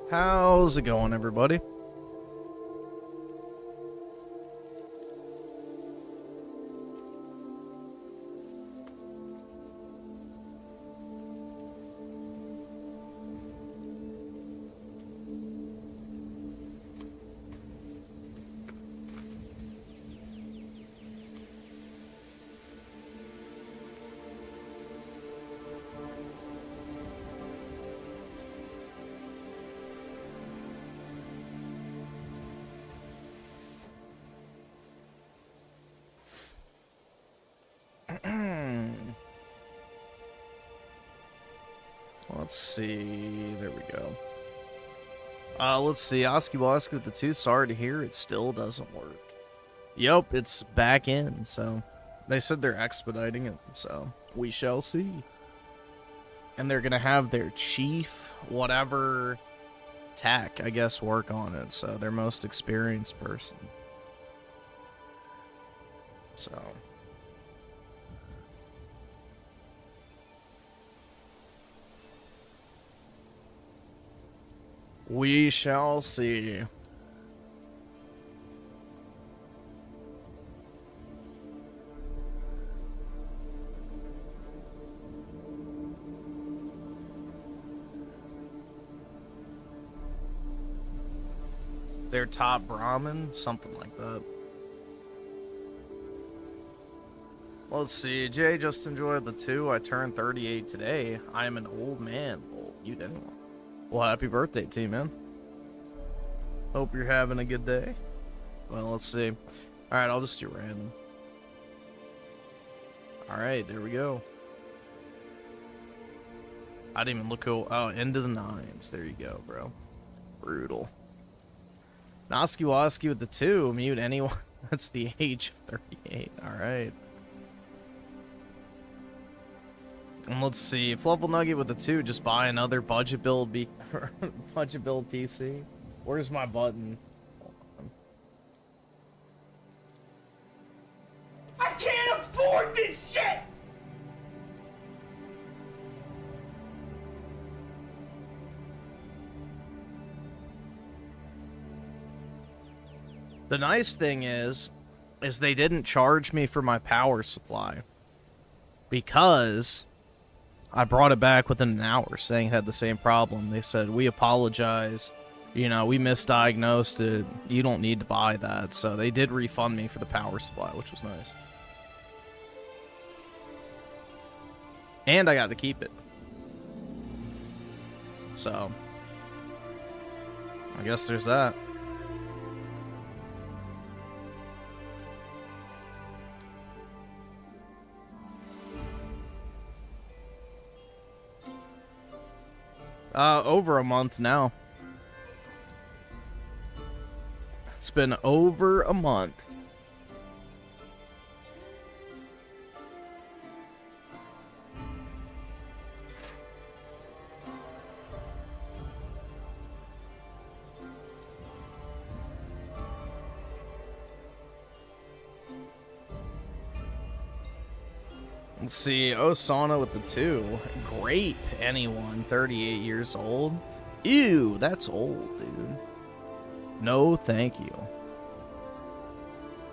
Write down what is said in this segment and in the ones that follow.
How's it going, everybody? Let's see. There we go. Let's see. Oski Woski with the 2. Sorry to hear it still doesn't work. Yep, it's back in. So they said they're expediting it. So we shall see. And they're gonna have their chief, whatever tech, I guess, work on it. So their most experienced person. So. We shall see. Their top Brahmin, something like that. Let's see. Jay just enjoyed the 2. I turned 38 today. I am an old man. Well, you didn't. Well, happy birthday to you, man. Hope you're having a good day. Well, let's see. Alright, I'll just do random. Alright, there we go. I didn't even look who... Oh, into the 9s. There you go, bro. Brutal. Noski Woski with the 2. Mute anyone. That's the age of 38. Alright. And let's see, Flubble Nugget with the 2, just buy another budget build budget build PC. Where's my button? I can't afford this shit! The nice thing is they didn't charge me for my power supply. Because I brought it back within an hour saying it had the same problem. They said, we apologize. You know, we misdiagnosed it. You don't need to buy that. So they did refund me for the power supply, which was nice. And I got to keep it. So, I guess there's that. Over a month now. It's been over a month. Let's see, Osana with the 2. Grape, anyone, 38 years old. Ew, that's old, dude. No, thank you.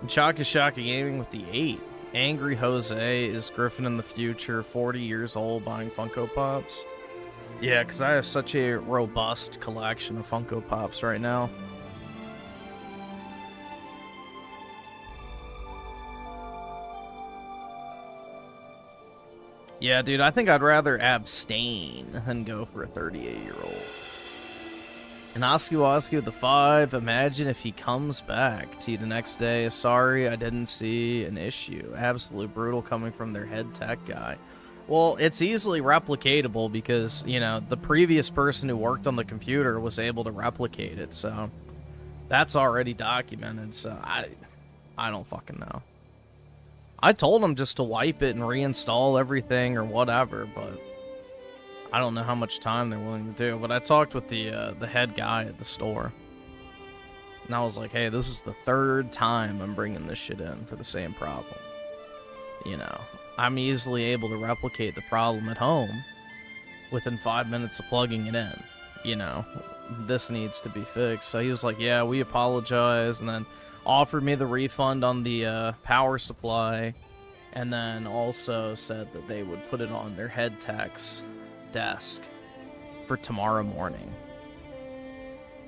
Shaka Shaka Gaming with the 8. Angry Jose is Griffin in the future, 40 years old, buying Funko Pops. Yeah, because I have such a robust collection of Funko Pops right now. Yeah, dude, I think I'd rather abstain than go for a 38-year-old. And Oski Woski with the 5. Imagine if he comes back to you the next day. Sorry, I didn't see an issue. Absolute brutal coming from their head tech guy. Well, it's easily replicatable because, you know, the previous person who worked on the computer was able to replicate it. So that's already documented. So I don't fucking know. I told him just to wipe it and reinstall everything or whatever, but I don't know how much time they're willing to do. But I talked with the head guy at the store, and I was like, hey, this is the 3rd time I'm bringing this shit in for the same problem. You know, I'm easily able to replicate the problem at home within 5 minutes of plugging it in. You know, this needs to be fixed. So he was like, yeah, we apologize, and then offered me the refund on the power supply, and then also said that they would put it on their head tech's desk for tomorrow morning.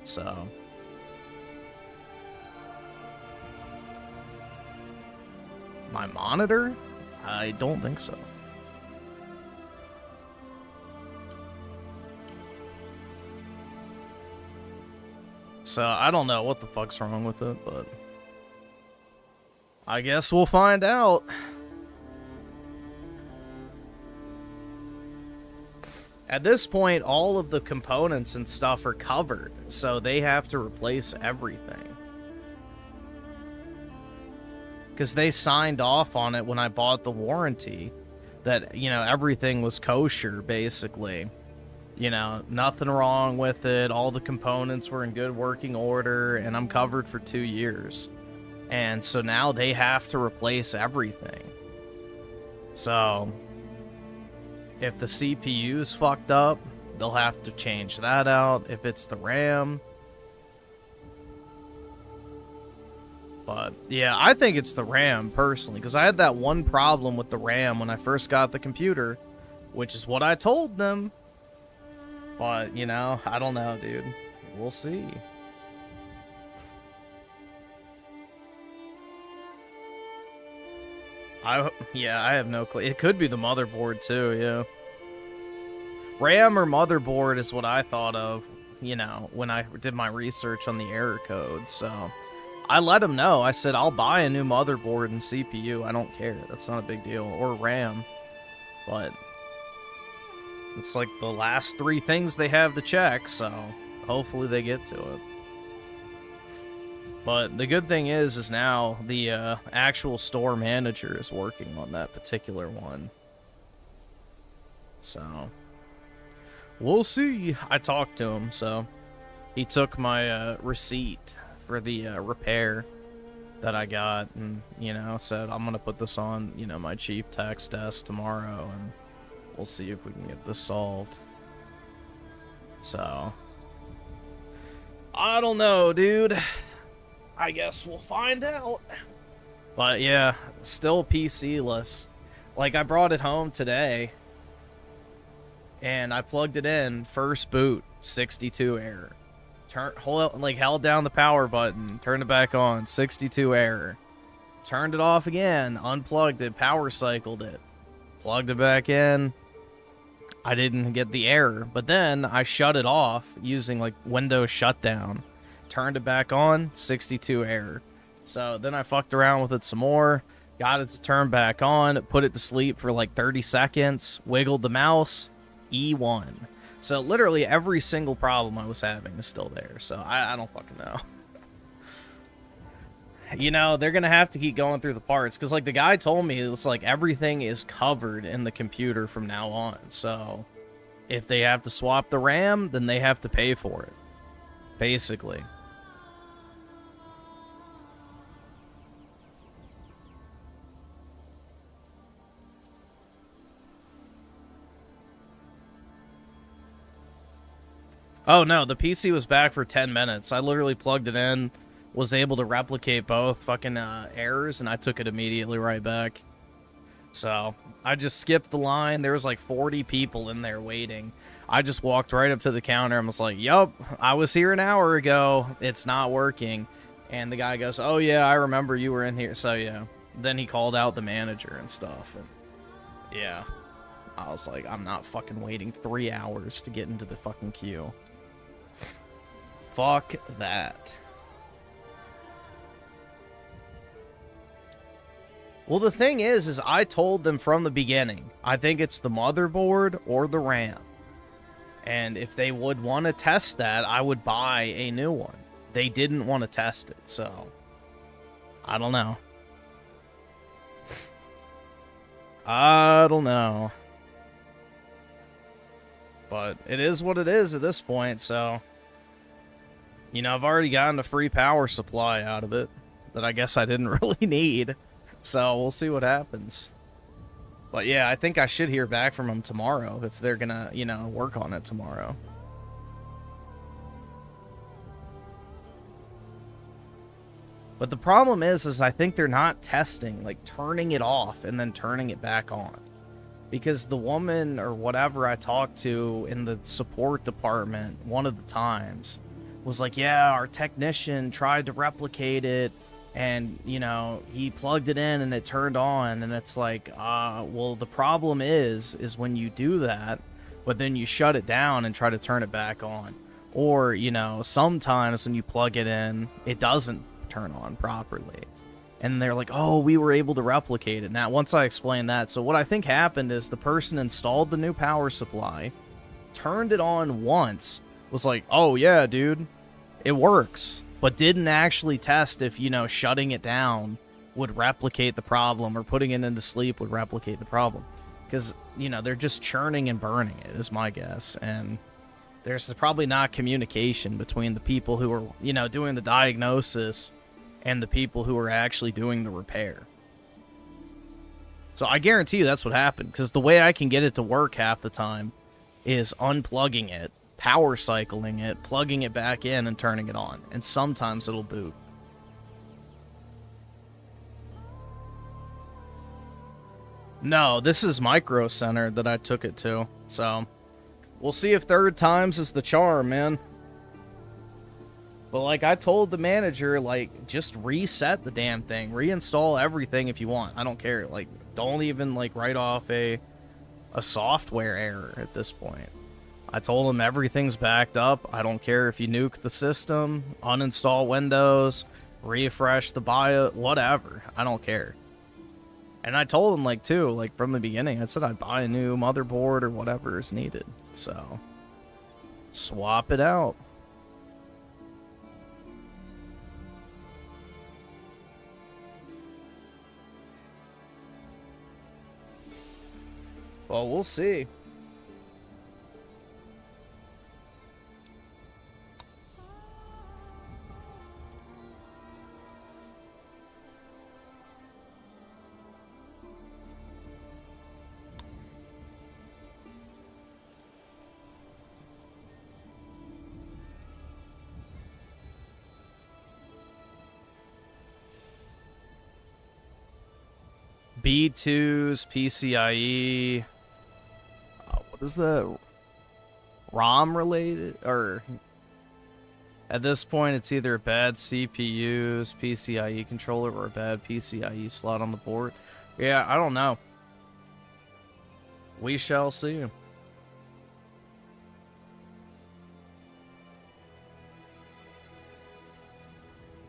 So my monitor? I don't think so. So I don't know what the fuck's wrong with it, but I guess we'll find out. At this point, all of the components and stuff are covered, so they have to replace everything. Because they signed off on it when I bought the warranty that, you know, everything was kosher, basically. You know, nothing wrong with it, all the components were in good working order, and I'm covered for 2 years. And so now they have to replace everything. So if the CPU's fucked up, they'll have to change that out. If it's the RAM. But yeah, I think it's the RAM personally, because I had that one problem with the RAM when I first got the computer, which is what I told them. But, you know, I don't know, dude. We'll see. Yeah, I have no clue. It could be the motherboard too, yeah. RAM or motherboard is what I thought of, you know, when I did my research on the error code. So I let them know. I said, I'll buy a new motherboard and CPU. I don't care. That's not a big deal. Or RAM. But it's like the last 3 things they have to check, so hopefully they get to it. But the good thing is now the actual store manager is working on that particular one. So we'll see. I talked to him, so he took my receipt for the repair that I got, and, you know, said I'm gonna put this on, you know, my chief tech's desk tomorrow, and we'll see if we can get this solved. So I don't know, dude. I guess we'll find out. But yeah, still PC-less. Like, I brought it home today, and I plugged it in, first boot, 62 error. Held down the power button, turned it back on, 62 error. Turned it off again, unplugged it, power cycled it, plugged it back in. I didn't get the error, but then I shut it off using like Windows shutdown. Turned it back on, 62 error. So then I fucked around with it some more, got it to turn back on, put it to sleep for like 30 seconds, wiggled the mouse, E1. So literally every single problem I was having is still there. So I don't fucking know. You know, they're going to have to keep going through the parts, because like the guy told me, it's like everything is covered in the computer from now on. So if they have to swap the RAM, then they have to pay for it, basically. Oh no, the PC was back for 10 minutes. I literally plugged it in, was able to replicate both fucking errors, and I took it immediately right back. So I just skipped the line. There was like 40 people in there waiting. I just walked right up to the counter and was like, yup, I was here an hour ago. It's not working. And the guy goes, oh yeah, I remember you were in here. So yeah, then he called out the manager and stuff. And yeah, I was like, I'm not fucking waiting 3 hours to get into the fucking queue. Fuck that. Well, the thing is I told them from the beginning, I think it's the motherboard or the RAM. And if they would want to test that, I would buy a new one. They didn't want to test it, so I don't know. I don't know. But it is what it is at this point, so... You know, I've already gotten a free power supply out of it that I guess I didn't really need. So we'll see what happens. But yeah, I think I should hear back from them tomorrow if they're gonna, you know, work on it tomorrow. But the problem is I think they're not testing, like turning it off and then turning it back on. Because the woman or whatever I talked to in the support department one of the times was like, yeah, our technician tried to replicate it and, you know, he plugged it in and it turned on. And it's like, well, the problem is when you do that, but then you shut it down and try to turn it back on. Or, you know, sometimes when you plug it in, it doesn't turn on properly. And they're like, oh, we were able to replicate it. Now, once I explain that, so what I think happened is the person installed the new power supply, turned it on once, was like, oh, yeah, dude, it works. But didn't actually test if, you know, shutting it down would replicate the problem or putting it into sleep would replicate the problem. Because, you know, they're just churning and burning it, is my guess. And there's probably not communication between the people who are, you know, doing the diagnosis and the people who are actually doing the repair. So I guarantee you that's what happened, because the way I can get it to work half the time is unplugging it, power cycling it, plugging it back in, and turning it on. And sometimes it'll boot. No, this is Micro Center that I took it to, so we'll see if third times is the charm, man. But like I told the manager, like, just reset the damn thing, reinstall everything if you want. I don't care. Like, don't even like write off a software error at this point. I told him everything's backed up. I don't care if you nuke the system, uninstall Windows, refresh the BIOS, whatever. I don't care. And I told him, like, too, like, from the beginning, I said I'd buy a new motherboard or whatever is needed. So, swap it out. Well, we'll see. B2's PCIe. What is the ROM related? Or at this point, it's either a bad CPU's PCIe controller or a bad PCIe slot on the board. Yeah, I don't know. We shall see.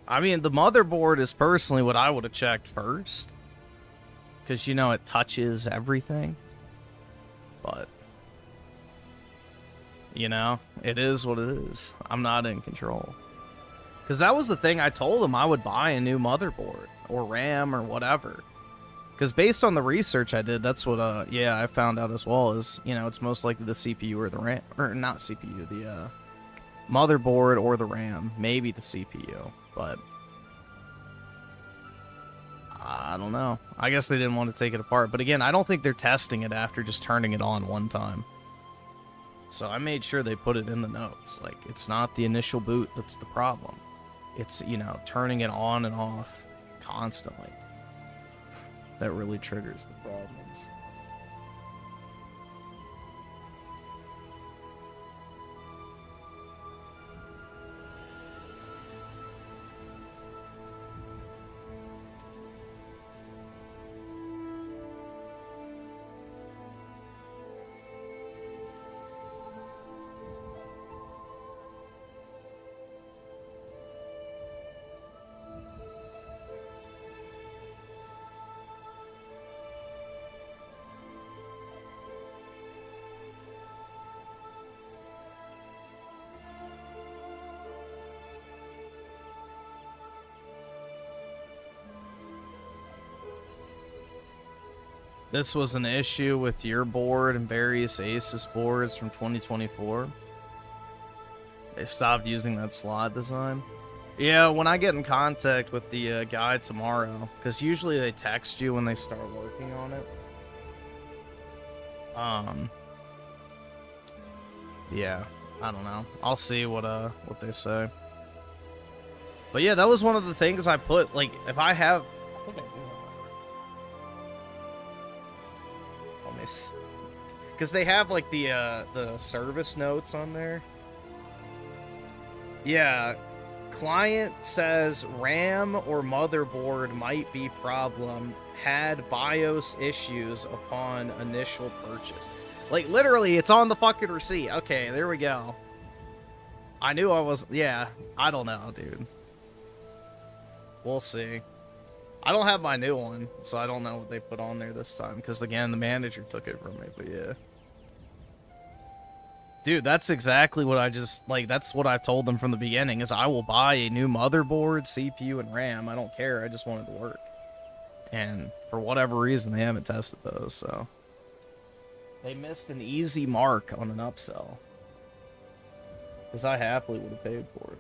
I mean, the motherboard is personally what I would have checked first. Because, you know, it touches everything. But, you know, it is what it is. I'm not in control. Because that was the thing I told him I would buy a new motherboard. Or RAM or whatever. Because based on the research I did, that's what, yeah, I found out as well. Is, you know, it's most likely the CPU or the RAM. Or not CPU, the, motherboard or the RAM. Maybe the CPU. But I don't know. I guess they didn't want to take it apart. But again, I don't think they're testing it after just turning it on one time. So I made sure they put it in the notes. Like, it's not the initial boot that's the problem. It's, you know, turning it on and off constantly. That really triggers the problems. This was an issue with your board and various Asus boards from 2024. They stopped using that slot design. Yeah, when I get in contact with the guy tomorrow, because usually they text you when they start working on it. Yeah, I don't know. I'll see what they say. But yeah, that was one of the things I put, like, if I have... I think I do have my... Because they have, like, the service notes on there. Yeah, client says RAM or motherboard might be problem. Had BIOS issues upon initial purchase. Like, literally, it's on the fucking receipt. Okay, there we go. I knew I was... Yeah, I don't know, dude. We'll see. I don't have my new one, so I don't know what they put on there this time. Because, again, the manager took it from me, but yeah. Dude, that's exactly what I just... Like, that's what I told them from the beginning, is I will buy a new motherboard, CPU, and RAM. I don't care. I just want it to work. And for whatever reason, they haven't tested those, so... They missed an easy mark on an upsell. Because I happily would have paid for it.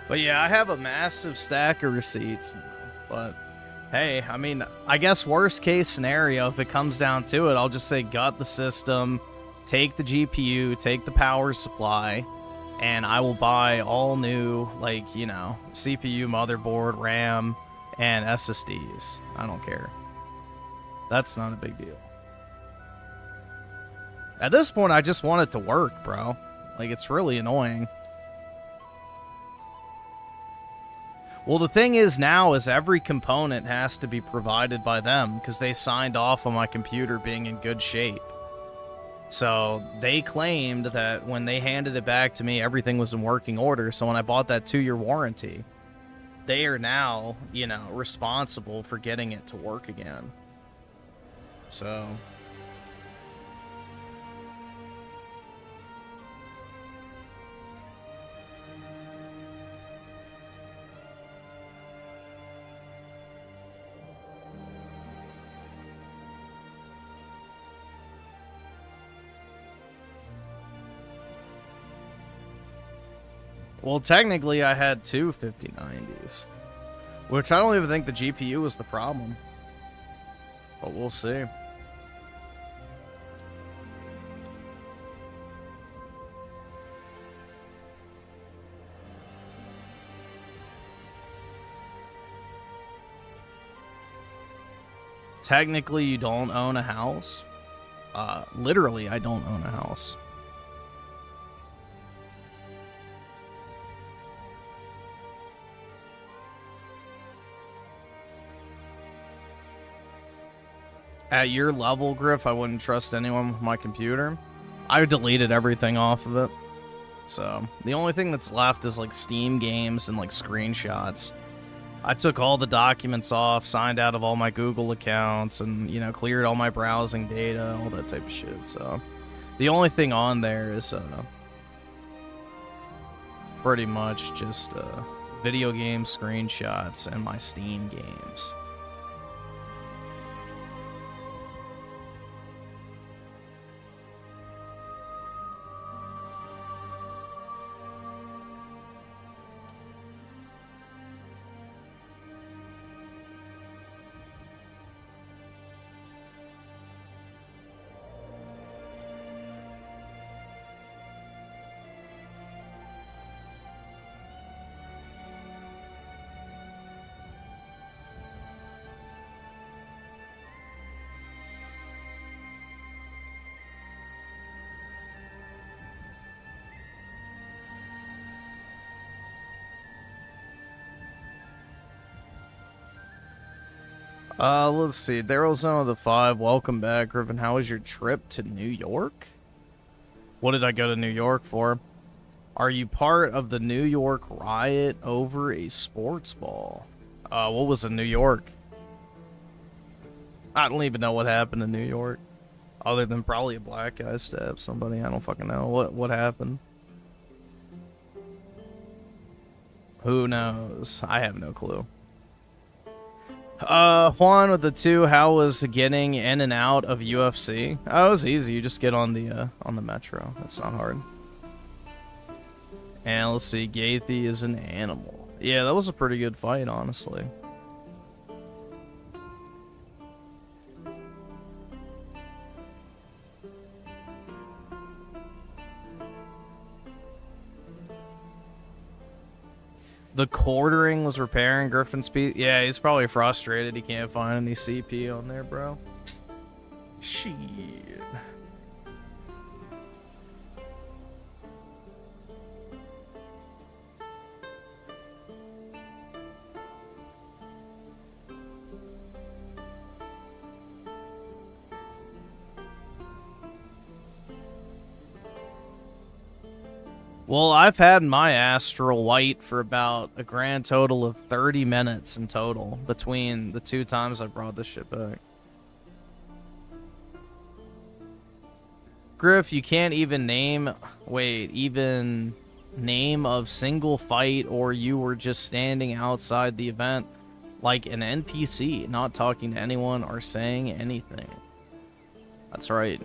But yeah, I have a massive stack of receipts, but hey, I mean, I guess worst case scenario, if it comes down to it, I'll just say gut the system, take the GPU, take the power supply, and I will buy all new, like, you know, CPU, motherboard, RAM, and SSDs. I don't care. That's not a big deal. At this point, I just want it to work, bro. Like, it's really annoying. Well, the thing is now is every component has to be provided by them because they signed off on my computer being in good shape. So they claimed that when they handed it back to me, everything was in working order. So when I bought that 2-year warranty, they are now, you know, responsible for getting it to work again. So... Well, technically, I had two 5090s, which I don't even think the GPU was the problem. But we'll see. Technically, you don't own a house. Literally, I don't own a house. At your level, Griff, I wouldn't trust anyone with my computer. I deleted everything off of it. So, the only thing that's left is, like, Steam games and, like, screenshots. I took all the documents off, signed out of all my Google accounts, and, you know, cleared all my browsing data, all that type of shit. So, the only thing on there is, pretty much just, video game screenshots and my Steam games. Let's see. Daryl Zone of the 5, welcome back. Griffin, how was your trip to New York? What did I go to New York for? Are you part of the New York riot over a sports ball? What was in New York? I don't even know what happened in New York. Other than probably a black guy stabbed somebody. I don't fucking know. What happened? Who knows? I have no clue. Juan with the 2, how was getting in and out of UFC? Oh, it was easy. You just get on the metro. That's not hard. And let's see, Gaethy is an animal. Yeah, that was a pretty good fight, honestly. The quartering was repairing Griffin's speed. Yeah, he's probably frustrated. He can't find any CP on there, bro. Shit. Well, I've had my Astral White for about a grand total of 30 minutes in total between the 2 times I brought this shit back. Griff, you can't even name... Wait, even name of single fight, or you were just standing outside the event like an NPC, not talking to anyone or saying anything. That's right.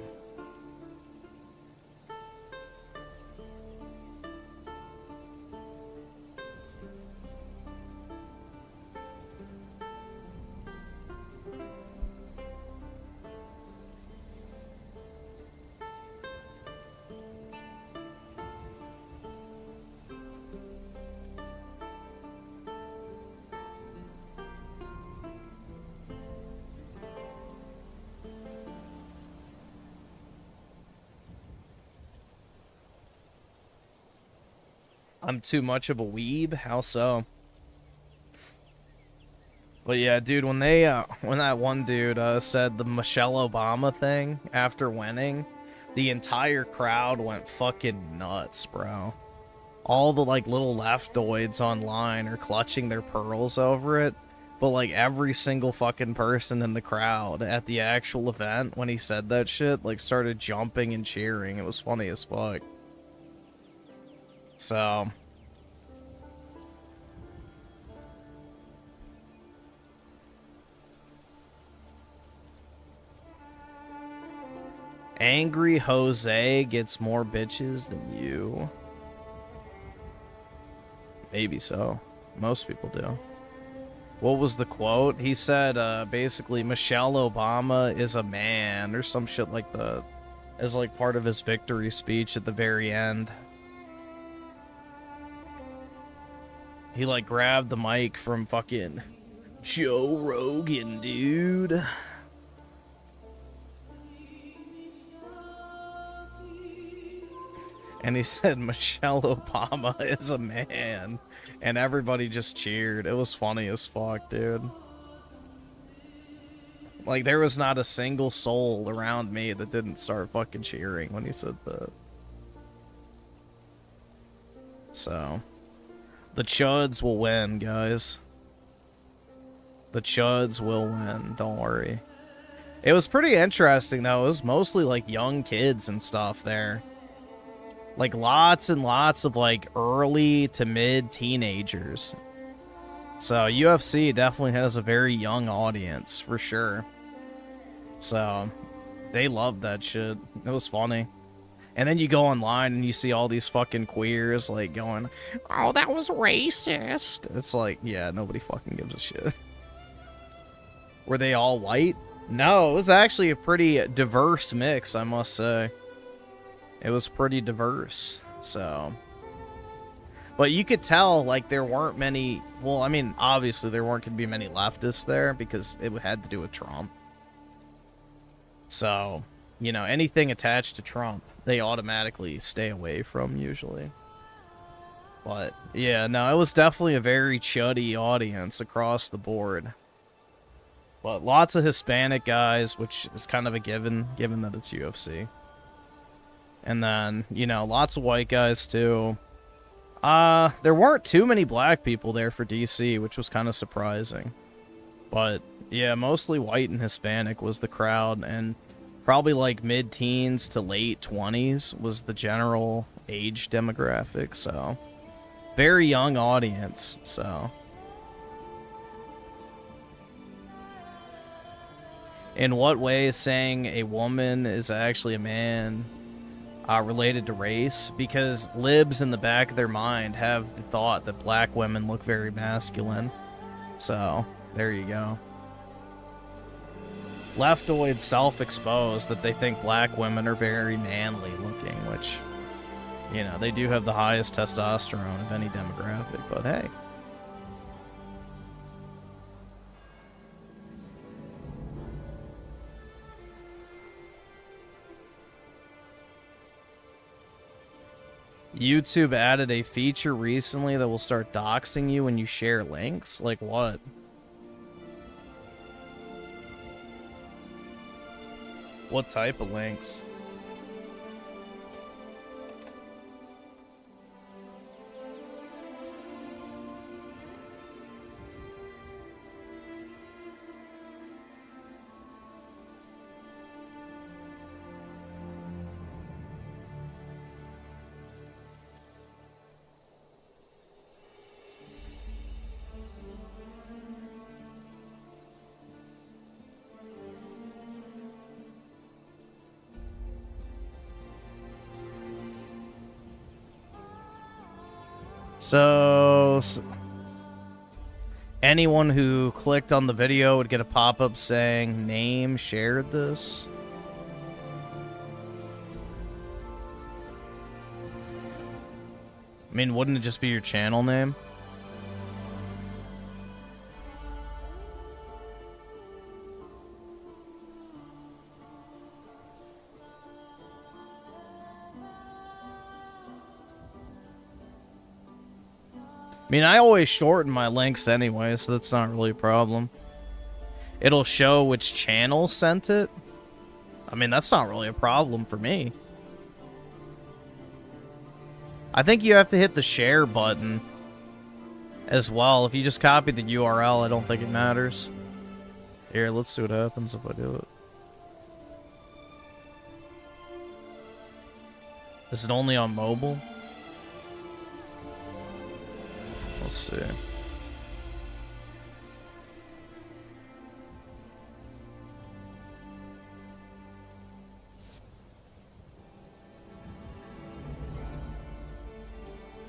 I'm too much of a weeb? How so? But yeah, dude, when that one dude said the Michelle Obama thing after winning, the entire crowd went fucking nuts, bro. All the like little leftoids online are clutching their pearls over it, but like every single fucking person in the crowd at the actual event when he said that shit like started jumping and cheering. It was funny as fuck. So Angry Jose gets more bitches than you. Maybe so. Most people do. What was the quote? He said, basically, Michelle Obama is a man, or some shit like that, as like part of his victory speech at the very end. He like grabbed the mic from fucking Joe Rogan, dude. And he said Michelle Obama is a man. And everybody just cheered. It was funny as fuck, dude. Like, there was not a single soul around me that didn't start fucking cheering when he said that. So, the Chuds will win, guys. The Chuds will win, don't worry. It was pretty interesting, though. It was mostly, like, young kids and stuff there. Like, lots and lots of, like, early to mid teenagers. So, UFC definitely has a very young audience, for sure. So, they loved that shit. It was funny. And then you go online and you see all these fucking queers, like, going, oh, that was racist. It's like, yeah, nobody fucking gives a shit. Were they all white? No, it was actually a pretty diverse mix, I must say. It was pretty diverse, so. But you could tell, like, there weren't many... Well, I mean, obviously there weren't going to be many leftists there because it had to do with Trump. So, you know, anything attached to Trump, they automatically stay away from, usually. But, yeah, no, it was definitely a very chuddy audience across the board. But lots of Hispanic guys, which is kind of a given that it's UFC. And then, you know, lots of white guys, too. There weren't too many black people there for DC, which was kind of surprising. But, yeah, mostly white and Hispanic was the crowd, and Probably like mid-teens to late 20s was the general age demographic, so very young audience, so. In what way is saying a woman is actually a man related to race? Because libs in the back of their mind have thought that black women look very masculine. So, there you go. Leftoids self-expose that they think black women are very manly looking, which, you know, they do have the highest testosterone of any demographic, but hey. YouTube added a feature recently that will start doxing you when you share links? Like what? What type of links? So, anyone who clicked on the video would get a pop-up saying, name shared this. I mean, wouldn't it just be your channel name? I mean, I always shorten my links anyway, so that's not really a problem. It'll show which channel sent it. I mean, that's not really a problem for me. I think you have to hit the share button as well. If you just copy the URL, I don't think it matters. Here, let's see what happens if I do it. Is it only on mobile? Let's see.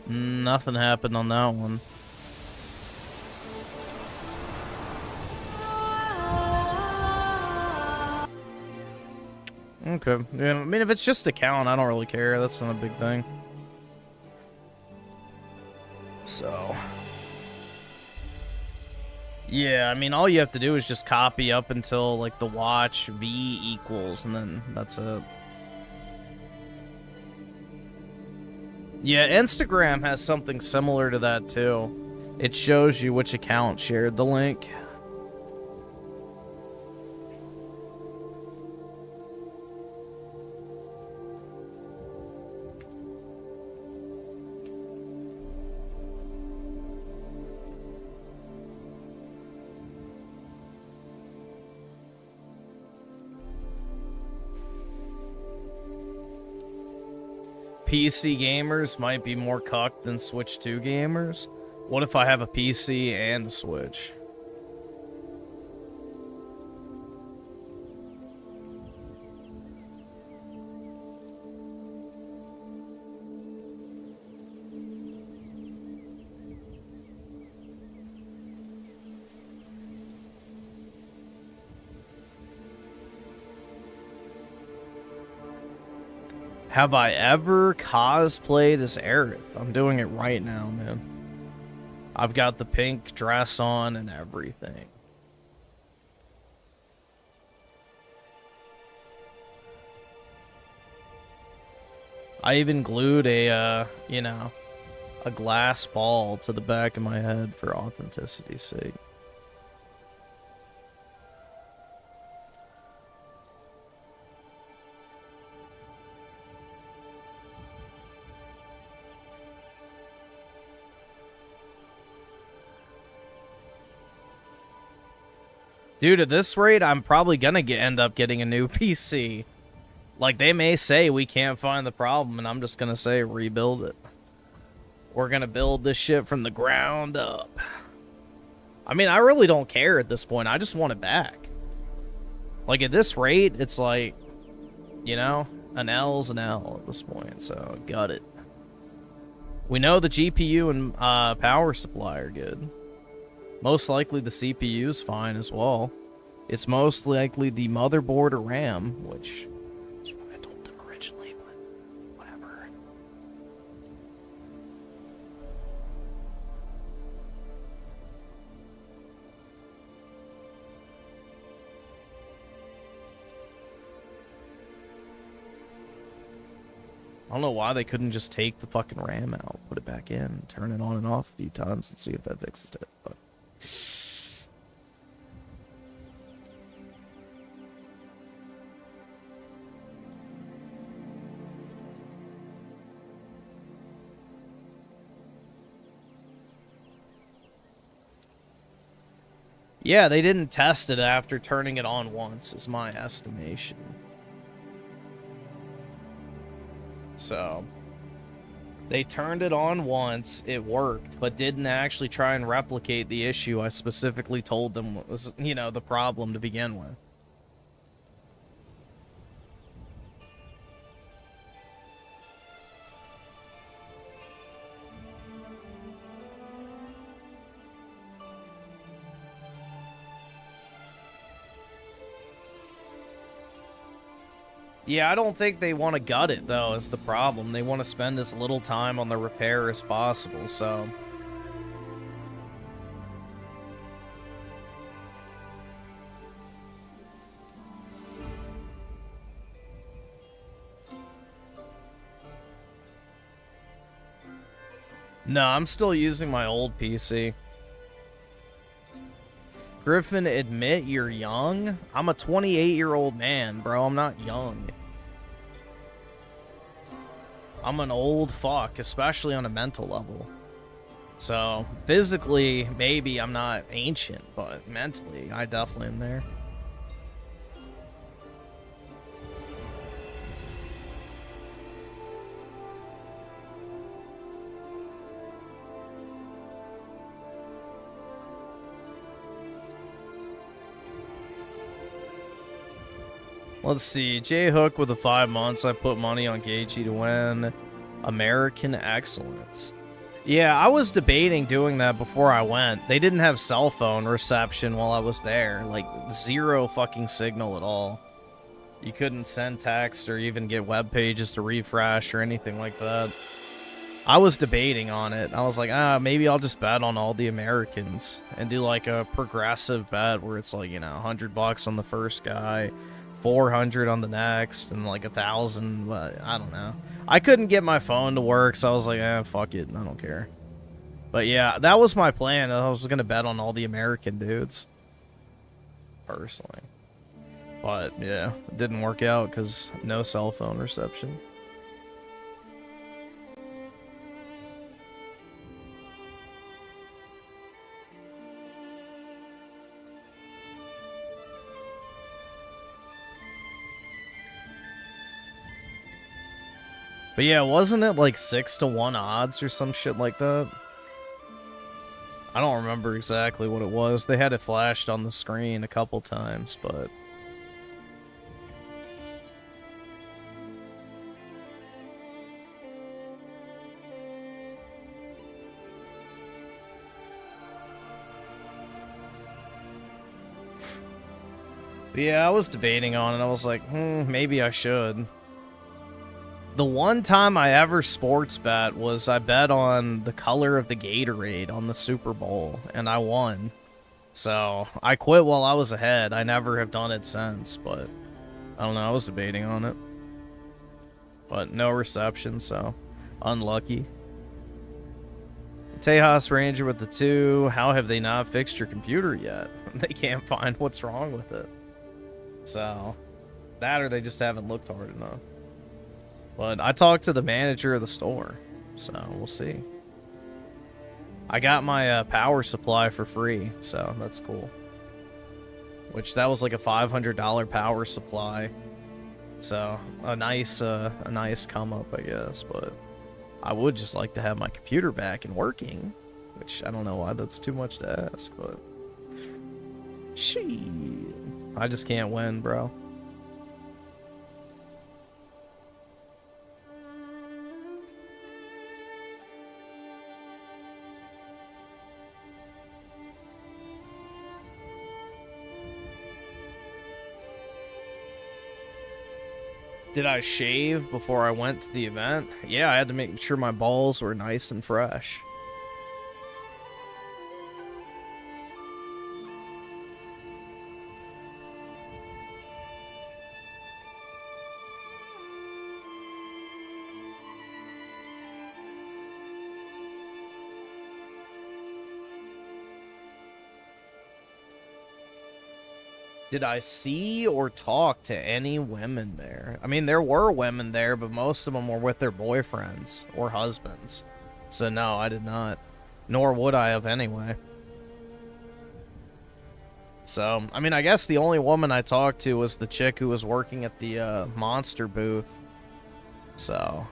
Nothing happened on that one. Okay. Yeah, I mean, if it's just a count, I don't really care. That's not a big thing. So. Yeah, I mean, all you have to do is just copy up until, like, the watch V equals, and then that's it. Yeah, Instagram has something similar to that, too. It shows you which account shared the link. PC gamers might be more cucked than Switch 2 gamers. What if I have a PC and a Switch? Have I ever cosplayed as Aerith? I'm doing it right now, man. I've got the pink dress on and everything. I even glued a, you know, a glass ball to the back of my head for authenticity's sake. Dude, at this rate, I'm probably gonna end up getting a new PC. Like, they may say we can't find the problem, and I'm just gonna say rebuild it. We're gonna build this shit from the ground up. I mean, I really don't care at this point. I just want it back. Like, at this rate, it's like, you know, an L's an L at this point, so got it. We know the GPU and power supply are good. Most likely the CPU's fine as well. It's most likely the motherboard or RAM, which is what I told them originally, but whatever. I don't know why they couldn't just take the fucking RAM out, put it back in, turn it on and off a few times and see if that fixes it. But yeah, they didn't test it after turning it on once, is my estimation. So, they turned it on once, it worked, but didn't actually try and replicate the issue I specifically told them was, you know, the problem to begin with. Yeah, I don't think they want to gut it, though, is the problem. They want to spend as little time on the repair as possible, so... No, I'm still using my old PC. Griffin, admit you're young? I'm a 28-year-old man, bro. I'm not young. I'm an old fuck, especially on a mental level. So, physically, maybe I'm not ancient, but mentally, I definitely am there. Let's see. J-Hook with the 5 months. I put money on Gaethje to win. American Excellence. Yeah, I was debating doing that before I went. They didn't have cell phone reception while I was there. Like, zero fucking signal at all. You couldn't send text or even get web pages to refresh or anything like that. I was debating on it. I was like, maybe I'll just bet on all the Americans and do like a progressive bet where it's like, you know, $100 on the first guy, 400 on the next, and like 1,000, but I don't know. I couldn't get my phone to work, so I was like, fuck it, I don't care. But yeah, that was my plan. I was gonna bet on all the American dudes, personally. But yeah, it didn't work out because no cell phone reception. But yeah, wasn't it like 6-to-1 odds or some shit like that? I don't remember exactly what it was. They had it flashed on the screen a couple times, but... But yeah, I was debating on it. I was like, maybe I should. The one time I ever sports bet was I bet on the color of the Gatorade on the Super Bowl, and I won. So, I quit while I was ahead. I never have done it since, but I don't know, I was debating on it. But no reception, so unlucky. Tejas Ranger with the 2. How have they not fixed your computer yet? They can't find what's wrong with it. So, that or they just haven't looked hard enough. But I talked to the manager of the store, so we'll see. I got my power supply for free, so that's cool. which that was like a $500 power supply. So a nice come up, I guess. But I would just like to have my computer back and working, which I don't know why that's too much to ask, but shit, I just can't win, bro. Did I shave before I went to the event? Yeah, I had to make sure my balls were nice and fresh. Did I see or talk to any women there? I mean, there were women there, but most of them were with their boyfriends or husbands. So no, I did not. Nor would I have anyway. So, I mean, I guess the only woman I talked to was the chick who was working at the Monster booth. So,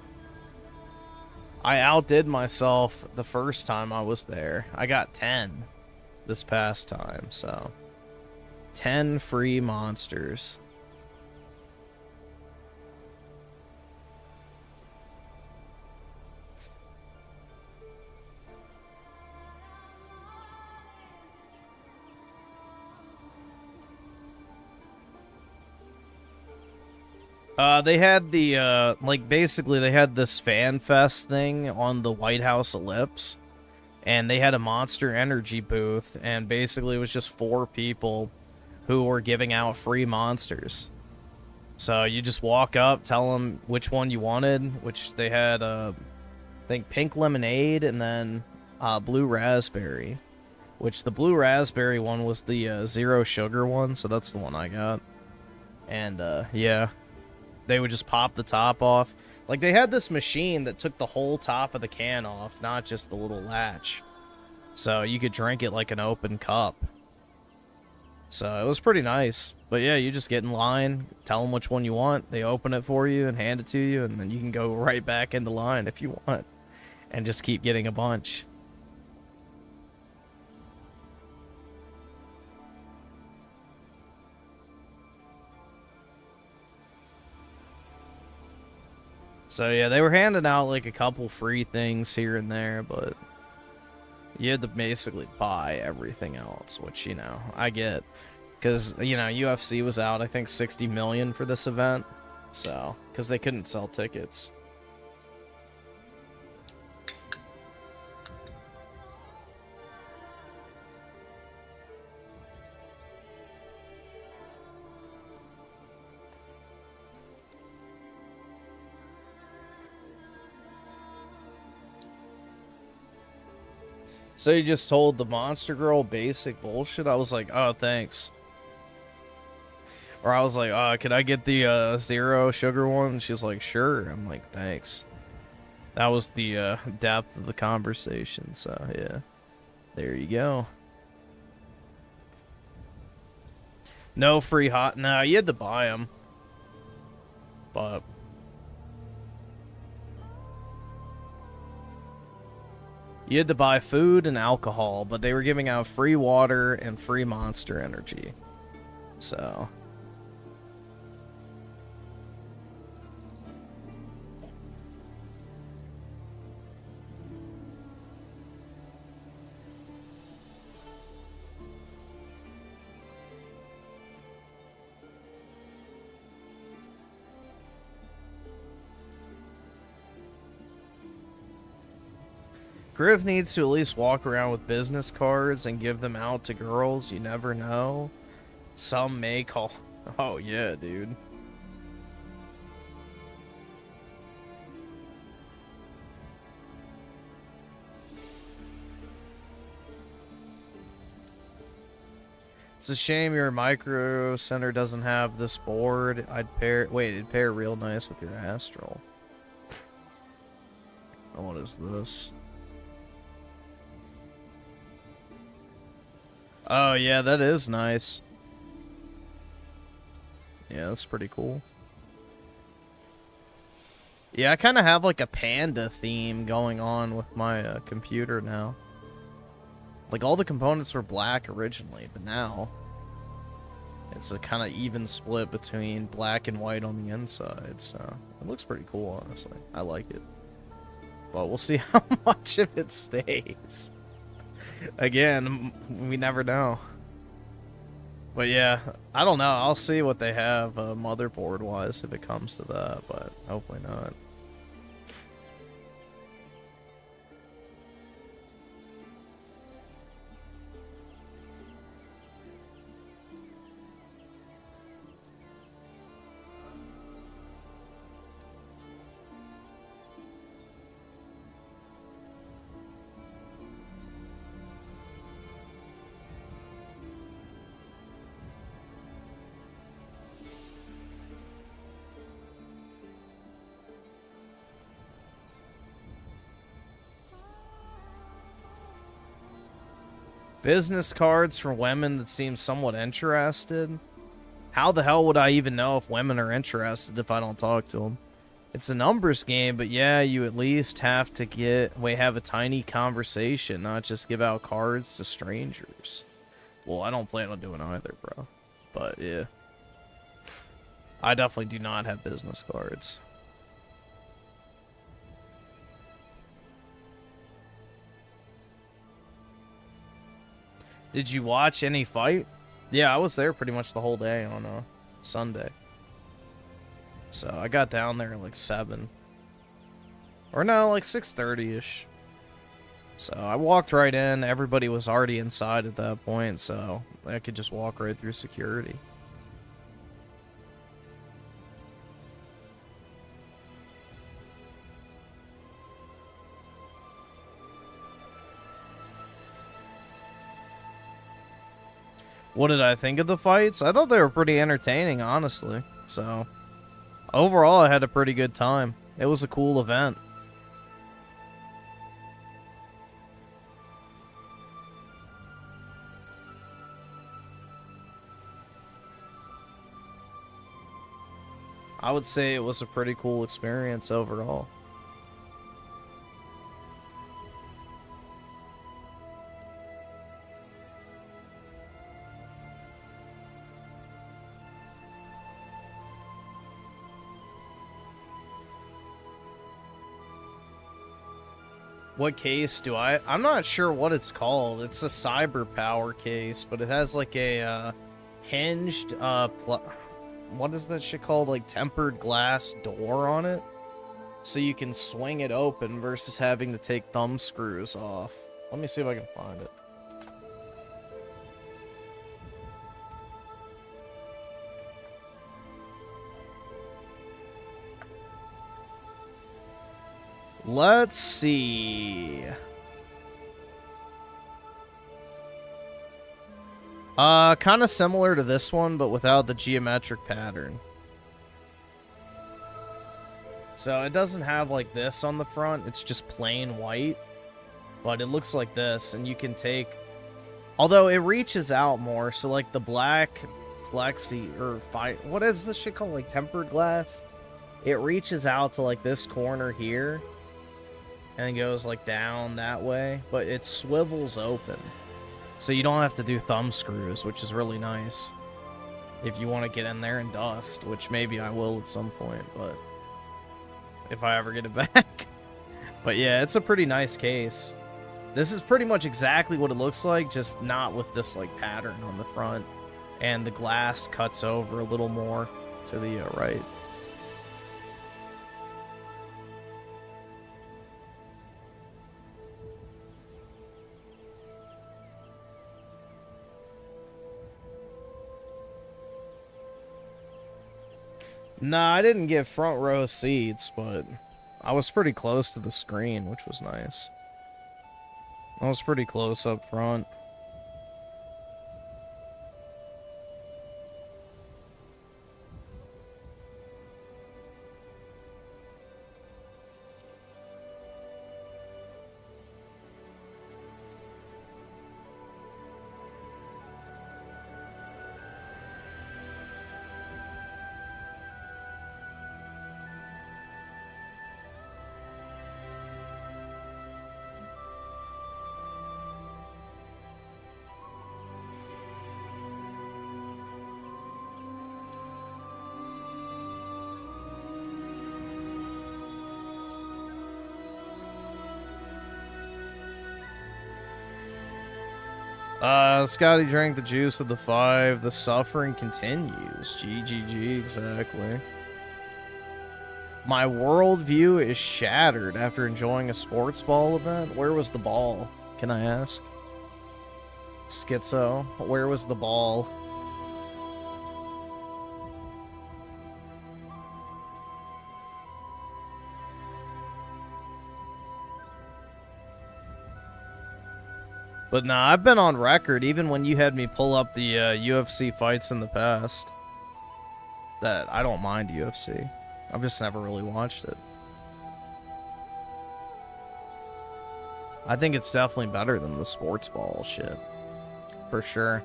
I outdid myself the first time I was there. I got 10 this past time, so 10 free monsters. They had the, like, basically they had this fan fest thing on the White House ellipse, and they had a Monster Energy booth, and basically it was just 4 people who were giving out free monsters. So you just walk up, tell them which one you wanted, which they had, I think, pink lemonade and then blue raspberry, which the blue raspberry one was the zero sugar one, so that's the one I got. And, yeah, they would just pop the top off. Like, they had this machine that took the whole top of the can off, not just the little latch. So you could drink it like an open cup. So it was pretty nice. But yeah, you just get in line, tell them which one you want, they open it for you and hand it to you, and then you can go right back into line if you want. And just keep getting a bunch. So yeah, they were handing out like a couple free things here and there, but you had to basically buy everything else, which, you know, I get. Because, you know, UFC was out, I think, 60 million for this event. So, because they couldn't sell tickets. So you just told the monster girl basic bullshit? I was like, oh, thanks. Or I was like, can I get the zero sugar one? She's like, sure. I'm like, thanks. That was the depth of the conversation. So, yeah. There you go. No free hot. Nah, you had to buy them. But you had to buy food and alcohol, but they were giving out free water and free Monster Energy. So Griff needs to at least walk around with business cards and give them out to girls. You never know. Some may call... Oh, yeah, dude. It's a shame your micro center doesn't have this board. I'd pair... Wait, it'd pair real nice with your Astral. Oh, what is this? Oh, yeah, that is nice. Yeah, that's pretty cool. Yeah, I kind of have like a panda theme going on with my computer now. Like all the components were black originally, but now it's a kind of even split between black and white on the inside. So it looks pretty cool, honestly. I like it. But we'll see how much of it stays. Again, we never know. But yeah, I don't know. I'll see what they have motherboard-wise if it comes to that, but hopefully not. Business cards for women that seem somewhat interested. How the hell would I even know if women are interested if I don't talk to them? It's a numbers game, but yeah, you at least have to have a tiny conversation, not just give out cards to strangers. Well, I don't plan on doing either, bro. But yeah. I definitely do not have business cards. Did you watch any fight? Yeah, I was there pretty much the whole day on Sunday. So I got down there at like 7. Or no, like 6:30-ish. So I walked right in. Everybody was already inside at that point, so I could just walk right through security. What did I think of the fights? I thought they were pretty entertaining, honestly. So, overall, I had a pretty good time. It was a cool event. I would say it was a pretty cool experience overall. What case do I'm not sure what it's called. It's a cyber power case, but it has like a hinged what is that shit called? Like tempered glass door on it, so you can swing it open versus having to take thumb screws off. Let me see if I can find it. Let's see. Kind of similar to this one, but without the geometric pattern. So it doesn't have like this on the front. It's just plain white. But it looks like this, and you can take... Although it reaches out more, so like the black plexi, or what is this shit called? Like tempered glass? It reaches out to like this corner here. And it goes like down that way, but it swivels open. So you don't have to do thumb screws, which is really nice. If you want to get in there and dust, which maybe I will at some point, but if I ever get it back. But yeah, it's a pretty nice case. This is pretty much exactly what it looks like, just not with this like pattern on the front. And the glass cuts over a little more to the right. Nah, I didn't get front row seats, but I was pretty close to the screen, which was nice. I was pretty close up front. Scotty drank the juice of the 5. The suffering continues. GGG, exactly. My worldview is shattered after enjoying a sports ball event. Where was the ball? Can I ask? Schizo, where was the ball? But nah, I've been on record, even when you had me pull up the UFC fights in the past, that I don't mind UFC. I've just never really watched it. I think it's definitely better than the sports ball shit. For sure.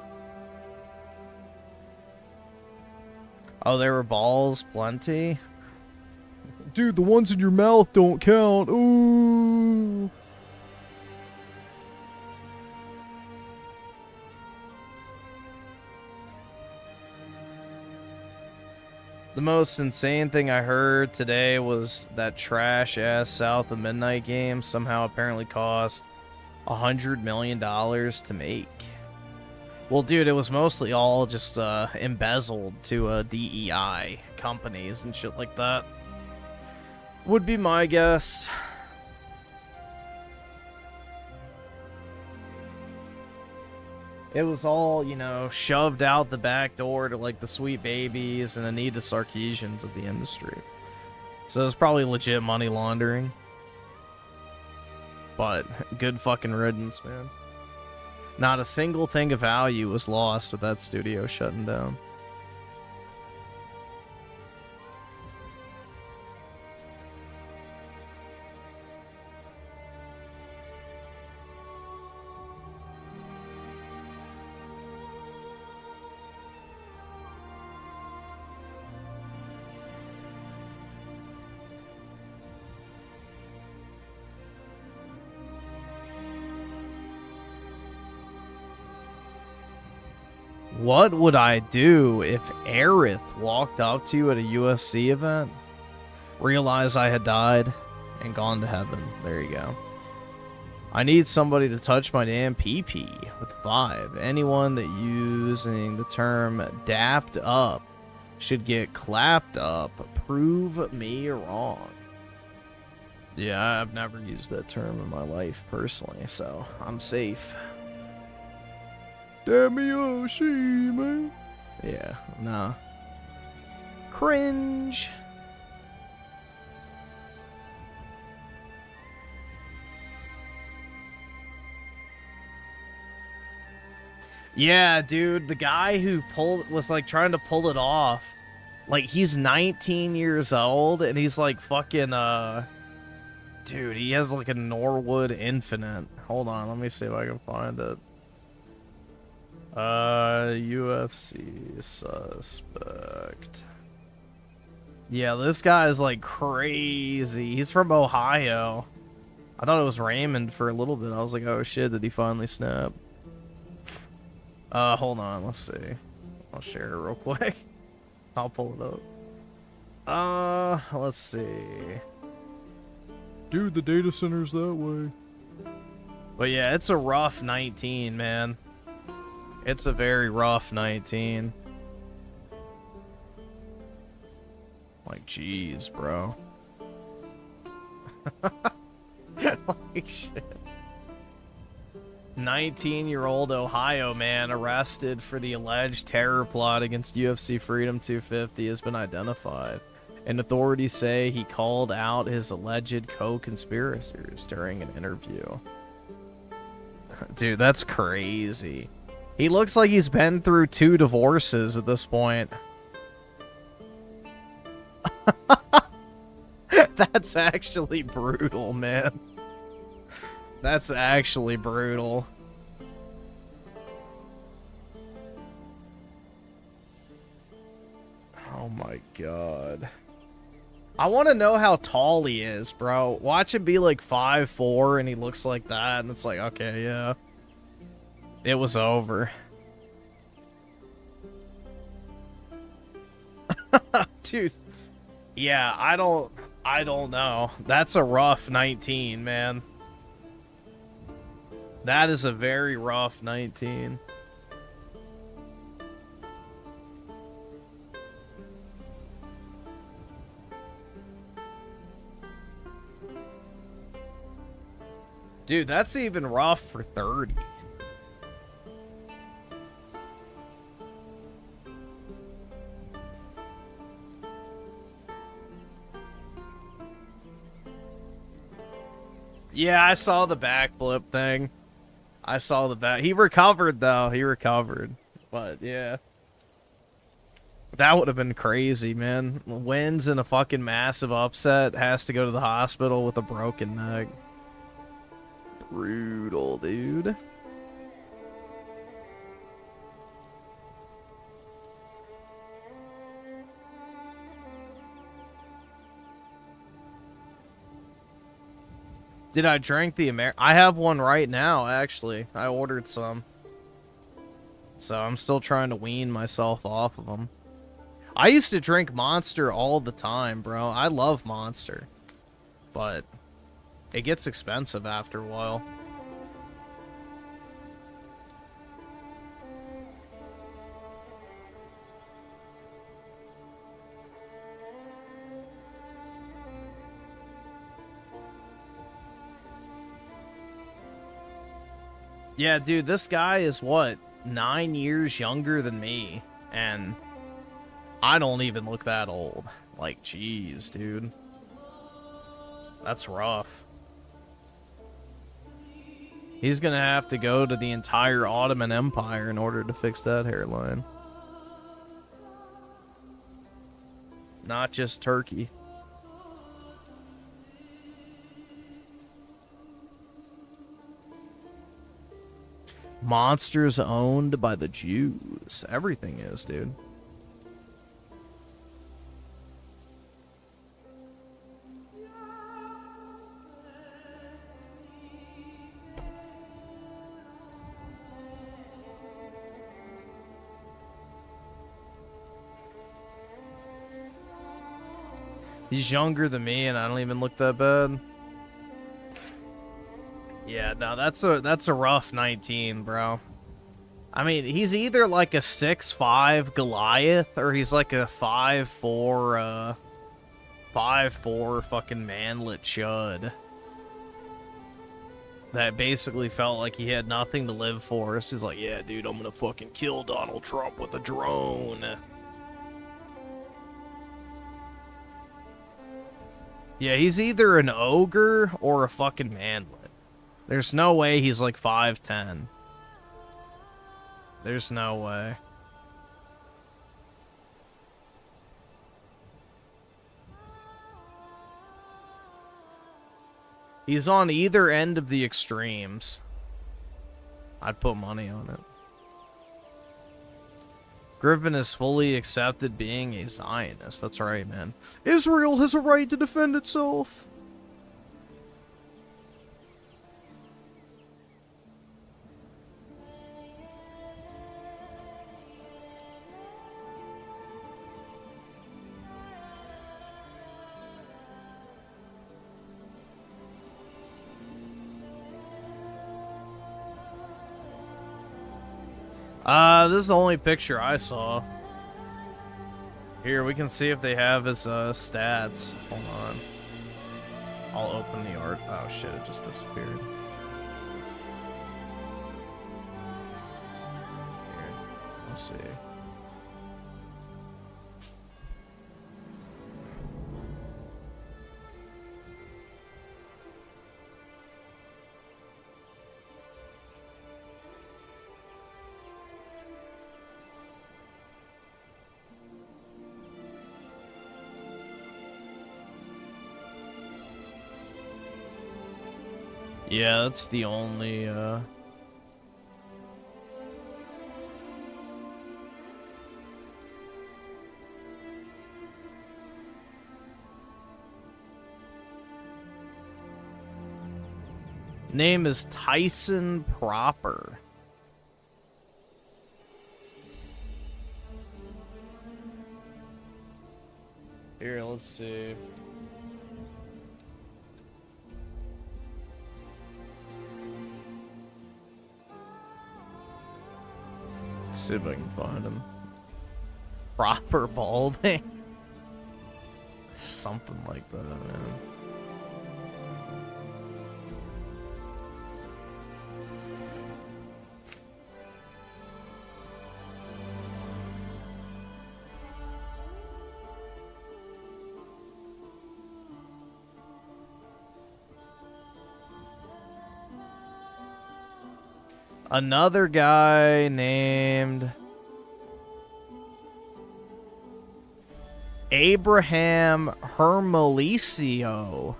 Oh, there were balls plenty? Dude, the ones in your mouth don't count. Ooh. The most insane thing I heard today was that trash-ass South of Midnight game somehow apparently cost $100 million to make. Well, dude, it was mostly all just embezzled to DEI companies and shit like that. Would be my guess. It was all, you know, shoved out the back door to, like, the Sweet Babies and Anita Sarkeesians of the industry. So it's probably legit money laundering. But good fucking riddance, man. Not a single thing of value was lost with that studio shutting down. What would I do if Aerith walked up to you at a UFC event, realized I had died, and gone to heaven? There you go. I need somebody to touch my damn PP with 5. Anyone that using the term dapped up should get clapped up. Prove me wrong. Yeah, I've never used that term in my life personally, so I'm safe. Damn Yoshi, man. Yeah, nah. Cringe. Yeah, dude, the guy who was like trying to pull it off. Like, he's 19 years old and he's like fucking dude, he has like a Norwood Infinite. Hold on, let me see if I can find it. UFC suspect. Yeah, this guy is like crazy. He's from Ohio. I thought it was Raymond for a little bit. I was like, oh shit, did he finally snap? Hold on, let's see. I'll share it real quick. I'll pull it up. Let's see. Dude, the data center's that way. But yeah, it's a rough 19, man. It's a very rough 19. Like, jeez, bro. Like, shit. 19-year-old Ohio man arrested for the alleged terror plot against UFC Freedom 250 has been identified. And authorities say he called out his alleged co-conspirators during an interview. Dude, that's crazy. He looks like he's been through 2 divorces at this point. That's actually brutal, man. That's actually brutal. Oh my god. I want to know how tall he is, bro. Watch him be like 5'4" and he looks like that, and it's like, okay, yeah. It was over. Dude. Yeah, I don't know. That's a rough 19, man. That is a very rough 19. Dude, that's even rough for 30. Yeah, I saw the backflip thing. I saw the back. He recovered, though. He recovered. But, yeah. That would have been crazy, man. Wins in a fucking massive upset. Has to go to the hospital with a broken neck. Brutal, dude. Did I drink the I have one right now, actually. I ordered some. So I'm still trying to wean myself off of them. I used to drink Monster all the time, bro. I love Monster. But it gets expensive after a while. Yeah, dude, this guy is what? 9 years younger than me. And I don't even look that old. Like, jeez, dude. That's rough. He's gonna have to go to the entire Ottoman Empire in order to fix that hairline. Not just Turkey. Monsters owned by the Jews. Everything is, dude. He's younger than me, and I don't even look that bad. Yeah, no, that's a rough 19, bro. I mean, he's either like a 6'5" Goliath, or he's like a 5'4", 5'4" fucking manlet chud. That basically felt like he had nothing to live for. So he's like, yeah, dude, I'm gonna fucking kill Donald Trump with a drone. Yeah, he's either an ogre or a fucking manlet. There's no way he's like 5'10". There's no way. He's on either end of the extremes. I'd put money on it. Griffin has fully accepted being a Zionist. That's right, man. Israel has a right to defend itself. This is the only picture I saw. Here, we can see if they have his, stats. Hold on. I'll open the art. Oh shit, it just disappeared. Here, let's see. Yeah, that's the only, Name is Tyson Proper. Here, let's see. See if I can find him. Proper balding. Something like that, man. Another guy named Abraham Hermelicio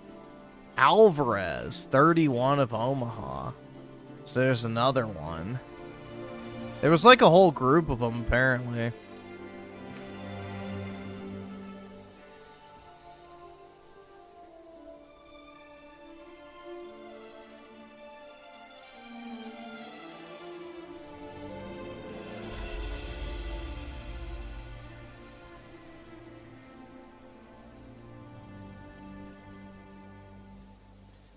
Alvarez, 31 of Omaha. So there's another one. There was like a whole group of them, apparently.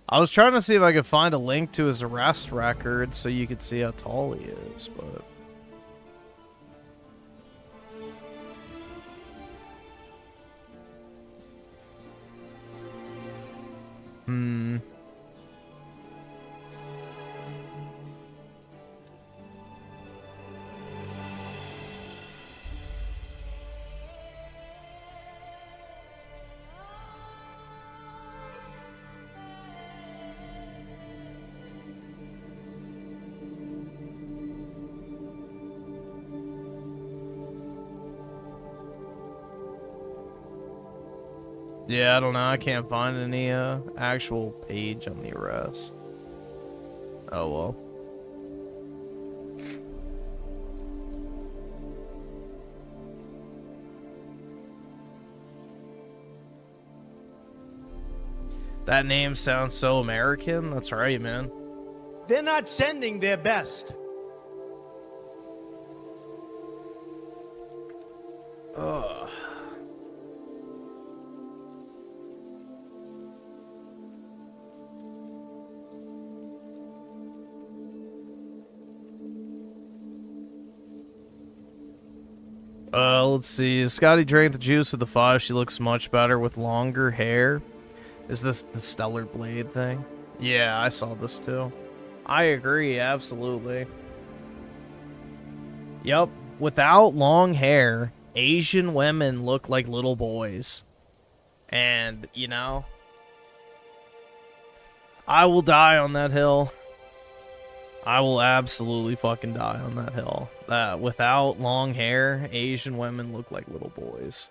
I was trying to see if I could find a link to his arrest record so you could see how tall he is, but... Yeah, I don't know. I can't find any actual page on the arrest. Oh well. That name sounds so American. That's right, man. They're not sending their best. Ugh. Let's see. Scotty drank the juice with the 5. She looks much better with longer hair. Is this the Stellar Blade thing? Yeah, I saw this too. I agree, absolutely. Yep. Without long hair, Asian women look like little boys. And, you know, I will die on that hill. I will absolutely fucking die on that hill. Without long hair, Asian women look like little boys.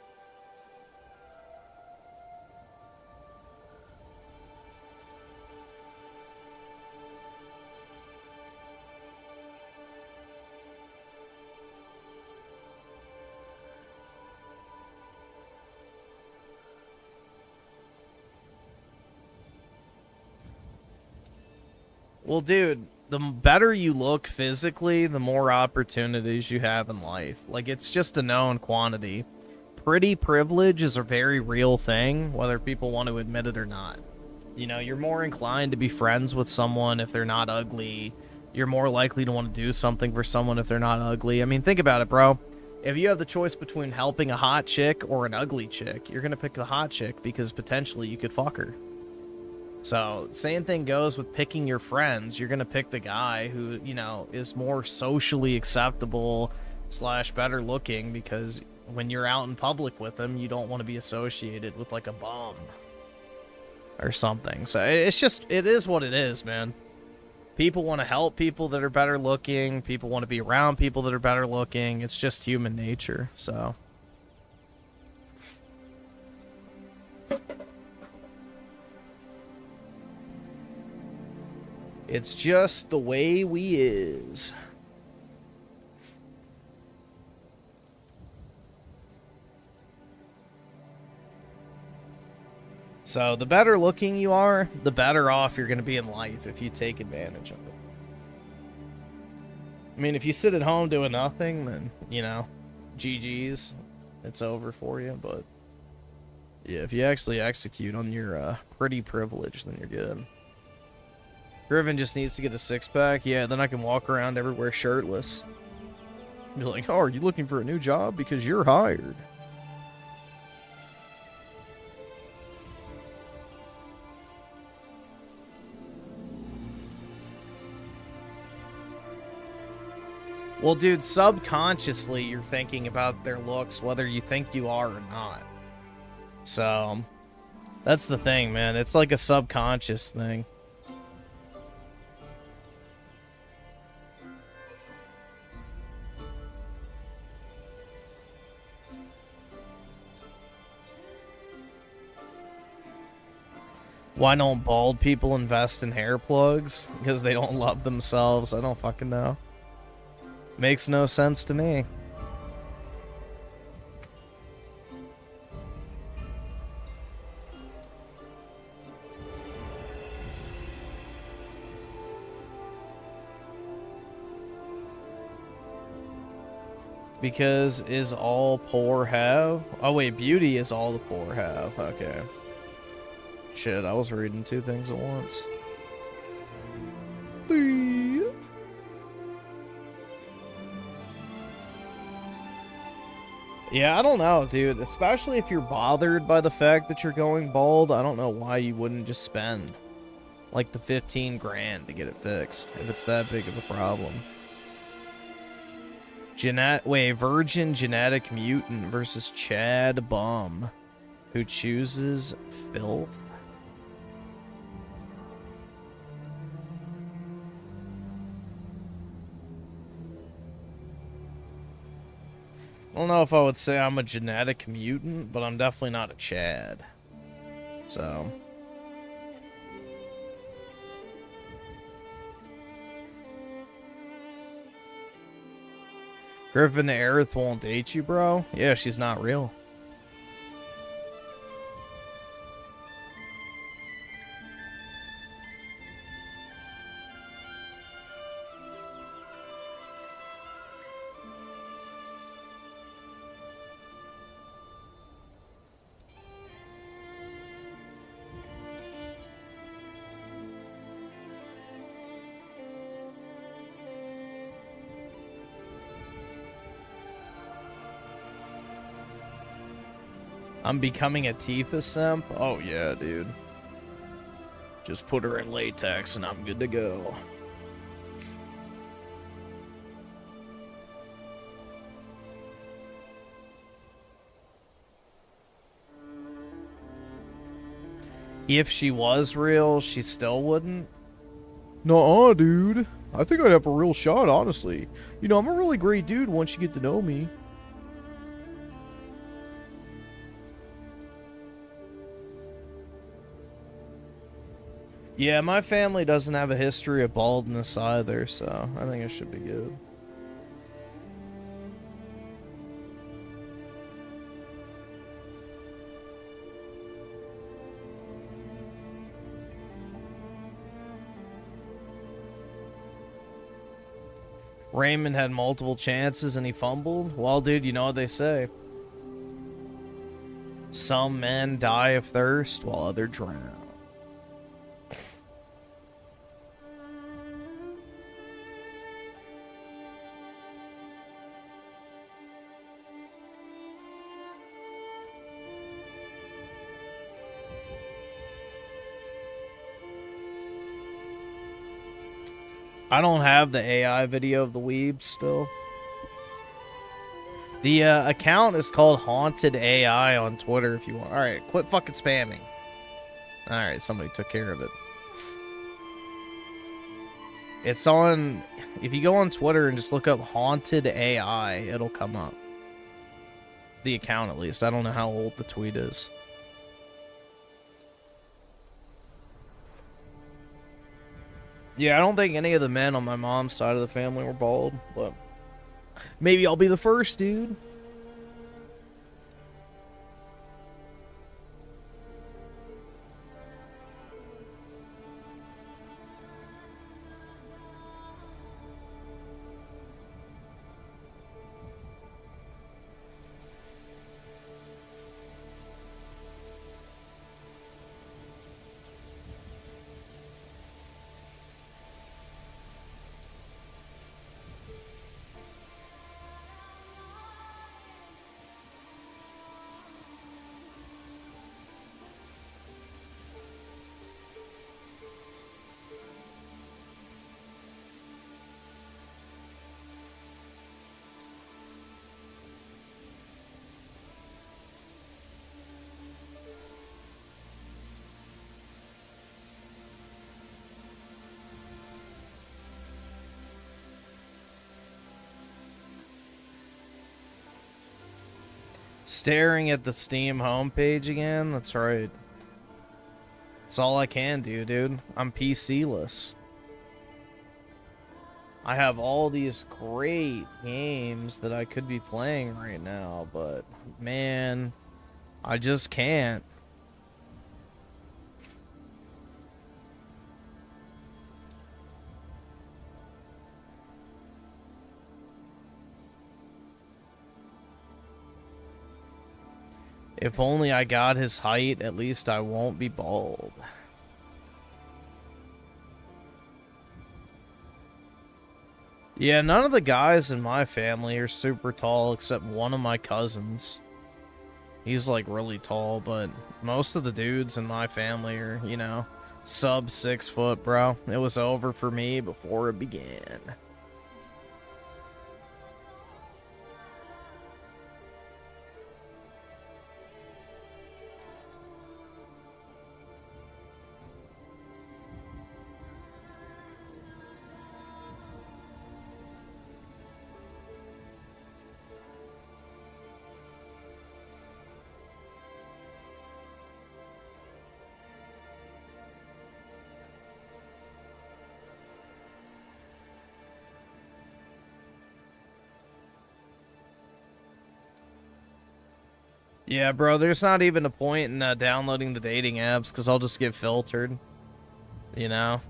Well, dude, the better you look physically, the more opportunities you have in life. Like, it's just a known quantity. Pretty privilege is a very real thing, whether people want to admit it or not. You know, you're more inclined to be friends with someone if they're not ugly. You're more likely to want to do something for someone if they're not ugly. I mean, think about it, bro. If you have the choice between helping a hot chick or an ugly chick, you're going to pick the hot chick because potentially you could fuck her. So, same thing goes with picking your friends. You're going to pick the guy who, you know, is more socially acceptable / better looking, because when you're out in public with them, you don't want to be associated with, like, a bum or something. So, it's just, it is what it is, man. People want to help people that are better looking. People want to be around people that are better looking. It's just human nature, so... It's just the way we is. So, the better looking you are, the better off you're going to be in life if you take advantage of it. I mean, if you sit at home doing nothing, then, you know, GG's. It's over for you, but... yeah, if you actually execute on your pretty privilege, then you're good. Griffin just needs to get a 6-pack. Yeah, then I can walk around everywhere shirtless. You're like, oh, are you looking for a new job? Because you're hired. Well, dude, subconsciously you're thinking about their looks, whether you think you are or not. So, that's the thing, man. It's like a subconscious thing. Why don't bald people invest in hair plugs? Because they don't love themselves. I don't fucking know. Makes no sense to me. Because is all poor have? Oh wait, beauty is all the poor have. Okay. Shit, I was reading two things at once. Yeah, I don't know, dude. Especially if you're bothered by the fact that you're going bald, I don't know why you wouldn't just spend like the 15 grand to get it fixed if it's that big of a problem. Virgin genetic mutant versus Chad Bum, who chooses filth. I don't know if I would say I'm a genetic mutant, but I'm definitely not a Chad. So. Griffin Aerith won't date you, bro? Yeah, she's not real. I'm becoming a Tifa simp? Oh yeah, dude. Just put her in latex and I'm good to go. If she was real, she still wouldn't? Nuh-uh, dude. I think I'd have a real shot, honestly. You know, I'm a really great dude once you get to know me. Yeah, my family doesn't have a history of baldness either, so I think it should be good. Raymond had multiple chances and he fumbled? Well, dude, you know what they say. Some men die of thirst while others drown. I don't have the AI video of the weebs still. The account is called Haunted AI on Twitter if you want. Alright, quit fucking spamming. Alright, somebody took care of it. It's on... If you go on Twitter and just look up Haunted AI, it'll come up. The account, at least. I don't know how old the tweet is. Yeah, I don't think any of the men on my mom's side of the family were bald, but maybe I'll be the first, dude. Staring at the Steam homepage again? That's right. That's all I can do, dude. I'm PC-less. I have all these great games that I could be playing right now, but man, I just can't. If only I got his height, at least I won't be bald. Yeah, none of the guys in my family are super tall except one of my cousins. He's like really tall, but most of the dudes in my family are, you know, sub 6 foot, bro. It was over for me before it began. Yeah, bro, there's not even a point in downloading the dating apps because I'll just get filtered. You know?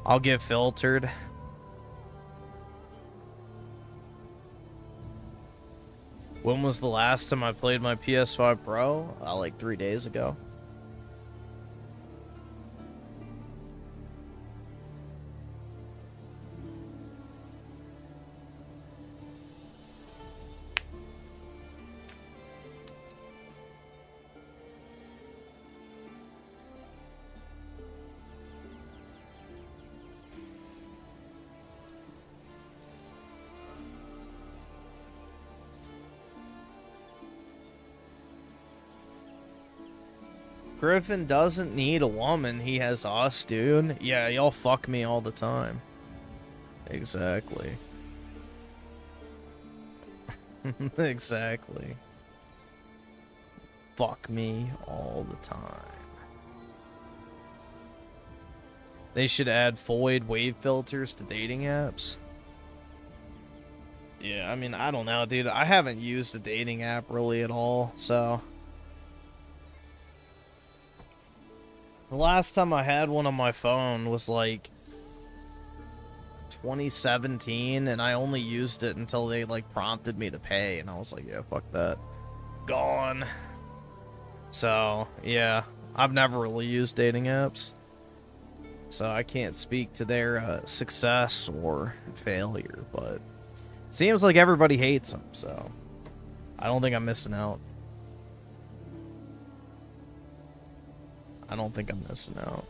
I'll get filtered. When was the last time I played my PS5 Pro? Like 3 days ago. Griffin doesn't need a woman. He has us, dude. Yeah, y'all fuck me all the time. Exactly. Exactly. Fuck me all the time. They should add void wave filters to dating apps. Yeah, I mean, I don't know, dude. I haven't used a dating app really at all, so... The last time I had one on my phone was like 2017, and I only used it until they like prompted me to pay, and I was like, yeah, fuck that. Gone. So, yeah, I've never really used dating apps. So I can't speak to their success or failure, but it seems like everybody hates them, so I don't think I'm missing out. I don't think I'm missing out.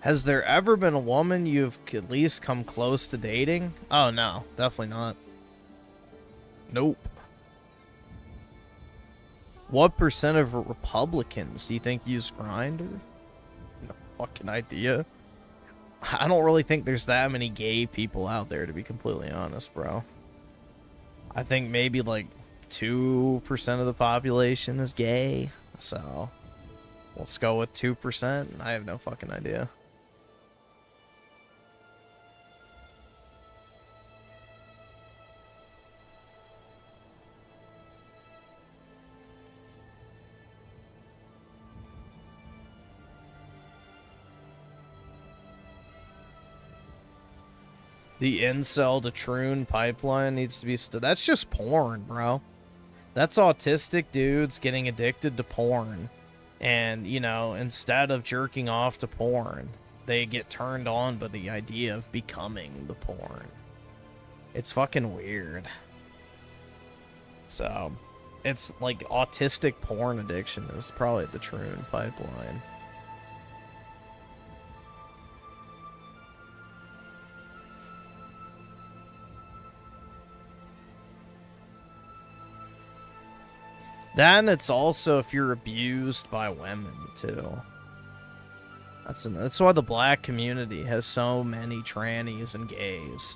Has there ever been a woman you've at least come close to dating? Oh, no. Definitely not. Nope. What percent of Republicans do you think use Grindr? No fucking idea. I don't really think there's that many gay people out there, to be completely honest, bro. I think maybe like 2% of the population is gay. So, let's go with 2%. I have no fucking idea. The incel to troon pipeline needs to be... That's just porn, bro. That's autistic dudes getting addicted to porn. And, you know, instead of jerking off to porn, they get turned on by the idea of becoming the porn. It's fucking weird. So, it's like autistic porn addiction is probably the troon pipeline. Then it's also if you're abused by women too. That's why the black community has so many trannies and gays.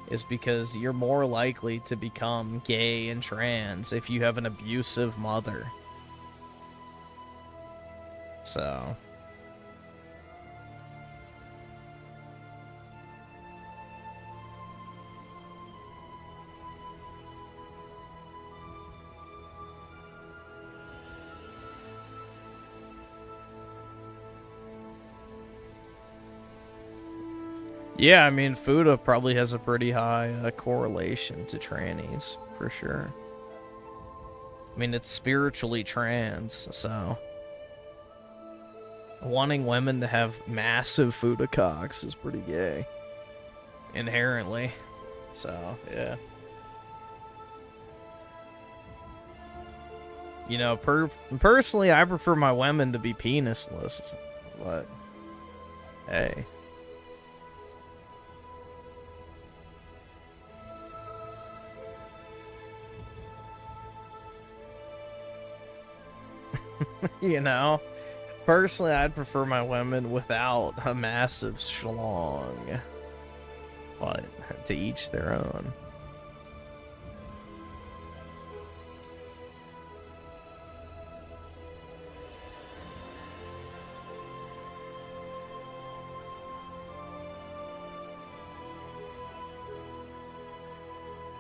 Is because you're more likely to become gay and trans if you have an abusive mother. So... Yeah, I mean, Fuda probably has a pretty high correlation to trannies, for sure. I mean, it's spiritually trans, so... Wanting women to have massive Fuda cocks is pretty gay. Inherently. So, yeah. You know, personally, I prefer my women to be penisless, but... Hey... You know, personally, I'd prefer my women without a massive schlong, but to each their own.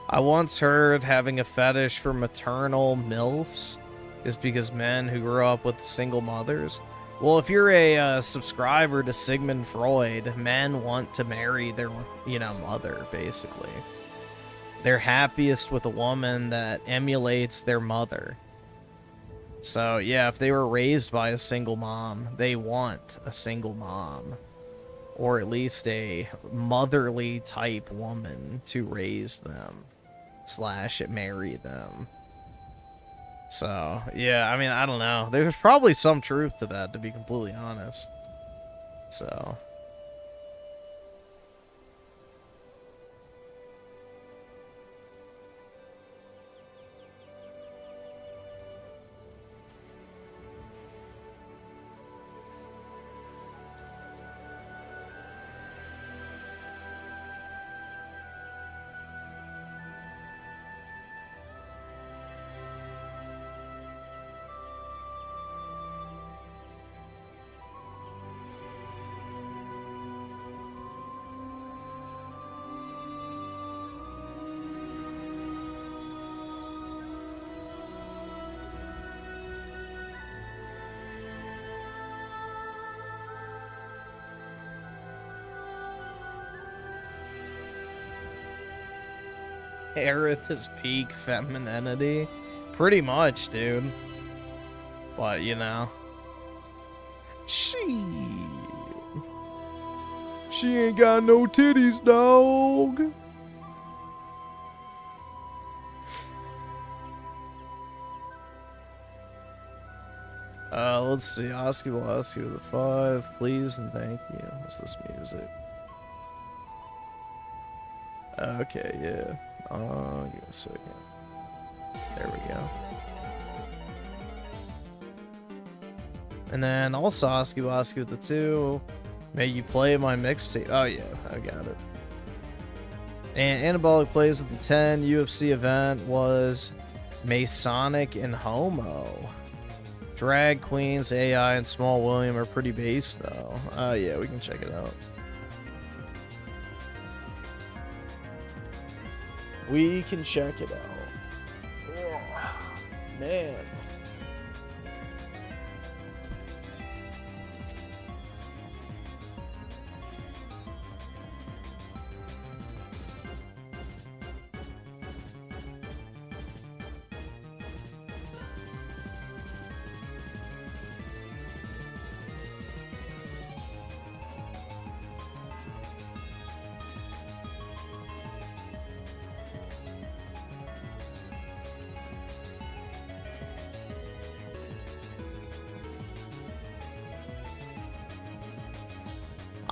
I once heard having a fetish for maternal MILFs is because men who grew up with single mothers. Well, if you're a subscriber to Sigmund Freud, men want to marry their, mother, basically. They're happiest with a woman that emulates their mother. So, yeah, if they were raised by a single mom, they want a single mom. Or at least a motherly type woman to raise them. / marry them. So, yeah, I mean, I don't know. There's probably some truth to that, to be completely honest. So... Aerith's peak femininity? Pretty much, dude. But, you know. She ain't got no titties, dog. Let's see. Oski will ask you with a 5, please and thank you. What's this music? Okay, yeah. Give me a second. There we go. And then also Oski will ask you with the 2. May you play my mixtape. Oh yeah, I got it. And Anabolic plays with the 10. UFC event was Masonic and Homo. Drag Queens, AI, and Small William are pretty based though. Oh yeah, we can check it out. We can check it out. Oh, man.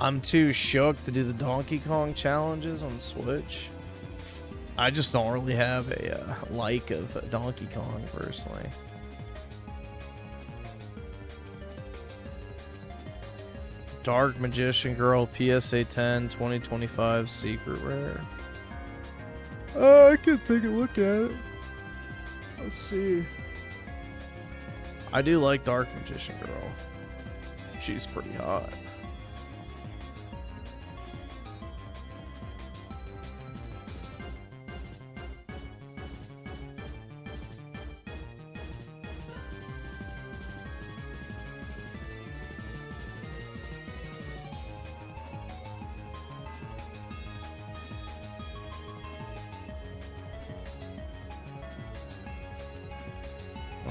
I'm too shook to do the Donkey Kong challenges on Switch. I just don't really have a like of Donkey Kong personally. Dark Magician Girl PSA 10 2025 secret rare. I could take a look at it. Let's see. I do like Dark Magician Girl. She's pretty hot.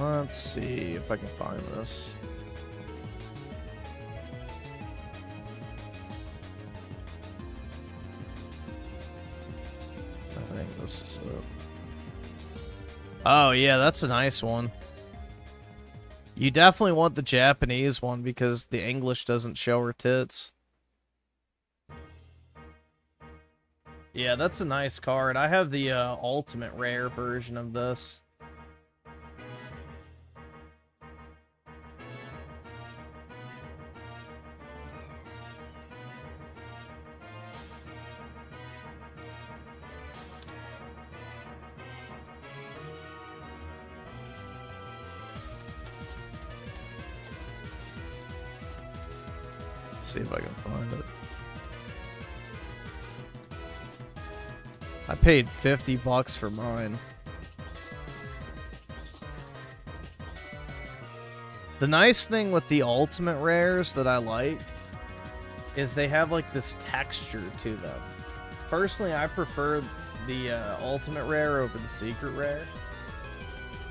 Let's see if I can find this. I think this is it. Oh yeah, that's a nice one. You definitely want the Japanese one because the English doesn't show her tits. Yeah, that's a nice card. I have the ultimate rare version of this. See if I can find it. I paid $50 for mine. The nice thing with the ultimate rares that I like is they have like this texture to them. Personally, I prefer the ultimate rare over the secret rare.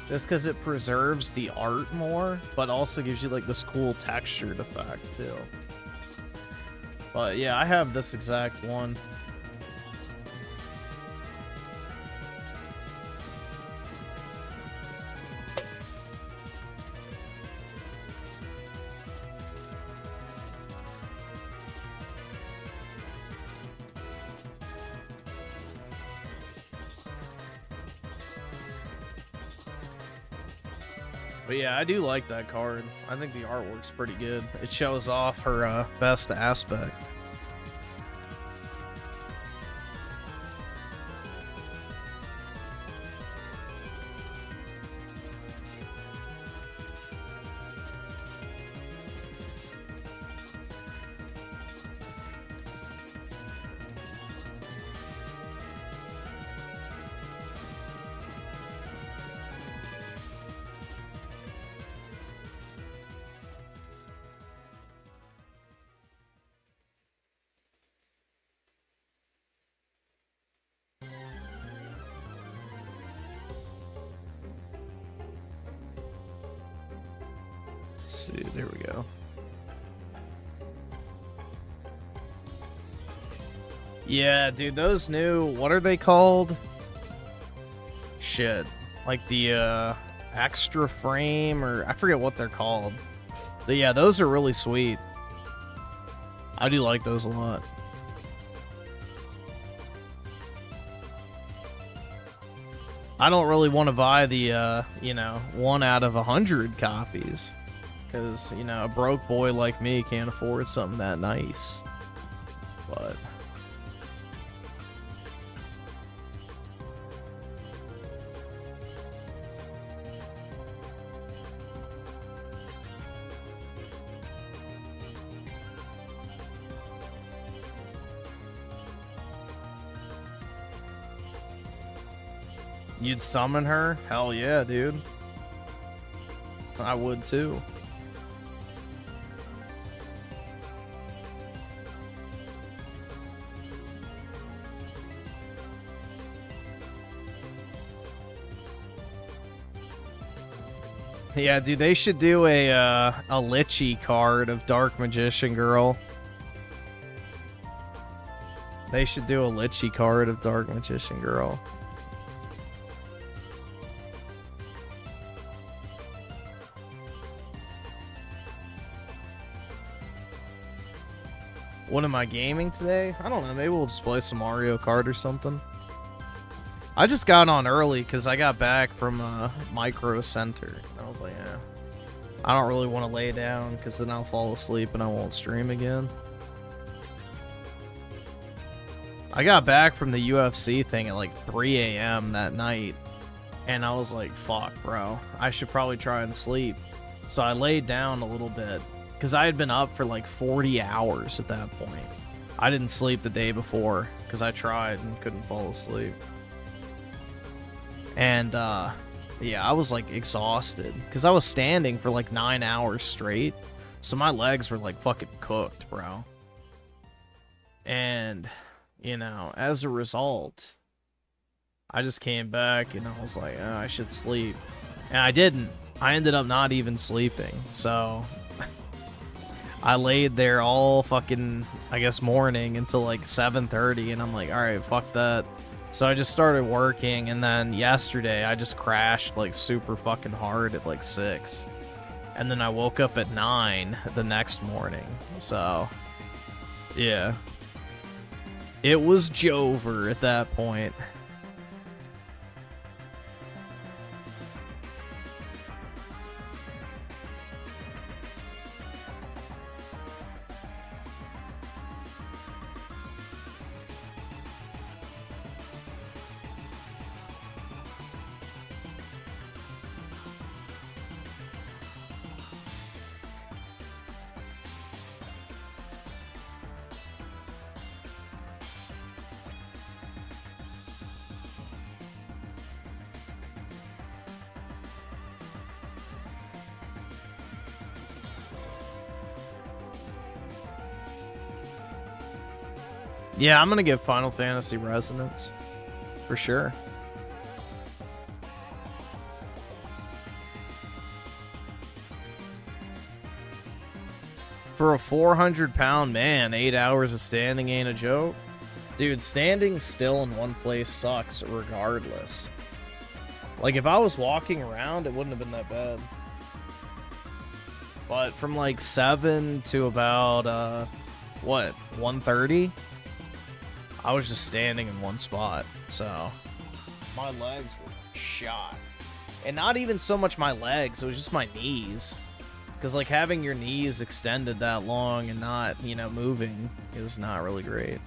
Just because it preserves the art more, but also gives you like this cool textured effect too. But yeah, I have this exact one. But yeah, I do like that card. I think the artwork's pretty good. It shows off her best aspect. See, there we go. Yeah, dude, those new, what are they called? Shit. Like the extra frame, or I forget what they're called. But yeah, those are really sweet. I do like those a lot. I don't really want to buy the, you know, 1 out of 100 copies. Because, you know, a broke boy like me can't afford something that nice. But you'd summon her? Hell yeah, dude. I would too. Yeah, dude, they should do a Litchi card of Dark Magician Girl. They should do a Litchi card of Dark Magician Girl. What am I gaming today? I don't know. Maybe we'll just play some Mario Kart or something. I just got on early because I got back from Micro Center. I was like, yeah. I don't really want to lay down because then I'll fall asleep and I won't stream again. I got back from the UFC thing at like 3 a.m. that night, and I was like, fuck, bro. I should probably try and sleep. So I laid down a little bit because I had been up for like 40 hours at that point. I didn't sleep the day before because I tried and couldn't fall asleep. And, yeah, I was like exhausted because I was standing for like 9 hours straight. So my legs were like fucking cooked, bro. And, you know, as a result, I just came back and I was like, oh, I should sleep. And I didn't. I ended up not even sleeping. So I laid there all fucking, I guess, morning until like 7:30. And I'm like, all right, fuck that. So I just started working, and then yesterday I just crashed like super fucking hard at like 6. And then I woke up at 9 the next morning. So, yeah. It was Jover at that point. Yeah, I'm gonna give Final Fantasy Resonance. For sure. For a 400-pound man, 8 hours of standing ain't a joke. Dude, standing still in one place sucks regardless. Like, if I was walking around, it wouldn't have been that bad. But from like 7 to about, what, 1:30? I was just standing in one spot, so my legs were shot. And not even so much my legs, it was just my knees. Because, like, having your knees extended that long and not, you know, moving is not really great.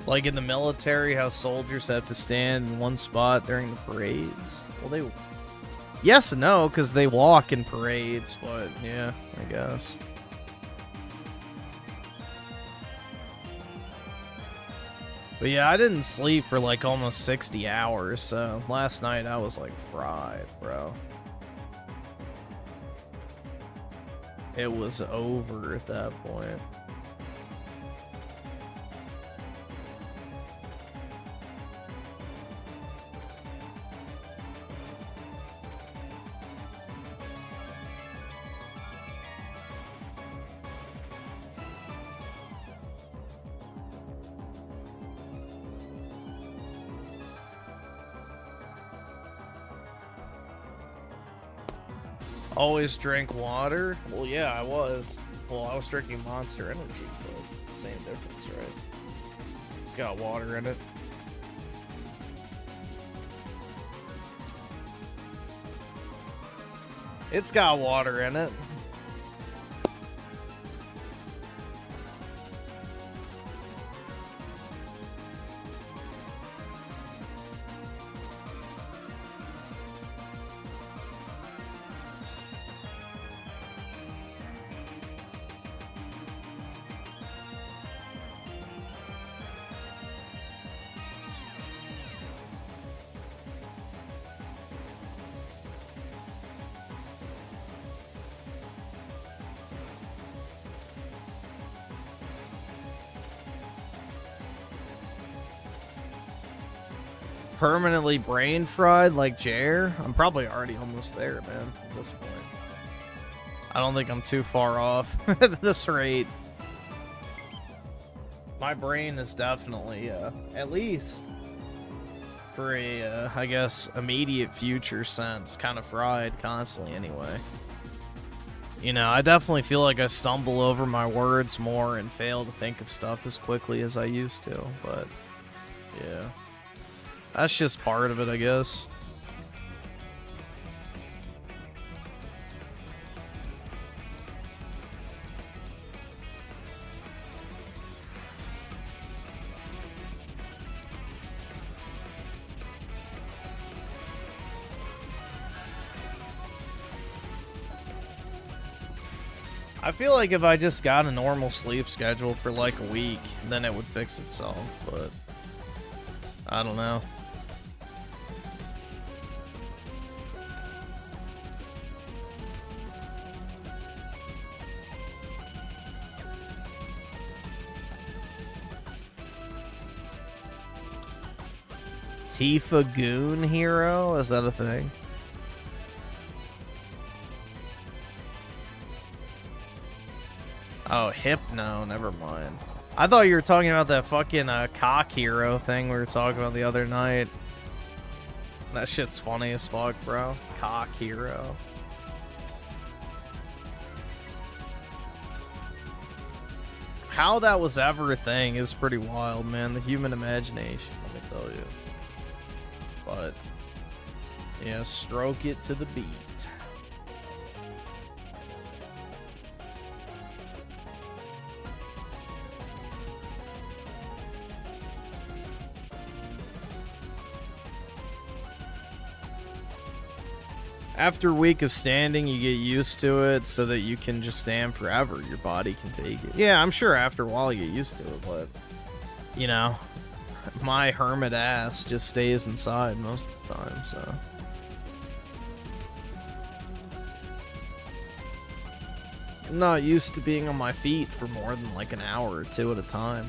Like in the military, how soldiers have to stand in one spot during the parades. Well, they... Yes and no, because they walk in parades, but yeah, I guess. But yeah, I didn't sleep for like almost 60 hours, so last night I was like fried, bro. It was over at that point. Always drink water? Well, yeah, I was. Well, I was drinking Monster Energy, but same difference, right? It's got water in it. It's got water in it. Permanently brain fried like Jer? I'm probably already almost there, man, at this point. I don't think I'm too far off at this rate. My brain is definitely, at least for a, I guess, immediate future sense, kind of fried constantly anyway. You know, I definitely feel like I stumble over my words more and fail to think of stuff as quickly as I used to, but yeah. That's just part of it, I guess. I feel like if I just got a normal sleep schedule for like a week, then it would fix itself, but I don't know. Tifa Goon Hero? Is that a thing? Oh, Hypno, never mind. I thought you were talking about that fucking cock hero thing we were talking about the other night. That shit's funny as fuck, bro. Cock hero. How that was ever a thing is pretty wild, man. The human imagination, let me tell you. But, yeah, stroke it to the beat. After a week of standing, you get used to it so that you can just stand forever. Your body can take it. Yeah, I'm sure after a while you get used to it, but, you know, my hermit ass just stays inside most of the time, so. I'm not used to being on my feet for more than like an hour or two at a time.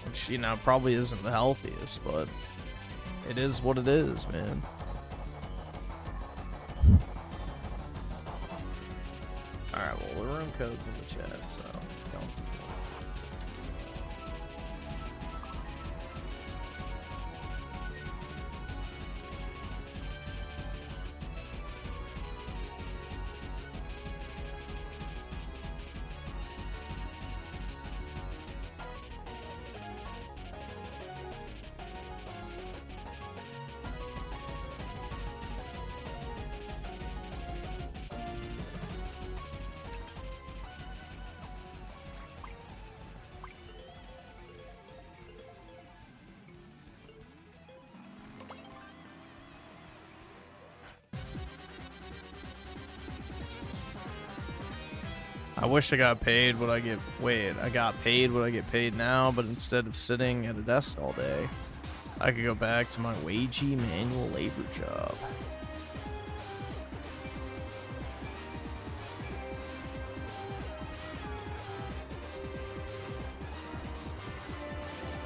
Which, you know, probably isn't the healthiest, but it is what it is, man. Alright, well, the room code's in the chat, so don't. I wish I got paid what I get. Wait, I got paid what I get paid now, but instead of sitting at a desk all day, I could go back to my wagey manual labor job.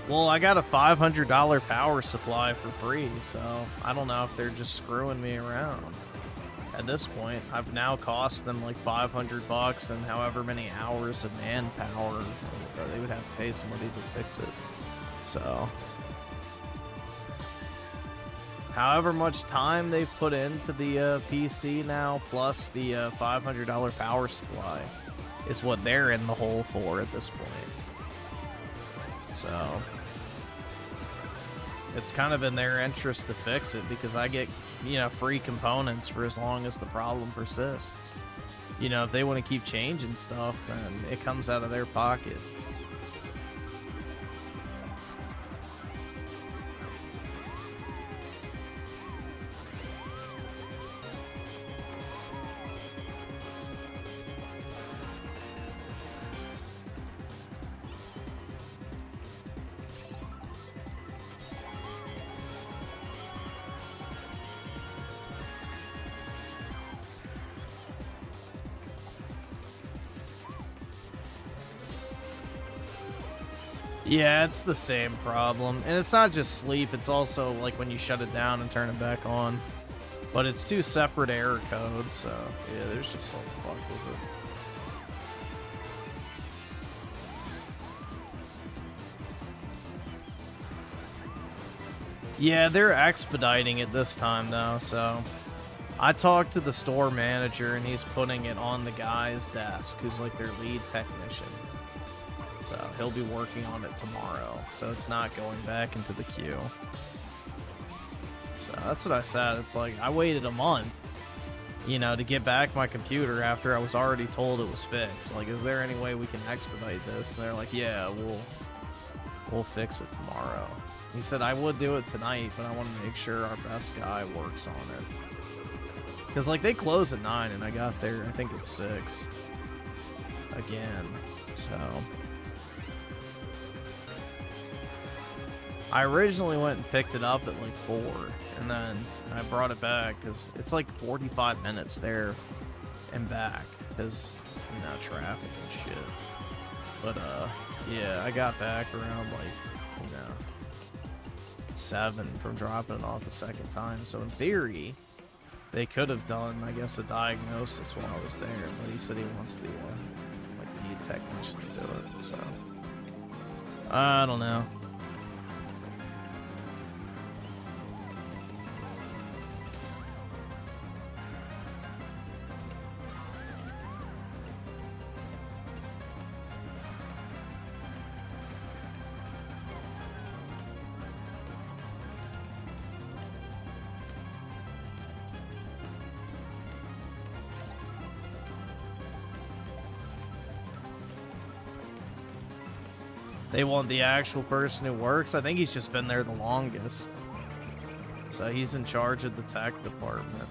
Well, I got a $500 power supply for free, so I don't know if they're just screwing me around. At this point, I've now cost them like $500 and however many hours of manpower they would have to pay somebody to fix it. So, however much time they've put into the PC now, plus the $500 power supply, is what they're in the hole for at this point. So, it's kind of in their interest to fix it because I get, you know, free components for as long as the problem persists. You know, if they want to keep changing stuff, then it comes out of their pocket. Yeah, it's the same problem. And it's not just sleep, it's also like when you shut it down and turn it back on. But it's two separate error codes, so yeah, there's just some fuck with it. Yeah, they're expediting it this time though, so I talked to the store manager and he's putting it on the guy's desk who's like their lead technician. So he'll be working on it tomorrow, so it's not going back into the queue. So that's what I said. It's like I waited a month, you know, to get back my computer after I was already told it was fixed. Like, is there any way we can expedite this? And they're like, yeah, we'll fix it tomorrow. He said I would do it tonight, but I want to make sure our best guy works on it. Because, like, they close at 9, and I got there, I think it's 6. Again, so... I originally went and picked it up at, like, 4, and then I brought it back, because it's, like, 45 minutes there and back, because, you know, traffic and shit. But, yeah, I got back around, like, you know, 7 from dropping it off the second time, so in theory... They could have done, I guess, a diagnosis while I was there, but he said he wants the, like, lead technician to do it, so... I don't know. They want the actual person who works. I think he's just been there the longest. So he's in charge of the tech department.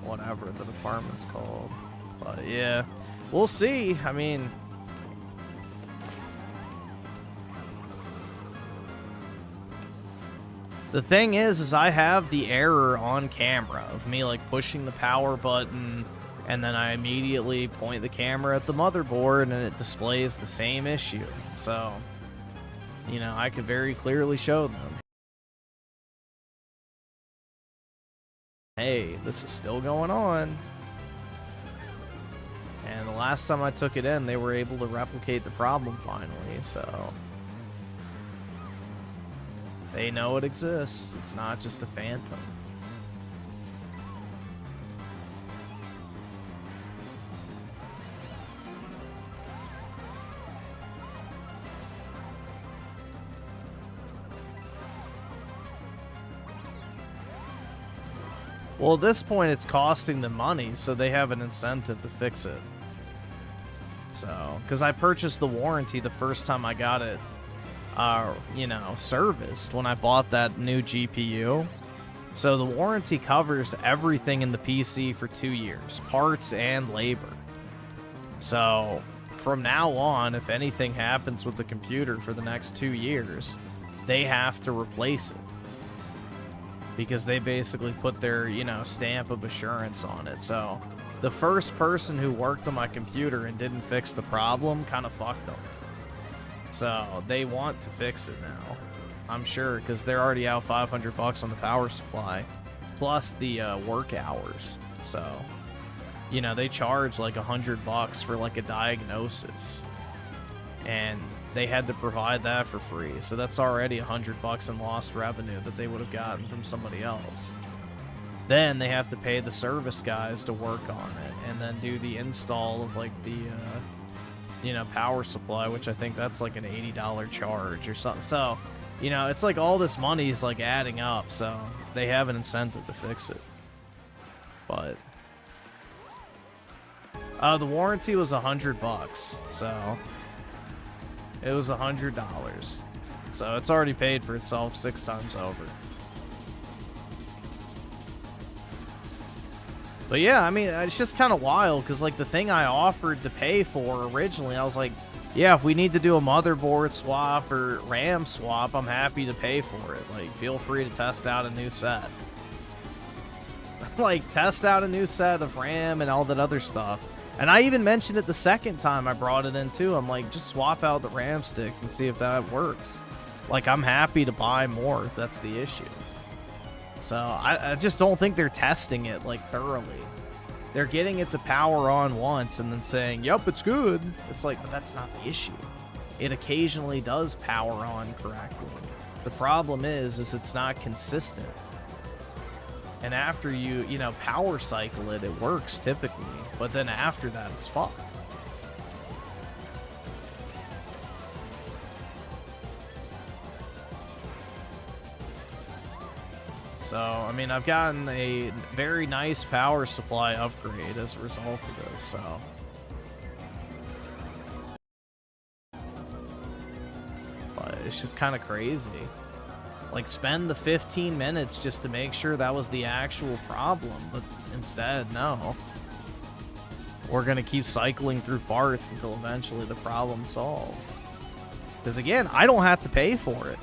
Whatever the department's called. But yeah, we'll see. I mean... The thing is I have the error on camera of me, like, pushing the power button... And then I immediately point the camera at the motherboard and it displays the same issue. So, you know, I could very clearly show them. Hey, this is still going on. And the last time I took it in, they were able to replicate the problem finally, so... They know it exists. It's not just a phantom. Well, at this point, it's costing them money, so they have an incentive to fix it. So, because I purchased the warranty the first time I got it, you know, serviced when I bought that new GPU. So the warranty covers everything in the PC for 2 years, parts and labor. So from now on, if anything happens with the computer for the next 2 years, they have to replace it. Because they basically put their, you know, stamp of assurance on it. So the first person who worked on my computer and didn't fix the problem kind of fucked them. So they want to fix it now, I'm sure, because they're already out $500 on the power supply, plus the work hours. So, you know, they charge like $100 for like a diagnosis, and they had to provide that for free. So that's already $100 in lost revenue that they would have gotten from somebody else. Then they have to pay the service guys to work on it, and then do the install of like the, you know, power supply, which I think that's like an $80 charge or something. So, you know, it's like all this money is like adding up, so they have an incentive to fix it. But the warranty was $100, so it was $100. So it's already paid for itself 6 times over. But yeah, I mean, it's just kind of wild, because like the thing I offered to pay for originally, I was like, yeah, if we need to do a motherboard swap or RAM swap, I'm happy to pay for it. Like, feel free to test out a new set. Like, test out a new set of RAM and all that other stuff. And I even mentioned it the second time I brought it in too. I'm like, just swap out the RAM sticks and see if that works. Like, I'm happy to buy more if that's the issue. So I just don't think they're testing it like thoroughly. They're getting it to power on once and then saying, yep, it's good. It's like, but that's not the issue. It occasionally does power on correctly. The problem is it's not consistent. And after you know, power cycle it, it works typically. But then after that, it's fucked. So, I mean, I've gotten a very nice power supply upgrade as a result of this, so. But it's just kind of crazy. Like, spend the 15 minutes just to make sure that was the actual problem, but instead, no. We're gonna keep cycling through parts until eventually the problem's solved. Because again, I don't have to pay for it.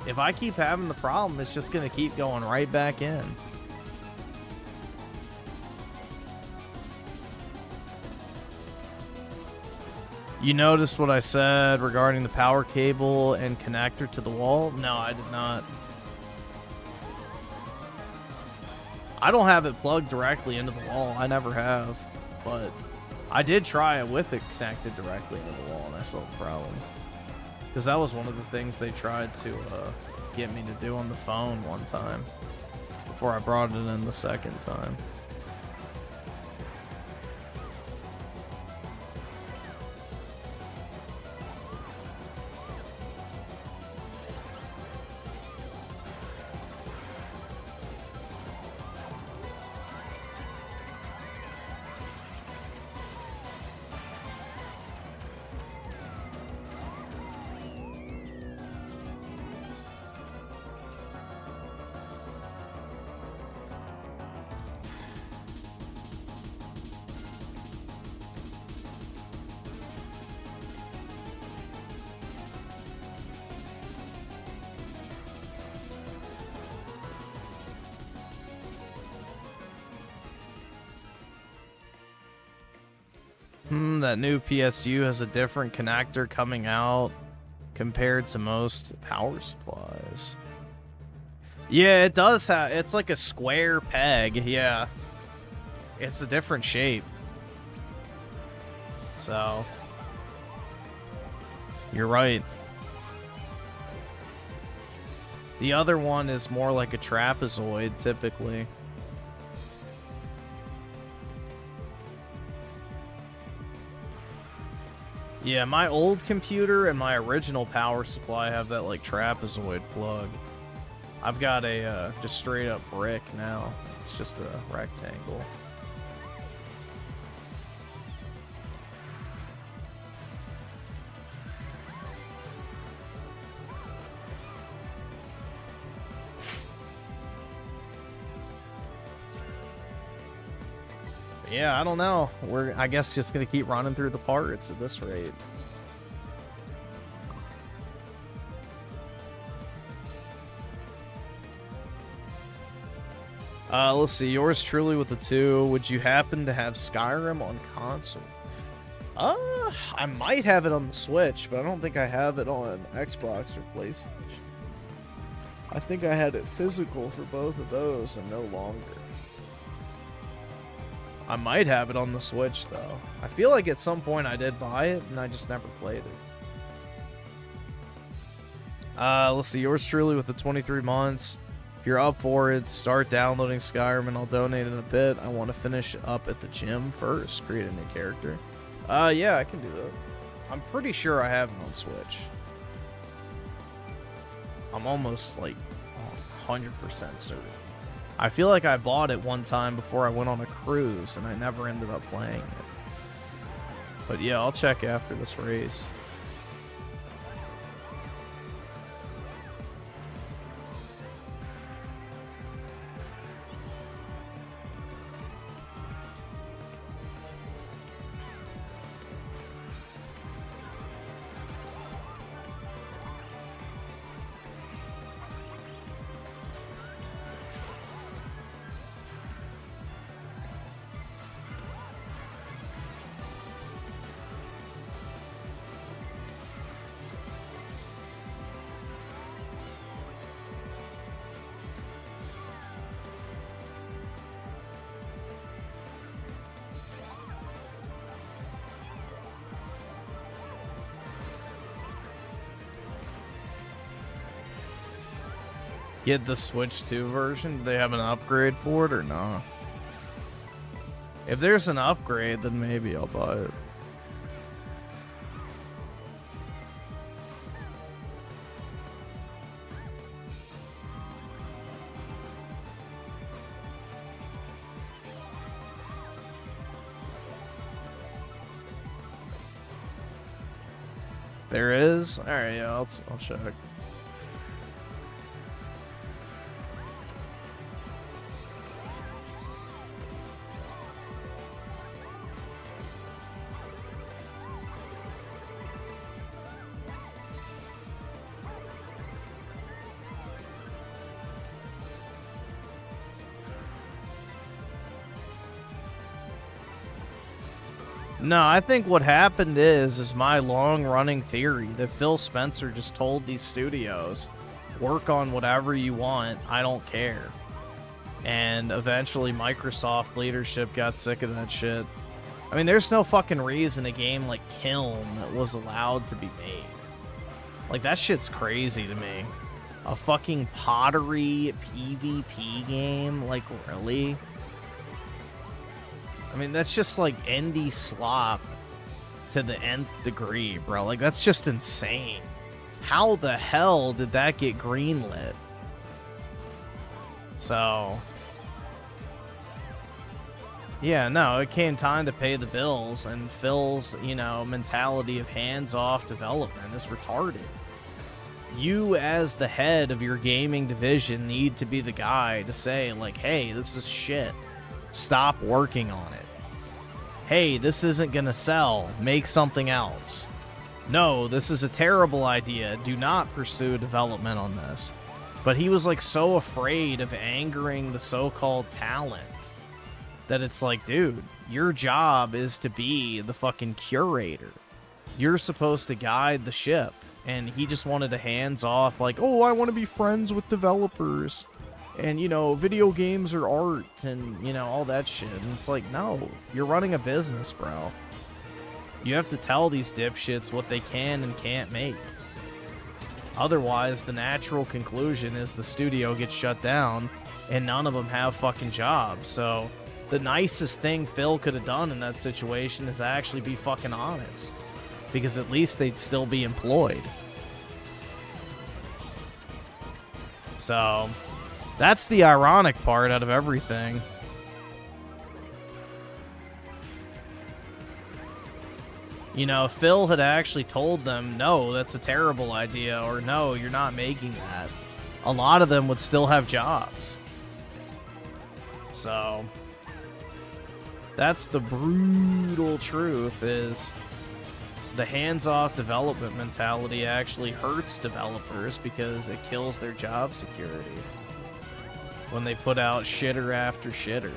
If I keep having the problem, it's just gonna keep going right back in. You noticed what I said regarding the power cable and connector to the wall? No, I did not. I don't have it plugged directly into the wall. I never have. But I did try it with it connected directly into the wall, and I still had a problem. Because that was one of the things they tried to get me to do on the phone one time. Before I brought it in the second time. That new PSU has a different connector coming out compared to most power supplies. Yeah, it does have, it's like a square peg, yeah. It's a different shape. So, you're right. The other one is more like a trapezoid, typically. Yeah, my old computer and my original power supply have that, like, trapezoid plug. I've got a, just straight up brick now. It's just a rectangle. Yeah, I don't know. We're, I guess, just gonna keep running through the parts at this rate. Let's see. Yours truly with the 2. Would you happen to have Skyrim on console? I might have it on the Switch, but I don't think I have it on Xbox or PlayStation. I think I had it physical for both of those and no longer. I might have it on the Switch, though. I feel like at some point I did buy it, and I just never played it. Let's see. Yours truly with the 23 months. If you're up for it, start downloading Skyrim, and I'll donate in a bit. I want to finish up at the gym first. Create a new character. Yeah, I can do that. I'm pretty sure I have it on Switch. I'm almost, like, 100% certain. I feel like I bought it one time before I went on a cruise, and I never ended up playing it. But yeah, I'll check after this race. Get the Switch 2 version? Do they have an upgrade for it or not? If there's an upgrade, then maybe I'll buy it. There is? Alright, yeah, I'll check. No, I think what happened is my long-running theory that Phil Spencer just told these studios, work on whatever you want, I don't care. And eventually Microsoft leadership got sick of that shit. I mean, there's no fucking reason a game like Kiln was allowed to be made. Like, that shit's crazy to me. A fucking pottery PvP game? Like, really? I mean, that's just like indie slop to the nth degree, bro. Like, that's just insane. How the hell did that get greenlit? So, yeah, no, it came time to pay the bills, and Phil's, you know, mentality of hands-off development is retarded. You, as the head of your gaming division, need to be the guy to say, like, hey, this is shit. Stop working on it. Hey, this isn't gonna sell. Make something else. No, this is a terrible idea. Do not pursue development on this. But he was like so afraid of angering the so-called talent that it's like, dude, your job is to be the fucking curator. You're supposed to guide the ship. And he just wanted to hands off, like, oh, I want to be friends with developers. And, you know, video games are art and, you know, all that shit. And it's like, no, you're running a business, bro. You have to tell these dipshits what they can and can't make. Otherwise, the natural conclusion is the studio gets shut down and none of them have fucking jobs. So the nicest thing Phil could have done in that situation is actually be fucking honest. Because at least they'd still be employed. So that's the ironic part out of everything. You know, if Phil had actually told them, no, that's a terrible idea, or no, you're not making that, a lot of them would still have jobs. So that's the brutal truth, is the hands-off development mentality actually hurts developers because it kills their job security when they put out shitter after shitter.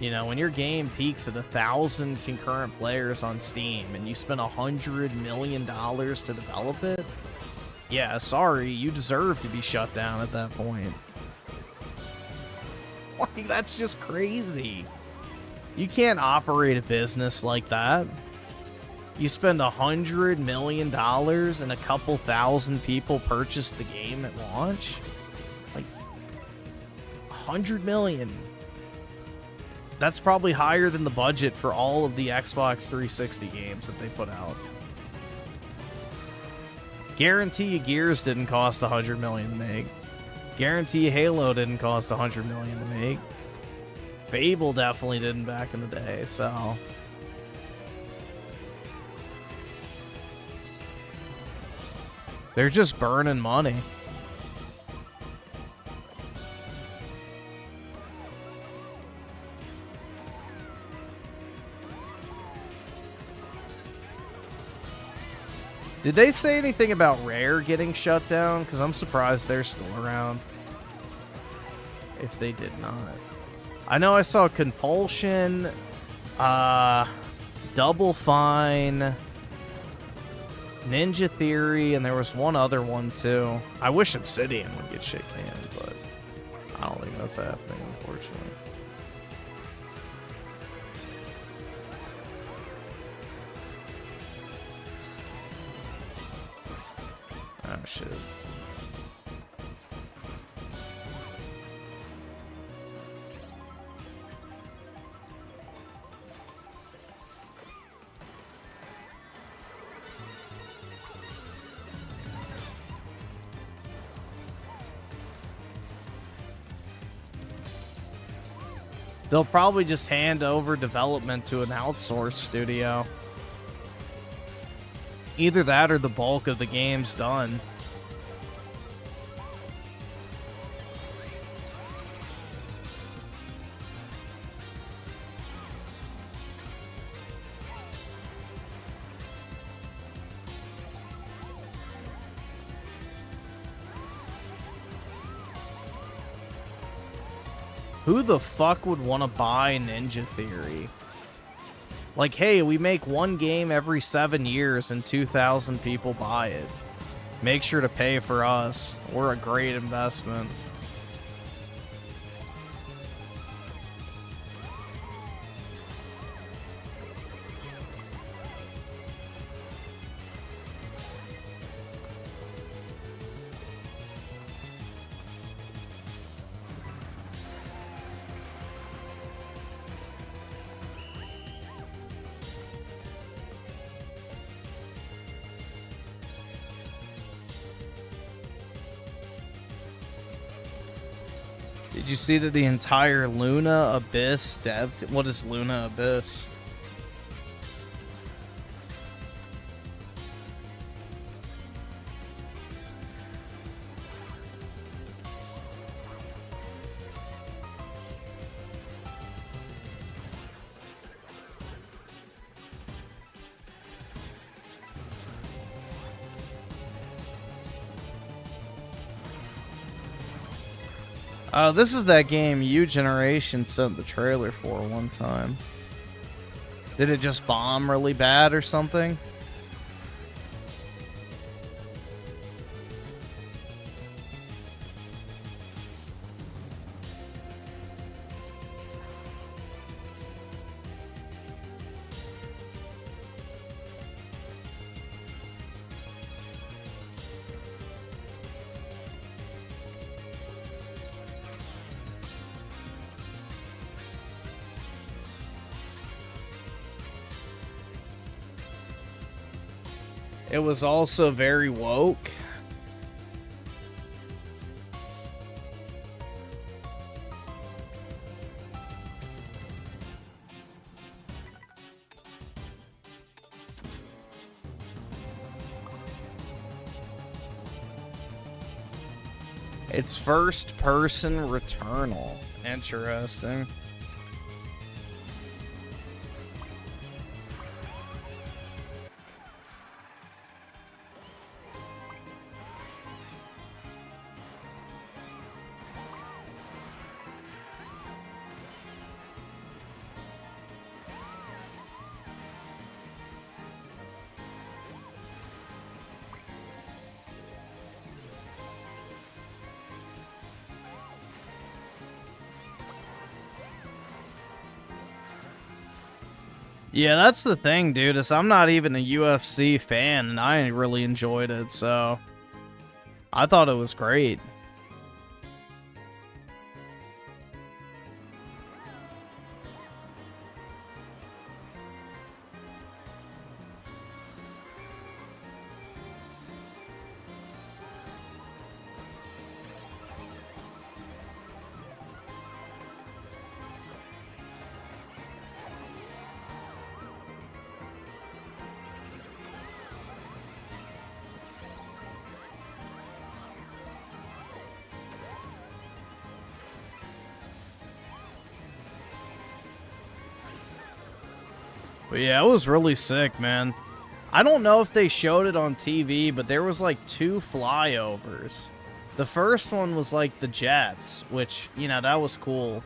You know, when your game peaks at 1,000 concurrent players on Steam and you spend $100 million to develop it, yeah, sorry, you deserve to be shut down at that point. Like, that's just crazy. You can't operate a business like that. You spend $100 million and a couple thousand people purchase the game at launch? Like, $100 million. That's probably higher than the budget for all of the Xbox 360 games that they put out. Guarantee you Gears didn't cost $100 million to make. Guarantee you Halo didn't cost $100 million to make. Fable definitely didn't back in the day, so they're just burning money. Did they say anything about Rare getting shut down? Because I'm surprised they're still around. If they did not. I know I saw Compulsion, Double Fine, Ninja Theory, and there was one other one too. I wish Obsidian would get shit canned, but I don't think that's happening, unfortunately. Oh shit. They'll probably just hand over development to an outsourced studio. Either that or the bulk of the game's done. Who the fuck would want to buy Ninja Theory? Like, hey, we make one game every 7 years and 2,000 people buy it. Make sure to pay for us. We're a great investment. Did you see that the entire Luna Abyss dev... What is Luna Abyss? This is that game U Generation sent the trailer for one time. Did it just bomb really bad or something? It was also very woke. It's first-person Returnal. Interesting. Yeah, that's the thing, dude, is I'm not even a UFC fan, and I really enjoyed it, so I thought it was great. But yeah, it was really sick, man. I don't know if they showed it on TV, but there was like 2 flyovers. The first one was like the jets, which, you know, that was cool.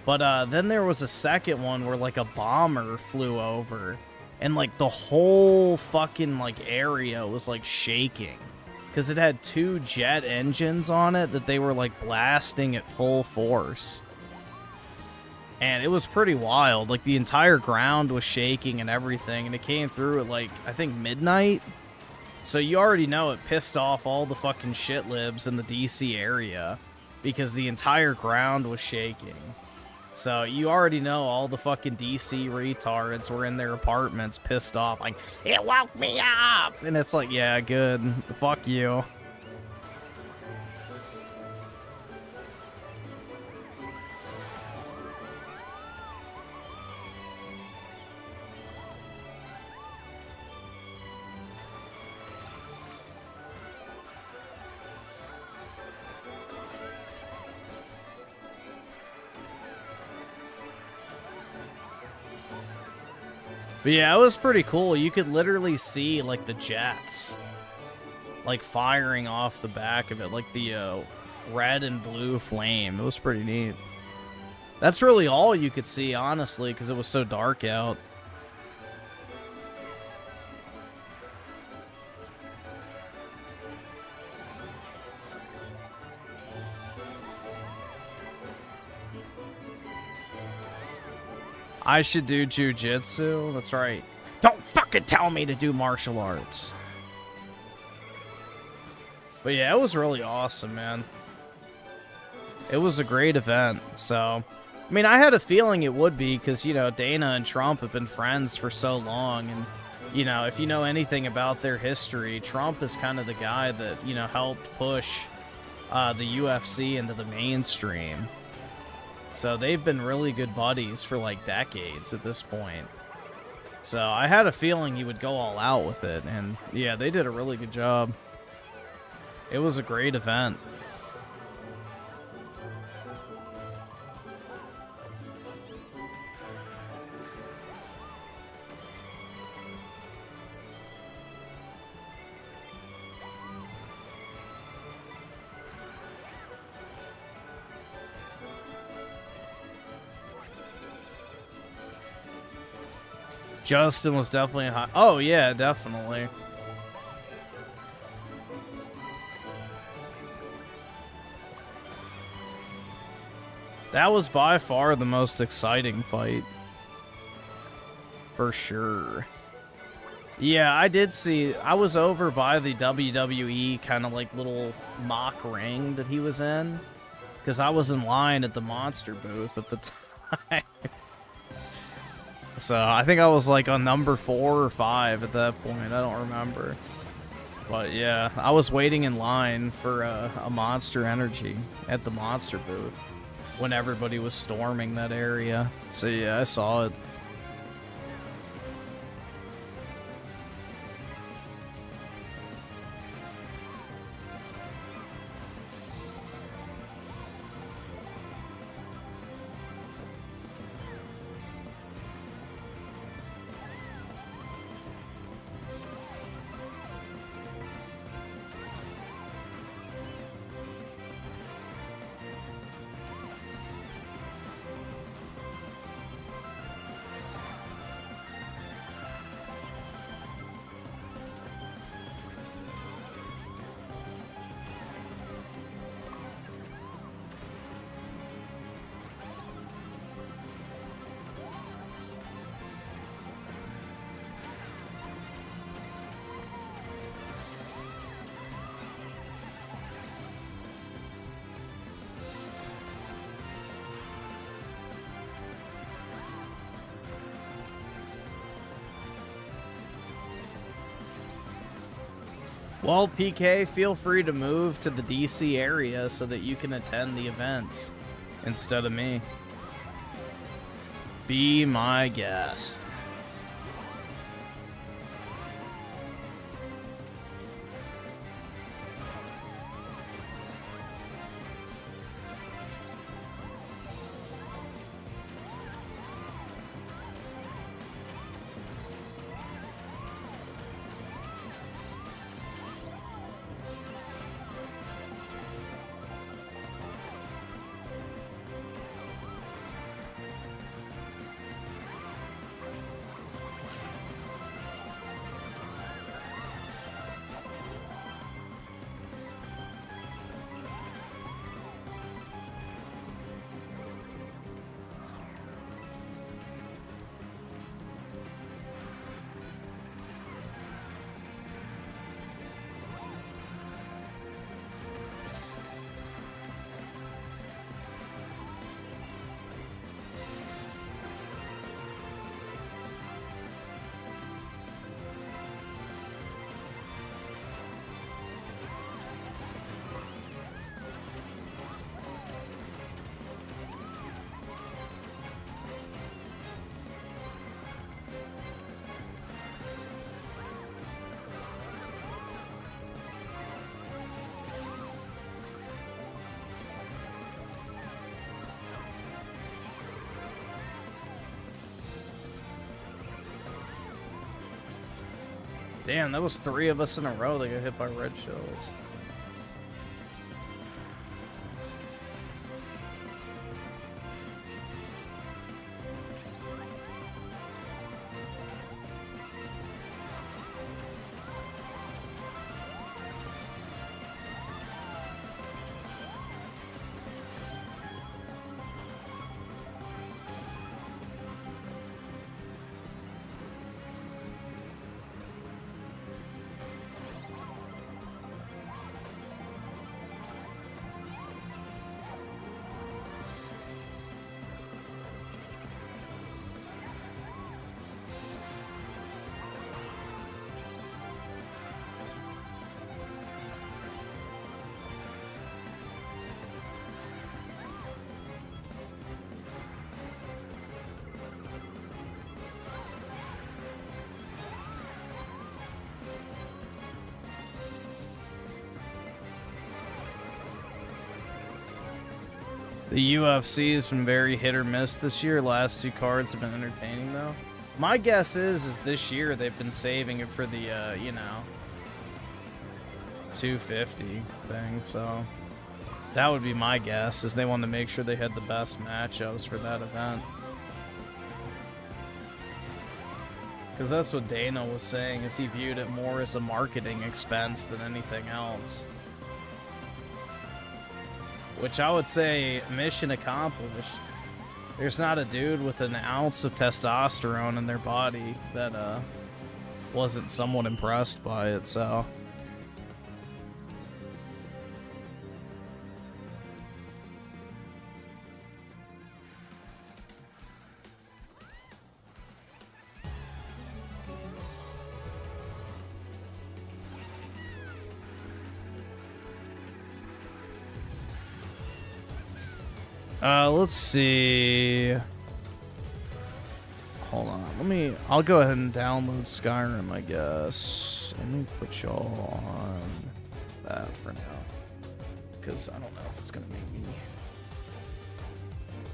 But then there was a second one where like a bomber flew over, and like the whole fucking like area was like shaking because it had 2 jet engines on it that they were like blasting at full force. And it was pretty wild. Like, the entire ground was shaking and everything. And it came through at, like, I think midnight. So you already know it pissed off all the fucking shit libs in the DC area. Because the entire ground was shaking. So you already know all the fucking DC retards were in their apartments pissed off. Like, it woke me up! And it's like, yeah, good. Fuck you. But yeah, it was pretty cool. You could literally see, like, the jets, like, firing off the back of it, like the red and blue flame. It was pretty neat. That's really all you could see, honestly, because it was so dark out. I should do jujitsu. That's right. Don't fucking tell me to do martial arts. But yeah, it was really awesome, man. It was a great event. So, I mean, I had a feeling it would be because, you know, Dana and Trump have been friends for so long. And, you know, if you know anything about their history, Trump is kind of the guy that, you know, helped push the UFC into the mainstream. So they've been really good buddies for like decades at this point. So I had a feeling he would go all out with it. And yeah, they did a really good job. It was a great event. Justin was definitely hot. Oh, yeah, definitely. That was by far the most exciting fight. For sure. Yeah, I did see. I was over by the WWE kind of like little mock ring that he was in. Because I was in line at the Monster booth at the time. So I think I was like on number 4 or 5 at that point. I don't remember. But yeah, I was waiting in line for a Monster Energy at the Monster booth when everybody was storming that area. So yeah, I saw it. Well, PK, feel free to move to the DC area so that you can attend the events instead of me. Be my guest. Damn, that was 3 of us in a row that got hit by red shells. The UFC has been very hit or miss this year. Last 2 cards have been entertaining, though. My guess is this year they've been saving it for the, you know, 250 thing. So that would be my guess, is they wanted to make sure they had the best matchups for that event. Because that's what Dana was saying, is he viewed it more as a marketing expense than anything else. Which I would say, mission accomplished. There's not a dude with an ounce of testosterone in their body that wasn't somewhat impressed by it, so... Let's see. Hold on. I'll go ahead and download Skyrim, I guess. Let me put y'all on that for now. Because I don't know if it's going to make me...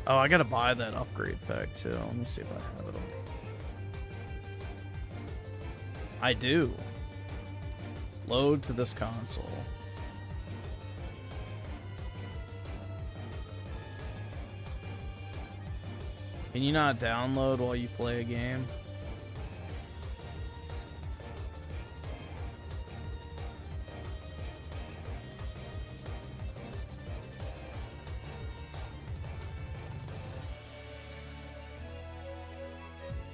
Oh, I got to buy that upgrade pack, too. Let me see if I have it on. I do. Load to this console. Can you not download while you play a game?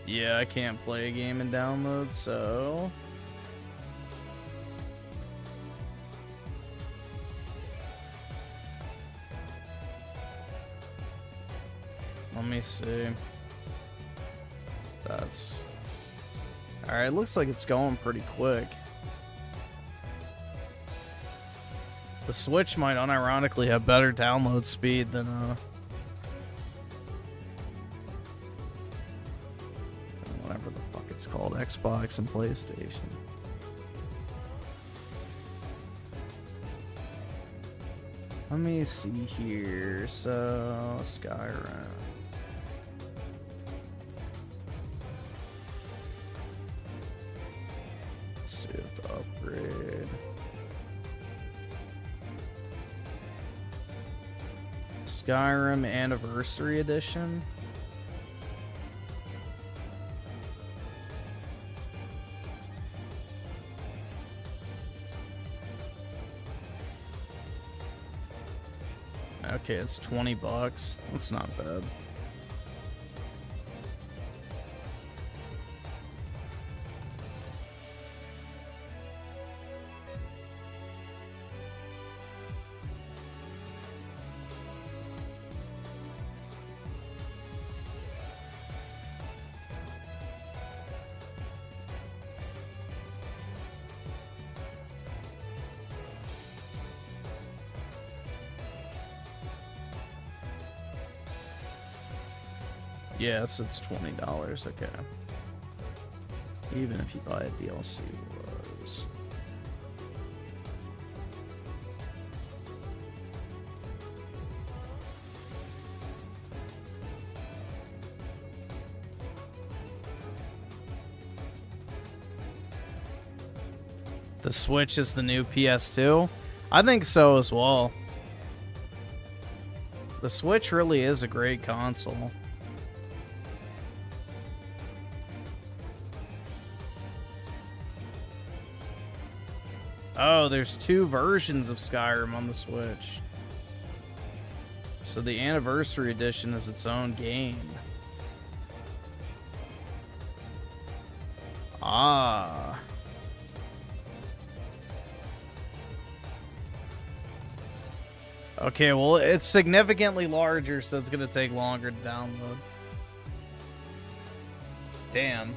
Yeah, I can't play a game and download, so... Let me see. That's... Alright, looks like it's going pretty quick. The Switch might unironically have better download speed than, whatever the fuck it's called, Xbox and PlayStation. Let me see here. So, Skyrim. Suit upgrade. Skyrim Anniversary Edition. Okay, it's $20. That's not bad. Yes, it's $20. Okay. Even if you buy a DLC, was. The Switch is the new PS2? I think so as well. The Switch really is a great console. Oh, there's 2 versions of Skyrim on the Switch. So the Anniversary Edition is its own game. Ah. Okay, well, it's significantly larger, so it's going to take longer to download. Damn.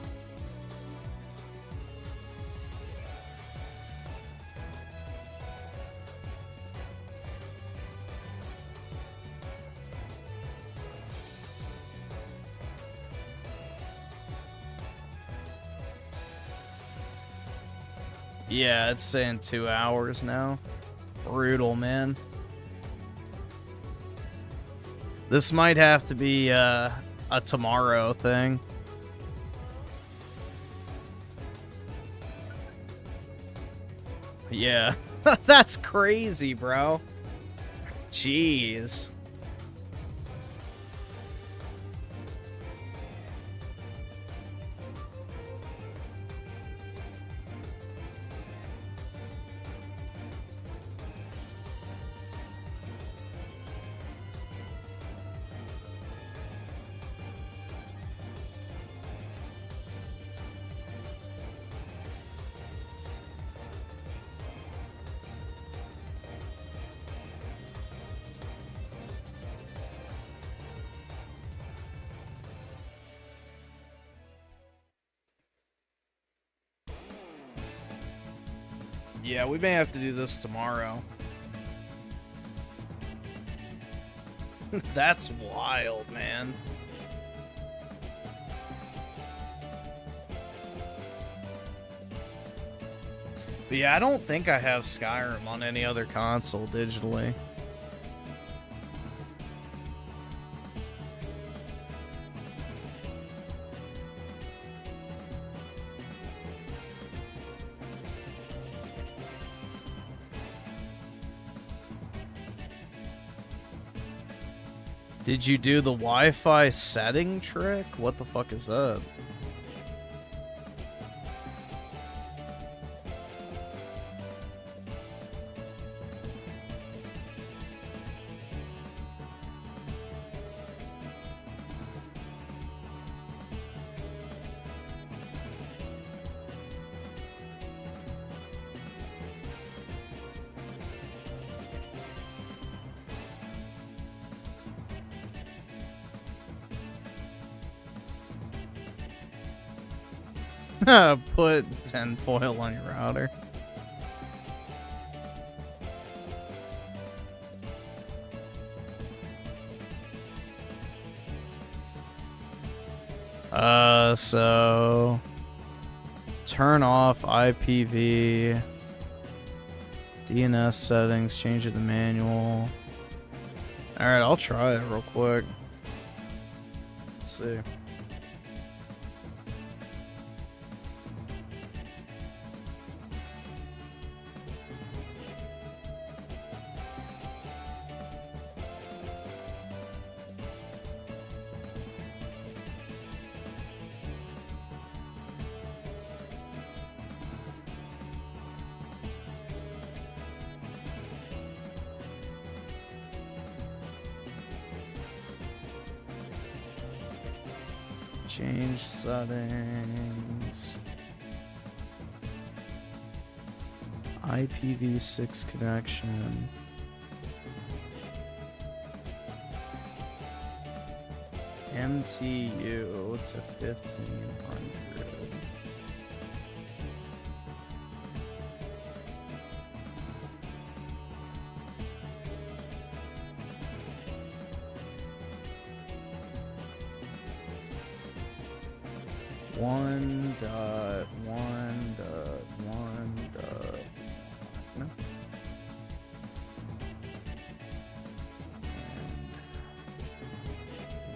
Yeah, it's saying 2 hours now. Brutal, man. This might have to be a tomorrow thing. Yeah, that's crazy, bro. Jeez. Yeah, we may have to do this tomorrow. That's wild, man. But yeah, I don't think I have Skyrim on any other console digitally. Did you do the Wi-Fi setting trick? What the fuck is that? Put tinfoil on your router. So turn off IPv, DNS settings, change it to manual. All right, I'll try it real quick. Let's see. Change settings. IPv6 connection. MTU to 1500. One dot one dot one dot no.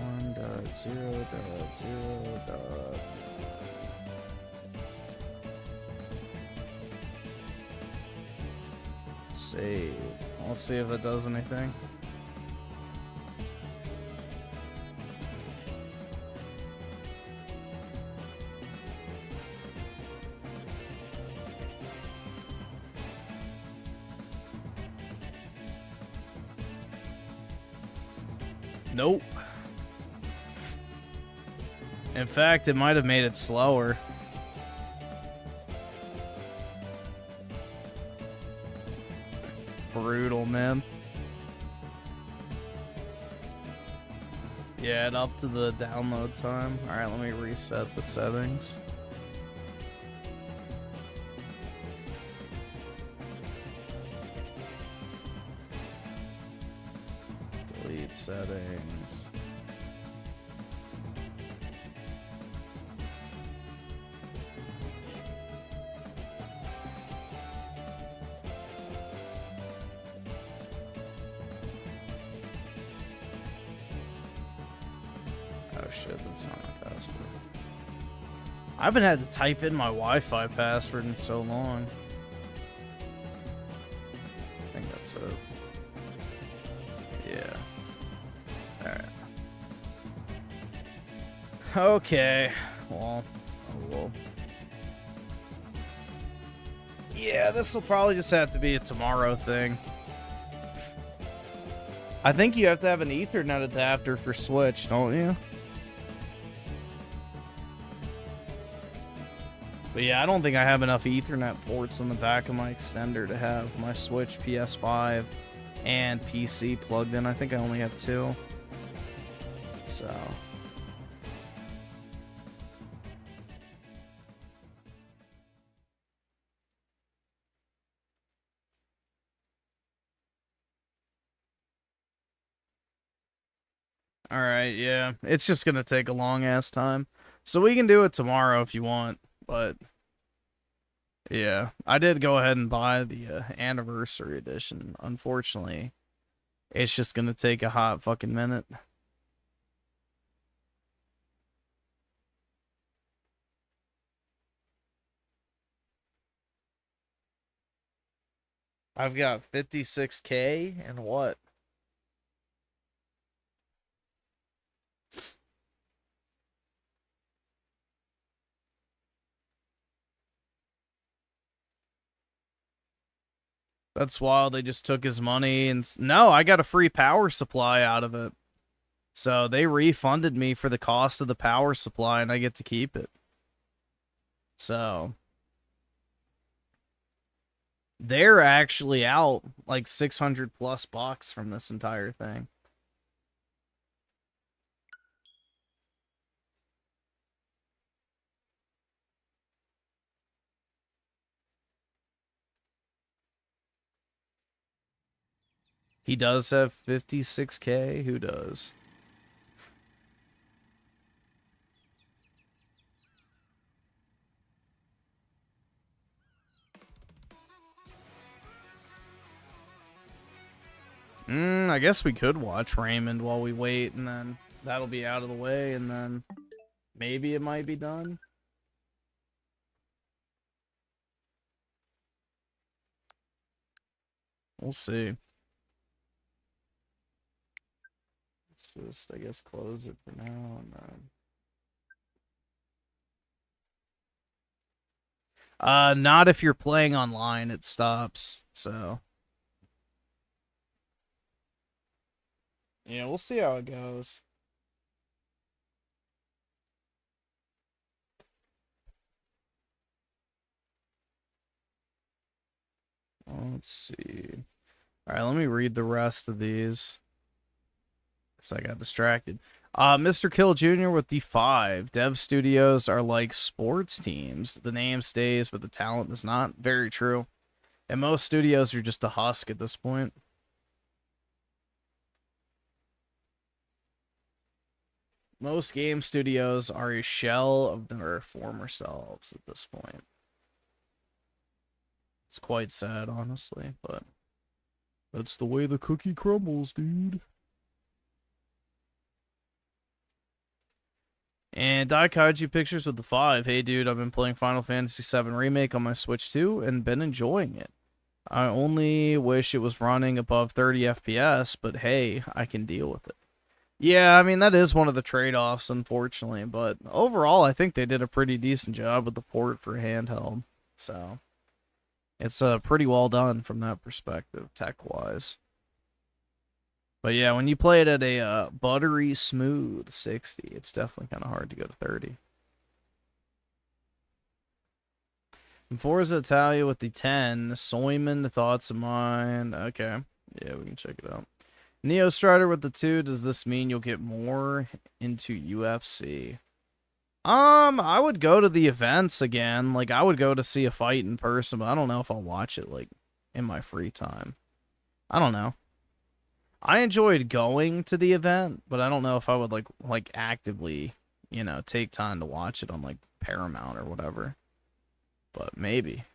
And 1.0.0. Save. I'll see if that does anything. Nope. In fact, it might have made it slower. Brutal, man. Yeah, it up to the download time. Alright, let me reset the settings. Delete settings. Oh shit, that's not my password. I haven't had to type in my Wi-Fi password in so long. I think that's it. Yeah. Alright. Okay. Well, oh well. Yeah, this will probably just have to be a tomorrow thing. I think you have to have an Ethernet adapter for Switch, don't you? But yeah, I don't think I have enough Ethernet ports on the back of my extender to have my Switch, PS5, and PC plugged in. I think I only have 2. So... Alright, yeah. It's just gonna take a long-ass time. So we can do it tomorrow if you want, but... Yeah, I did go ahead and buy the anniversary edition. Unfortunately, it's just gonna take a hot fucking minute. I've got 56K and what? That's wild. They just took his money and... No, I got a free power supply out of it. So they refunded me for the cost of the power supply and I get to keep it. So... They're actually out like 600 plus bucks from this entire thing. He does have 56K. Who does? I guess we could watch Raymond while we wait, and then that'll be out of the way, and then maybe it might be done. We'll see. Let's just, I guess, close it for now, and then... Not if you're playing online, it stops, so... Yeah, we'll see how it goes. Let's see. Alright, let me read the rest of these. Because I got distracted. Mr. Kill Jr. with the 5. Dev studios are like sports teams. The name stays, but the talent does not. Very true. And most studios are just a husk at this point. Most game studios are a shell of their former selves at this point. It's quite sad, honestly, but that's the way the cookie crumbles, dude. And Daikaiju Pictures with the 5. Hey, dude, I've been playing Final Fantasy VII Remake on my Switch 2 and been enjoying it. I only wish it was running above 30 FPS, but hey, I can deal with it. Yeah, I mean, that is one of the trade-offs, unfortunately, but overall, I think they did a pretty decent job with the port for handheld, so it's pretty well done from that perspective, tech-wise. But yeah, when you play it at a buttery smooth 60, it's definitely kind of hard to go to 30. And Forza Italia with the 10, Soymond, thoughts of mine. Okay, yeah, we can check it out. Neo Strider with the 2, does this mean you'll get more into UFC? I would go to the events again. Like, I would go to see a fight in person, but I don't know if I'll watch it, like, in my free time. I don't know. I enjoyed going to the event, but I don't know if I would, like actively, you know, take time to watch it on, like, Paramount or whatever. But maybe.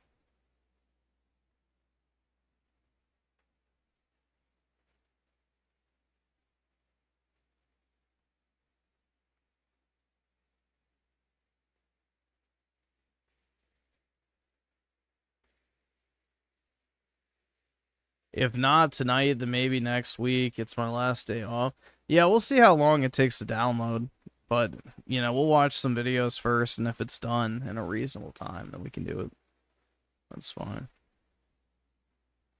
If not tonight, then maybe next week. It's my last day off. Yeah, we'll see how long it takes to download. But, you know, we'll watch some videos first, and if it's done in a reasonable time, then we can do it. That's fine.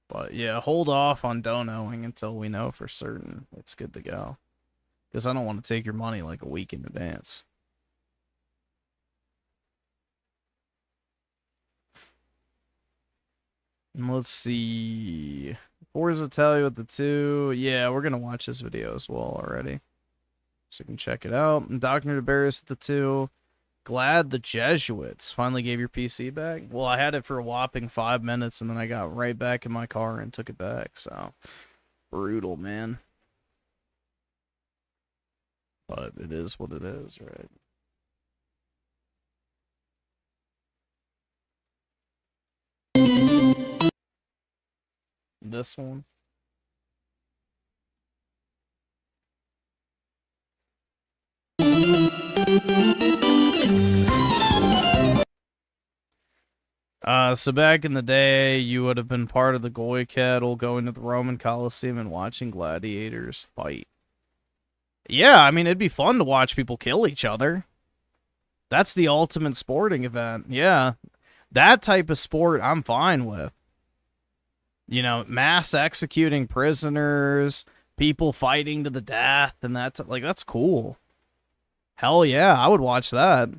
But, yeah, hold off on donoing until we know for certain it's good to go. Because I don't want to take your money like a week in advance. And let's see. Forza Italia with the 2. Yeah, we're going to watch this video as well already. So you can check it out. And Dr. DeBarris with the 2. Glad the Jesuits finally gave your PC back. Well, I had it for a whopping 5 minutes, and then I got right back in my car and took it back. So, brutal, man. But it is what it is, right? This one. So back in the day, you would have been part of the Goy Kettle, going to the Roman Colosseum and watching gladiators fight. Yeah, I mean, it'd be fun to watch people kill each other. That's the ultimate sporting event. Yeah, that type of sport I'm fine with. You know, mass executing prisoners, people fighting to the death, and that's like, that's cool. Hell yeah, I would watch that.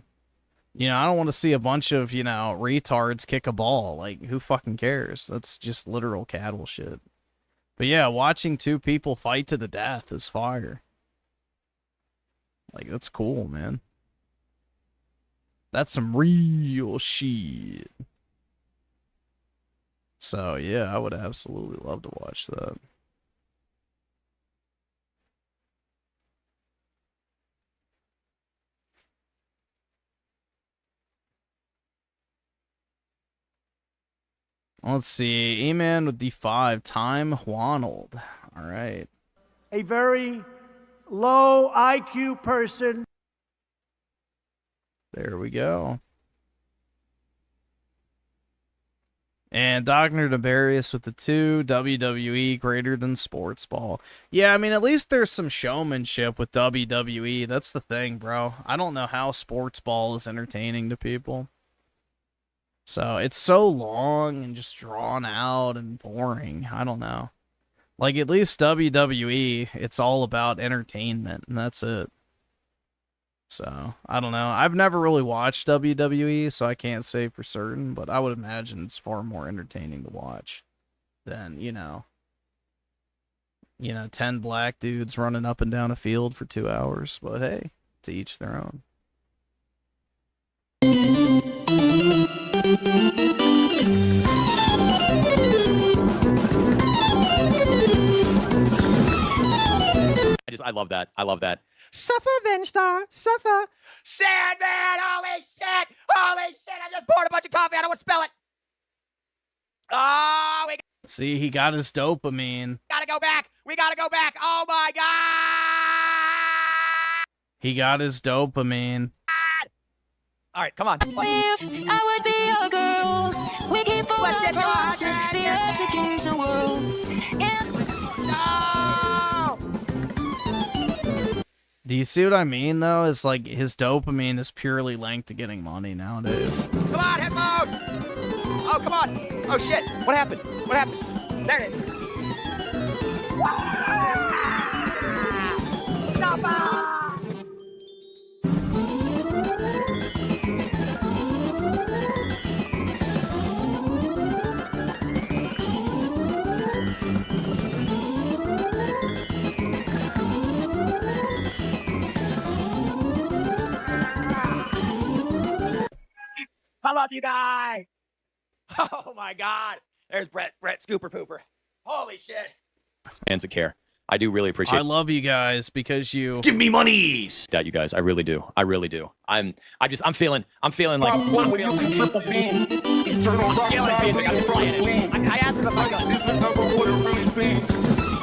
You know, I don't want to see a bunch of, you know, retards kick a ball. Like, who fucking cares? That's just literal cattle shit. But yeah, watching two people fight to the death is fire. Like, that's cool, man. That's some real shit. So, yeah, I would absolutely love to watch that. Let's see. E-Man with the 5. Time Juanold. All right. A very low IQ person. There we go. And Dr. Debarius with the 2. WWE greater than sports ball. Yeah, I mean, at least there's some showmanship with WWE. That's the thing, bro. I don't know how sports ball is entertaining to people. So it's so long and just drawn out and boring. I don't know. Like, at least WWE, it's all about entertainment, and that's it. So, I don't know. I've never really watched WWE, so I can't say for certain, but I would imagine it's far more entertaining to watch than, 10 black dudes running up and down a field for 2 hours. But hey, to each their own. I love that. I love that. Suffer, Venstar, suffer. Sandman, holy shit! Holy shit! I just poured a bunch of coffee. I don't want to spell it. Oh, we See, he got his dopamine. gotta go back. We gotta go back. Oh my god! He got his dopamine. All right, come on. If I would be your girl, we keep on our promises, be us against the world. Do you see what I mean, though? It's like his dopamine is purely linked to getting money nowadays. Come on, headphone! Oh, come on! Oh, shit! What happened? What happened? There it is. Stop! How about you guys? Oh my God! There's Brett Scooper Pooper. Holy shit! Fans of care. I do really appreciate. I love you guys because you Give me monies. that, you guys. I really do. I really do. I'm feeling like. Triple beam. I'm scaling his music. I'm just playing it. I asked him if I got. This is never what it really seems.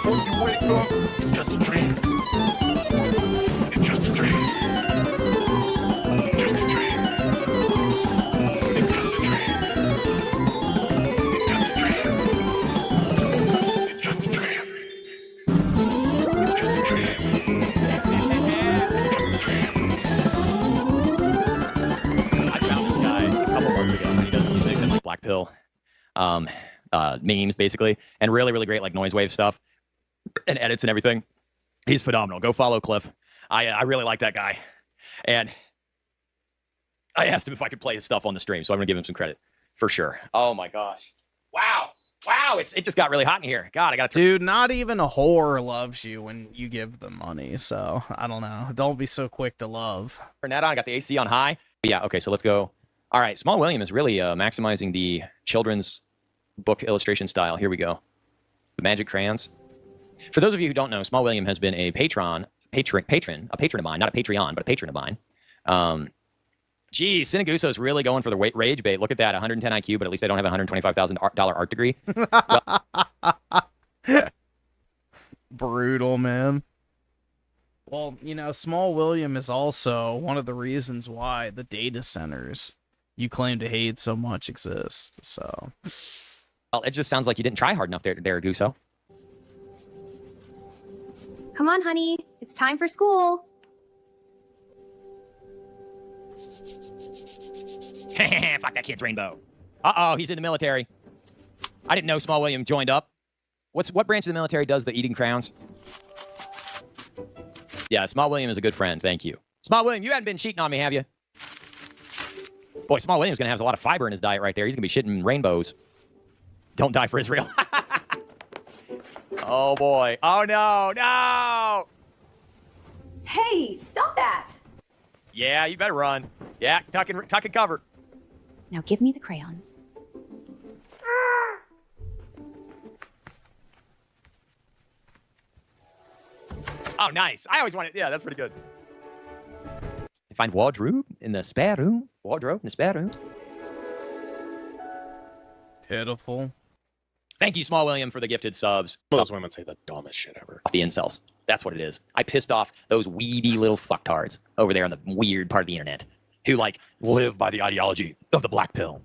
Once you wake up, it's just a dream. It's just a dream. Just a dream. It's just a dream. It's just a dream. It's just a dream. It's just a dream. I found this guy a couple months ago. He does music and like Black Pill, memes basically, and really great like noise wave stuff and edits and everything. He's phenomenal. Go follow Cliff. I really like that guy, and I asked him if I could play his stuff on the stream, so I'm gonna give him some credit for sure. Oh my gosh! Wow! It just got really hot in here. God, I got to. Dude, not even a whore loves you when you give them money, so I don't know. Don't be so quick to love. Turn that on. I got the AC on high. Yeah, okay, so let's go. All right, Small William is really maximizing the children's book illustration style. Here we go. The magic crayons. For those of you who don't know, Small William has been a patron of mine, not a Patreon, but a patron of mine. Geez, Cineguso is really going for the rage bait. Look at that, 110 IQ, but at least I don't have a $125,000 art degree. Brutal, man. Well, you know, Small William is also one of the reasons why the data centers you claim to hate so much exist, so... Well, it just sounds like you didn't try hard enough there, Guso. Come on, honey. It's time for school. Fuck that kid's rainbow. Uh-oh, he's in the military. I didn't know Small William joined up. What branch of the military does the eating crowns? Yeah, Small William is a good friend. Thank you. Small William, you haven't been cheating on me, have you? Boy, Small William's going to have a lot of fiber in his diet right there. He's going to be shitting rainbows. Don't die for Israel. Oh, boy. Oh, no. Hey, stop that. Yeah, you better run. Yeah, tuck and cover. Now give me the crayons. Oh, nice. I always wanted... Yeah, that's pretty good. Find wardrobe in the spare room. Wardrobe in the spare room. Pitiful. Thank you, Small William, for the gifted subs. Those women say the dumbest shit ever. The incels. That's what it is. I pissed off those weedy little fucktards over there on the weird part of the internet who, like, live by the ideology of the black pill.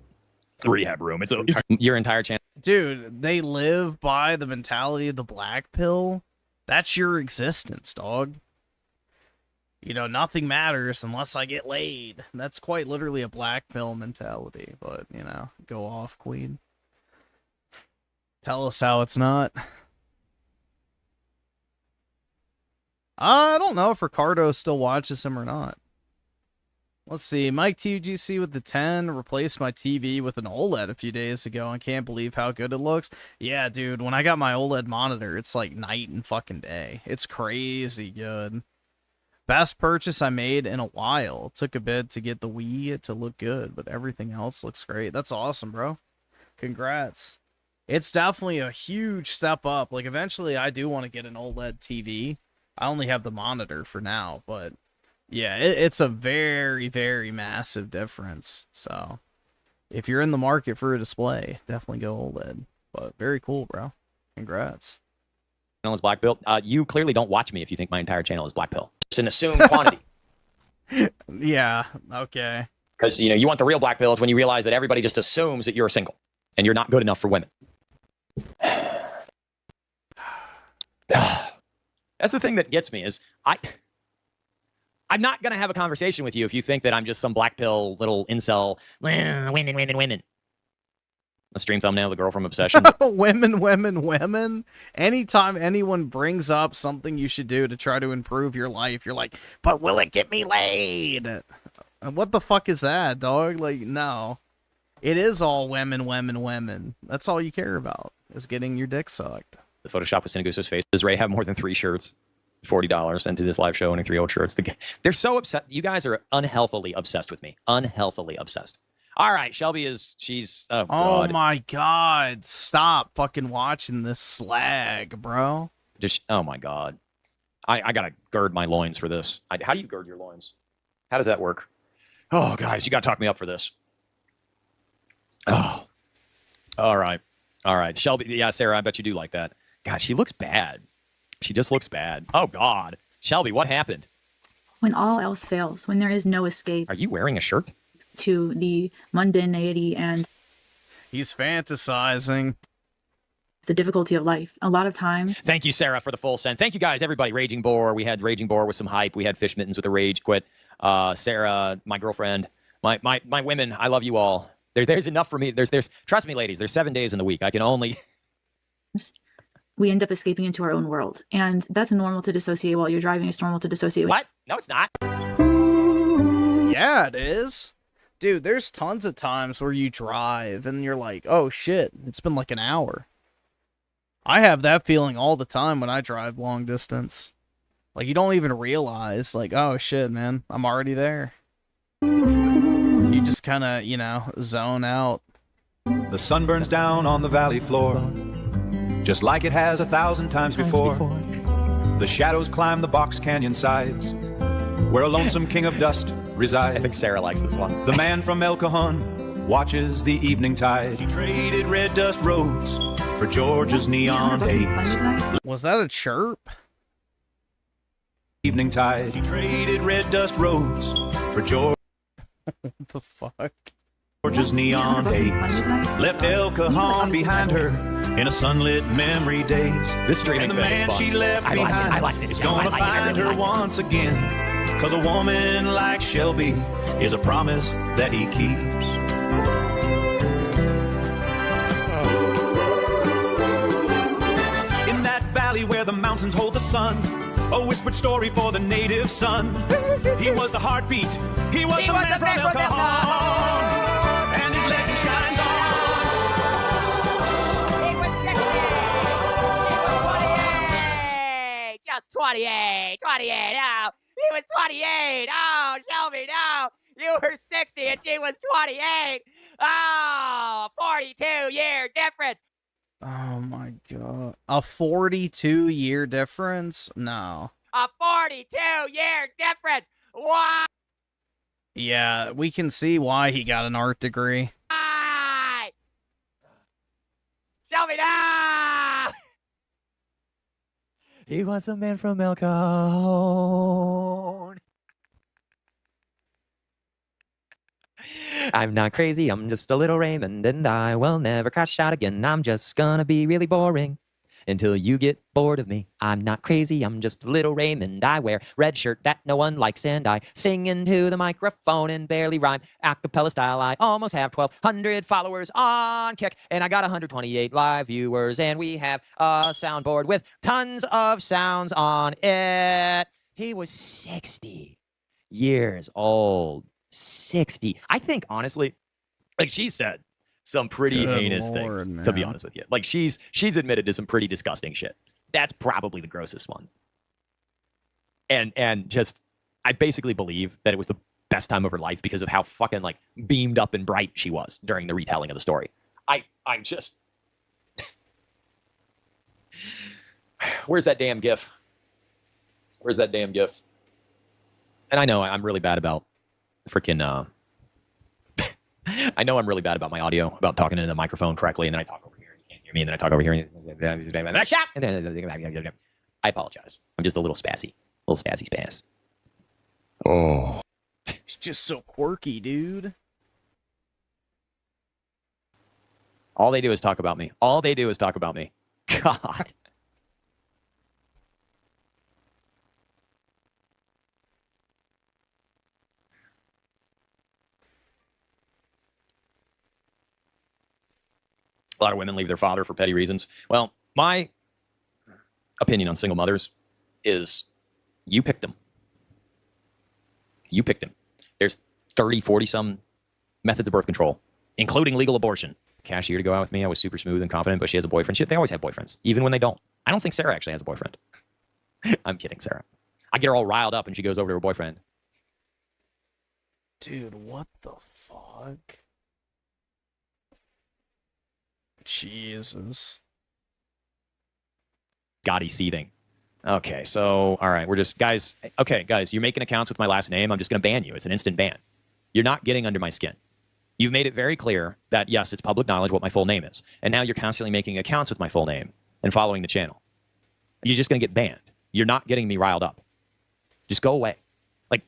The rehab room. It's your entire channel. Dude, they live by the mentality of the black pill. That's your existence, dog. You know, nothing matters unless I get laid. That's quite literally a black pill mentality. But, you know, go off, queen. Tell us how it's not. I don't know if Ricardo still watches him or not. Let's see. Mike TGC with the 10 replaced my TV with an OLED a few days ago. I can't believe how good it looks. Yeah, dude, when I got my OLED monitor, it's like night and fucking day. It's crazy good. Best purchase I made in a while. Took a bit to get the Wii to look good, but everything else looks great. That's awesome, bro. Congrats. It's definitely a huge step up. Like, eventually I do want to get an OLED TV. I only have the monitor for now, but yeah, it's a very, very massive difference. So if you're in the market for a display, definitely go OLED. But very cool, bro. Congrats. Channel is black pill. You clearly don't watch me if you think my entire channel is black pill. It's an assumed quantity. Yeah, okay. Because, you know, you want the real black pill is when you realize that everybody just assumes that you're single and you're not good enough for women. That's the thing that gets me is I'm not going to have a conversation with you if you think that I'm just some black pill little incel. Women. A stream thumbnail, the girl from Obsession. Women. Anytime anyone brings up something you should do to try to improve your life, you're like, but will it get me laid? What the fuck is that, dog? Like, no. It is all women. That's all you care about, is getting your dick sucked. The Photoshop of Sinaguso's face. Does Ray have more than 3 shirts? $40 into this live show, owning 3 old shirts. They're so upset. You guys are unhealthily obsessed with me. Unhealthily obsessed. All right, Shelby she's... Oh, God. Oh, my God. Stop fucking watching this slag, bro. Oh, my God. I got to gird my loins for this. How do you gird your loins? How does that work? Oh, guys, you got to talk me up for this. Oh. All right. Shelby, yeah, Sarah, I bet you do like that. God, she looks bad. She just looks bad. Oh, God. Shelby, what happened? When all else fails, when there is no escape. Are you wearing a shirt? To the mundanity and... He's fantasizing. The difficulty of life. A lot of time. Thank you, Sarah, for the full send. Thank you, guys, everybody. Raging Boar. We had Raging Boar with some hype. We had Fish Mittens with a rage quit. Sarah, my girlfriend, my women. I love you all. There's enough for me. There's trust me, ladies. There's 7 days in the week. I can only... We end up escaping into our own world. And that's normal to dissociate while you're driving. It's normal to dissociate. What? No, it's not. Yeah, it is. Dude, there's tons of times where you drive and you're like, oh shit, it's been like an hour. I have that feeling all the time when I drive long distance. Like, you don't even realize, like, oh shit, man, I'm already there. You just kind of, you know, zone out. The sun burns down on the valley floor, just like it has 1,000 times before. The shadows climb the box canyon sides, where a lonesome king of dust resides. I think Sarah likes this one. The man from El Cajon watches the evening tide. He traded red dust roads for Georgia's neon haze. Was that a chirp? Evening tide. He traded red dust roads for What the fuck? Georgia's neon haze. Left El Cajon behind her in a sunlit memory days. This streaming and the thing is man fun. she left behind I like this is show. gonna find her once again. Cause a woman like Shelby is a promise that he keeps. In that valley where the mountains hold the sun, a whispered story for the native son. He was the heartbeat. He was the man from El Cajon. And his legend shines on. He was 60. She was 28. Just 28. 28. Oh, he was 28. Oh, Shelby, no. You were 60 and she was 28. Oh, 42-year difference. Oh my god. A 42-year difference? No. A 42-year difference. Why? Yeah, we can see why he got an art degree. Shelby, no! He was a man from El Cajon. I'm not crazy, I'm just a little Raymond, and I will never crash out again. I'm just gonna be really boring until you get bored of me. I'm not crazy, I'm just a little Raymond. I wear red shirt that no one likes, and I sing into the microphone and barely rhyme a cappella style. I almost have 1,200 followers on Kick, and I got 128 live viewers, and we have a soundboard with tons of sounds on it. He was 60 years old. 60. I think, honestly, like she said, some pretty heinous things, man. To be honest with you. Like, she's admitted to some pretty disgusting shit. That's probably the grossest one. And just, I basically believe that it was the best time of her life because of how fucking, like, beamed up and bright she was during the retelling of the story. I just... Where's that damn GIF? Where's that damn GIF? And I know I'm really bad about freaking... I know I'm really bad about my audio, about talking into the microphone correctly, and then I talk over here and you can't hear me, and then I talk over here and I apologize. I'm just a little spassy. A little spassy spass. Oh. just so quirky, dude. All they do is talk about me. All they do is talk about me. God. A lot of women leave their father for petty reasons. Well, my opinion on single mothers is you picked them. You picked them. There's 30, 40 some methods of birth control, including legal abortion. Cashier to go out with me. I was super smooth and confident, but she has a boyfriend. They always have boyfriends, even when they don't. I don't think Sarah actually has a boyfriend. I'm kidding, Sarah. I get her all riled up and she goes over to her boyfriend. Dude, what the fuck? Jesus. God, he's seething. Okay, so, all right, we're just, guys, okay, guys, you're making accounts with my last name. I'm just going to ban you. It's an instant ban. You're not getting under my skin. You've made it very clear that, yes, it's public knowledge what my full name is. And now you're constantly making accounts with my full name and following the channel. You're just going to get banned. You're not getting me riled up. Just go away. Like,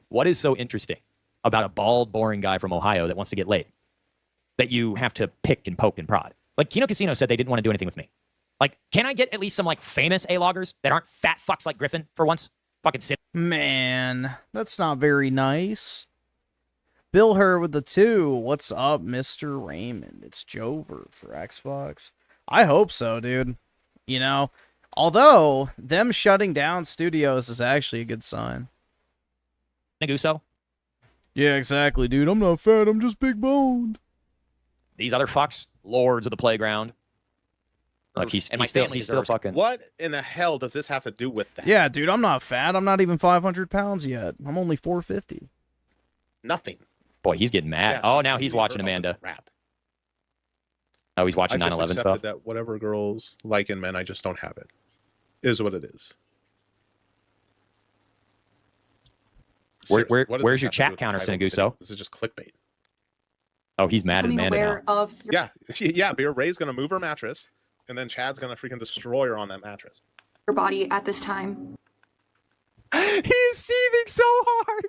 what is so interesting about a bald, boring guy from Ohio that wants to get laid that you have to pick and poke and prod? Like, Kino Casino said they didn't want to do anything with me. Like, can I get at least some, like, famous A-loggers that aren't fat fucks like Griffin for once? Fucking sit. Man, that's not very nice. Bill Her with the 2. What's up, Mr. Raymond? It's Jover for Xbox. I hope so, dude. You know, although them shutting down studios is actually a good sign. Naguso? Yeah, exactly, dude. I'm not fat. I'm just big boned. These other fucks, lords of the playground. Like he's still fucking. What in the hell does this have to do with that? Yeah, dude. I'm not fat. I'm not even 500 pounds yet. I'm only 450. Nothing. Boy, he's getting mad. Yeah, oh, now he's watching Amanda. Rap. Oh, he's watching I just 9/11 accepted stuff. that whatever girls like in men, I just don't have it. Is what it is. Where's your chat counter, Sinaguso? This is just clickbait. Oh, he's mad at Amanda now. Yeah, Beer Ray's gonna move her mattress, and then Chad's gonna freaking destroy her on that mattress. Your body at this time. He's seething so hard.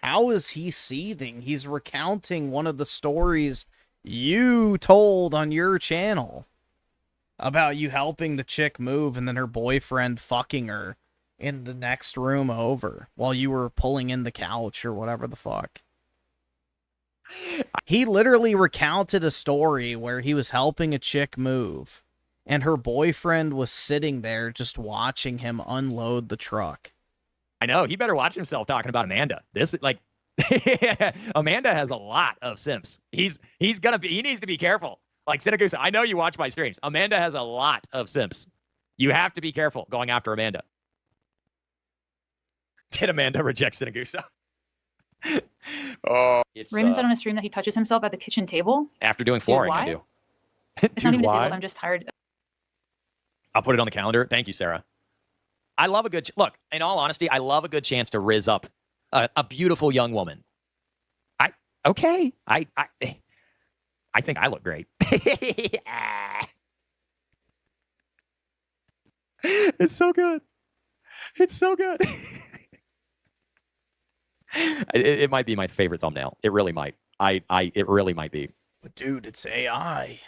How is he seething? He's recounting one of the stories you told on your channel about you helping the chick move and then her boyfriend fucking her in the next room over while you were pulling in the couch or whatever the fuck. He literally recounted a story where he was helping a chick move and her boyfriend was sitting there just watching him unload the truck. I know. He better watch himself talking about Amanda. This like Amanda has a lot of simps. He needs to be careful. Like Sinagusa, I know you watch my streams. Amanda has a lot of simps. You have to be careful going after Amanda. Did Amanda reject Sinagusa? Oh, Raymond said on a stream that he touches himself at the kitchen table. After doing flooring, I do. It's not even disabled. I'm just tired. I'll put it on the calendar. Thank you, Sarah. I love a good look. In all honesty, I love a good chance to rizz up a beautiful young woman. I think I look great. It's so good. It's so good. It might be my favorite thumbnail. It really might. It really might be. But dude, it's AI.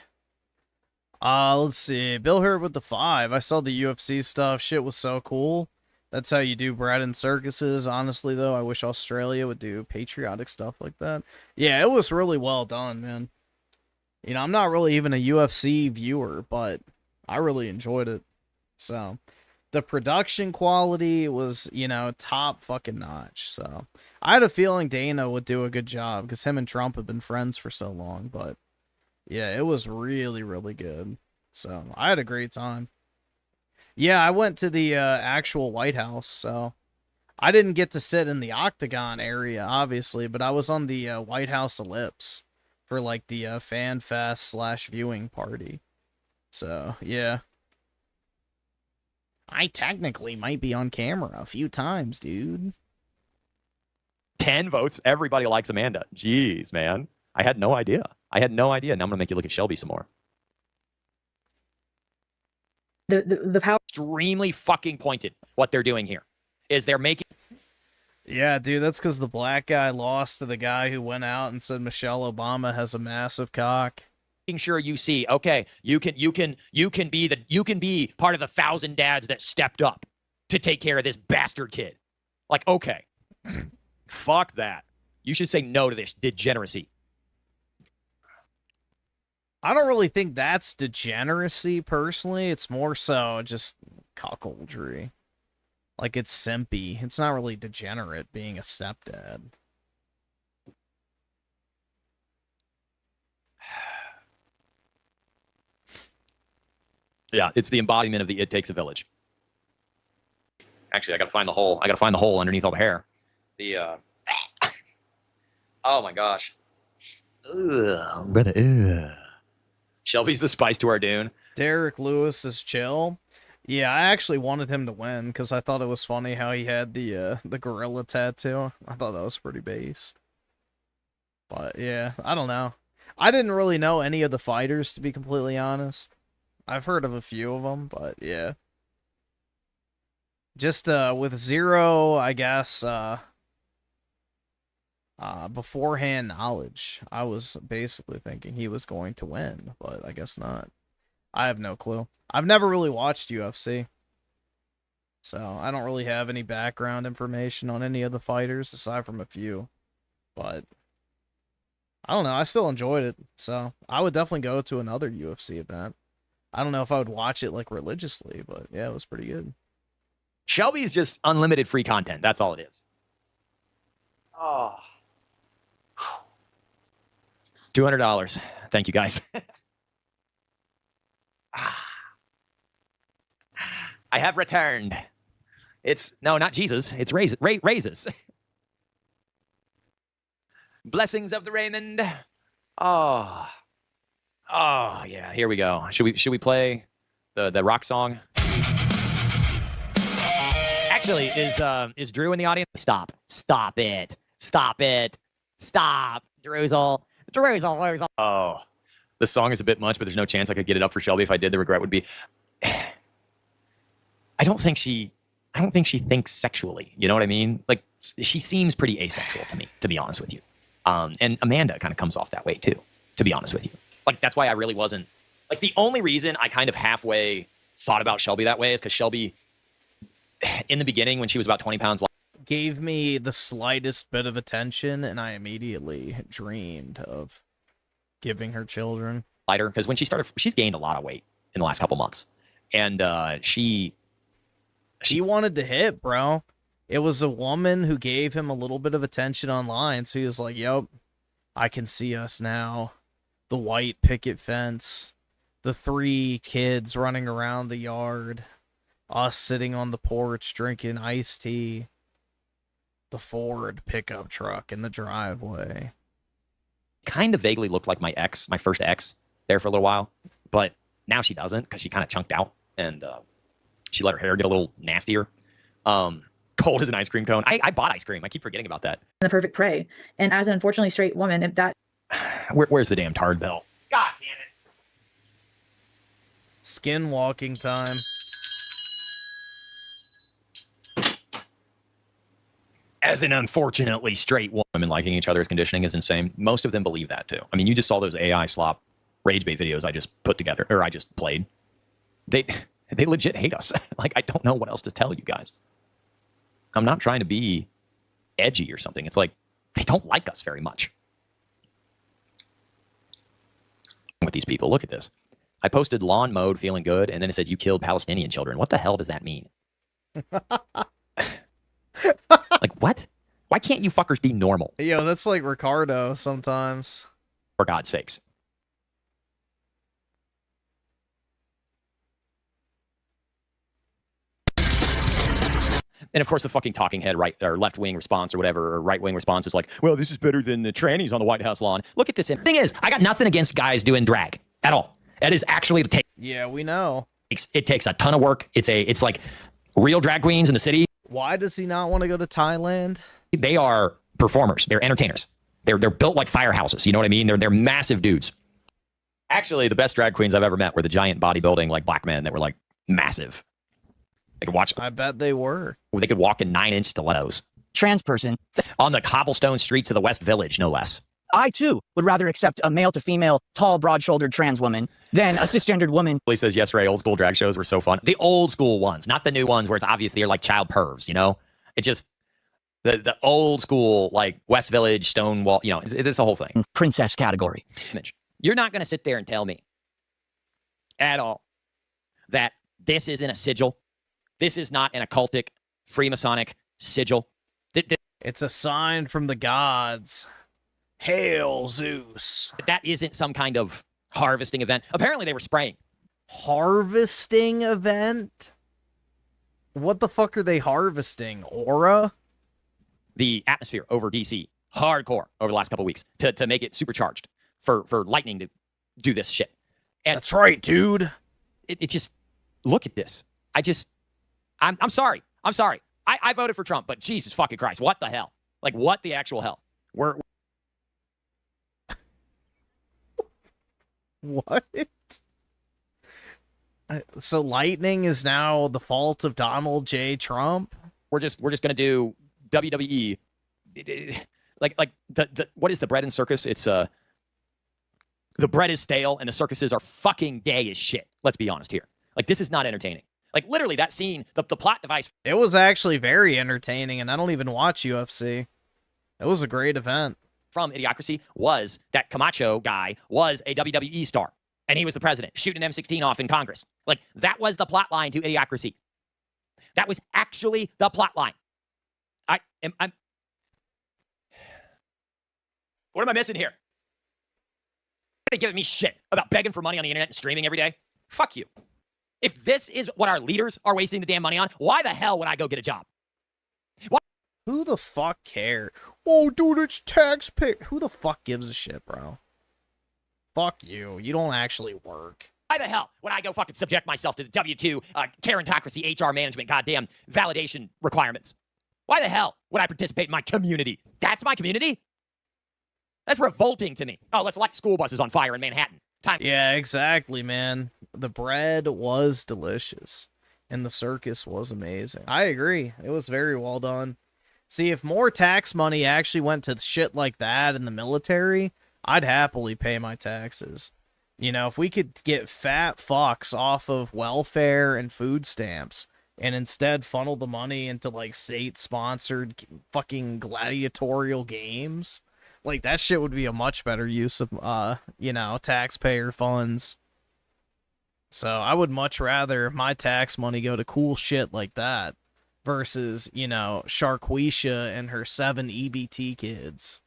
Let's see. Bill Hurt with the 5. I saw the UFC stuff. Shit was so cool. That's how you do bread and circuses. Honestly, though, I wish Australia would do patriotic stuff like that. Yeah, it was really well done, man. You know, I'm not really even a UFC viewer, but I really enjoyed it. So, the production quality was, you know, top fucking notch. So, I had a feeling Dana would do a good job because him and Trump have been friends for so long, but yeah, it was really, really good. So, I had a great time. Yeah, I went to the actual White House, so I didn't get to sit in the Octagon area, obviously, but I was on the White House ellipse for, like, the fan fest / viewing party. So, yeah. I technically might be on camera a few times, dude. 10 votes. Everybody likes Amanda. Jeez, man. I had no idea. Now I'm going to make you look at Shelby some more. The power. Extremely fucking pointed what they're doing here. is they're making. Yeah, dude, that's because the black guy lost to the guy who went out and said Michelle Obama has a massive cock. Making sure you see, okay, you can be part of the 1,000 dads that stepped up to take care of this bastard kid. Like, okay, fuck that. You should say no to this degeneracy. I don't really think that's degeneracy personally. It's more so just cuckoldry. Like, it's simpy. It's not really degenerate being a stepdad. Yeah, it's the embodiment of the "it takes a village." Actually, I gotta find the hole. I gotta find the hole underneath all the hair. The oh my gosh. Ugh, brother. Ugh. Shelby's the spice to our Dune. Derek Lewis is chill. Yeah, I actually wanted him to win because I thought it was funny how he had the gorilla tattoo. I thought that was pretty based. But yeah, I don't know. I didn't really know any of the fighters, to be completely honest. I've heard of a few of them, but yeah. Just with zero, I guess, beforehand knowledge, I was basically thinking he was going to win, but I guess not. I have no clue. I've never really watched UFC, so I don't really have any background information on any of the fighters aside from a few. But I don't know. I still enjoyed it, so I would definitely go to another UFC event. I don't know if I would watch it like religiously, but yeah, it was pretty good. Shelby's just unlimited free content. That's all it is. Oh. $200. Thank you, guys. I have returned. It's, no, not Jesus. It's raises. Blessings of the Raymond. Oh. Oh, yeah. Here we go. Should we play the rock song? Actually, is Drew in the audience? Stop it. Drew's. Oh, the song is a bit much, but there's no chance I could get it up for Shelby. If I did, the regret would be. I don't think she thinks sexually. You know what I mean? Like, she seems pretty asexual to me, to be honest with you. And Amanda kind of comes off that way too, to be honest with you. Like, that's why I really wasn't. Like, the only reason I kind of halfway thought about Shelby that way is because Shelby, in the beginning, when she was about 20 pounds, gave me the slightest bit of attention, and I immediately dreamed of giving her children. Lighter, because when she started, she's gained a lot of weight in the last couple months, and she wanted to hit, bro. It was a woman who gave him a little bit of attention online, so he was like, "Yep, I can see us now." The white picket fence, the 3 kids running around the yard, us sitting on the porch drinking iced tea, the Ford pickup truck in the driveway. Kind of vaguely looked like my first ex, there for a little while, but now she doesn't because she kind of chunked out and she let her hair get a little nastier. Cold as an ice cream cone. I bought ice cream. I keep forgetting about that. The perfect prey. And as an unfortunately straight woman, if that... Where's the damn tard bell? God damn it. Skinwalking time. As an unfortunately straight woman, liking each other's conditioning is insane. Most of them believe that too. I mean, you just saw those AI slop rage bait videos I just put together, or I just played. They legit hate us. Like, I don't know what else to tell you guys. I'm not trying to be edgy or something. It's like, they don't like us very much. With these people, look at this. I posted lawn mode feeling good, and then it said you killed Palestinian children. What the hell does that mean? Like, what? Why can't you fuckers be normal? Yo, that's like Ricardo sometimes. For God's sakes. And of course, the fucking talking head right or left wing response or whatever, or right wing response is like, well, this is better than the trannies on the White House lawn. Look at this. The thing is, I got nothing against guys doing drag at all. That is actually the take. Yeah, we know. It takes a ton of work. It's like real drag queens in the city. Why does he not want to go to Thailand? They are performers. They're entertainers. They're built like firehouses. You know what I mean? They're massive dudes. Actually, the best drag queens I've ever met were the giant bodybuilding like black men that were like massive. They could watch. I bet they were. They could walk in 9-inch stilettos. Trans person. On the cobblestone streets of the West Village, no less. I, too, would rather accept a male-to-female, tall, broad-shouldered trans woman than a cisgendered woman. Lee says, yes, Ray, old school drag shows were so fun. The old school ones, not the new ones where it's obvious they're like child pervs, you know? It just, the old school, like West Village, Stonewall, you know, it's the whole thing. Princess category. You're not going to sit there and tell me at all that this isn't a sigil. This is not an occultic, Freemasonic sigil. It's a sign from the gods. Hail, Zeus. That isn't some kind of harvesting event. Apparently they were spraying. Harvesting event? What the fuck are they harvesting? Aura? The atmosphere over DC. Hardcore over the last couple of weeks to make it supercharged for lightning to do this shit. And that's right, dude. It just, look at this. I'm sorry. I'm sorry. I voted for Trump, but Jesus fucking Christ. What the hell? Like, what the actual hell? What? So lightning is now the fault of Donald J. Trump? We're just gonna do WWE. Like the what is the bread and circus? It's the bread is stale and the circuses are fucking gay as shit. Let's be honest here. Like, this is not entertaining. Like, literally that scene, the plot device. It was actually very entertaining, and I don't even watch UFC. It was a great event. From Idiocracy was that Camacho guy was a WWE star, and he was the president, shooting an M16 off in Congress. Like, that was the plot line to Idiocracy. That was actually the plot line. I'm what am I missing here? They're giving me shit about begging for money on the internet and streaming every day. Fuck you. If this is what our leaders are wasting the damn money on, why the hell would I go get a job? Why? Who the fuck cares? Oh, dude, it's taxpayer. Who the fuck gives a shit, bro? Fuck you. You don't actually work. Why the hell would I go fucking subject myself to the W-2 Karentocracy HR management goddamn validation requirements? Why the hell would I participate in my community? That's my community? That's revolting to me. Oh, let's light school buses on fire in Manhattan. Time. Yeah, exactly, man. The bread was delicious, and the circus was amazing. I agree. It was very well done. See, if more tax money actually went to shit like that in the military, I'd happily pay my taxes. You know, if we could get fat fucks off of welfare and food stamps and instead funnel the money into, like, state-sponsored fucking gladiatorial games, like, that shit would be a much better use of, you know, taxpayer funds. So I would much rather my tax money go to cool shit like that versus, you know, Sharquisha and her 7 EBT kids.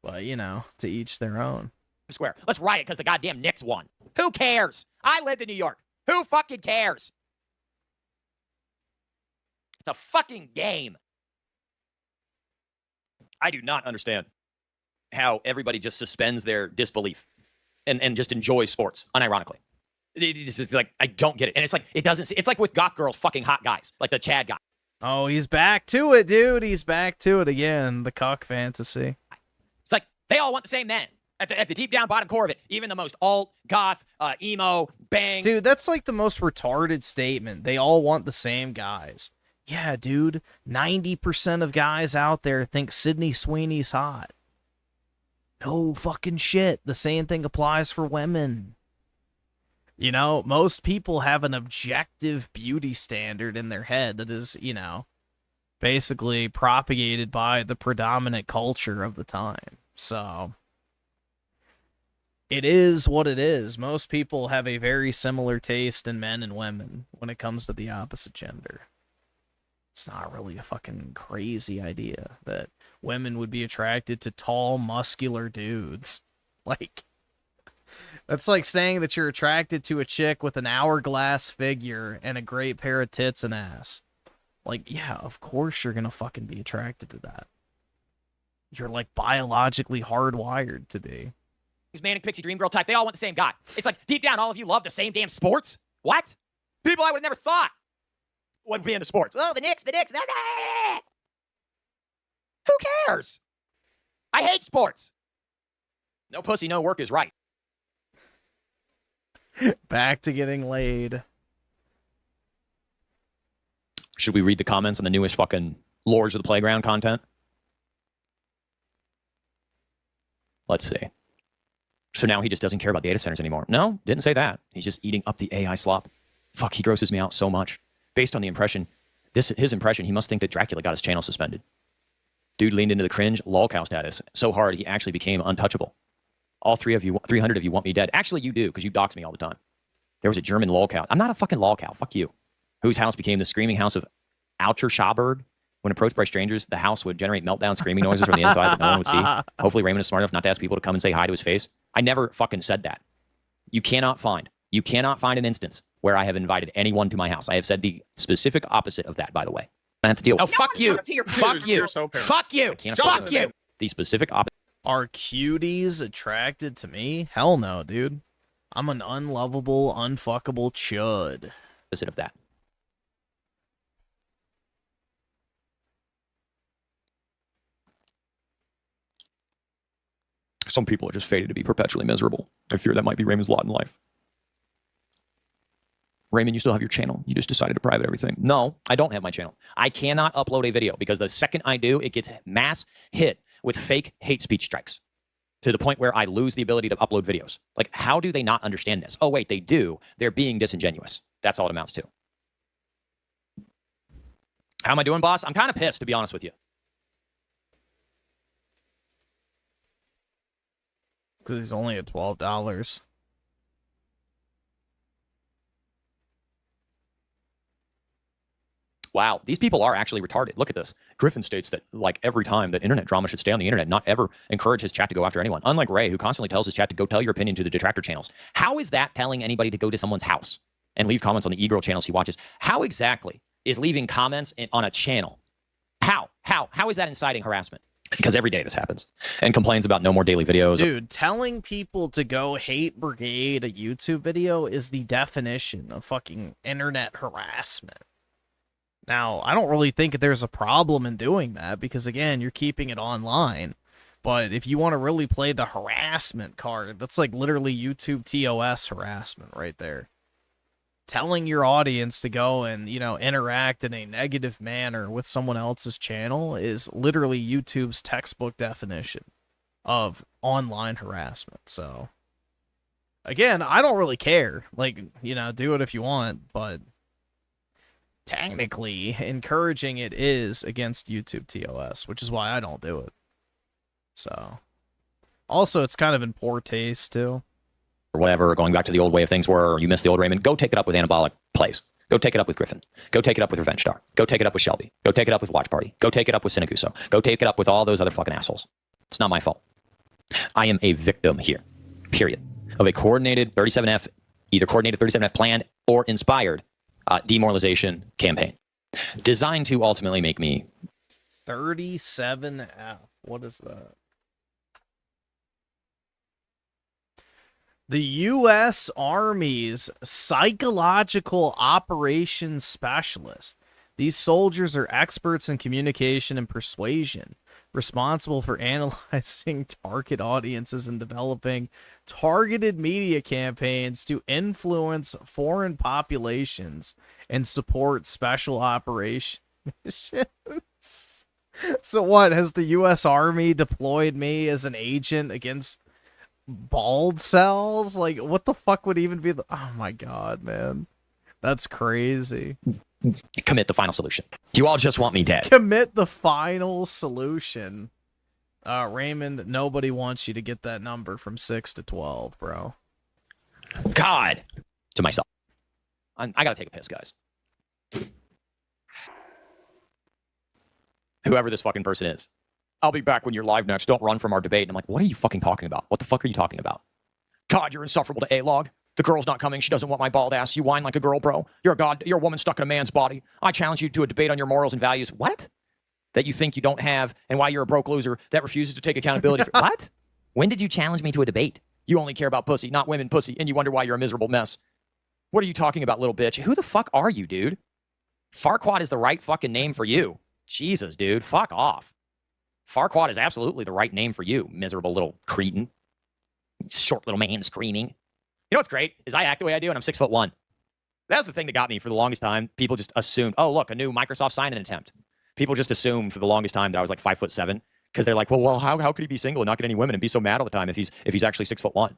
But, you know, to each their own. Square. Let's riot because the goddamn Knicks won. Who cares? I lived in New York. Who fucking cares? It's a fucking game. I do not understand how everybody just suspends their disbelief and just enjoys sports, unironically. It's just like, I don't get it. And it's like, it's like with goth girls fucking hot guys, like the Chad guy. Oh, he's back to it, dude. He's back to it again. The cock fantasy. It's like, they all want the same men. At the deep down bottom core of it, even the most alt, goth, emo, bang. Dude, that's like the most retarded statement. They all want the same guys. Yeah, dude. 90% of guys out there think Sydney Sweeney's hot. No fucking shit. The same thing applies for women. You know, most people have an objective beauty standard in their head that is, you know, basically propagated by the predominant culture of the time. So it is what it is. Most people have a very similar taste in men and women when it comes to the opposite gender. It's not really a fucking crazy idea that women would be attracted to tall, muscular dudes. Like, that's like saying that you're attracted to a chick with an hourglass figure and a great pair of tits and ass. Like, yeah, of course you're gonna fucking be attracted to that. You're, like, biologically hardwired to be. These manic pixie dream girl type, they all want the same guy. It's like, deep down, all of you love the same damn sports? What? People I would have never thought would be into sports. Oh, the Knicks. Who cares? I hate sports. No pussy, no work is right. Back to getting laid. Should we read the comments on the newest fucking Lords of the Playground content? Let's see. So now he just doesn't care about data centers anymore. No, didn't say that. He's just eating up the AI slop. Fuck, he grosses me out so much. Based on the impression, his impression, he must think that Dracula got his channel suspended. Dude leaned into the cringe lolcow status so hard he actually became untouchable. All 300 of you want me dead. Actually, you do, because you dox me all the time. There was a German lolcow. I'm not a fucking lolcow. Fuck you. Whose house became the screaming house of Oucher Schauberg. When approached by strangers, the house would generate meltdown screaming noises from the inside that no one would see. Hopefully Raymond is smart enough not to ask people to come and say hi to his face. I never fucking said that. You cannot find an instance where I have invited anyone to my house. I have said the specific opposite of that, by the way. I have to deal with. Oh, fuck you. Fuck you. Fuck you. Fuck you. The specific opposite. Are cuties attracted to me? Hell no, dude. I'm an unlovable, unfuckable chud. Opposite of that. Some people are just fated to be perpetually miserable. I fear that might be Raymond's lot in life. Raymond, you still have your channel. You just decided to private everything. No, I don't have my channel. I cannot upload a video because the second I do, it gets mass hit with fake hate speech strikes to the point where I lose the ability to upload videos. Like, how do they not understand this? Oh, wait, they do. They're being disingenuous. That's all it amounts to. How am I doing, boss? I'm kind of pissed, to be honest with you. Because he's only at $12. Wow, these people are actually retarded. Look at this. Griffin states that, like, every time that internet drama should stay on the internet, not ever encourage his chat to go after anyone. Unlike Ray, who constantly tells his chat to go tell your opinion to the detractor channels. How is that telling anybody to go to someone's house and leave comments on the e-girl channels he watches? How exactly is leaving comments on a channel? How is that inciting harassment? Because every day this happens. And complains about no more daily videos. Dude, telling people to go hate brigade a YouTube video is the definition of fucking internet harassment. Now, I don't really think there's a problem in doing that because, again, you're keeping it online. But if you want to really play the harassment card, that's like literally YouTube TOS harassment right there. Telling your audience to go and, you know, interact in a negative manner with someone else's channel is literally YouTube's textbook definition of online harassment. So, again, I don't really care. Like, you know, do it if you want, but technically, encouraging it is against YouTube TOS, which is why I don't do it. So, also, it's kind of in poor taste, too. Or whatever, going back to the old way of things where you miss the old Raymond, go take it up with Anabolic Plays. Go take it up with Griffin. Go take it up with Revenge Star. Go take it up with Shelby. Go take it up with Watch Party. Go take it up with Cineguso. Go take it up with all those other fucking assholes. It's not my fault. I am a victim here, period, of a coordinated 37F, either coordinated 37F planned or inspired demoralization campaign designed to ultimately make me 37F. What is that? The U.S. Army's Psychological Operations Specialist. These soldiers are experts in communication and persuasion, responsible for analyzing target audiences and developing targeted media campaigns to influence foreign populations and support special operations. So what, has the U.S. Army deployed me as an agent against bald cells? Like, what the fuck would even be the... Oh my god, man. That's crazy. Commit the final solution. You all just want me dead. Commit the final solution. Raymond, nobody wants you to get that number from 6 to 12, bro. God! To myself. I gotta take a piss, guys. Whoever this fucking person is. I'll be back when you're live next. Don't run from our debate. And I'm like, what are you fucking talking about? What the fuck are you talking about? God, you're insufferable to A-Log. The girl's not coming. She doesn't want my bald ass. You whine like a girl, bro. You're a woman stuck in a man's body. I challenge you to a debate on your morals and values. What? That you think you don't have, and why you're a broke loser that refuses to take accountability for... What? When did you challenge me to a debate? You only care about pussy, not women pussy, and you wonder why you're a miserable mess. What are you talking about, little bitch? Who the fuck are you, dude? Farquaad is the right fucking name for you. Jesus, dude. Fuck off. Farquaad is absolutely the right name for you, miserable little cretin. Short little man screaming. You know what's great is I act the way I do, and I'm 6'1". That's the thing that got me for the longest time. People just assumed, oh, look, a new Microsoft sign-in attempt. People just assumed for the longest time that I was like 5'7", because they're like, well, how could he be single and not get any women and be so mad all the time if he's actually 6'1"?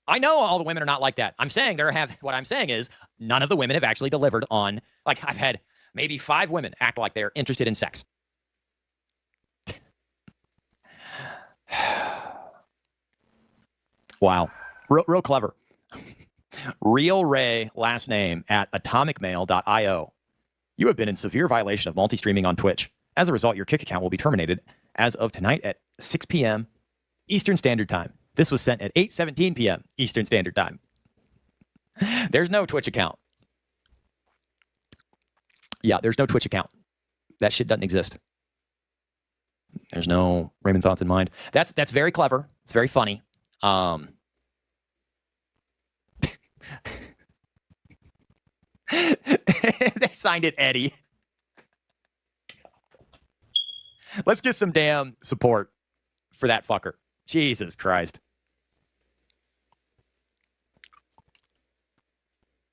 I know all the women are not like that. I'm saying what I'm saying is none of the women have actually delivered on, like, I've had maybe 5 women act like they're interested in sex. Wow. Real clever. Real Ray, last name, at atomicmail.io. You have been in severe violation of multi-streaming on Twitch. As a result, your Kick account will be terminated as of tonight at 6 p.m. Eastern Standard Time. This was sent at 8:17 p.m. Eastern Standard Time. There's no Twitch account. Yeah, there's no Twitch account. That shit doesn't exist. There's no Raymond thoughts in mind. That's very clever. It's very funny. They signed it Eddie. Let's get some damn support for that fucker. Jesus Christ.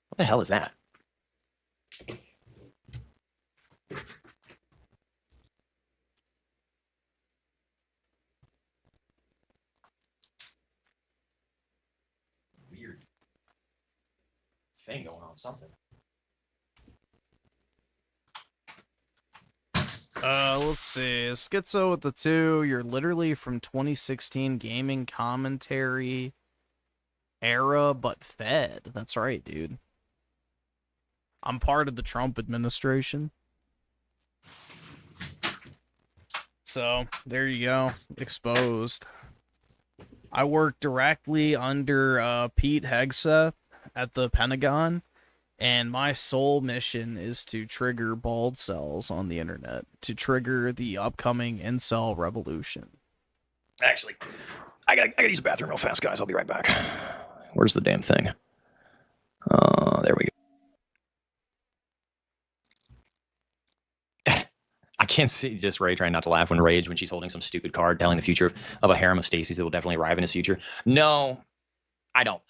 What the hell is that? Weird thing going on, something. Let's see. Schizo with the 2. You're literally from 2016 gaming commentary era, but fed. That's right, dude. I'm part of the Trump administration. So, there you go. Exposed. I work directly under Pete Hegseth at the Pentagon. And my sole mission is to trigger bald cells on the internet, to trigger the upcoming incel revolution. Actually, I gotta use the bathroom real fast, guys. I'll be right back. Where's the damn thing? There we go. I can't see just Ray trying not to laugh when she's holding some stupid card telling the future of a harem of Stacey's that will definitely arrive in his future. No, I don't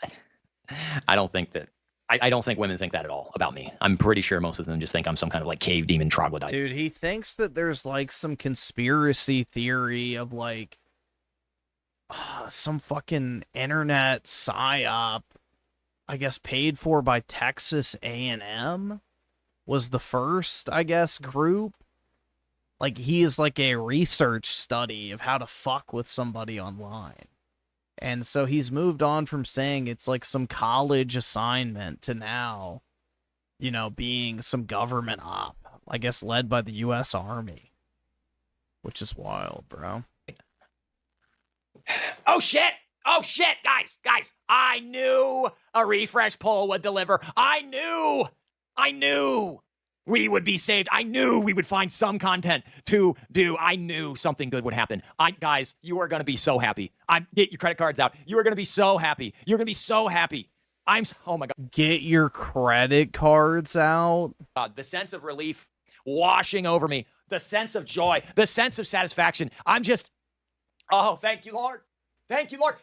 think that. I don't think women think that at all about me. I'm pretty sure most of them just think I'm some kind of like cave demon troglodyte. Dude, he thinks that there's like some conspiracy theory of like some fucking internet psyop, I guess paid for by Texas A&M was the first, I guess, group. Like he is like a research study of how to fuck with somebody online. And so he's moved on from saying it's like some college assignment to now, you know, being some government op, I guess led by the U.S. Army, which is wild, bro. Oh, shit. Oh, shit, guys. I knew a refresh poll would deliver. I knew we would be saved. I knew we would find some content to do. I knew something good would happen. Guys, you are going to be so happy. Get your credit cards out. You are going to be so happy. You're going to be so happy. Oh my God. Get your credit cards out. The sense of relief washing over me. The sense of joy. The sense of satisfaction. Oh, thank you, Lord. Thank you, Lord.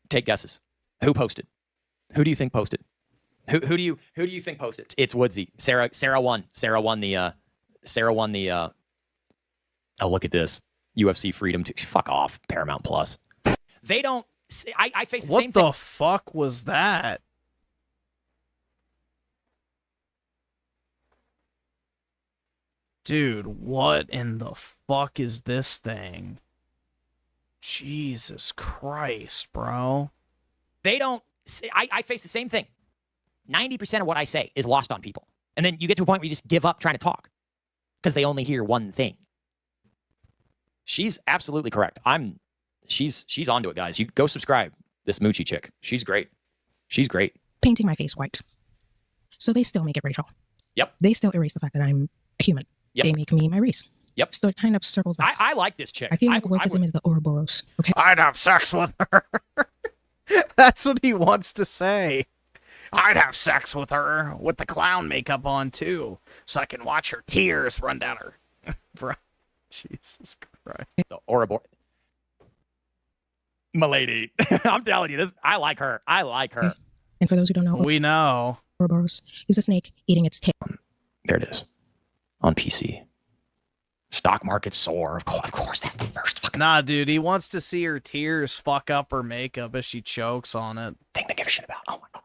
Take guesses. Who posted? Who do you think posted? Who do you think posted? It's Woodsy. Sarah won. Sarah won the oh, look at this. UFC Freedom 2. Fuck off, Paramount Plus. They don't I face the same thing. What the fuck was that? Dude, what in the fuck is this thing? Jesus Christ, bro. They don't I face the same thing. 90% of what I say is lost on people. And then you get to a point where you just give up trying to talk because they only hear one thing. She's absolutely correct. She's onto it, guys. You go subscribe. This Moochie chick. She's great. She's great. Painting my face white. So they still make it racial. Yep. They still erase the fact that I'm a human. Yep. They make me my race. Yep. So it kind of circles back. I like this chick. I feel like wokeism is the Ouroboros. Okay. I'd have sex with her. That's what he wants to say. I'd have sex with her with the clown makeup on too, so I can watch her tears run down her. Bro, Jesus Christ. The Ouroboros. Milady. I'm telling you, this. I like her. I like her. And for those who don't know, We know. Ouroboros is a snake eating its tail. There it is. On PC. Stock market soar. Of course, that's the first fucking Nah, dude, he wants to see her tears fuck up her makeup as she chokes on it. thing to give a shit about. Oh my god.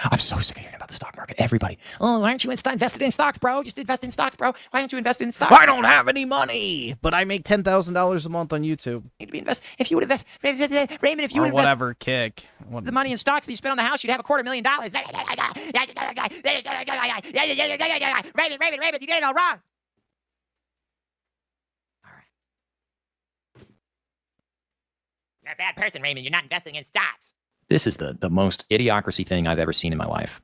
I'm so sick of hearing about the stock market. Everybody. Oh, why aren't you invested in stocks, bro? Just invest in stocks, bro. Why aren't you invested in stocks? I don't have any money, but I make $10,000 a month on YouTube. Need to be invest. If you would invest, Raymond, if you Or would invest whatever, kick. the money in stocks that you spend on the house, you'd have $250,000. Raymond, you get it all wrong. You're a bad person, Raymond. You're not investing in stocks. This is the most idiocracy thing I've ever seen in my life.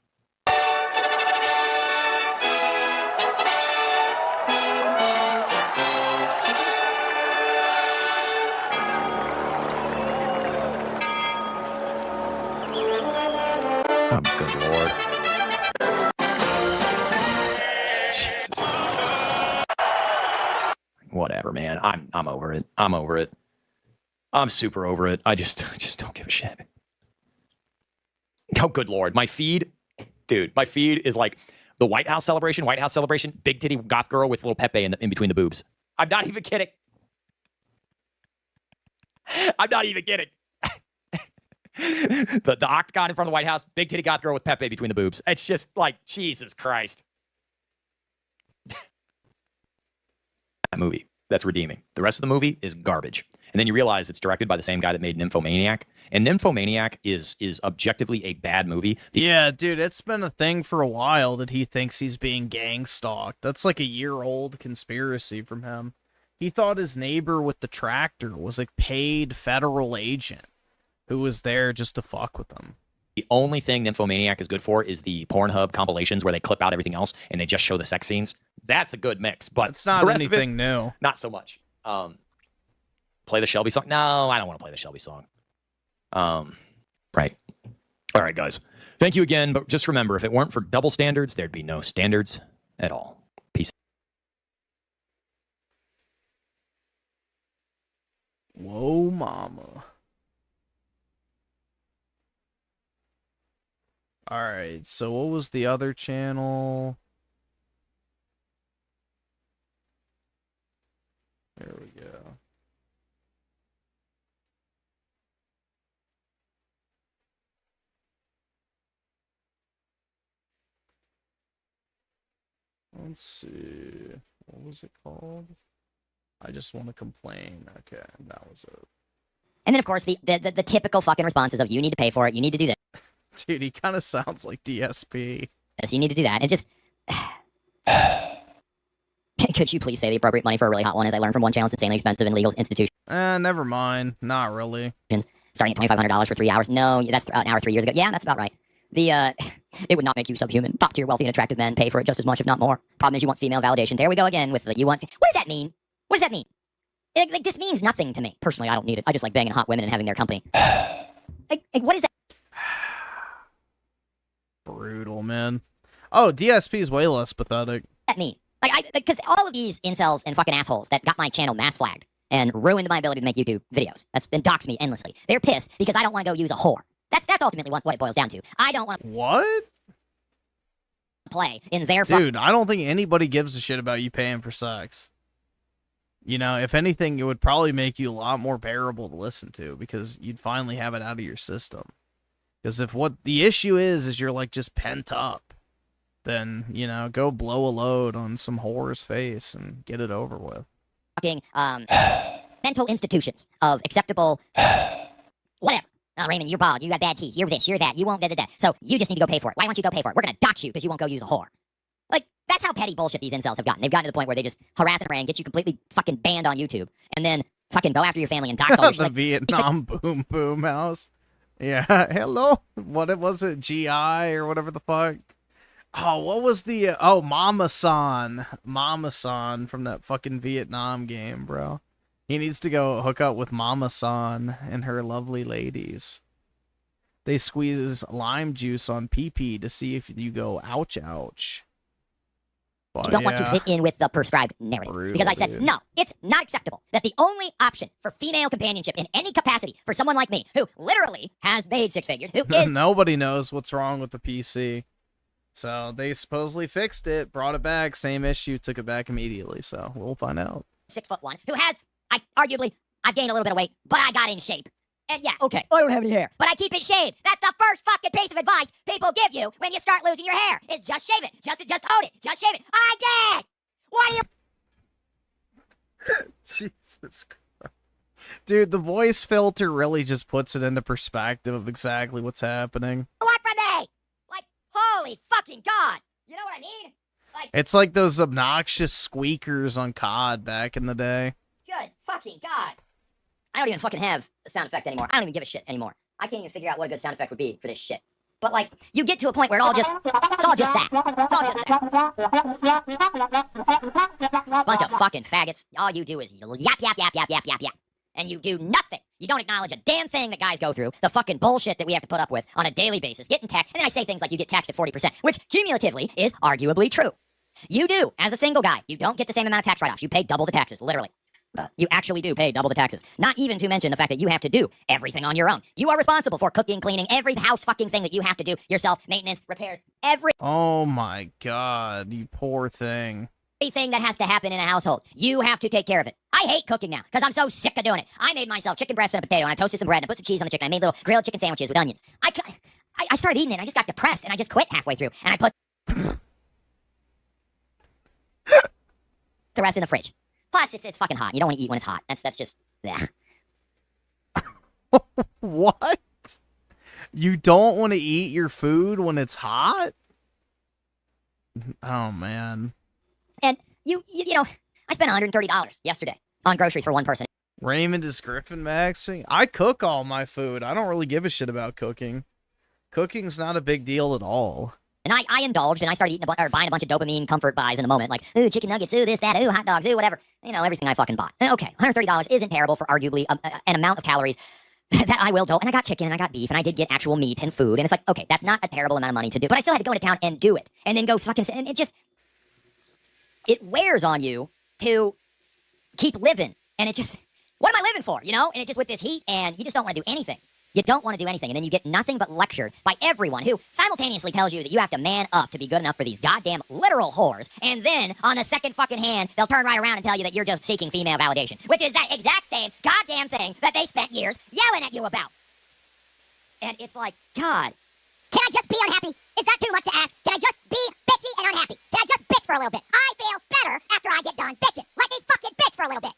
Oh, good lord. Jesus. Whatever, man. I'm over it. I'm over it. I'm super over it. I just don't give a shit. Oh, good lord. My feed, dude, my feed is like the White House celebration, big titty goth girl with little Pepe in between the boobs. I'm not even kidding. I'm not even kidding. the octagon in front of the White House, big titty goth girl with Pepe between the boobs. It's just like, Jesus Christ. That movie, that's redeeming. The rest of the movie is garbage. And then you realize it's directed by the same guy that made Nymphomaniac. And Nymphomaniac is objectively a bad movie. Yeah, dude, it's been a thing for a while that he thinks he's being gang stalked. That's like a year-old conspiracy from him. He thought his neighbor with the tractor was a paid federal agent who was there just to fuck with him. The only thing Nymphomaniac is good for is the Pornhub compilations where they clip out everything else and they just show the sex scenes. That's a good mix, but it's not the rest anything of it, new. Not so much. Play the Shelby song? No, I don't want to play the Shelby song. Right. All right, guys. Thank you again, but just remember, if it weren't for double standards, there'd be no standards at all. Peace. Whoa, mama. All right, so what was the other channel? There we go. Let's see. What was it called? I just want to complain. Okay, that was it. And then, of course, the typical fucking responses of, you need to pay for it, you need to do this. Dude, he kind of sounds like DSP. Yes, you need to do that. And just... Could you please say the appropriate money for a really hot one? As I learned from one channel, it's insanely expensive in legal institutions. Never mind. Not really. Starting at $2,500 for 3 hours. No, that's an hour 3 years ago. Yeah, that's about right. It would not make you subhuman. Top tier wealthy and attractive men pay for it just as much, if not more. Problem is you want female validation. There we go again with the you want... What does that mean? What does that mean? Like, this means nothing to me. Personally, I don't need it. I just like banging hot women and having their company. Like, what is that? Brutal, man. Oh, DSP is way less pathetic. That mean? Like, because all of these incels and fucking assholes that got my channel mass flagged and ruined my ability to make YouTube videos. That's been doxed me endlessly. They're pissed because I don't want to go use a whore. That's ultimately what it boils down to. I don't want to... What? Play in their... Dude, I don't think anybody gives a shit about you paying for sex. You know, if anything, it would probably make you a lot more bearable to listen to because you'd finally have it out of your system. Because if what the issue is you're like just pent up, then, you know, go blow a load on some whore's face and get it over with. Fucking mental institutions of acceptable whatever. Raymond, you're bald, you got bad teeth, you're this, you're that, you won't da-da-da. So you just need to go pay for it. Why won't you go pay for it? We're going to dox you because you won't go use a whore. Like, that's how petty bullshit these incels have gotten. They've gotten to the point where they just harass and harangue, get you completely fucking banned on YouTube, and then fucking go after your family and dox all your shit. The Vietnam boom boom house. Yeah, hello. What was it? GI or whatever the fuck? Oh, what was the... oh, Mama-san. Mama-san from that fucking Vietnam game, bro. He needs to go hook up with Mama-san and her lovely ladies. They squeezes lime juice on pee-pee to see if you go ouch ouch. Well, don't want to yeah. fit in with the prescribed narrative. Brutal, Because I said, dude. no, it's not acceptable that the only option for female companionship in any capacity for someone like me, who literally has made six figures, who is Nobody knows what's wrong with the PC. So they supposedly fixed it, brought it back, same issue, took it back immediately. So we'll find out. 6'1", who has, I've gained a little bit of weight, but I got in shape. And yeah, okay, I don't have any hair, but I keep it shaved. That's the first fucking piece of advice people give you when you start losing your hair, is just shave it. Just own it. Just shave it. I did! What do you... Jesus Christ. Dude, the voice filter really just puts it into perspective of exactly what's happening. want from me? Like, holy fucking God. You know what I mean? Like, It's like those obnoxious squeakers on COD back in the day. good fucking God. I don't even fucking have a sound effect anymore. I don't even give a shit anymore. I can't even figure out what a good sound effect would be for this shit. But like, you get to a point where it's all just that. It's all just that. Bunch of fucking faggots. All you do is yap, yap, yap, yap, yap, yap, yap. And you do nothing. You don't acknowledge a damn thing that guys go through, the fucking bullshit that we have to put up with on a daily basis, getting taxed. And then I say things like you get taxed at 40%, which cumulatively is arguably true. You do, as a single guy. You don't get the same amount of tax write-offs. You pay double the taxes, literally. You actually do pay double the taxes. Not even to mention the fact that you have to do everything on your own. You are responsible for cooking, cleaning, every house fucking thing that you have to do yourself, maintenance, repairs, Oh my God, you poor thing. everything that has to happen in a household. You have to take care of it. I hate cooking now because I'm so sick of doing it. I made myself chicken breast and a potato, and I toasted some bread, and I put some cheese on the chicken. I made little grilled chicken sandwiches with onions. I started eating it, and I just got depressed, and I just quit halfway through, and I put the rest in the fridge. Plus, it's fucking hot. You don't want to eat when it's hot. That's just... Ugh. What? You don't want to eat your food when it's hot? Oh, man. And you know, I spent $130 yesterday on groceries for one person. Raymond is Griffin maxing. I cook all my food. I don't really give a shit about cooking. Cooking's not a big deal at all. And I indulged, and I started eating buying a bunch of dopamine comfort buys in a moment, like, ooh, chicken nuggets, ooh, this, that, ooh, hot dogs, ooh, whatever. You know, everything I fucking bought. And okay, $130 isn't terrible for arguably an amount of calories that I will do. And I got chicken, and I got beef, and I did get actual meat and food. And it's like, okay, that's not a terrible amount of money to do. But I still had to go into town and do it. And then go fucking... And it wears on you to keep living. And it just... What am I living for, you know? And it's just with this heat, and you just don't want to do anything. You don't want to do anything, and then you get nothing but lectured by everyone who simultaneously tells you that you have to man up to be good enough for these goddamn literal whores, and then, on the second fucking hand, they'll turn right around and tell you that you're just seeking female validation, which is that exact same goddamn thing that they spent years yelling at you about. And it's like, God, can I just be unhappy? Is that too much to ask? Can I just be bitchy and unhappy? Can I just bitch for a little bit? I feel better after I get done bitching. Let me fucking bitch for a little bit.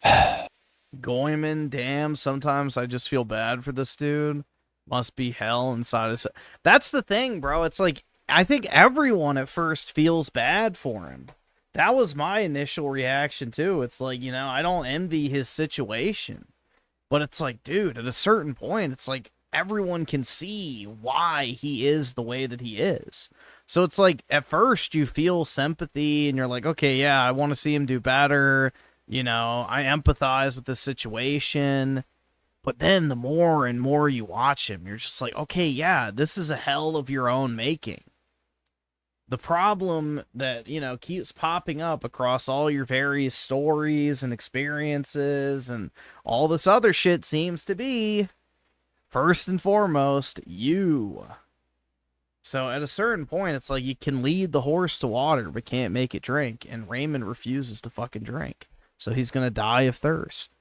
Goyman, damn, sometimes I just feel bad for this dude. Must be hell inside his... That's the thing, bro. It's like, I think everyone at first feels bad for him. That was my initial reaction, too. It's like, you know, I don't envy his situation. But it's like, dude, at a certain point, it's like, everyone can see why he is the way that he is. So it's like, at first, you feel sympathy, and you're like, okay, yeah, I want to see him do better. You know, I empathize with this situation. But then the more and more you watch him, you're just like, okay, yeah, this is a hell of your own making. The problem that, you know, keeps popping up across all your various stories and experiences and all this other shit seems to be, first and foremost, you. So at a certain point, it's like you can lead the horse to water but can't make it drink. And Raymond refuses to fucking drink. So he's going to die of thirst.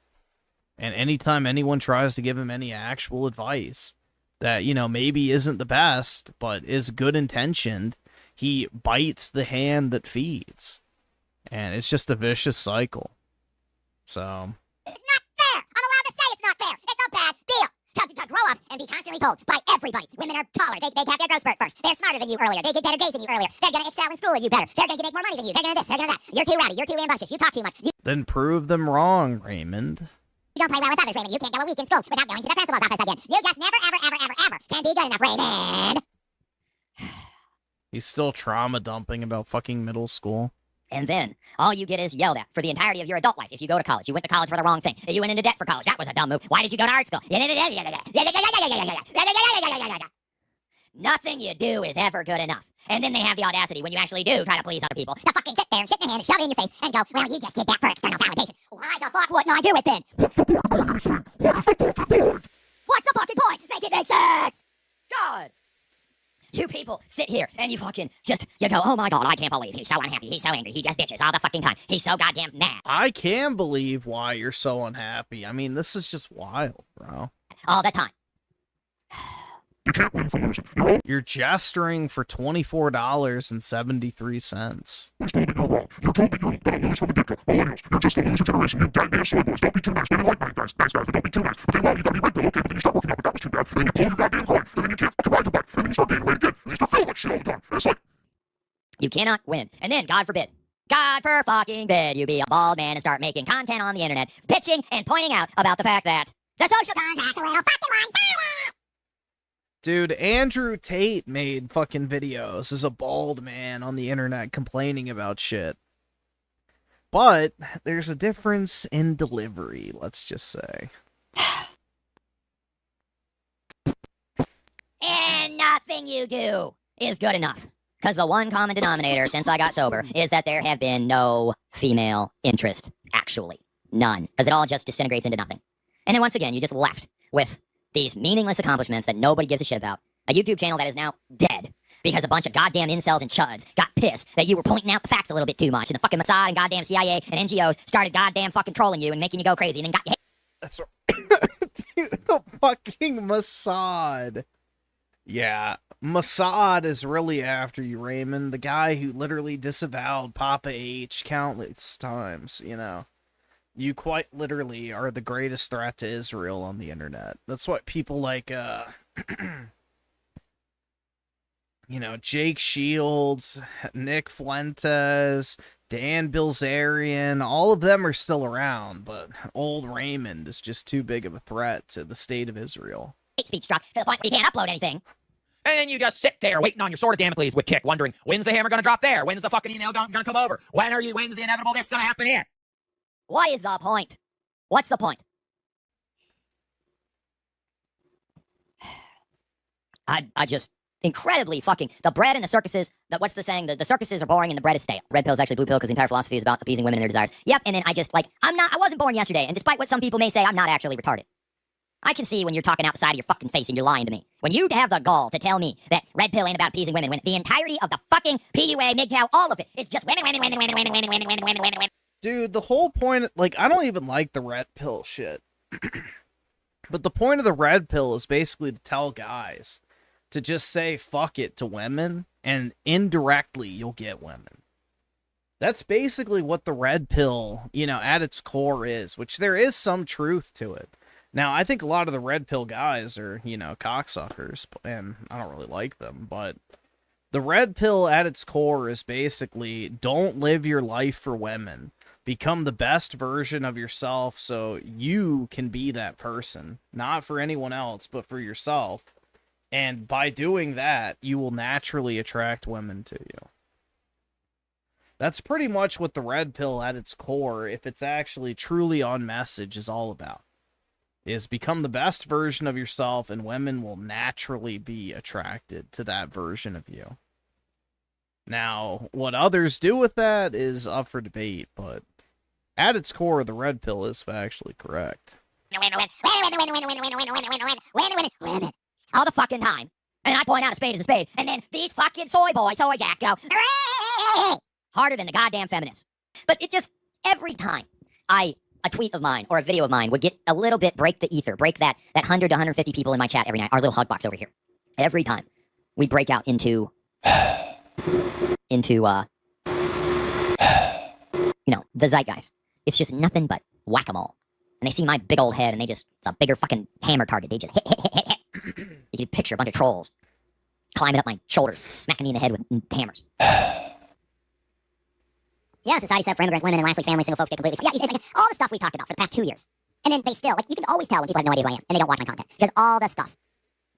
And anytime anyone tries to give him any actual advice that, you know, maybe isn't the best, but is good intentioned, he bites the hand that feeds. And it's just a vicious cycle. So... It's not fair! I'm allowed to say it's not fair! It's a bad deal! To grow up and be constantly told by everybody. Women are taller. They have their growth spurt first. They're smarter than you earlier. They get better grades than you earlier. They're going to excel in school than you better. They're going to make more money than you. They're going to this. They're going to that. You're too rowdy. You're too rambunctious. You talk too much. Then prove them wrong, Raymond. You don't play well with others, Raymond. You can't go a week in school without going to the principal's office again. You just never, ever, ever, ever, ever can be good enough, Raymond. He's still trauma dumping about fucking middle school. And then, all you get is yelled at for the entirety of your adult life if you go to college. You went to college for the wrong thing. You went into debt for college. That was a dumb move. Why did you go to art school? Nothing you do is ever good enough. And then they have the audacity, when you actually do try to please other people, to fucking sit there and shit in your hand and shove it in your face and go, well, you just did that for external validation. Why the fuck wouldn't I do it then? What's the fucking point? Make it make sense! God! You people sit here and you fucking you go, oh my god, I can't believe he's so unhappy, he's so angry, he just bitches all the fucking time, he's so goddamn mad. I can believe why you're so unhappy. I mean, this is just wild, bro. All the time. You're gesturing for $24.73. You're just a loser generation. You goddamn Soymonds. Don't be too nice. They like nice guys, but don't be too nice. Okay, well, you got me red pill, okay, but then you start working out, but that was too bad. Then you pull your goddamn card, and then you can't fucking ride your bike. And then you start gaining weight again, and you start feeling like shit all the time. And it's like... You cannot win. And then, God forbid, God for fucking bid, you be a bald man and start making content on the internet, pitching and pointing out about the fact that the social contract's a little fucking one-sided! Dude, Andrew Tate made fucking videos as a bald man on the internet complaining about shit. But there's a difference in delivery, let's just say. And nothing you do is good enough. Because the one common denominator since I got sober is that there have been no female interest, actually. None. Because it all just disintegrates into nothing. And then once again, you just left with these meaningless accomplishments that nobody gives a shit about. A YouTube channel that is now dead because a bunch of goddamn incels and chuds got pissed that you were pointing out the facts a little bit too much, and the fucking Mossad and goddamn CIA and NGOs started goddamn fucking trolling you and making you go crazy, and then got you. That's right. Dude, the fucking Mossad. Yeah, Mossad is really after you, Raymond. The guy who literally disavowed Papa H countless times, you know. You quite literally are the greatest threat to Israel on the internet. That's what people like, you know, Jake Shields, Nick Fuentes, Dan Bilzerian, all of them are still around, but old Raymond is just too big of a threat to the state of Israel. Hate speech struck to the point where you can't upload anything. And then you just sit there waiting on your sword of Damocles with Kick, wondering, when's the hammer gonna drop there? When's the fucking email gonna come over? When's the inevitable this gonna happen here? What is the point? What's the point? I just incredibly fucking the bread and the circuses. What's the saying? The circuses are boring and the bread is stale. Red pill is actually blue pill because the entire philosophy is about appeasing women and their desires. Yep. And then I just I wasn't born yesterday, and despite what some people may say, I'm not actually retarded. I can see when you're talking out the side of your fucking face and you're lying to me. When you have the gall to tell me that red pill ain't about appeasing women, when the entirety of the fucking PUA, MGTOW, all of it, it's just women. Dude, the whole point, like, I don't even like the red pill shit. But the point of the red pill is basically to tell guys to just say fuck it to women, and indirectly you'll get women. That's basically what the red pill, you know, at its core is, which there is some truth to it. Now, I think a lot of the red pill guys are, you know, cocksuckers, and I don't really like them, but the red pill at its core is basically don't live your life for women. Become the best version of yourself so you can be that person. Not for anyone else, but for yourself. And by doing that, you will naturally attract women to you. That's pretty much what the red pill at its core, if it's actually truly on message, is all about. Is become the best version of yourself, and women will naturally be attracted to that version of you. Now, what others do with that is up for debate, but at its core, the red pill is factually correct. All the fucking time. And I point out a spade is a spade. And then these fucking soy jacks go harder than the goddamn feminists. But it just, every time a tweet of mine or a video of mine would get a little bit, break the ether, break that 100 to 150 people in my chat every night, our little hug box over here. Every time we break out into you know, the zeitgeist. It's just nothing but whack-a-mole. And they see my big old head, and it's a bigger fucking hammer target. They just hit. You can picture a bunch of trolls climbing up my shoulders, smacking me in the head with hammers. Yeah, society set for immigrants, women, and lastly, family, single folks get completely... Yeah, all the stuff we talked about for the past 2 years. And then they still, you can always tell when people have no idea who I am, and they don't watch my content. Because all the stuff.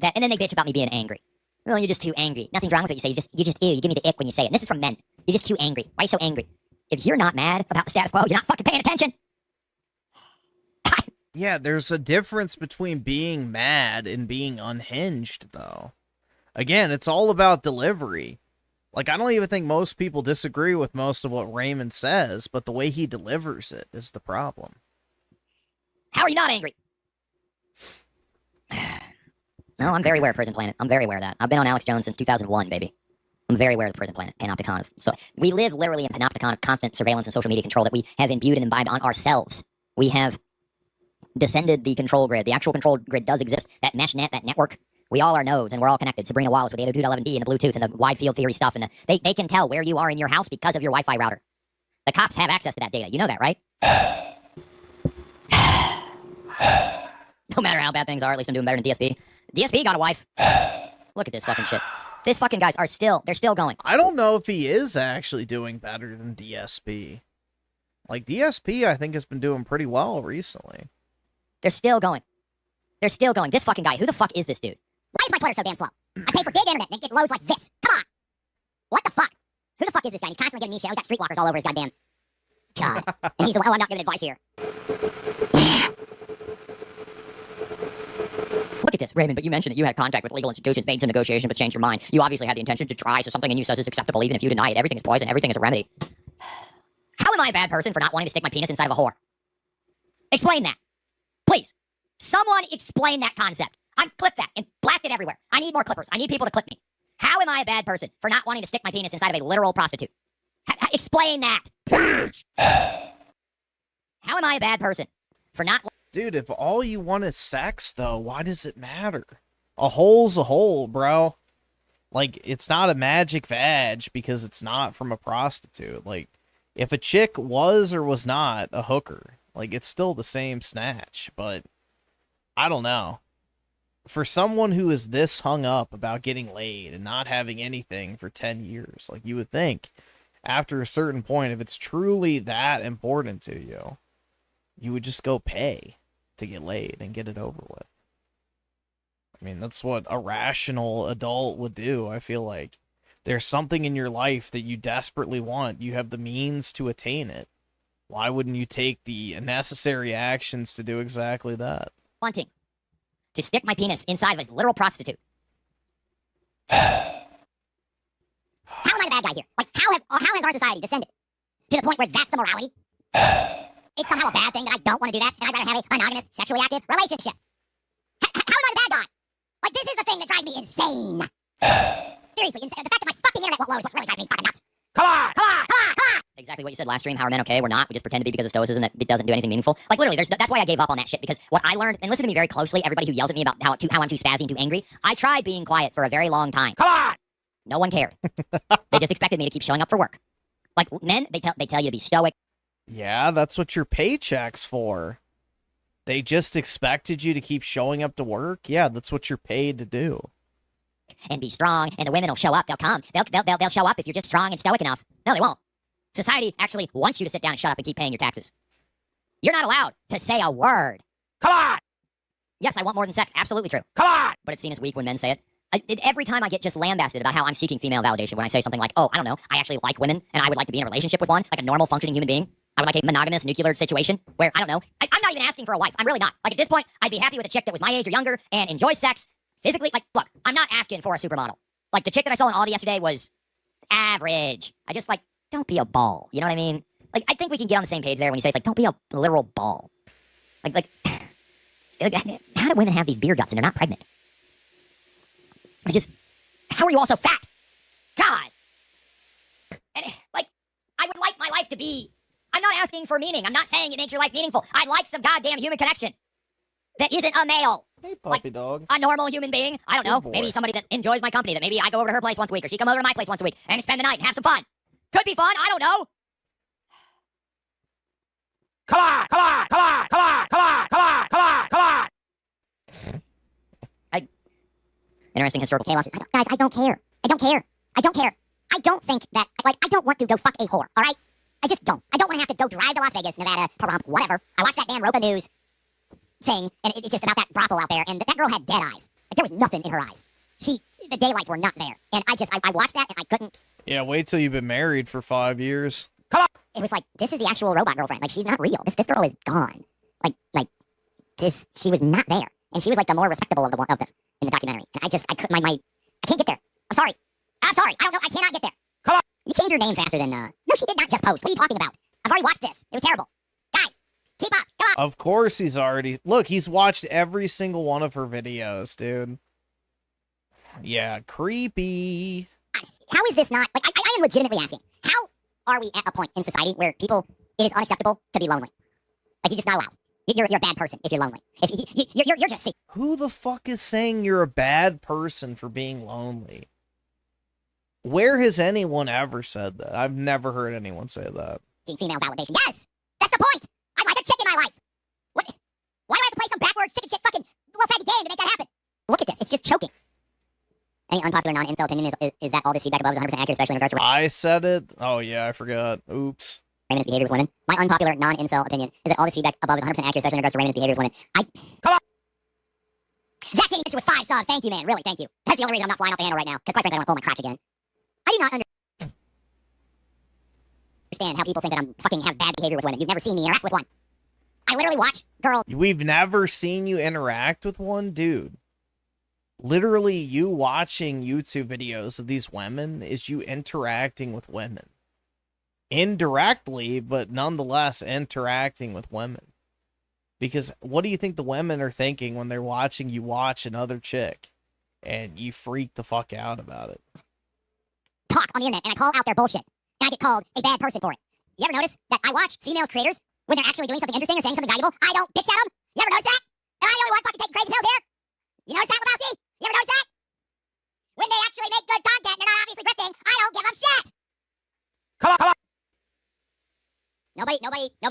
And then they bitch about me being angry. Oh, you're just too angry. Nothing's wrong with what you say. You just ew. You give me the ick when you say it. And this is from men. You're just too angry. Why are you so angry? If you're not mad about the status quo, you're not fucking paying attention. Yeah, there's a difference between being mad and being unhinged, though. Again, it's all about delivery. Like, I don't even think most people disagree with most of what Raymond says, but the way he delivers it is the problem. How are you not angry? No, I'm very aware of Prison Planet. I'm very aware of that. I've been on Alex Jones since 2001, baby. I'm very aware of the Prison Planet, Panopticon. So we live literally in Panopticon of constant surveillance and social media control that we have imbued and imbibed on ourselves. We have descended the control grid. The actual control grid does exist. That mesh net, that network. We all are nodes, and we're all connected. Sabrina Wallace with the 802.11b and the Bluetooth and the wide field theory stuff. And they can tell where you are in your house because of your Wi-Fi router. The cops have access to that data. You know that, right? No matter how bad things are, at least I'm doing better than DSP. DSP got a wife. Look at this fucking shit. This fucking guys are they're still going. I don't know if he is actually doing better than DSP. Like, DSP, I think, has been doing pretty well recently. They're still going. They're still going. This fucking guy, who the fuck is this dude? Why is my Twitter so damn slow? I pay for gig internet and it loads like this. Come on. What the fuck? Who the fuck is this guy? He's constantly giving me shit. He's got streetwalkers all over his goddamn... God. And he's the one, oh, I'm not giving advice here. Look at this, Raymond, but you mentioned that you had contact with legal institutions, made some negotiation, but changed your mind. You obviously had the intention to try, so something in you says it's acceptable even if you deny it. Everything is poison. Everything is a remedy. How am I a bad person for not wanting to stick my penis inside of a whore? Explain that. Please. Someone explain that concept. Clip that and blast it everywhere. I need more clippers. I need people to clip me. How am I a bad person for not wanting to stick my penis inside of a literal prostitute? Explain that. How am I a bad person for not... Dude, if all you want is sex, though, why does it matter? A hole's a hole, bro. Like, it's not a magic vag because it's not from a prostitute. Like, if a chick was or was not a hooker, like, it's still the same snatch. But, I don't know. For someone who is this hung up about getting laid and not having anything for 10 years, like, you would think, after a certain point, if it's truly that important to you, you would just go pay to get laid and get it over with. I mean, that's what a rational adult would do. I feel like there's something in your life that you desperately want. You have the means to attain it. Why wouldn't you take the necessary actions to do exactly that? Wanting to stick my penis inside of a literal prostitute. How am I the bad guy here? Like, how has our society descended to the point where that's the morality? It's somehow a bad thing that I don't want to do that, and I'd rather have a monogamous, sexually active relationship. How am I the bad guy? Like, this is the thing that drives me insane. Seriously, the fact that my fucking internet won't load is what's really driving me fucking nuts. Come on! Exactly what you said last stream. How are men okay? We're not. We just pretend to be because of stoicism that it doesn't do anything meaningful. Like, literally, that's why I gave up on that shit. Because what I learned, and listen to me very closely, everybody who yells at me about how I'm too spazzy and too angry, I tried being quiet for a very long time. Come on! No one cared. They just expected me to keep showing up for work. Like, men, they tell you to be stoic. Yeah, that's what your paycheck's for. They just expected you to keep showing up to work? Yeah, that's what you're paid to do. And be strong, and the women will show up. They'll come. They'll show up if you're just strong and stoic enough. No, they won't. Society actually wants you to sit down and shut up and keep paying your taxes. You're not allowed to say a word. Come on! Yes, I want more than sex. Absolutely true. Come on! But it's seen as weak when men say it. Every time I get just lambasted about how I'm seeking female validation when I say something like, oh, I don't know, I actually like women, and I would like to be in a relationship with one, like a normal functioning human being. I would like a monogamous nuclear situation where, I don't know, I'm not even asking for a wife. I'm really not. Like, at this point, I'd be happy with a chick that was my age or younger and enjoys sex physically. Like, look, I'm not asking for a supermodel. Like, the chick that I saw in Aldi yesterday was average. I just, like, don't be a ball. You know what I mean? Like, I think we can get on the same page there when you say it's like, don't be a literal ball. Like, how do women have these beer guts and they're not pregnant? How are you all so fat? God. And, like, I would like my life to be... I'm not asking for meaning. I'm not saying it makes your life meaningful. I'd like some goddamn human connection that isn't a male. Hey, puppy dog. A normal human being. I don't know. Maybe somebody that enjoys my company, that maybe I go over to her place once a week, or she come over to my place once a week and spend the night and have some fun. Could be fun. I don't know. Come on! Come on! Come on! Come on! Come on! Come on! Come on! Come on! Interesting historical chaos. Guys, I don't care. I don't care. I don't care. I don't think that, like, I don't want to go fuck a whore, all right? I just don't. I don't want to have to go drive to Las Vegas, Nevada, Pahrump, whatever. I watched that damn Ropa News thing, and it's just about that brothel out there, and that girl had dead eyes. Like, there was nothing in her eyes. The daylights were not there. And I watched that, and I couldn't. Yeah, wait till you've been married for 5 years. Come on! It was like, this is the actual robot girlfriend. Like, she's not real. This girl is gone. Like, she was not there. And she was, like, the more respectable of them in the documentary. And I can't get there. I'm sorry. I don't know. I cannot get there. change her name faster than, No, she did not just post. What are you talking about? I've already watched this. It was terrible. Guys, keep up. Come on. Of course he's already... Look, he's watched every single one of her videos, dude. Yeah, creepy. How is this not... Like, I am legitimately asking. How are we at a point in society where people... It is unacceptable to be lonely? Like, you're just not allowed. You're a bad person if you're lonely. If you're just sick. Who the fuck is saying you're a bad person for being lonely? Where has anyone ever said that? I've never heard anyone say that. Female validation. Yes! That's the point! I'd like a chick in my life! What? Why do I have to play some backwards chicken shit fucking low-faggy game to make that happen? Look at this. It's just choking. Any unpopular non-incel opinion is that all this feedback above is 100% accurate, especially in regards to... I said it? Oh, yeah, I forgot. Oops. Raymond's behavior with women. My unpopular non-incel opinion is that all this feedback above is 100% accurate, especially in regards to Raymond's behavior with women. Come on! Zach getting into with 5 subs. Thank you, man. Really, thank you. That's the only reason I'm not flying off the handle right now. Because quite frankly, I want to pull my crotch again. I do not understand how people think that I'm fucking have bad behavior with women. You've never seen me interact with one. I literally watch girls. We've never seen you interact with one? Dude. Literally, you watching YouTube videos of these women is you interacting with women. Indirectly, but nonetheless interacting with women. Because what do you think the women are thinking when they're watching you watch another chick? And you freak the fuck out about it. Talk on the internet and I call out their bullshit. And I get called a bad person for it. You ever notice that I watch female creators when they're actually doing something interesting or saying something valuable? I don't bitch at them. You ever notice that? Am I the only one fucking taking crazy pills here? You notice that, Lebowski? You ever notice that? When they actually make good content and they're not obviously grifting, I don't give them shit. Come on. Nobody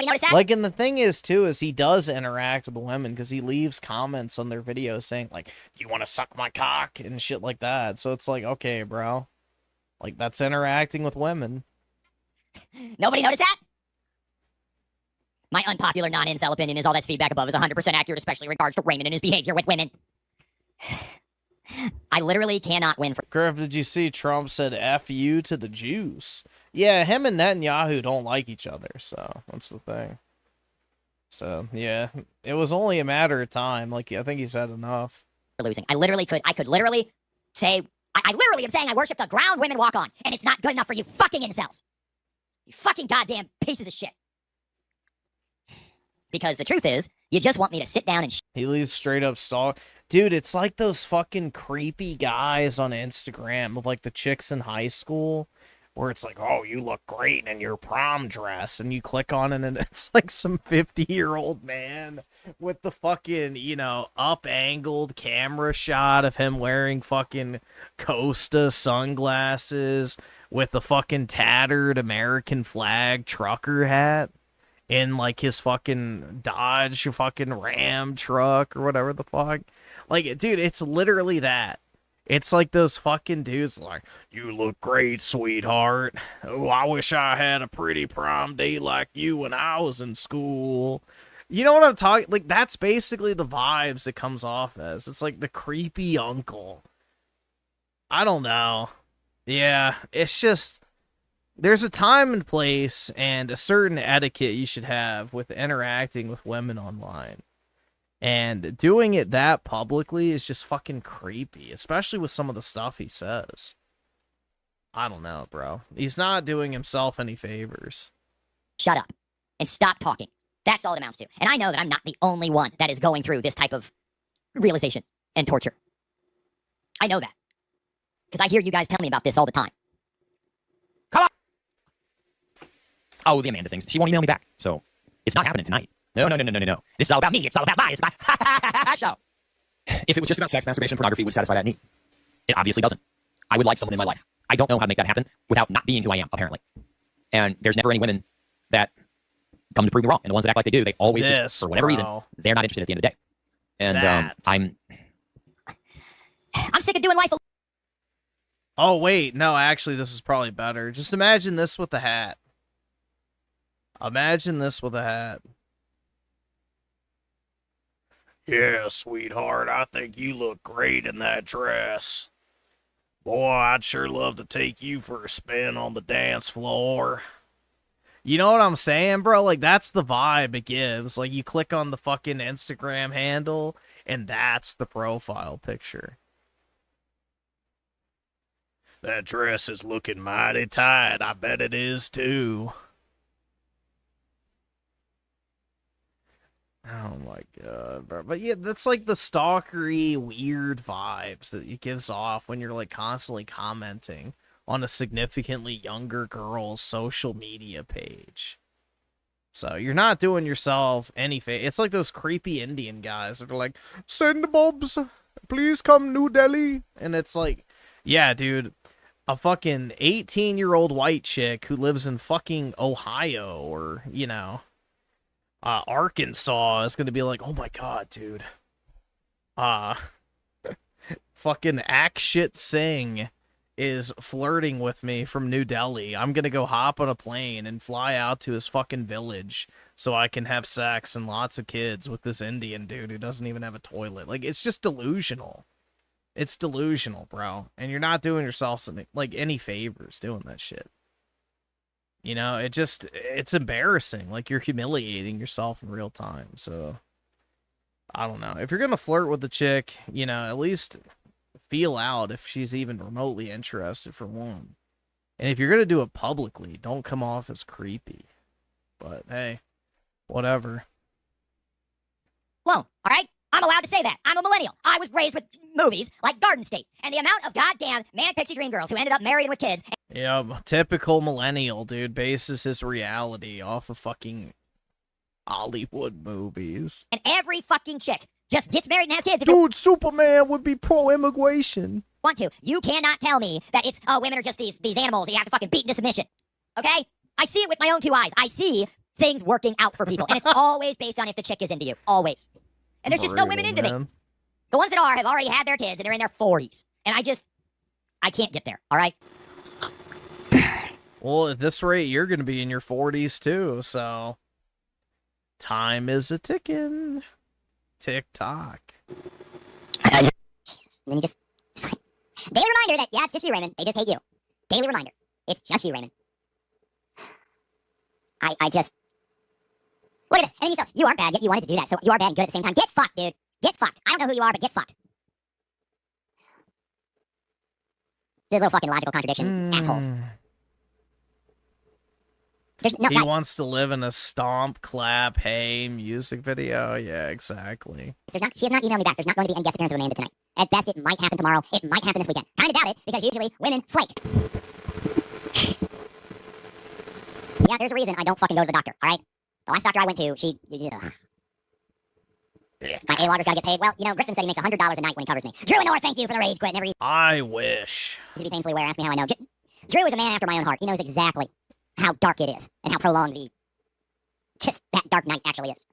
noticed that? Like, and the thing is, too, is he does interact with the women because he leaves comments on their videos saying, like, you want to suck my cock and shit like that. So it's like, okay, bro. Like, that's interacting with women. Nobody noticed that? My unpopular non-incel opinion is all that feedback above is 100% accurate, especially in regards to Raymond and his behavior with women. I literally cannot win for... Griff, did you see Trump said F you to the Jews? Yeah, him and Netanyahu don't like each other, so that's the thing. So, yeah, it was only a matter of time. Like, I think he said enough. Losing. I could literally say... I literally am saying I worship the ground women walk on, and it's not good enough for you fucking incels. You fucking goddamn pieces of shit. Because the truth is, you just want me to sit down and... He leaves straight up stalk. Dude, it's like those fucking creepy guys on Instagram of like the chicks in high school where it's like, oh, you look great in your prom dress. And you click on it and it's like some 50-year-old man with the fucking, you know, up-angled camera shot of him wearing fucking Costa sunglasses with the fucking tattered American flag trucker hat. In, like, his fucking Dodge fucking Ram truck or whatever the fuck. Like, dude, it's literally that. It's like those fucking dudes like, you look great, sweetheart. Oh, I wish I had a pretty prom day like you when I was in school. You know what I'm talking? Like, that's basically the vibes it comes off as. It's like the creepy uncle. I don't know. Yeah, it's just... There's a time and place and a certain etiquette you should have with interacting with women online. And doing it that publicly is just fucking creepy, especially with some of the stuff he says. I don't know, bro. He's not doing himself any favors. Shut up and stop talking. That's all it amounts to. And I know that I'm not the only one that is going through this type of realization and torture. I know that. Because I hear you guys tell me about this all the time. Oh, the Amanda things. She won't email me back. So it's not happening tonight. No. This is all about me. It's all about my show. If it was just about sex, masturbation, pornography, would satisfy that need. It obviously doesn't. I would like someone in my life. I don't know how to make that happen without not being who I am, apparently. And there's never any women that come to prove me wrong. And the ones that act like they do, they always just, for whatever reason, they're not interested at the end of the day. And I'm sick of doing life. Oh, wait. No, actually, this is probably better. Just imagine this with the hat. Imagine this with a hat. Yeah, sweetheart, I think you look great in that dress. Boy, I'd sure love to take you for a spin on the dance floor. You know what I'm saying, bro? Like, that's the vibe it gives. Like, you click on the fucking Instagram handle, and that's the profile picture. That dress is looking mighty tight. I bet it is too. Oh my god, bro. But yeah, that's like the stalkery, weird vibes that it gives off when you're like constantly commenting on a significantly younger girl's social media page. So you're not doing yourself any favor. It's like those creepy Indian guys that are like, "Send bobs, please come New Delhi," and it's like, yeah, dude, a fucking 18-year-old white chick who lives in fucking Ohio or Arkansas is gonna be like, "Oh my god, dude, fucking Akshit Singh is flirting with me from New Delhi. I'm gonna go hop on a plane and fly out to his fucking village so I can have sex and lots of kids with this Indian dude who doesn't even have a toilet." Like, it's just delusional. It's delusional, bro. And you're not doing yourself any favors doing that shit. It's embarrassing. Like, you're humiliating yourself in real time. So, I don't know. If you're going to flirt with the chick, at least feel out if she's even remotely interested, for one. And if you're going to do it publicly, don't come off as creepy. But, hey, whatever. Whoa, all right? I'm allowed to say that. I'm a millennial. I was raised with movies like Garden State. And the amount of goddamn manic pixie dream girls who ended up married and with kids. Yeah, typical millennial, dude. Bases his reality off of fucking Hollywood movies. And every fucking chick just gets married and has kids. Dude, Superman would be pro-immigration. Want to. You cannot tell me that it's, women are just these animals that you have to fucking beat into submission. Okay? I see it with my own two eyes. I see things working out for people. And it's always based on if the chick is into you. Always. And there's just no women into me. The ones that are have already had their kids and they're in their 40s. And I can't get there, all right? Well, at this rate, you're going to be in your 40s too, so time is a ticking. Tick-tock. Jesus. And then you just... Daily reminder that, yeah, it's just you, Raymond. They just hate you. Daily reminder. It's just you, Raymond. I just... Look at this. And then you say, you aren't bad, yet you wanted to do that, so you are bad and good at the same time. Get fucked, dude. Get fucked. I don't know who you are, but get fucked. The little fucking logical contradiction. Assholes. He wants to live in a stomp, clap, hey music video. Yeah, exactly. She has not emailed me back. There's not going to be any guest appearance of Amanda tonight. At best, it might happen tomorrow. It might happen this weekend. Kind of doubt it, because usually women flake. Yeah, there's a reason I don't fucking go to the doctor, all right? The last doctor I went to, she... Ugh. My A-logger's gotta get paid. Well, Griffin said he makes $100 a night when he covers me. Drew and Nora, thank you for the rage quit. Never I wish. To be painfully aware, ask me how I know. Drew is a man after my own heart. He knows exactly how dark it is and how prolonged that dark night actually is.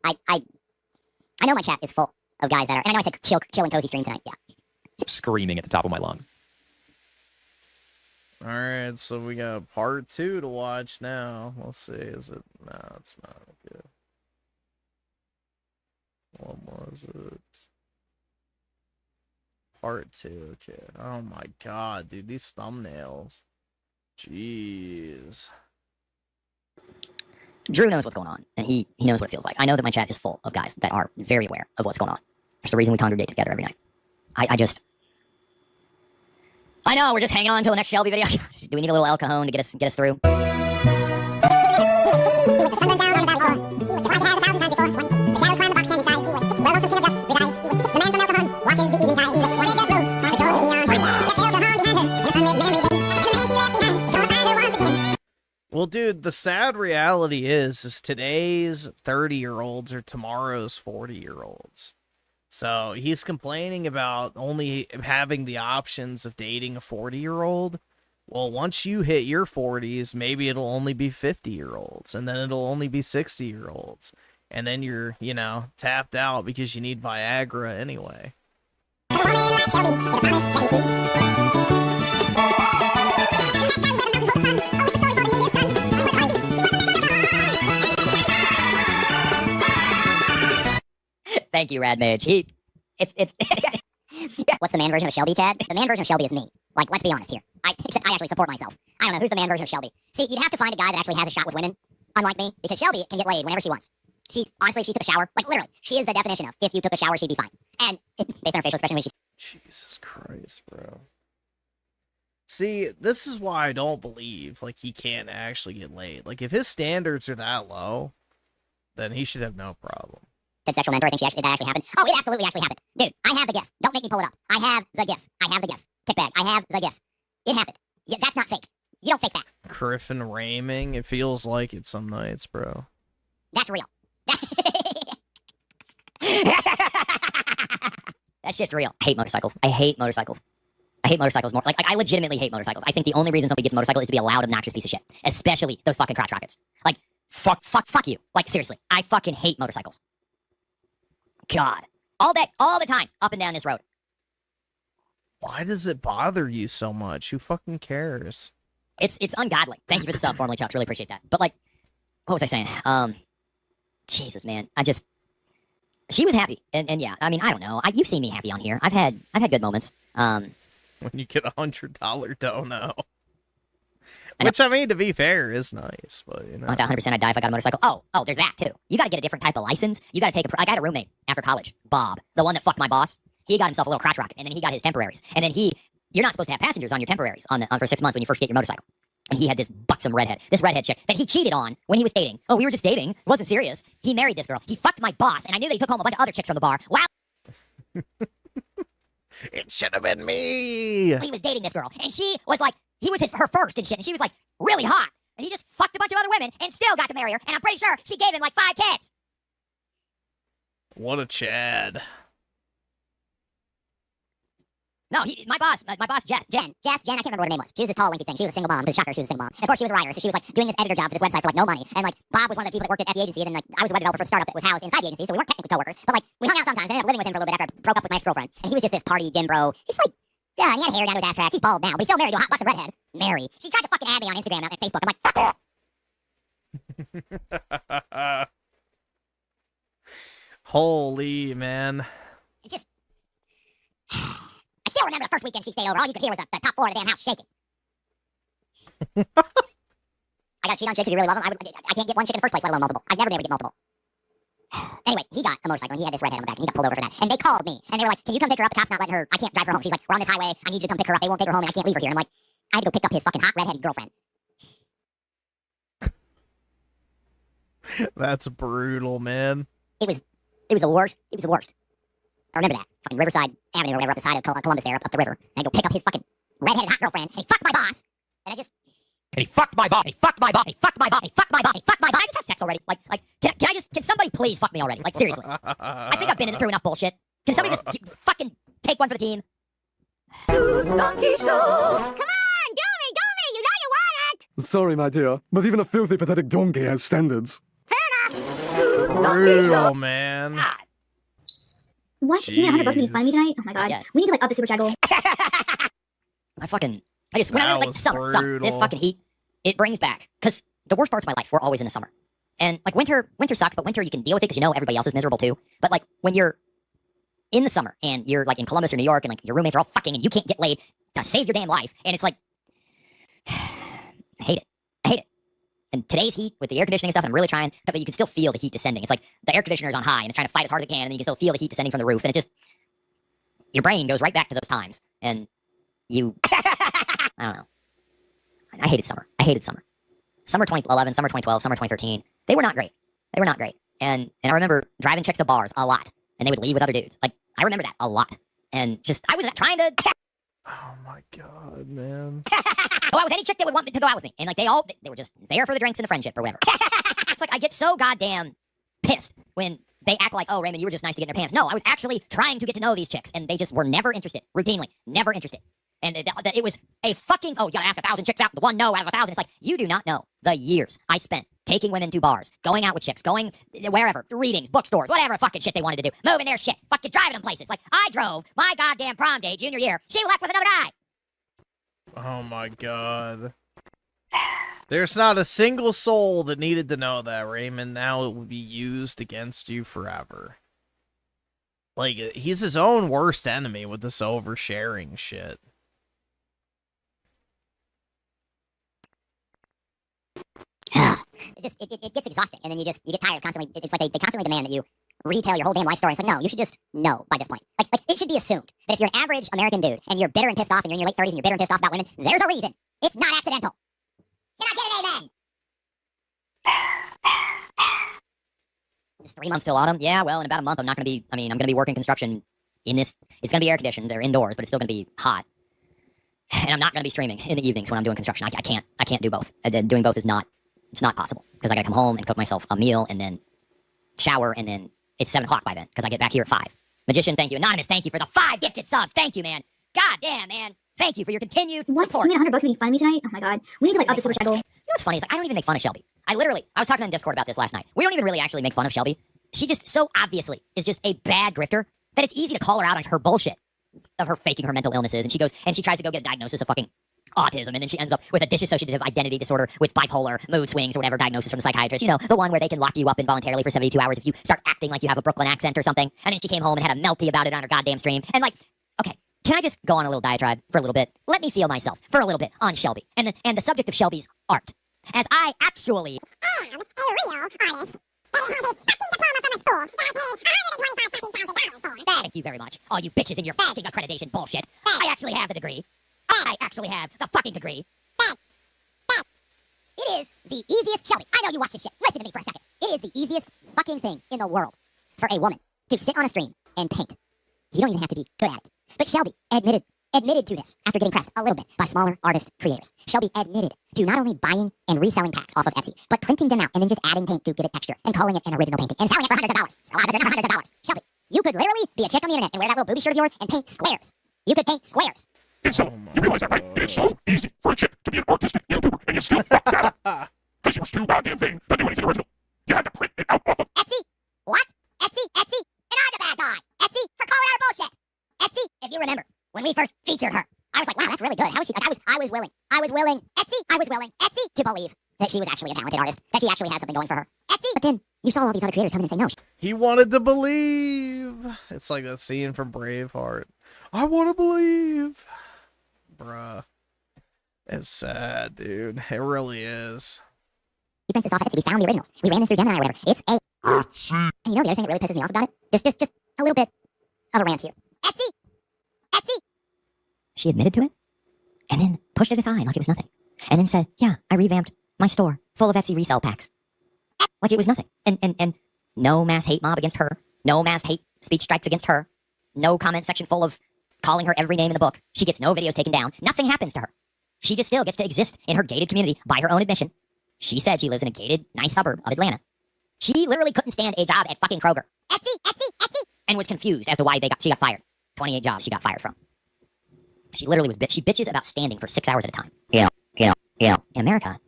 I know my chat is full of guys that are, and I know I said chill and cozy stream tonight, yeah. Screaming at the top of my lungs. Alright, so we got part 2 to watch now. Let's see, is it? No, it's not good. What was it? Part 2, okay. Oh my god, dude, these thumbnails. Jeez. Drew knows what's going on, and he knows what it feels like. I know that my chat is full of guys that are very aware of what's going on. That's the reason we congregate together every night. I know, we're just hanging on until the next Shelby video. Do we need a little El Cajon to get us through? Well, dude, the sad reality is today's 30-year-olds are tomorrow's 40-year-olds. So he's complaining about only having the options of dating a 40-year-old. Well, once you hit your 40s, maybe it'll only be 50-year-olds, and then it'll only be 60-year-olds. And then you're, tapped out because you need Viagra anyway. Thank you, Rad Mage. It's What's the man version of Shelby, Chad? The man version of Shelby is me. Like, let's be honest here. Except I actually support myself. I don't know, who's the man version of Shelby? See, you'd have to find a guy that actually has a shot with women, unlike me, because Shelby can get laid whenever she wants. Honestly, if she took a shower, like literally, she is the definition of, if you took a shower, she'd be fine. And based on her facial expression, when she's... Jesus Christ, bro. See, this is why I don't believe like he can't actually get laid. Like if his standards are that low, then he should have no problem. Said sexual mentor. I think that actually happened. Oh, it absolutely actually happened. Dude, I have the GIF. Don't make me pull it up. I have the GIF. I have the GIF. Tip bag. I have the GIF. It happened. Yeah, that's not fake. You don't fake that. Griffin Gaming. It feels like it some nights, bro. That's real. That shit's real. I hate motorcycles. I hate motorcycles. I hate motorcycles more. Like, I legitimately hate motorcycles. I think the only reason somebody gets a motorcycle is to be a loud, obnoxious piece of shit. Especially those fucking crotch rockets. Like, fuck you. Like, seriously. I fucking hate motorcycles. God. All day, all the time, up and down this road. Why does it bother you so much? Who fucking cares? It's ungodly. Thank you for the sub, formerly Chucks. Really appreciate that. But, like, what was I saying? Jesus, man. She was happy. And yeah, I mean, I don't know. You've seen me happy on here. I've had good moments. When you get $100 dono. Which, I mean, to be fair, is nice, but, you know. 100% I'd die if I got a motorcycle. Oh, there's that, too. You gotta get a different type of license. You gotta take I got a roommate after college, Bob, the one that fucked my boss. He got himself a little crotch rocket, and then he got his temporaries. And then you're not supposed to have passengers on your temporaries for 6 months when you first get your motorcycle. And he had this buxom redhead chick that he cheated on when he was dating. Oh, we were just dating. It wasn't serious. He married this girl. He fucked my boss, and I knew that he took home a bunch of other chicks from the bar. Wow. It should have been me. He was dating this girl, and she was like, he was her first and shit, and she was like really hot. And he just fucked a bunch of other women and still got to marry her, and I'm pretty sure she gave him like 5 kids. What a Chad. No, my boss, Jen, I can't remember what her name was. She was this tall, lanky thing. She was a single mom. It was a shocker, she was a single mom. And of course, she was a writer, so she was like doing this editor job for this website for like no money. And like Bob was one of the people that worked at the agency, and then like I was a web developer for the startup that was housed inside the agency, so we weren't technically coworkers. But like we hung out sometimes, and I ended up living with him for a little bit after I broke up with my ex-girlfriend. And he was just this party gym bro. He's like, yeah, and he had hair down to his ass crack. He's bald now, but he's still married to a hot buxom redhead. Mary. She tried to fucking add me on Instagram and Facebook. I'm like, fuck off. Holy man. It's just. I still remember the first weekend she stayed over. All you could hear was the top floor of the damn house shaking. I gotta cheat on chicks if you really love them. I can't get one chick in the first place, let alone multiple. I've never been able to get multiple. Anyway, he got a motorcycle, and he had this redhead on the back, and he got pulled over for that. And they called me, and they were like, can you come pick her up? The cop's not letting her. I can't drive her home. She's like, we're on this highway. I need you to come pick her up. They won't take her home, and I can't leave her here. And I'm like, I had to go pick up his fucking hot redheaded girlfriend. That's brutal, man. It was the worst. It was the worst. I remember that. Fucking Riverside Avenue or whatever, up the side of Columbus there, up the river. And I go pick up his fucking redheaded hot girlfriend, and he fucked my boss. And I just... And he fucked my boss. He fucked my boss. He fucked my boss. He fucked my boss. He fucked my boss. I just have sex already. Like, can somebody please fuck me already? Like, seriously. I think I've been through enough bullshit. Can somebody just fucking take one for the team? Stocky Show! Come on, do me! You know you want it! Sorry, my dear, but even a filthy, pathetic donkey has standards. Fair enough! Brutal, man. What? Give me 100 bucks to make fun of me tonight? Oh my god. Yeah. We need to like up the super chat goal. When I was like summer, this fucking heat, it brings back, because the worst parts of my life were always in the summer. And like winter sucks, but winter you can deal with it because you know everybody else is miserable too. But like when you're in the summer and you're like in Columbus or New York and like your roommates are all fucking and you can't get laid to save your damn life, and it's like, I hate it. And today's heat with the air conditioning and stuff, I'm really trying, but you can still feel the heat descending. It's like the air conditioner's on high and it's trying to fight as hard as it can, and then you can still feel the heat descending from the roof, and it just, your brain goes right back to those times, and you, I don't know. I hated summer. Summer 2011, summer 2012, summer 2013. They were not great. And I remember driving chicks to bars a lot, and they would leave with other dudes. Like, I remember that a lot. And just, I was trying to... Oh my god, man. Go out with any chick that would want me to go out with me. And like, they were just there for the drinks and the friendship or whatever. It's like, I get so goddamn pissed when they act like, oh, Raymond, you were just nice to get in their pants. No, I was actually trying to get to know these chicks, and they just were never interested. Routinely. Never interested. And it was a fucking, oh, you gotta ask 1,000 chicks out, the one no out of 1,000. It's like, you do not know the years I spent taking women to bars, going out with chicks, going wherever, readings, bookstores, whatever fucking shit they wanted to do, moving their shit, fucking driving them places. Like, I drove my goddamn prom date junior year. She left with another guy. Oh my god. There's not a single soul that needed to know that, Raymond. Now it would be used against you forever. Like, he's his own worst enemy with this oversharing shit. It gets exhausting, and then you get tired of constantly. It's like they constantly demand that you retell your whole damn life story. It's like, no, you should just know by this point. Like it should be assumed that if you're an average American dude and you're bitter and pissed off and you're in your late 30s and you're bitter and pissed off about women, there's a reason. It's not accidental. Can I get an amen? It's 3 months till autumn. Yeah, well, in about a month, I'm going to be working construction in this. It's going to be air conditioned. They're indoors, but it's still going to be hot. And I'm not going to be streaming in the evenings when I'm doing construction. I can't do both. Doing both is not possible because I got to come home and cook myself a meal and then shower, and then it's 7 o'clock by then because I get back here at 5. Magician, thank you. Anonymous, thank you for the 5 gifted subs. Thank you, man. God damn, man. Thank you for your continued support. You made $100 making fun of me tonight? Oh my god. We need to like up the super cycle. You know what's funny is like, I don't even make fun of Shelby. I was talking on Discord about this last night. We don't even really actually make fun of Shelby. She just so obviously is just a bad grifter that it's easy to call her out on her bullshit of her faking her mental illnesses. And she goes and she tries to go get a diagnosis of fucking autism, and then she ends up with a dissociative identity disorder with bipolar, mood swings, or whatever diagnosis from the psychiatrist. You know, the one where they can lock you up involuntarily for 72 hours if you start acting like you have a Brooklyn accent or something. And then she came home and had a melty about it on her goddamn stream. And like, okay, can I just go on a little diatribe for a little bit? Let me feel myself for a little bit on Shelby and the subject of Shelby's art. As I actually am a real artist. That has a fucking diploma from a school that I paid $125,000 for. Thank you very much, all you bitches in your fucking accreditation bullshit. I actually have the degree. I actually have the fucking degree. It is the easiest, Shelby, I know you watch this shit. Listen to me for a second. It is the easiest fucking thing in the world for a woman to sit on a stream and paint. You don't even have to be good at it. But Shelby admitted to this after getting pressed a little bit by smaller artist creators. Shelby admitted to not only buying and reselling packs off of Etsy, but printing them out and then just adding paint to get it texture and calling it an original painting and selling it for hundreds of dollars. Hundreds of dollars. Shelby, you could literally be a chick on the internet and wear that little booby shirt of yours and paint squares. You could paint squares. And so, you realize that, right? It is so easy for a chick to be an artistic YouTuber, and you still fuck that up. Because she was too goddamn vain to do anything original. You had to print it out off of Etsy? What? Etsy? And I'm the bad guy. Etsy for calling out bullshit. Etsy, if you remember, when we first featured her, I was like, wow, that's really good. How is she? Like, I was willing. Etsy, to believe that she was actually a talented artist, that she actually had something going for her. Etsy, but then you saw all these other creators come in and say no. He wanted to believe. It's like that scene from Braveheart. I want to believe. Bruh. It's sad, dude. It really is. He prints this off at Etsy. We found the originals. We ran this through Gemini or whatever. It's a Etsy. And you know the other thing that really pisses me off about it? Just a little bit of a rant here. Etsy. She admitted to it, and then pushed it aside like it was nothing. And then said, yeah, I revamped my store full of Etsy resale packs. Like it was nothing. And no mass hate mob against her. No mass hate speech strikes against her. No comment section full of calling her every name in the book. She gets no videos taken down. Nothing happens to her. She just still gets to exist in her gated community by her own admission. She said she lives in a gated, nice suburb of Atlanta. She literally couldn't stand a job at fucking Kroger. Etsy. And was confused as to why she got fired. 28 jobs she got fired from. She literally was she bitches about standing for 6 hours at a time. In America,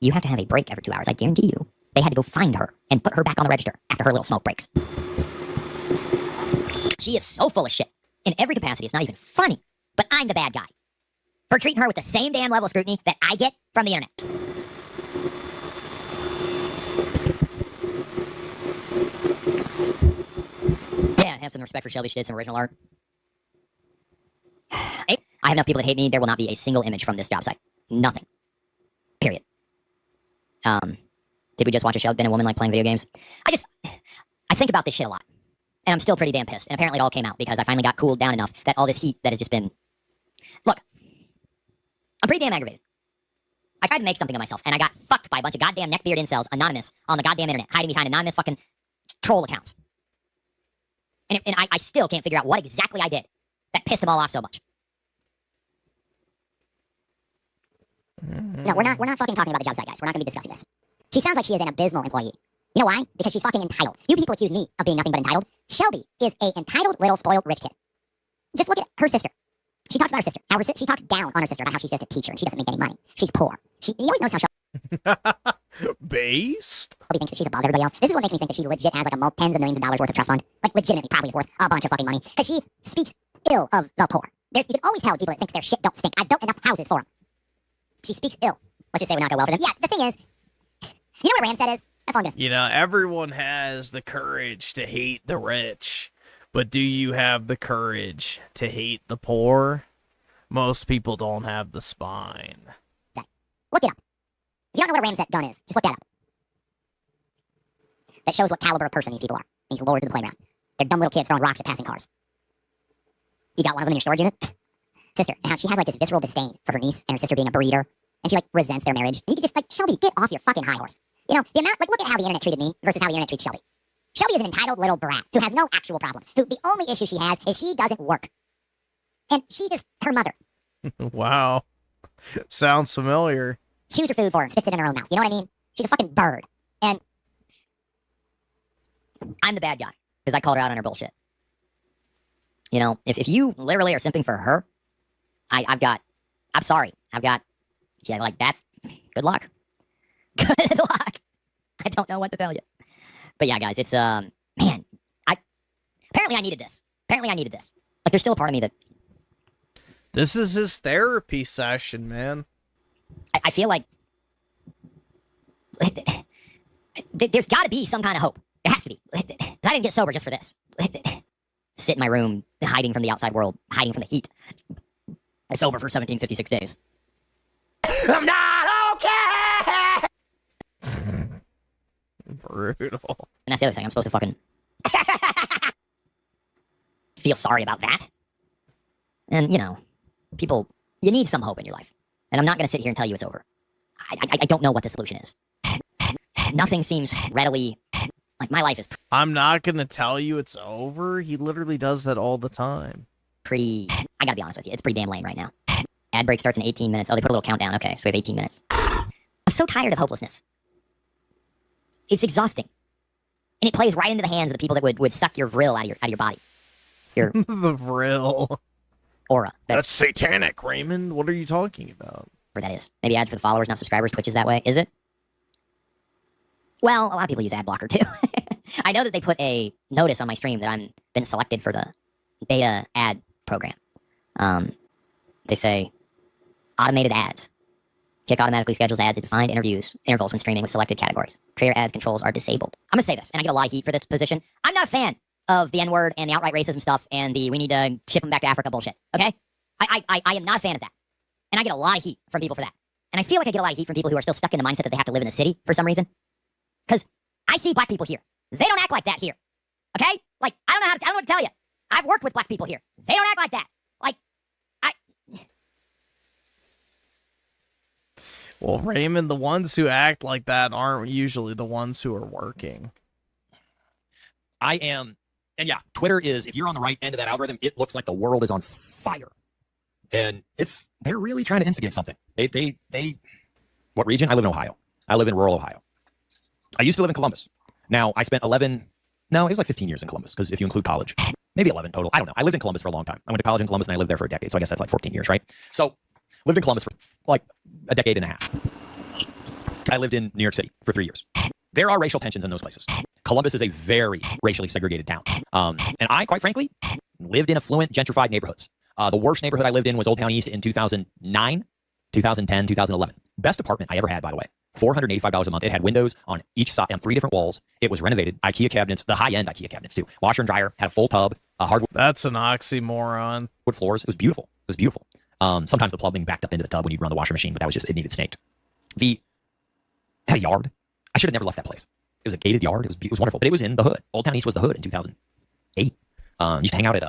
you have to have a break every 2 hours. I guarantee you. They had to go find her and put her back on the register after her little smoke breaks. She is so full of shit. In every capacity, it's not even funny. But I'm the bad guy. For treating her with the same damn level of scrutiny that I get from the internet. Yeah, have some respect for Shelby. She did some original art. I have enough people that hate me. There will not be a single image from this job site. Nothing. Period. Did we just watch a show? Been a woman like playing video games? I think about this shit a lot. And I'm still pretty damn pissed. And apparently it all came out because I finally got cooled down enough that all this heat that has just been... Look. I'm pretty damn aggravated. I tried to make something of myself, and I got fucked by a bunch of goddamn neckbeard incels, anonymous, on the goddamn internet, hiding behind anonymous fucking troll accounts. And I still can't figure out what exactly I did that pissed them all off so much. No, we're not fucking talking about the job site, guys. We're not going to be discussing this. She sounds like she is an abysmal employee. You know why? Because she's fucking entitled. You people accuse me of being nothing but entitled. Shelby is a entitled, little, spoiled, rich kid. Just look at her sister. She talks about her sister. She talks down on her sister about how she's just a teacher and she doesn't make any money. She's poor. You always notice how Based? Shelby thinks that she's above everybody else. This is what makes me think that she legit has like tens of millions of dollars worth of trust fund. Like legitimately probably is worth a bunch of fucking money. Because she speaks ill of the poor. You can always tell people that thinks their shit don't stink. I've built enough houses for them. She speaks ill. Let's just say we're not going well for them. Yeah, the thing is, you know what a Ramstead is? That's all I'm going to say. You know, everyone has the courage to hate the rich. But do you have the courage to hate the poor? Most people don't have the spine. Look it up. If you don't know what a Ramstead gun is, just look that up. That shows what caliber of person these people are. he's lured to the playground. They're dumb little kids throwing rocks at passing cars. You got one of them in your storage unit? Sister, and how she has like this visceral disdain for her niece and her sister being a breeder, and she like resents their marriage. And you could just like, Shelby, get off your fucking high horse. You know, the amount, like, look at how the internet treated me versus how the internet treats Shelby. Shelby is an entitled little brat who has no actual problems, who the only issue she has is she doesn't work. And she just, her mother. Wow. Sounds familiar. Chews her food for her and spits it in her own mouth. You know what I mean? She's a fucking bird. And I'm the bad guy because I called her out on her bullshit. You know, if you literally are simping for her, I'm sorry. Yeah, like, that's, good luck. Good luck. I don't know what to tell you. But yeah, guys, it's, man, apparently I needed this. Like, there's still a part of me that. This is his therapy session, man. I feel like there's got to be some kind of hope. There has to be. I didn't get sober just for this. Sit in my room, hiding from the outside world, hiding from the heat. I'm sober for 1756 days. I'm not okay! Brutal. And that's the other thing. I'm supposed to fucking feel sorry about that. And, you know, people, you need some hope in your life. And I'm not going to sit here and tell you it's over. I don't know what the solution is. Nothing seems readily, like, my life is I'm not going to tell you it's over. He literally does that all the time. I gotta be honest with you, it's pretty damn lame right now. Ad break starts in 18 minutes. Oh, they put a little countdown. Okay, so we have 18 minutes. I'm so tired of hopelessness. It's exhausting. And it plays right into the hands of the people that would suck your vril out of your body. Your the vril. Aura. That's satanic, Raymond. What are you talking about? Whatever that is. Maybe ads for the followers, not subscribers. Twitch is that way. Is it? Well, a lot of people use ad blocker too. I know that they put a notice on my stream that I'm been selected for the beta ad program. They say automated ads. Kick automatically schedules ads at defined intervals when streaming with selected categories. Player ads controls are disabled. I'm gonna say this, and I get a lot of heat for this position. I'm not a fan of the N-word and the outright racism stuff and the we need to ship them back to Africa bullshit. Okay? I am not a fan of that. And I get a lot of heat from people for that. And I feel like I get a lot of heat from people who are still stuck in the mindset that they have to live in the city for some reason. Because I see black people here. They don't act like that here. Okay? Like, I don't know what to tell you. I've worked with black people here. They don't act like that. Like, Well, Raymond, the ones who act like that aren't usually the ones who are working. I am, and yeah, Twitter is, if you're on the right end of that algorithm, it looks like the world is on fire. And they're really trying to instigate something. What region? I live in Ohio. I live in rural Ohio. I used to live in Columbus. Now, I spent it was like 15 years in Columbus, because if you include college, maybe 11 total. I don't know. I lived in Columbus for a long time. I went to college in Columbus, and I lived there for a decade, so I guess that's like 14 years, right? So, lived in Columbus for like a decade and a half. I lived in New York City for 3 years. There are racial tensions in those places. Columbus is a very racially segregated town. And I, quite frankly, lived in affluent, gentrified neighborhoods. The worst neighborhood I lived in was Old Town East in 2009, 2010, 2011. Best apartment I ever had, by the way. $485 a month. It had windows on each side, on 3 different walls. It was renovated. IKEA cabinets, the high-end IKEA cabinets too. Washer and dryer, had a full tub, a hardwood. That's an oxymoron. Wood floors. It was beautiful. It was beautiful. Sometimes the plumbing backed up into the tub when you'd run the washer machine, but that was just, it needed snaked. It had a yard. I should have never left that place. It was a gated yard. It was wonderful, but it was in the hood. Old Town East was the hood in 2008. Used to hang out at,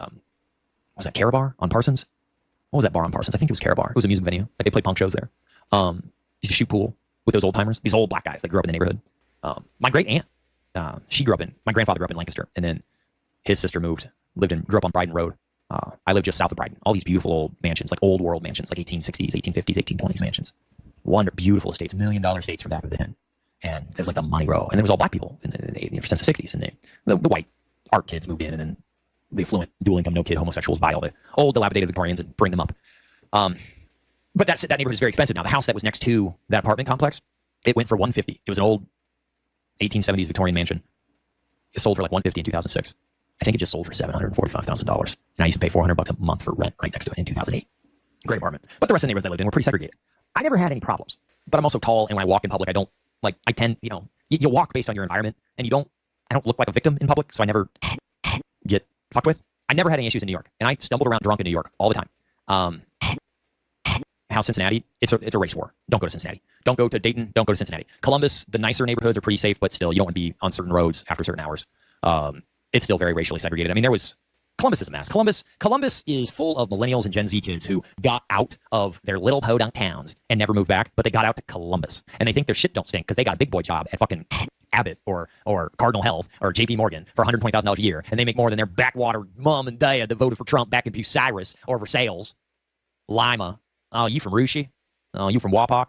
was that Cara Bar on Parsons? What was that bar on Parsons? I think it was Cara Bar. It was a music venue. Like, they played punk shows there. Used to shoot pool with those old timers, these old black guys that grew up in the neighborhood. My great aunt, my grandfather grew up in Lancaster, and then his sister grew up on Bryden Road. I lived just south of Bryden. All these beautiful old mansions, like old world mansions, like 1860s, 1850s, 1820s mansions. Beautiful estates, $1 million estates from back then. And there was like the money row, and there was all black people since the 60s, and the white art kids moved in, and then the affluent, dual income, no kid homosexuals buy all the old dilapidated Victorians and bring them up. But that neighborhood is very expensive now. The house that was next to that apartment complex, it went for $150. It was an old 1870s Victorian mansion. It sold for like $150 in 2006. I think it just sold for $745,000. And I used to pay $400 a month for rent right next to it in 2008. Great apartment. But the rest of the neighborhoods I lived in were pretty segregated. I never had any problems. But I'm also tall, and when I walk in public, I tend, you walk based on your environment, and I don't look like a victim in public, so I never get fucked with. I never had any issues in New York, and I stumbled around drunk in New York all the time. How Cincinnati, it's a race war. Don't go to Cincinnati. Don't go to Dayton. Don't go to Cincinnati. Columbus, the nicer neighborhoods are pretty safe, but still, you don't want to be on certain roads after certain hours. it's still very racially segregated. I mean, Columbus is a mess. Columbus is full of millennials and Gen Z kids who got out of their little podunk towns and never moved back, but they got out to Columbus. And they think their shit don't stink because they got a big boy job at fucking Abbott or Cardinal Health or JP Morgan for $120,000 a year. And they make more than their backwater mom and dad that voted for Trump back in Bucyrus or Versailles. Lima. Oh, you from Russia? Oh, you from Wapak?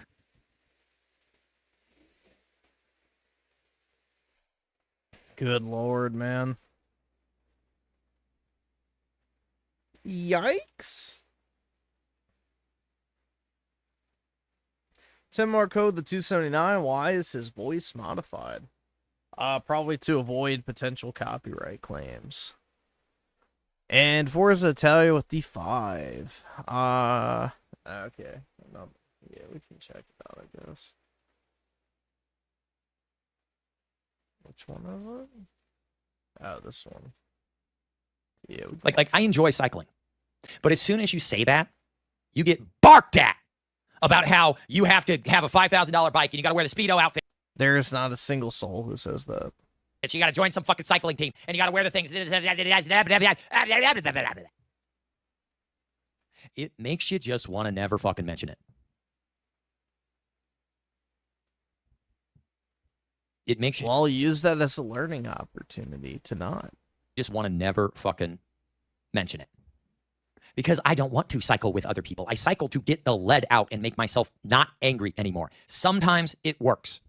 Good Lord, man. Yikes. More code the 279. Why is his voice modified? Probably to avoid potential copyright claims. And Forza Italia with the 5. Okay. No, yeah, we can check it out, I guess. Which one is it? Oh, this one. Yeah. Like I enjoy cycling. But as soon as you say that, you get barked at about how you have to have a $5,000 bike and you got to wear the Speedo outfit. There's not a single soul who says that. You got to join some fucking cycling team and you got to wear the things. It makes you just want to never fucking mention it. It makes you... Well, use that as a learning opportunity to not. Just want to never fucking mention it. Because I don't want to cycle with other people. I cycle to get the lead out and make myself not angry anymore. Sometimes it works.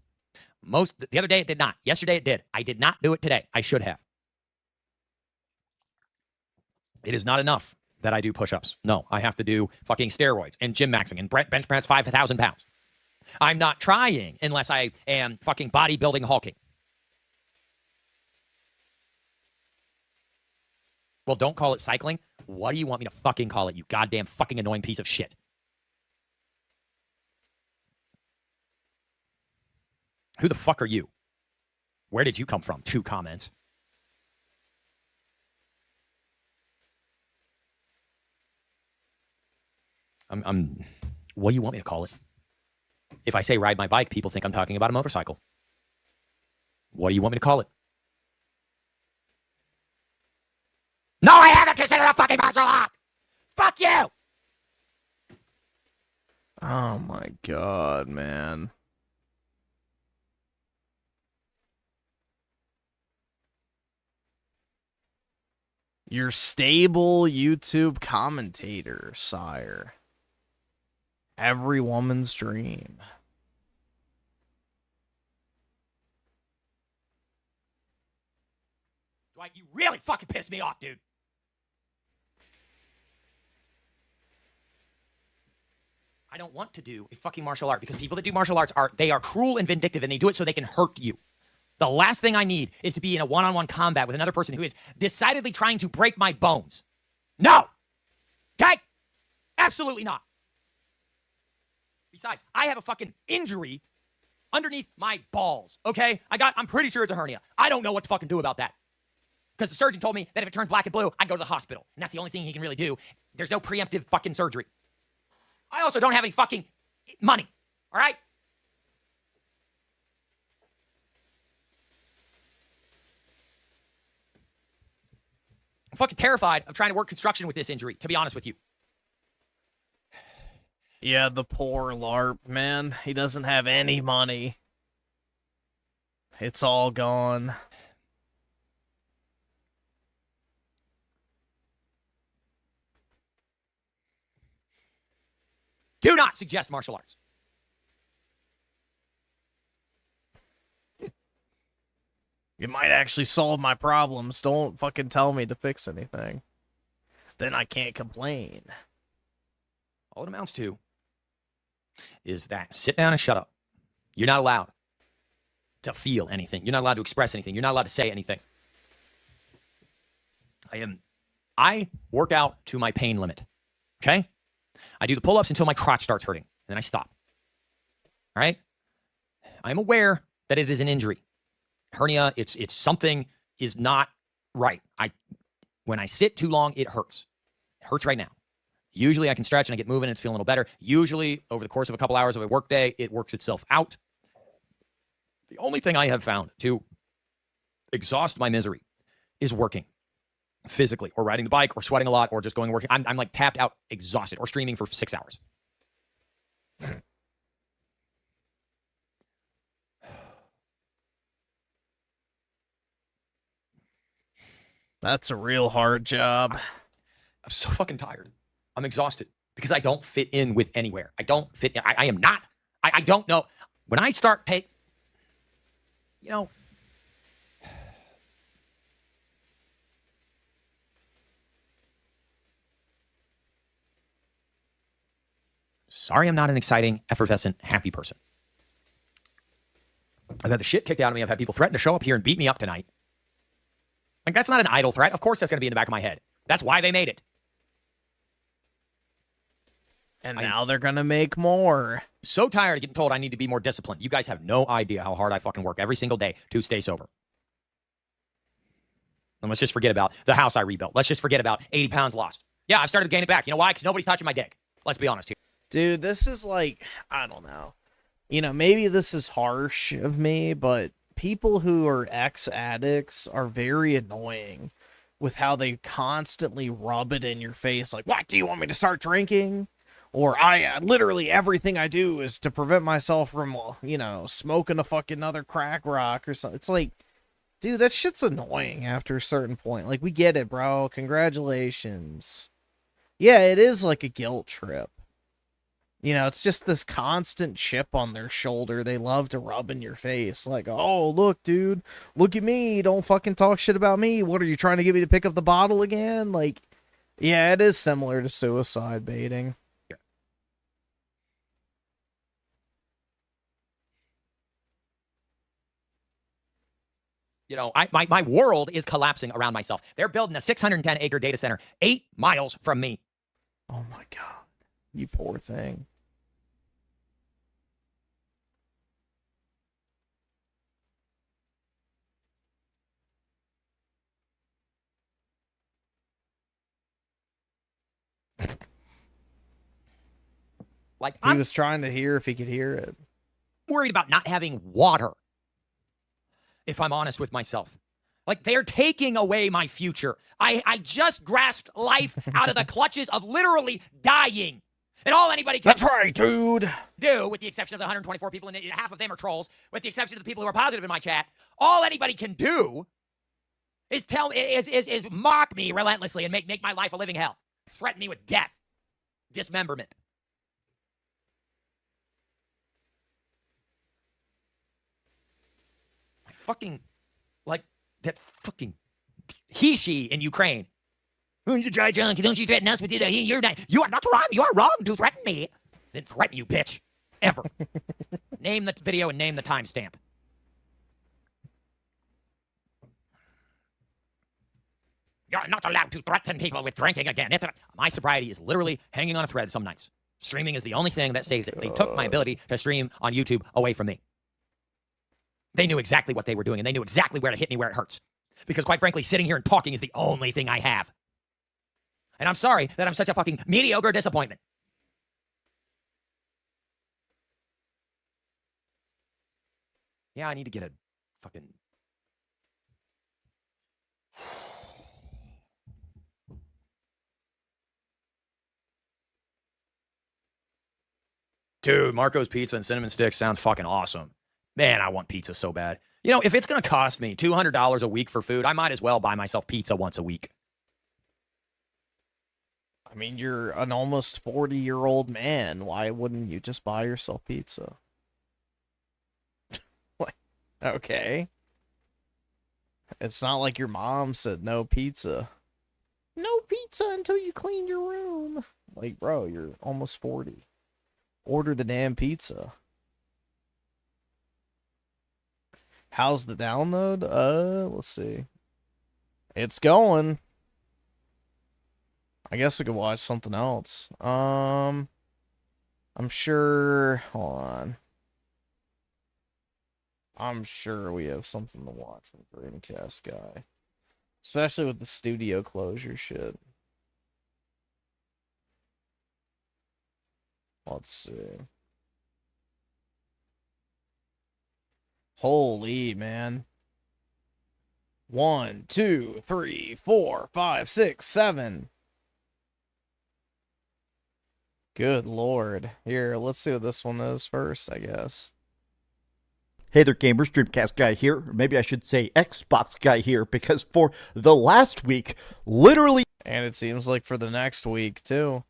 The other day it did not. Yesterday it did. I did not do it today. I should have. It is not enough that I do push-ups. No, I have to do fucking steroids and gym maxing and bench press 5,000 pounds. I'm not trying unless I am fucking bodybuilding hulking. Well, don't call it cycling. What do you want me to fucking call it, you goddamn fucking annoying piece of shit? Who the fuck are you? Where did you come from? 2 comments. What do you want me to call it? If I say ride my bike, people think I'm talking about a motorcycle. What do you want me to call it? No, I haven't considered a fucking martial art! Fuck you! Oh my god, man. You're stable YouTube commentator, sire. Every woman's dream. Dwight, you really fucking pissed me off, dude. I don't want to do a fucking martial art because people that do martial arts they are cruel and vindictive and they do it so they can hurt you. The last thing I need is to be in a one-on-one combat with another person who is decidedly trying to break my bones. No! Okay? Absolutely not. Besides, I have a fucking injury underneath my balls, okay? I'm pretty sure it's a hernia. I don't know what to fucking do about that. Because the surgeon told me that if it turned black and blue, I'd go to the hospital. And that's the only thing he can really do. There's no preemptive fucking surgery. I also don't have any fucking money, all right? I'm fucking terrified of trying to work construction with this injury, to be honest with you. Yeah, the poor LARP, man. He doesn't have any money. It's all gone. Do not suggest martial arts. It might actually solve my problems. Don't fucking tell me to fix anything. Then I can't complain. All it amounts to is that sit down and shut up. You're not allowed to feel anything. You're not allowed to express anything. You're not allowed to say anything. I work out to my pain limit. Okay? I do the pull-ups until my crotch starts hurting. And then I stop. All right? I'm aware that it is an injury. Hernia, it's something is not right. When I sit too long, it hurts. It hurts right now. Usually I can stretch and I get moving and it's feeling a little better. Usually over the course of a couple hours of a workday, it works itself out. The only thing I have found to exhaust my misery is working physically, or riding the bike, or sweating a lot, or just going working. I'm like tapped out, exhausted, or streaming for 6 hours. That's a real hard job. I'm so fucking tired. I'm exhausted because I don't fit in with anywhere. I don't fit in. I am not. I don't know. When I start paying, you know, sorry, I'm not an exciting, effervescent, happy person. I've had the shit kicked out of me. I've had people threaten to show up here and beat me up tonight. Like, that's not an idle threat. Of course that's going to be in the back of my head. That's why they made it. And now they're going to make more. So tired of getting told I need to be more disciplined. You guys have no idea how hard I fucking work every single day to stay sober. And let's just forget about the house I rebuilt. Let's just forget about 80 pounds lost. Yeah, I've started to gain it back. You know why? Because nobody's touching my dick. Let's be honest here. Dude, this is like, I don't know. You know, maybe this is harsh of me, but people who are ex-addicts are very annoying with how they constantly rub it in your face. Like, what, do you want me to start drinking? Or literally everything I do is to prevent myself from, you know, smoking a fucking another crack rock or something. It's like, dude, that shit's annoying after a certain point. Like, we get it, bro. Congratulations. Yeah, it is like a guilt trip. You know, it's just this constant chip on their shoulder they love to rub in your face. Like, oh, look, dude, look at me. Don't fucking talk shit about me. What, are you trying to get me to pick up the bottle again? Like, yeah, it is similar to suicide baiting. You know, my world is collapsing around myself. They're building a 610-acre data center 8 miles from me. Oh, my God. You poor thing. Like, he was trying to hear if he could hear it. Worried about not having water, if I'm honest with myself. Like, they're taking away my future. I just grasped life out of the clutches of literally dying. And all anybody can That's right, dude. do, with the exception of the 124 people, and half of them are trolls, with the exception of the people who are positive in my chat, all anybody can do is is mock me relentlessly and make my life a living hell. Threaten me with death, dismemberment. Fucking, like, that fucking he-she in Ukraine. Oh, he's a dry junk. Don't you threaten us with it? You are not wrong. You are wrong to threaten me. I didn't threaten you, bitch. Ever. Name the video and name the timestamp. You're not allowed to threaten people with drinking again. My sobriety is literally hanging on a thread some nights. Streaming is the only thing that saves it. They took my ability to stream on YouTube away from me. They knew exactly what they were doing, and they knew exactly where to hit me where it hurts. Because quite frankly, sitting here and talking is the only thing I have. And I'm sorry that I'm such a fucking mediocre disappointment. Yeah, I need to get a fucking... Dude, Marco's Pizza and Cinnamon Sticks sounds fucking awesome. Man, I want pizza so bad. You know, if it's going to cost me $200 a week for food, I might as well buy myself pizza once a week. I mean, you're an almost 40-year-old man. Why wouldn't you just buy yourself pizza? What? Okay. It's not like your mom said no pizza. No pizza until you clean your room. Like, bro, you're almost 40. Order the damn pizza. How's the download? Let's see. It's going. I guess we could watch something else. I'm sure. Hold on. I'm sure we have something to watch with Dreamcast guy. Especially with the studio closure shit. Let's see. Holy, man. 1, 2, 3, 4, 5, 6, 7. Good lord. Here, let's see what this one is first, I guess. Hey there, gamers. Dreamcast guy here. Or maybe I should say Xbox guy here, because for the last week, literally... And it seems like for the next week, too.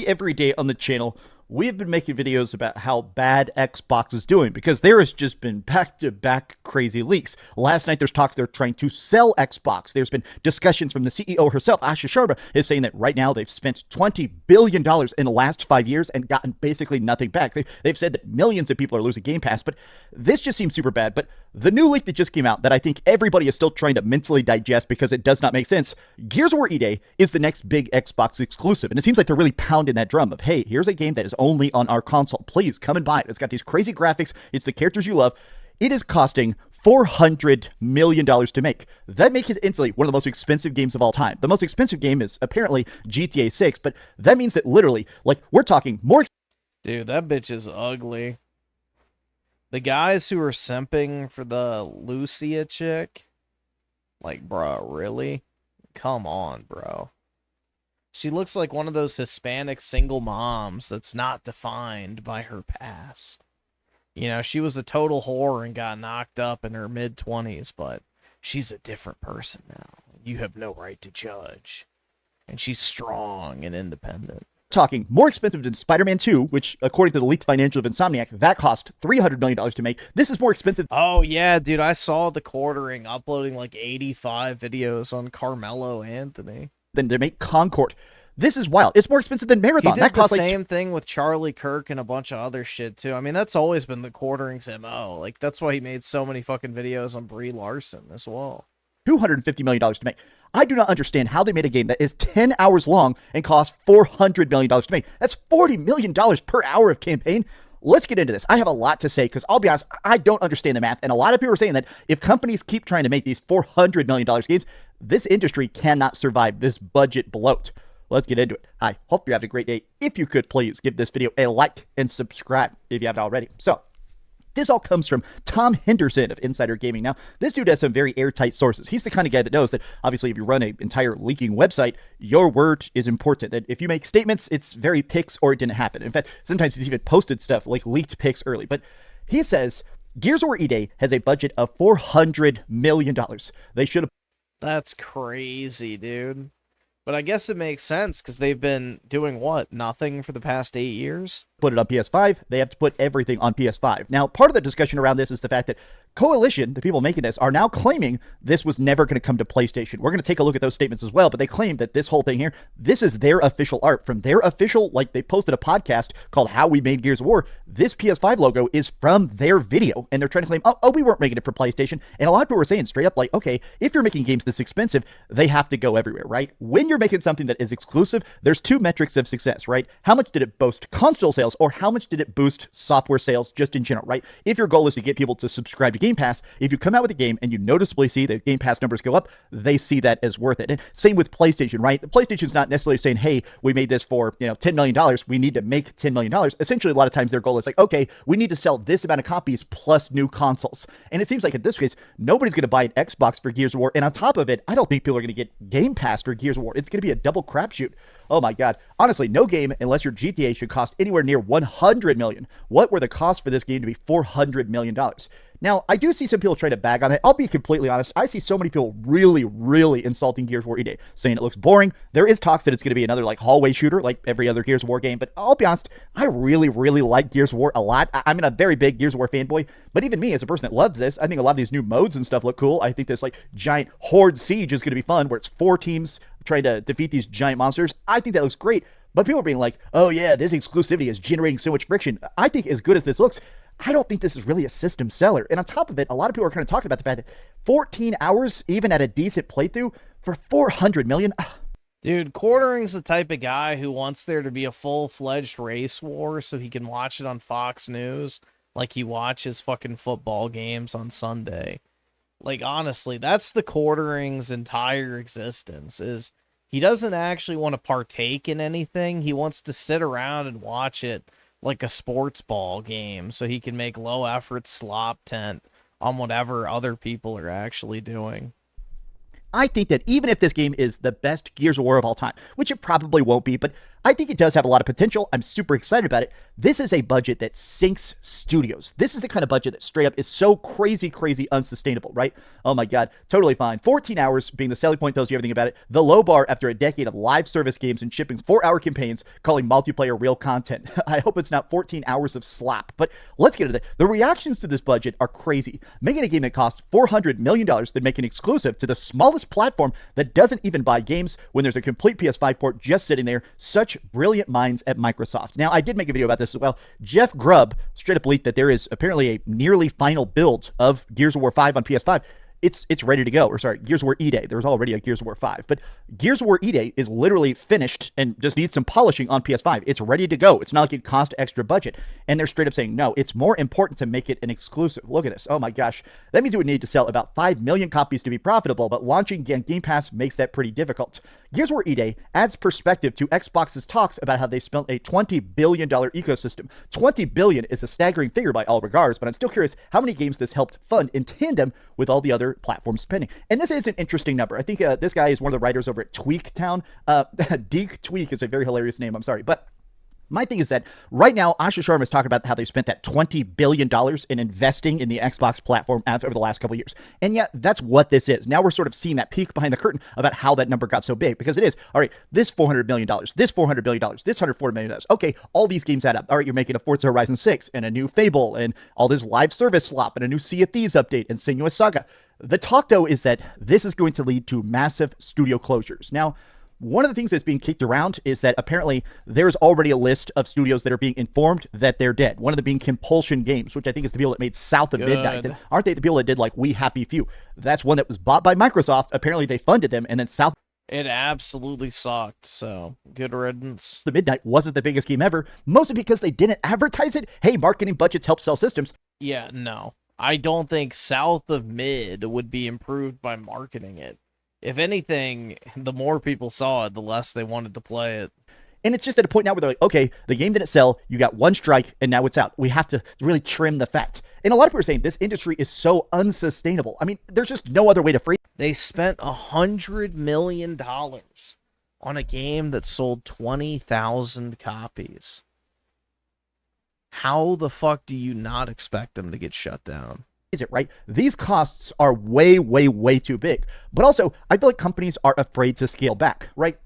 Every day on the channel, we have been making videos about how bad Xbox is doing, because there has just been back-to-back crazy leaks. Last night, there's talks they're trying to sell Xbox. There's been discussions from the CEO herself, Asha Sharma, is saying that right now they've spent $20 billion in the last 5 years and gotten basically nothing back. They've said that millions of people are losing Game Pass, but this just seems super bad. But the new leak that just came out that I think everybody is still trying to mentally digest because it does not make sense, Gears of War E-Day is the next big Xbox exclusive. And it seems like they're really pounding that drum of, hey, here's a game that is only on our console. Please come and buy it. It's got these crazy graphics. It's the characters you love. It is costing $400 million to make. That makes it instantly one of the most expensive games of all time. The most expensive game is apparently GTA 6, but that means that literally, like, we're talking more... Dude, that bitch is ugly. The guys who are simping for the Lucia chick, like, bro, really? Come on, bro. She looks like one of those Hispanic single moms that's not defined by her past. You know, she was a total whore and got knocked up in her mid-20s, but she's a different person now. You have no right to judge. And she's strong and independent. Talking more expensive than Spider-Man 2, which, according to the leaked financials of Insomniac, that cost $300 million to make. This is more expensive. Oh, yeah, dude, I saw the quartering uploading like 85 videos on Carmelo Anthony. Than to make Concord. This is wild. It's more expensive than Marathon. He did that cost the like same thing with Charlie Kirk and a bunch of other shit, too. I mean, that's always been the quartering's MO. Like, that's why he made so many fucking videos on Brie Larson as well. $250 million to make. I do not understand how they made a game that is 10 hours long and costs $400 million to make. That's $40 million per hour of campaign. Let's get into this. I have a lot to say because I'll be honest, I don't understand the math. And a lot of people are saying that if companies keep trying to make these $400 million games, this industry cannot survive this budget bloat. Let's get into it. I hope you're having a great day. If you could, please give this video a like and subscribe if you haven't already. So, this all comes from Tom Henderson of Insider Gaming. Now, this dude has some very airtight sources. He's the kind of guy that knows that, obviously, if you run an entire leaking website, your word is important. That if you make statements, it's very pics or it didn't happen. In fact, sometimes he's even posted stuff like leaked pics early. But he says, Gears of War E-Day has a budget of $400 million. They should have... That's crazy, dude. But I guess it makes sense because they've been doing what? Nothing for the past 8 years? Put it on PS5, they have to put everything on PS5. Now, part of the discussion around this is the fact that Coalition, the people making this, are now claiming this was never going to come to PlayStation. We're going to take a look at those statements as well, but they claim that this whole thing here, this is their official art. From their official, like they posted a podcast called How We Made Gears of War. This PS5 logo is from their video, and they're trying to claim, oh, we weren't making it for PlayStation. And a lot of people were saying straight up like, okay, if you're making games this expensive, they have to go everywhere, right? When you're making something that is exclusive, there's two metrics of success, right? How much did it boost console sales, or how much did it boost software sales just in general, right? If your goal is to get people to subscribe to Game Pass, if you come out with a game and you noticeably see the Game Pass numbers go up, they see that as worth it. And same with PlayStation, right? The PlayStation's not necessarily saying, hey, we made this for, $10 million. We need to make $10 million. Essentially, a lot of times their goal is like, okay, we need to sell this amount of copies plus new consoles. And it seems like in this case, nobody's going to buy an Xbox for Gears of War. And on top of it, I don't think people are going to get Game Pass for Gears of War. It's going to be a double crapshoot. Oh my God. Honestly, no game, unless your GTA, should cost anywhere near $100 million. What were the costs for this game to be $400 million? Now, I do see some people trying to bag on it. I'll be completely honest. I see so many people really, really insulting Gears of War E-Day, saying it looks boring. There is talks that it's going to be another like hallway shooter, like every other Gears of War game. But I'll be honest, I really, really like Gears of War a lot. I'm a very big Gears of War fanboy. But even me, as a person that loves this, I think a lot of these new modes and stuff look cool. I think this like giant horde siege is going to be fun, where it's 4 teams trying to defeat these giant monsters. I think that looks great. But people are being like, oh yeah, this exclusivity is generating so much friction. I think as good as this looks, I don't think this is really a system seller. And on top of it, a lot of people are kind of talking about the fact that 14 hours, even at a decent playthrough, for $400 million. Dude, Quartering's the type of guy who wants there to be a full-fledged race war so he can watch it on Fox News like he watches fucking football games on Sunday. Like, honestly, that's the Quartering's entire existence, is he doesn't actually want to partake in anything. He wants to sit around and watch it like a sports ball game so he can make low-effort slop tent on whatever other people are actually doing. I think that even if this game is the best Gears of War of all time, which it probably won't be, but I think it does have a lot of potential. I'm super excited about it. This is a budget that sinks studios. This is the kind of budget that straight up is so crazy, crazy unsustainable, right? Oh my God, totally fine. 14 hours being the selling point tells you everything about it. The low bar after a decade of live service games and shipping 4-hour campaigns, calling multiplayer real content. I hope it's not 14 hours of slap, but let's get into it. The reactions to this budget are crazy. Making a game that costs $400 million then make an exclusive to the smallest platform that doesn't even buy games when there's a complete PS5 port just sitting there. Such brilliant minds at Microsoft. Now, I did make a video about this as well. Jeff Grubb straight up leaked that there is apparently a nearly final build of Gears of War 5 on PS5. It's ready to go. Or sorry, Gears of War E-Day. There was already a Gears of War 5. But Gears of War E-Day is literally finished and just needs some polishing on PS5. It's ready to go. It's not like it cost extra budget. And they're straight up saying, no, it's more important to make it an exclusive. Look at this. Oh my gosh. That means it would need to sell about 5 million copies to be profitable, but launching Game Pass makes that pretty difficult. Gears of War E-Day adds perspective to Xbox's talks about how they spent a $20 billion ecosystem. $20 billion is a staggering figure by all regards, but I'm still curious how many games this helped fund in tandem with all the other platform spending. And this is an interesting number. I think this guy is one of the writers over at Tweak Town. Deke Tweak is a very hilarious name. I'm sorry. But my thing is that right now, Asha Sharma is talking about how they spent that $20 billion in investing in the Xbox platform over the last couple of years. And yet, that's what this is. Now we're sort of seeing that peek behind the curtain about how that number got so big. Because it is, all right, this $400 million, this $400 billion, this $140 million. Okay, all these games add up. All right, you're making a Forza Horizon 6 and a new Fable and all this live service slop and a new Sea of Thieves update and Senua's Saga. The talk, though, is that this is going to lead to massive studio closures. Now, one of the things that's being kicked around is that apparently there's already a list of studios that are being informed that they're dead. One of them being Compulsion Games, which I think is the people that made South of Midnight. And aren't they the people that did like We Happy Few? That's one that was bought by Microsoft. Apparently they funded them, and then South... It absolutely sucked, so good riddance. The Midnight wasn't the biggest game ever, mostly because they didn't advertise it. Hey, marketing budgets help sell systems. Yeah, no. I don't think South of Mid would be improved by marketing it. If anything, the more people saw it, the less they wanted to play it. And it's just at a point now where they're like, okay, the game didn't sell, you got one strike, and now it's out. We have to really trim the fat. And a lot of people are saying this industry is so unsustainable. I mean, there's just no other way to free. They spent $100 million on a game that sold 20,000 copies. How the fuck do you not expect them to get shut down? Is it right? These costs are way, way, way too big. But also, I feel like companies are afraid to scale back, right?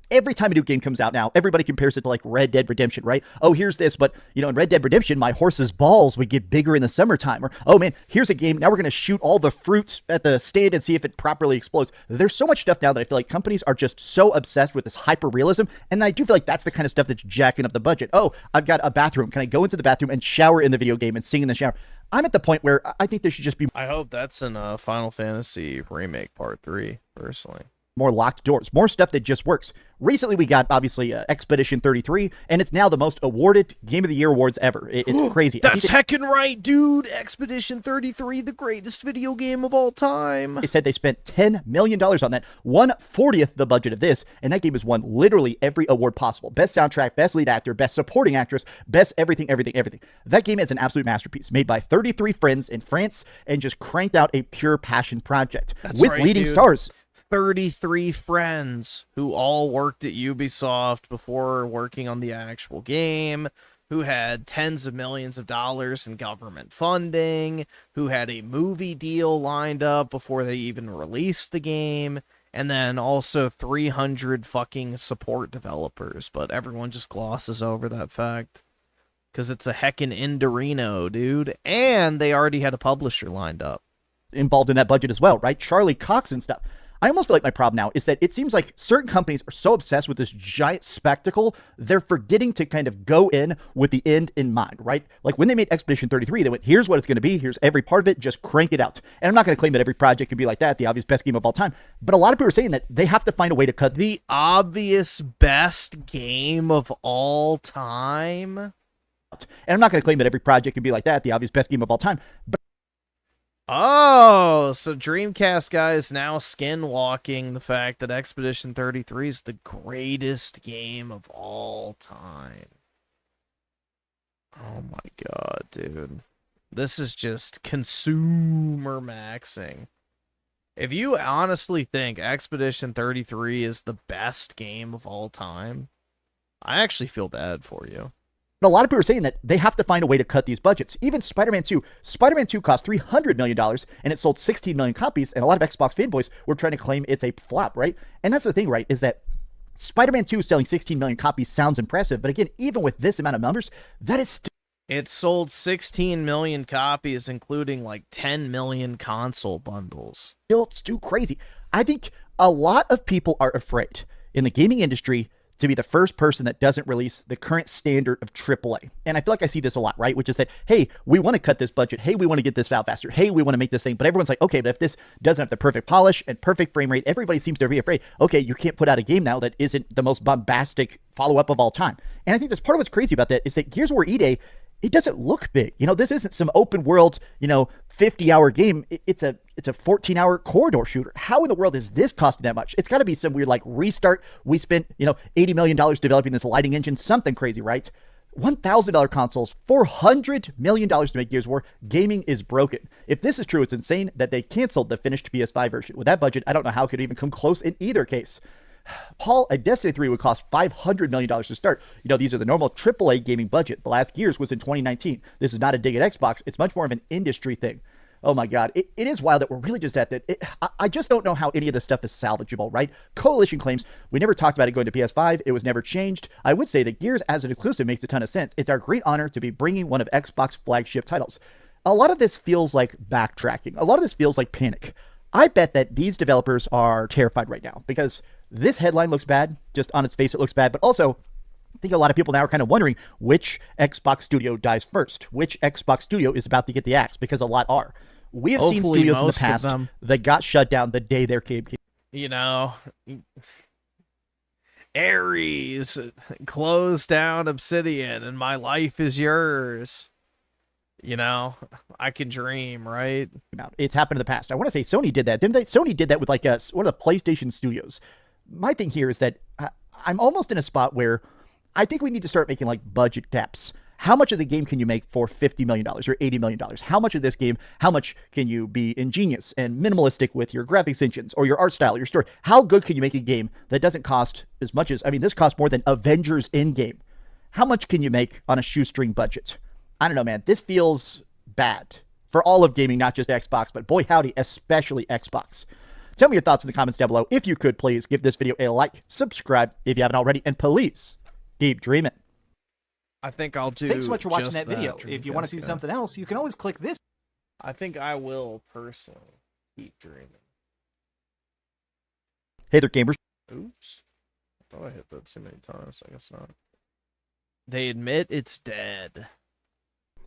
Every time a new game comes out now, everybody compares it to like Red Dead Redemption, right? Oh, here's this, but you know, in Red Dead Redemption, my horse's balls would get bigger in the summertime. Or, oh man, here's a game, now we're going to shoot all the fruits at the stand and see if it properly explodes. There's so much stuff now that I feel like companies are just so obsessed with this hyper-realism, and I do feel like that's the kind of stuff that's jacking up the budget. Oh, I've got a bathroom. Can I go into the bathroom and shower in the video game and sing in the shower? I'm at the point where I think there should just be... I hope that's in Final Fantasy Remake Part 3, personally. More locked doors, more stuff that just works. Recently, we got, obviously, Expedition 33, and it's now the most awarded Game of the Year awards ever. It's crazy. That's heckin' right, dude! Expedition 33, the greatest video game of all time. They said they spent $10 million on that, 1/40th the budget of this, and that game has won literally every award possible. Best soundtrack, best lead actor, best supporting actress, best everything, everything, everything. That game is an absolute masterpiece, made by 33 friends in France, and just cranked out a pure passion project. That's with right, leading dude. stars. 33 friends who all worked at Ubisoft before working on the actual game, who had tens of millions of dollars in government funding, who had a movie deal lined up before they even released the game, and then also 300 fucking support developers, but everyone just glosses over that fact. Because it's a heckin' Endorino, dude. And they already had a publisher lined up. Involved in that budget as well, right? Charlie Cox and stuff. I almost feel like my problem now is that it seems like certain companies are so obsessed with this giant spectacle, they're forgetting to kind of go in with the end in mind, right? Like when they made Expedition 33, they went, here's what it's going to be, here's every part of it, just crank it out. And I'm not going to claim that every project can be like that, the obvious best game of all time, but a lot of people are saying that they have to find a way to cut the obvious best game of all time. And I'm not going to claim that every project can be like that, the obvious best game of all time, but oh, so Dreamcast guy is now skinwalking the fact that Expedition 33 is the greatest game of all time. Oh my god, dude. This is just consumer maxing. If you honestly think Expedition 33 is the best game of all time, I actually feel bad for you. A lot of people are saying that they have to find a way to cut these budgets. Even Spider-Man 2. Spider-Man 2 cost $300 million, and it sold 16 million copies, and a lot of Xbox fanboys were trying to claim it's a flop, right? And that's the thing, right, is that Spider-Man 2 selling 16 million copies sounds impressive, but again, even with this amount of numbers, that is still... It sold 16 million copies, including like 10 million console bundles. It's too crazy. I think a lot of people are afraid in the gaming industry to be the first person that doesn't release the current standard of AAA. And I feel like I see this a lot, right? Which is that, hey, we want to cut this budget. Hey, we want to get this out faster. Hey, we want to make this thing. But everyone's like, okay, but if this doesn't have the perfect polish and perfect frame rate, everybody seems to be afraid. Okay, you can't put out a game now that isn't the most bombastic follow-up of all time. And I think that's part of what's crazy about that is that Gears of War E-Day, it doesn't look big. You know, this isn't some open world, 50-hour game. It's a 14-hour corridor shooter. How in the world is this costing that much? It's got to be some weird like restart. We spent, $80 million developing this lighting engine, something crazy, right? $1,000 consoles, $400 million to make Gears of War. Gaming is broken. If this is true, it's insane that they canceled the finished PS5 version. With that budget, I don't know how it could even come close in either case. Paul, a Destiny 3 would cost $500 million to start. These are the normal AAA gaming budget. The last Gears was in 2019. This is not a dig at Xbox. It's much more of an industry thing. Oh my God. It is wild that we're really just at that. I just don't know how any of this stuff is salvageable, right? Coalition claims we never talked about it going to PS5. It was never changed. I would say that Gears as an exclusive makes a ton of sense. It's our great honor to be bringing one of Xbox flagship titles. A lot of this feels like backtracking. A lot of this feels like panic. I bet that these developers are terrified right now because this headline looks bad. Just on its face, it looks bad. But also, I think a lot of people now are kind of wondering which Xbox studio dies first. Which Xbox studio is about to get the axe? Because a lot are. We have seen studios in the past that got shut down the day their game came. Ares closed down Obsidian and my life is yours. I can dream, right? It's happened in the past. I want to say Sony did that. Didn't they? Sony did that with like one of the PlayStation studios. My thing here is that I'm almost in a spot where I think we need to start making like budget caps. How much of the game can you make for $50 million or $80 million? How much of this game, how much can you be ingenious and minimalistic with your graphics engines or your art style, your story? How good can you make a game that doesn't cost as much as, this costs more than Avengers Endgame. How much can you make on a shoestring budget? I don't know, man. This feels bad for all of gaming, not just Xbox, but boy howdy, especially Xbox. Tell me your thoughts in the comments down below. If you could, please give this video a like, subscribe if you haven't already, and please keep dreaming. I think I'll do. Thanks so much for watching just that video. Dream If you want to see Casca. something else, you can always click this. I think I will personally keep dreaming. Hey there, gamers. Oops. I thought I hit that too many times. I guess not. They admit it's dead.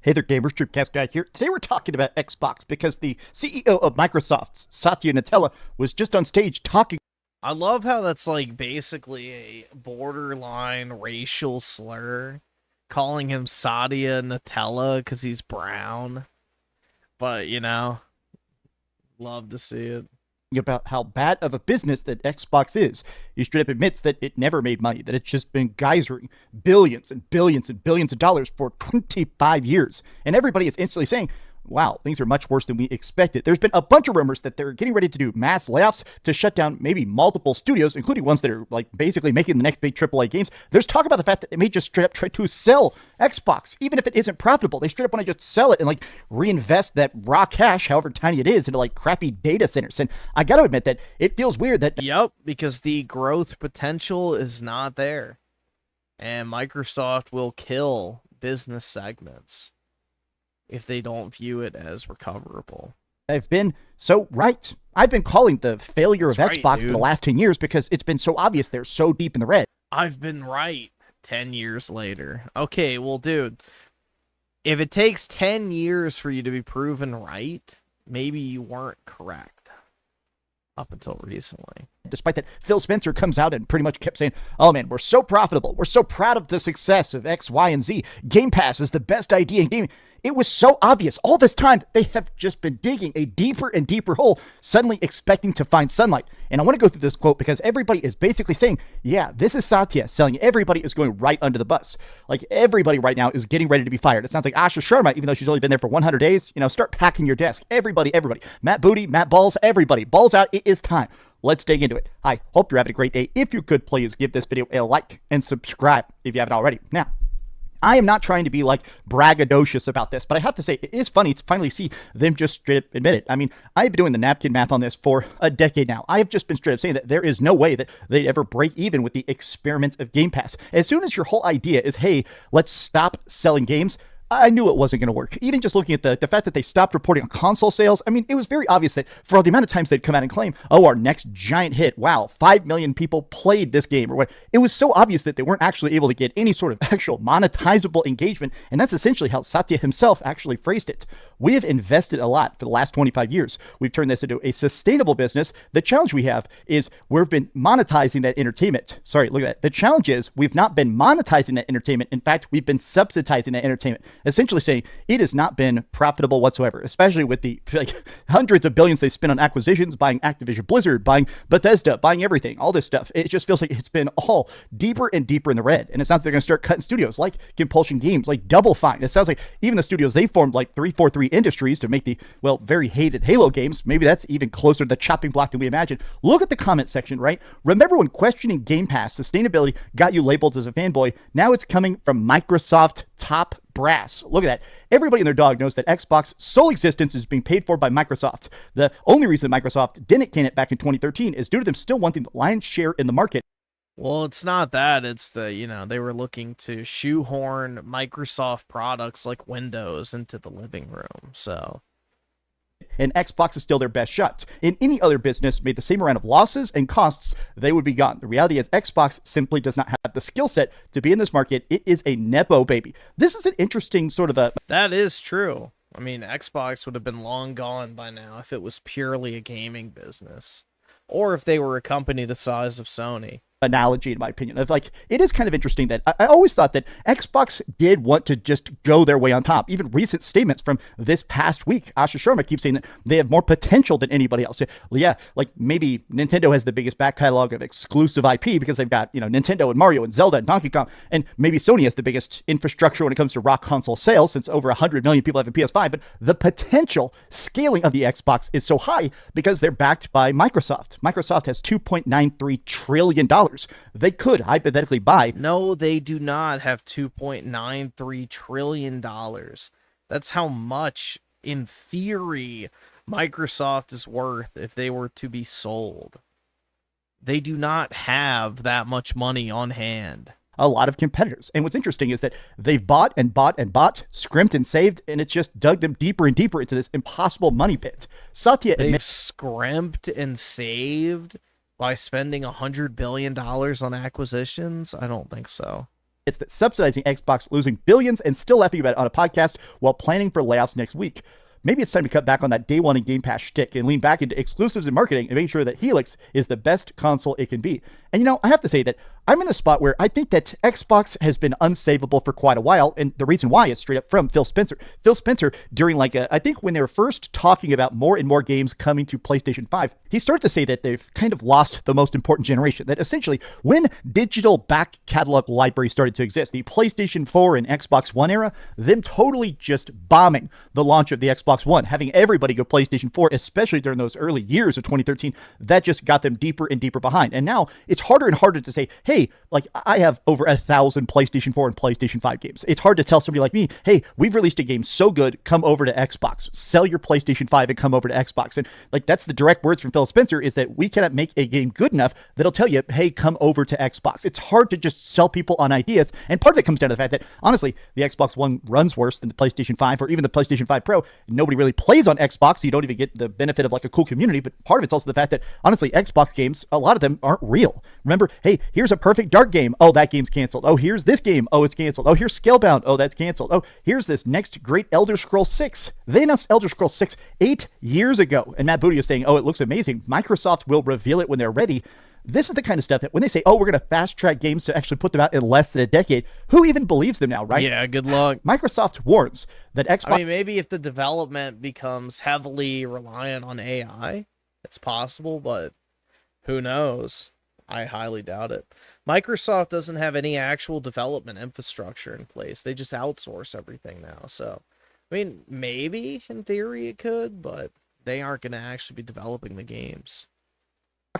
Hey there, gamers. Dreamcast guy here. Today we're talking about Xbox because the CEO of Microsoft, Satya Nadella, was just on stage talking. I love how that's like basically a borderline racial slur, calling him Satya Nutella because he's brown. But, love to see it. About how bad of a business that Xbox is. He straight up admits that it never made money, that it's just been geysering billions and billions and billions of dollars for 25 years. And everybody is instantly saying, wow, things are much worse than we expected. There's been a bunch of rumors that they're getting ready to do mass layoffs to shut down maybe multiple studios, including ones that are like basically making the next big AAA games. There's talk about the fact that they may just straight up try to sell Xbox, even if it isn't profitable. They straight up want to just sell it and like reinvest that raw cash, however tiny it is, into like crappy data centers. And I got to admit that it feels weird that... Yep, because the growth potential is not there. And Microsoft will kill business segments if they don't view it as recoverable. I've been so right. I've been calling the failure of Xbox for the last 10 years because it's been so obvious they're so deep in the red. I've been right 10 years later. Okay, well, dude, if it takes 10 years for you to be proven right, maybe you weren't correct up until recently. Despite that, Phil Spencer comes out and pretty much kept saying, oh man, we're so profitable. We're so proud of the success of X, Y, and Z. Game Pass is the best idea in gaming. It was so obvious. All this time, they have just been digging a deeper and deeper hole, suddenly expecting to find sunlight. And I want to go through this quote because everybody is basically saying, yeah, this is Satya selling. Everybody is going right under the bus. Like, everybody right now is getting ready to be fired. It sounds like Asha Sharma, even though she's only been there for 100 days, start packing your desk. Everybody. Matt Booty, Matt Balls, everybody. Balls out. It is time. Let's dig into it. I hope you're having a great day. If you could, please give this video a like and subscribe if you haven't already. Now, I am not trying to be like braggadocious about this, but I have to say it is funny to finally see them just straight up admit it. I mean, I've been doing the napkin math on this for a decade now. I have just been straight up saying that there is no way that they'd ever break even with the experiment of Game Pass. As soon as your whole idea is, hey, let's stop selling games, I knew it wasn't going to work. Even just looking at the fact that they stopped reporting on console sales, I mean, it was very obvious that for the amount of times they'd come out and claim, oh, our next giant hit, wow, 5 million people played this game or what. It was so obvious that they weren't actually able to get any sort of actual monetizable engagement. And that's essentially how Satya himself actually phrased it. We have invested a lot for the last 25 years. We've turned this into a sustainable business. The challenge we have is we've been monetizing that entertainment. Sorry, look at that. The challenge is we've not been monetizing that entertainment. In fact, we've been subsidizing that entertainment. Essentially saying it has not been profitable whatsoever, especially with the hundreds of billions they spent on acquisitions, buying Activision Blizzard, buying Bethesda, buying everything, all this stuff. It just feels like it's been all deeper and deeper in the red. And it sounds like they're going to start cutting studios like Compulsion Games, like Double Fine. It sounds like even the studios they formed, like 343 Industries, to make the, well, very hated Halo games. Maybe that's even closer to the chopping block than we imagine. Look at the comment section, right? Remember when questioning Game Pass sustainability got you labeled as a fanboy? Now it's coming from Microsoft top brass. Look at that. Everybody and their dog knows that Xbox's sole existence is being paid for by Microsoft. The only reason Microsoft didn't can it back in 2013 is due to them still wanting the lion's share in the market. Well, it's not that. It's the, they were looking to shoehorn Microsoft products like Windows into the living room, so. And Xbox is still their best shot. In any other business made the same amount of losses and costs, they would be gone. The reality is Xbox simply does not have the skill set to be in this market. It is a Nepo baby. This is an interesting sort of a... That is true. I mean, Xbox would have been long gone by now if it was purely a gaming business. Or if they were a company the size of Sony. Analogy, in my opinion, of like, it is kind of interesting that I always thought that Xbox did want to just go their way on top. Even recent statements from this past week, Asha Sharma keeps saying that they have more potential than anybody else. Yeah, like maybe Nintendo has the biggest back catalog of exclusive IP because they've got, Nintendo and Mario and Zelda and Donkey Kong, and maybe Sony has the biggest infrastructure when it comes to raw console sales since over 100 million people have a PS5. But the potential scaling of the Xbox is so high because they're backed by Microsoft. Microsoft has $2.93 trillion. They could hypothetically buy. No, they do not have $2.93 trillion. That's how much, in theory, Microsoft is worth if they were to be sold. They do not have that much money on hand. A lot of competitors. And what's interesting is that they've bought and bought and bought, scrimped and saved, and it's just dug them deeper and deeper into this impossible money pit. Satya They've scrimped and saved by spending $100 billion on acquisitions? I don't think so. It's that subsidizing Xbox, losing billions, and still laughing about it on a podcast while planning for layoffs next week. Maybe it's time to cut back on that day one in Game Pass shtick and lean back into exclusives and marketing and make sure that Helix is the best console it can be. And I have to say that I'm in a spot where I think that Xbox has been unsavable for quite a while, and the reason why is straight up from Phil Spencer. Phil Spencer, during I think when they were first talking about more and more games coming to PlayStation 5, he started to say that they've kind of lost the most important generation, that essentially when digital back catalog libraries started to exist, the PlayStation 4 and Xbox One era, them totally just bombing the launch of the Xbox One, having everybody go PlayStation 4, especially during those early years of 2013, that just got them deeper and deeper behind. And now it's harder and harder to say, hey, like I have over 1,000 PlayStation 4 and PlayStation 5 games. It's hard to tell somebody like me, hey, we've released a game so good, come over to Xbox. Sell your PlayStation 5 and come over to Xbox. And like that's the direct words from Phil Spencer, is that we cannot make a game good enough that'll tell you, hey, come over to Xbox. It's hard to just sell people on ideas. And part of it comes down to the fact that, honestly, the Xbox One runs worse than the PlayStation 5 or even the PlayStation 5 Pro. Nobody really plays on Xbox, so you don't even get the benefit of like a cool community. But part of it's also the fact that, honestly, Xbox games, a lot of them aren't real. Remember, hey, here's a perfect dark game. Oh, that game's canceled. Oh, here's this game. Oh, it's canceled. Oh, here's Scalebound. Oh, that's canceled. Oh, here's this next great Elder Scrolls 6. They announced Elder Scrolls 6 8 years ago. And Matt Booty is saying, oh, it looks amazing. Microsoft will reveal it when they're ready. This is the kind of stuff that when they say, oh, we're going to fast track games to actually put them out in less than a decade, who even believes them now, right? Yeah, good luck. Microsoft warns that Xbox... I mean, maybe if the development becomes heavily reliant on AI, it's possible, but who knows? I highly doubt it. Microsoft doesn't have any actual development infrastructure in place. They just outsource everything now. So, I mean, maybe in theory it could, but they aren't going to actually be developing the games.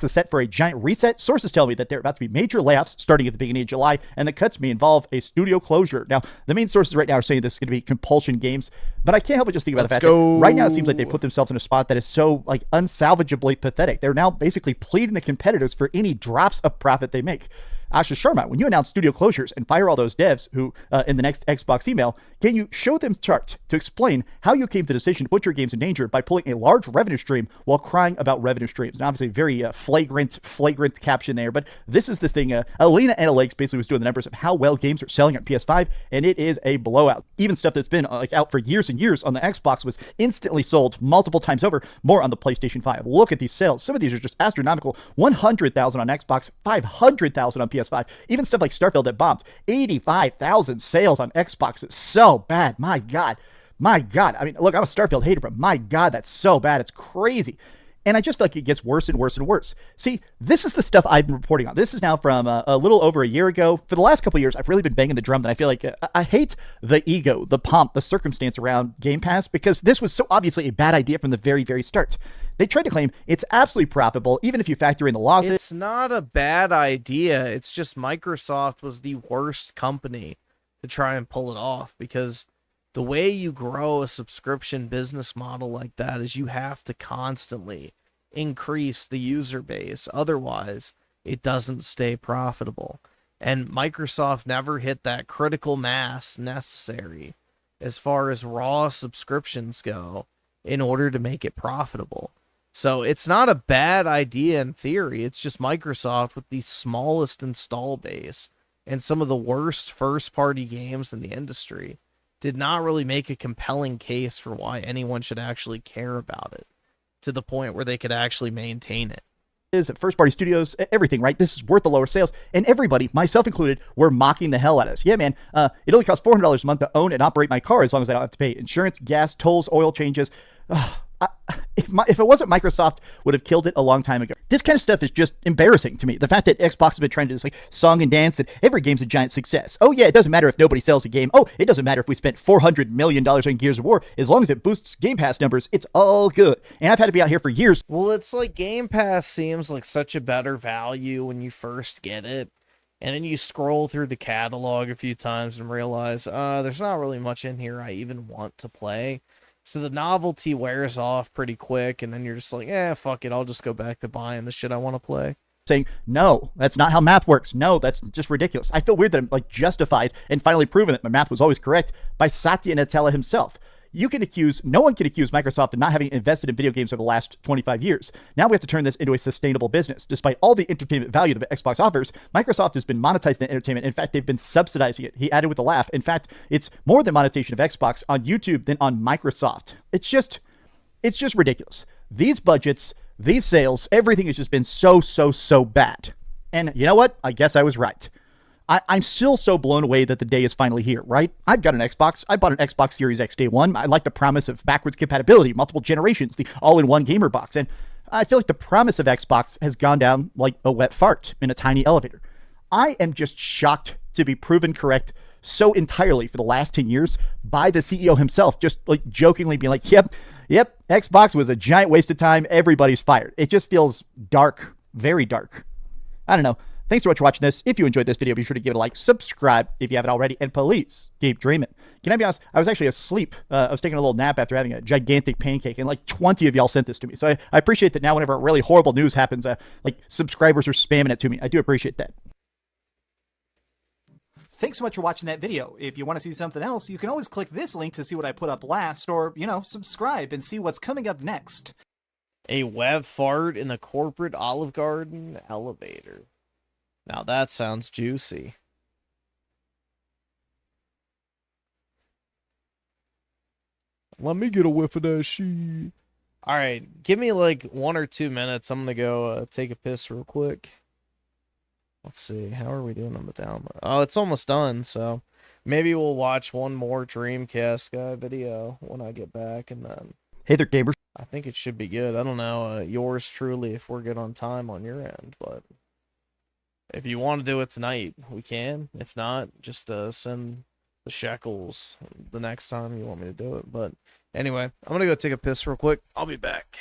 Is set for a giant reset. Sources tell me that there are about to be major layoffs starting at the beginning of July, and the cuts may involve a studio closure. Now, the main sources right now are saying this is going to be compulsion games, but I can't help but just think about the fact that right now it seems like they put themselves in a spot that is so like unsalvageably pathetic. They're now basically pleading the competitors for any drops of profit they make. Asha Sharma, when you announce studio closures and fire all those devs who, in the next Xbox email, can you show them chart to explain how you came to the decision to put your games in danger by pulling a large revenue stream while crying about revenue streams? And obviously, very flagrant caption there. But this is this thing. Alina Analytics basically was doing the numbers of how well games are selling on PS5, and it is a blowout. Even stuff that's been like out for years and years on the Xbox was instantly sold multiple times over. More on the PlayStation 5. Look at these sales. Some of these are just astronomical. 100,000 on Xbox, 500,000 on PS5. Even stuff like Starfield that bombed. 85,000 sales on Xbox. It's so bad. My God. My God. I mean, look, I'm a Starfield hater, but my God, that's so bad. It's crazy. And I just feel like it gets worse and worse and worse. See, this is the stuff I've been reporting on. This is now from a little over a year ago. For the last couple of years, I've really been banging the drum that I feel like I hate the ego, the pomp, the circumstance around Game Pass, because this was so obviously a bad idea from the very, very start. They tried to claim it's absolutely profitable, even if you factor in the losses. It's not a bad idea. It's just Microsoft was the worst company to try and pull it off, because the way you grow a subscription business model like that is you have to constantly increase the user base. Otherwise, it doesn't stay profitable. And Microsoft never hit that critical mass necessary as far as raw subscriptions go in order to make it profitable. So it's not a bad idea in theory. It's just Microsoft with the smallest install base and some of the worst first-party games in the industry did not really make a compelling case for why anyone should actually care about it to the point where they could actually maintain it. Is first-party studios, everything, right? This is worth the lower sales. And everybody, myself included, were mocking the hell out of us. Yeah, man, it only costs $400 a month to own and operate my car as long as I don't have to pay insurance, gas, tolls, oil changes. If it wasn't Microsoft, would have killed it a long time ago. This kind of stuff is just embarrassing to me. The fact that Xbox has been trying to do this like song and dance that every game's a giant success. Oh yeah, it doesn't matter if nobody sells a game. Oh, it doesn't matter if we spent $400 million on Gears of War. As long as it boosts Game Pass numbers, it's all good. And I've had to be out here for years. Well, it's like Game Pass seems like such a better value when you first get it. And then you scroll through the catalog a few times and realize, there's not really much in here I even want to play. So the novelty wears off pretty quick, and then you're just like, fuck it, I'll just go back to buying the shit I want to play. Saying, no, that's not how math works. No, that's just ridiculous. I feel weird that I'm like justified and finally proven that my math was always correct by Satya Nadella himself. No one can accuse Microsoft of not having invested in video games over the last 25 years. Now we have to turn this into a sustainable business. Despite all the entertainment value that Xbox offers, Microsoft has been monetizing the entertainment. In fact, they've been subsidizing it. He added with a laugh. In fact, it's more than monetization of Xbox on YouTube than on Microsoft. It's just ridiculous. These budgets, these sales, everything has just been so bad. And you know what? I guess I was right. I'm still so blown away that the day is finally here, right? I've got an Xbox. I bought an Xbox Series X day one. I like the promise of backwards compatibility, multiple generations, the all-in-one gamer box. And I feel like the promise of Xbox has gone down like a wet fart in a tiny elevator. I am just shocked to be proven correct so entirely for the last 10 years by the CEO himself, just like jokingly being like, yep, Xbox was a giant waste of time. Everybody's fired. It just feels dark, very dark. I don't know. Thanks so much for watching this. If you enjoyed this video, be sure to give it a like, subscribe if you haven't already, and please keep dreaming. Can I be honest? I was actually asleep. I was taking a little nap after having a gigantic pancake, and like 20 of y'all sent this to me. So I appreciate that now whenever really horrible news happens, like subscribers are spamming it to me. I do appreciate that. Thanks so much for watching that video. If you want to see something else, you can always click this link to see what I put up last, or, subscribe and see what's coming up next. A web fart in the corporate Olive Garden elevator. Now that sounds juicy. Let me get a whiff of that shit. Alright, give me like 1 or 2 minutes. I'm gonna go take a piss real quick. Let's see. How are we doing on the download? Oh, it's almost done, so maybe we'll watch one more Dreamcast guy video when I get back, and then... Hey there, gamers. I think it should be good. I don't know, yours truly, if we're good on time on your end, but... If you want to do it tonight, we can. If not, just send the shekels the next time you want me to do it. But anyway, I'm going to go take a piss real quick. I'll be back.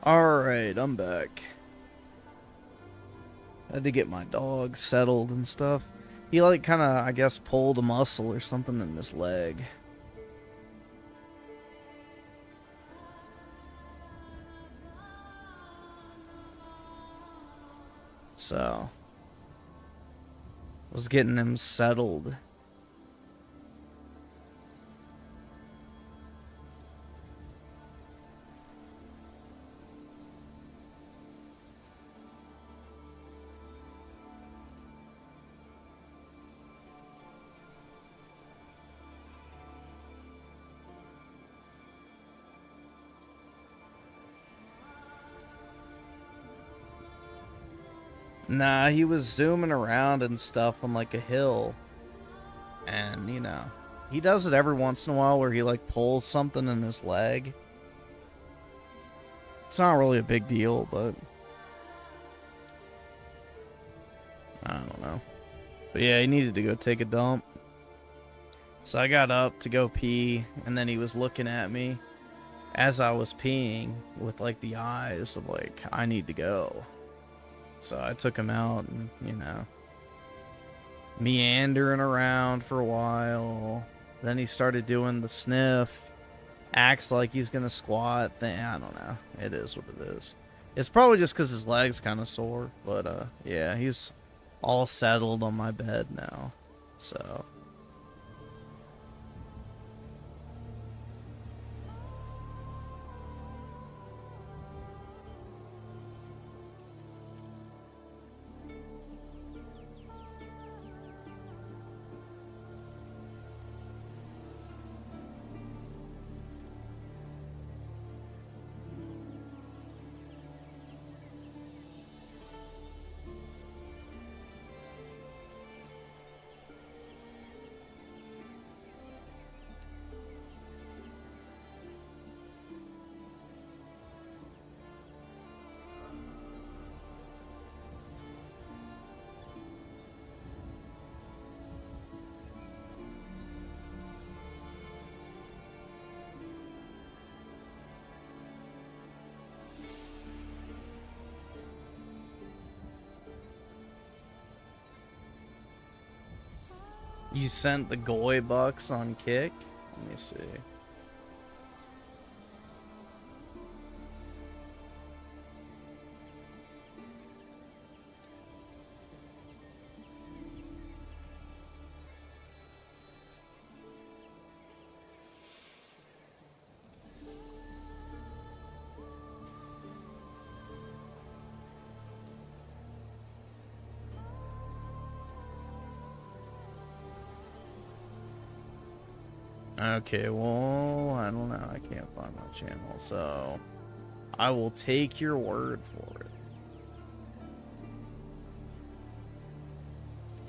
Alright, I'm back. I had to get my dog settled and stuff. He, like, kind of, I guess, pulled a muscle or something in his leg. So, I was getting him settled. Nah, he was zooming around and stuff on like a hill. And, you know, he does it every once in a while where he like pulls something in his leg. It's not really a big deal, but I don't know. But yeah, he needed to go take a dump. So I got up to go pee, and then he was looking at me as I was peeing with like the eyes of like, I need to go. So I took him out and, you know, meandering around for a while. Then he started doing the sniff. Acts like he's going to squat. I don't know. It is what it is. It's probably just because his leg's kind of sore. But, yeah, he's all settled on my bed now. So... You sent the Goy Bucks on Kick? Let me see. Okay, well, I don't know. I can't find my channel, so I will take your word for it.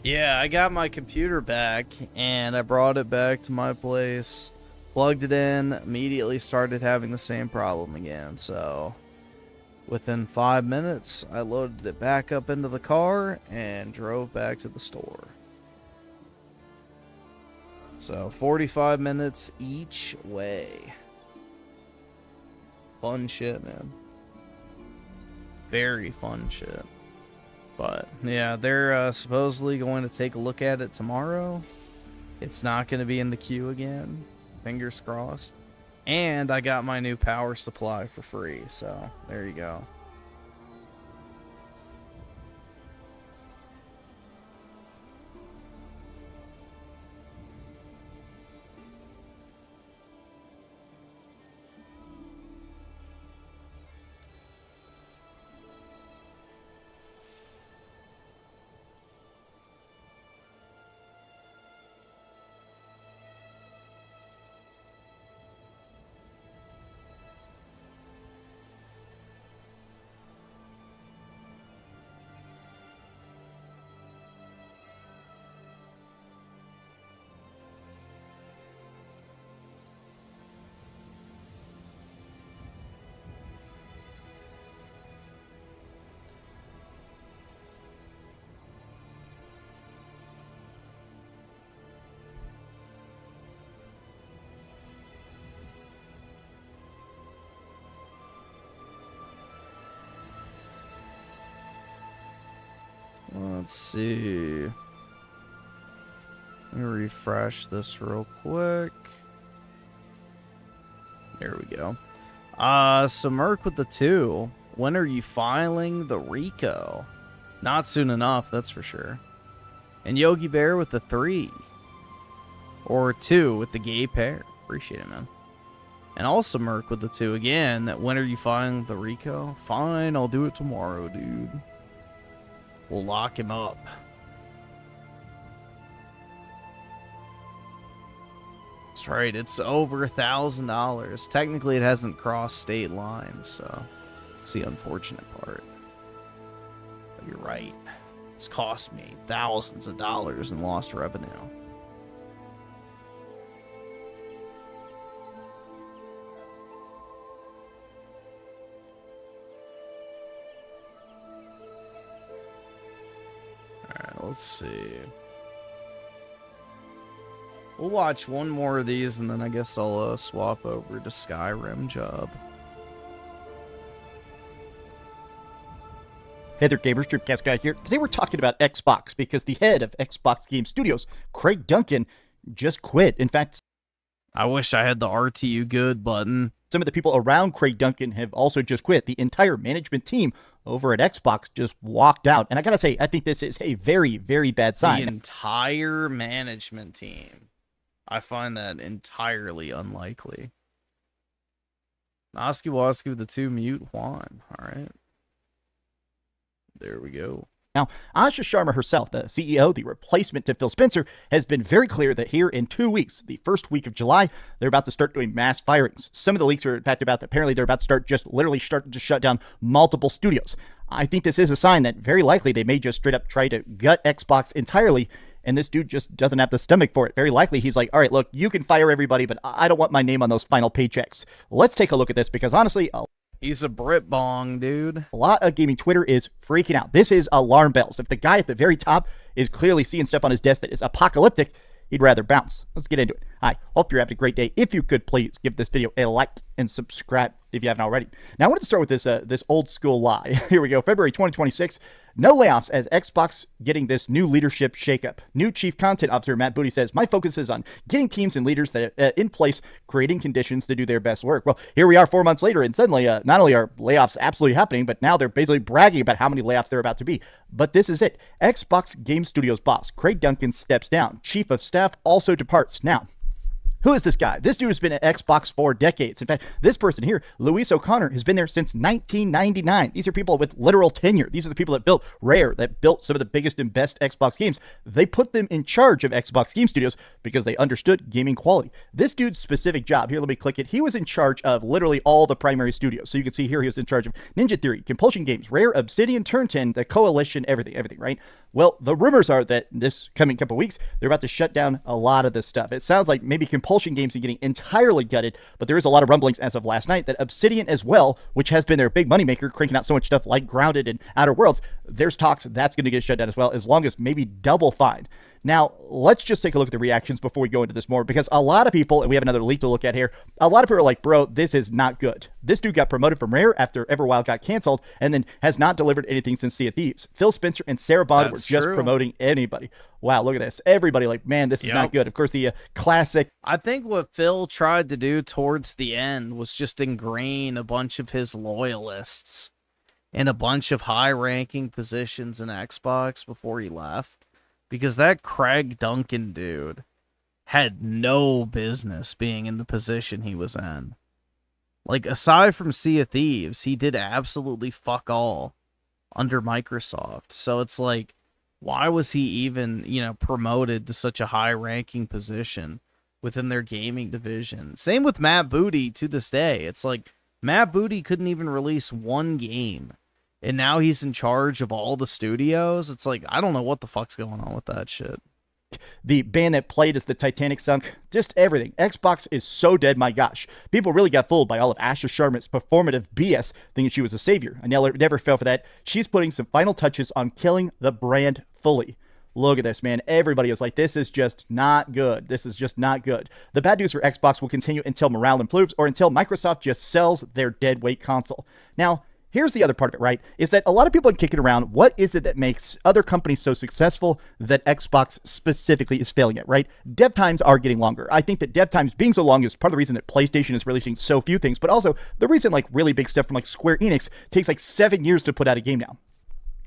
Yeah, I got my computer back, and I brought it back to my place, plugged it in, immediately started having the same problem again, so within 5 minutes, I loaded it back up into the car and drove back to the store. So, 45 minutes each way. Fun shit, man. Very fun shit. But, yeah, they're supposedly going to take a look at it tomorrow. It's not going to be in the queue again. Fingers crossed. And I got my new power supply for free, so there you go. Let's see. Let me refresh this real quick. There we go. So Merc with the 2. When are you filing the Rico? Not soon enough, that's for sure. And Yogi Bear with the 3. Or 2 with the gay pair. Appreciate it, man. And also Merc with the 2 again. When are you filing the Rico? Fine, I'll do it tomorrow, dude. We'll lock him up. That's right, it's over $1,000. Technically, it hasn't crossed state lines, so it's the unfortunate part. But you're right. It's cost me thousands of dollars in lost revenue. Alright, let's see. We'll watch one more of these, and then I guess I'll swap over to Skyrim job. Hey there, gamers. Dreamcast Guy here. Today we're talking about Xbox because the head of Xbox Game Studios, Craig Duncan, just quit. In fact, I wish I had the RTU good button. Some of the people around Craig Duncan have also just quit. The entire management team over at Xbox just walked out. And I gotta say, I think this is a very, very bad sign. The entire management team. I find that entirely unlikely. Oski Woski with the 2, mute Juan. Alright. There we go. Now, Asha Sharma herself, the CEO, the replacement to Phil Spencer, has been very clear that here in 2 weeks, the first week of July, they're about to start doing mass firings. Some of the leaks are, in fact, about that apparently they're about to start to shut down multiple studios. I think this is a sign that very likely they may just straight up try to gut Xbox entirely, and this dude just doesn't have the stomach for it. Very likely he's like, all right, look, you can fire everybody, but I don't want my name on those final paychecks. Let's take a look at this because honestly, he's a Brit bong, dude. A lot of gaming Twitter is freaking out. This is alarm bells. If the guy at the very top is clearly seeing stuff on his desk that is apocalyptic, he'd rather bounce. Let's get into it. Hi, hope you're having a great day. If you could, please give this video a like and subscribe if you haven't already. Now, I want to start with this old school lie. Here we go. February 2026. No layoffs as Xbox getting this new leadership shakeup. New Chief Content Officer Matt Booty says, my focus is on getting teams and leaders that in place, creating conditions to do their best work. Well, here we are 4 months later, and suddenly not only are layoffs absolutely happening, but now they're basically bragging about how many layoffs they're about to be. But this is it. Xbox Game Studios boss Craig Duncan steps down. Chief of Staff also departs. Now, who is this guy? This dude has been at Xbox for decades. In fact, this person here, Luis O'Connor, has been there since 1999. These are people with literal tenure. These are the people that built Rare, that built some of the biggest and best Xbox games. They put them in charge of Xbox Game Studios because they understood gaming quality. This dude's specific job, here, let me click it. He was in charge of literally all the primary studios. So you can see here, he was in charge of Ninja Theory, Compulsion Games, Rare, Obsidian, Turn 10, the Coalition, everything, right? Well, the rumors are that this coming couple weeks, they're about to shut down a lot of this stuff. It sounds like maybe Compulsion Games are getting entirely gutted, but there is a lot of rumblings as of last night that Obsidian as well, which has been their big moneymaker, cranking out so much stuff like Grounded and Outer Worlds, there's talks that's going to get shut down as well, as long as maybe Double Fine. Now, let's just take a look at the reactions before we go into this more, because a lot of people, and we have another leak to look at here, a lot of people are like, bro, this is not good. This dude got promoted from Rare after Everwild got canceled, and then has not delivered anything since Sea of Thieves. Phil Spencer and Sarah Bond were just promoting anybody. Wow, look at this. Everybody like, man, this is not good. Of course, the classic. I think what Phil tried to do towards the end was just ingrain a bunch of his loyalists in a bunch of high-ranking positions in Xbox before he left. Because that Craig Duncan dude had no business being in the position he was in. Like, aside from Sea of Thieves, he did absolutely fuck all under Microsoft. So it's like, why was he even, promoted to such a high-ranking position within their gaming division? Same with Matt Booty to this day. It's like, Matt Booty couldn't even release one game. And now he's in charge of all the studios. It's like, I don't know what the fuck's going on with that shit. The band that played as the Titanic sunk, just everything. Xbox is so dead, my gosh. People really got fooled by all of Asha Sharma's performative BS, thinking she was a savior. I never fell for that. She's putting some final touches on killing the brand fully. Look at this, man. Everybody was like, this is just not good. This is just not good. The bad news for Xbox will continue until morale improves or until Microsoft just sells their deadweight console. Now, here's the other part of it, right? Is that a lot of people are kicking around, what is it that makes other companies so successful that Xbox specifically is failing at, right? Dev times are getting longer. I think that dev times being so long is part of the reason that PlayStation is releasing so few things, but also the reason like really big stuff from like Square Enix takes like 7 years to put out a game now.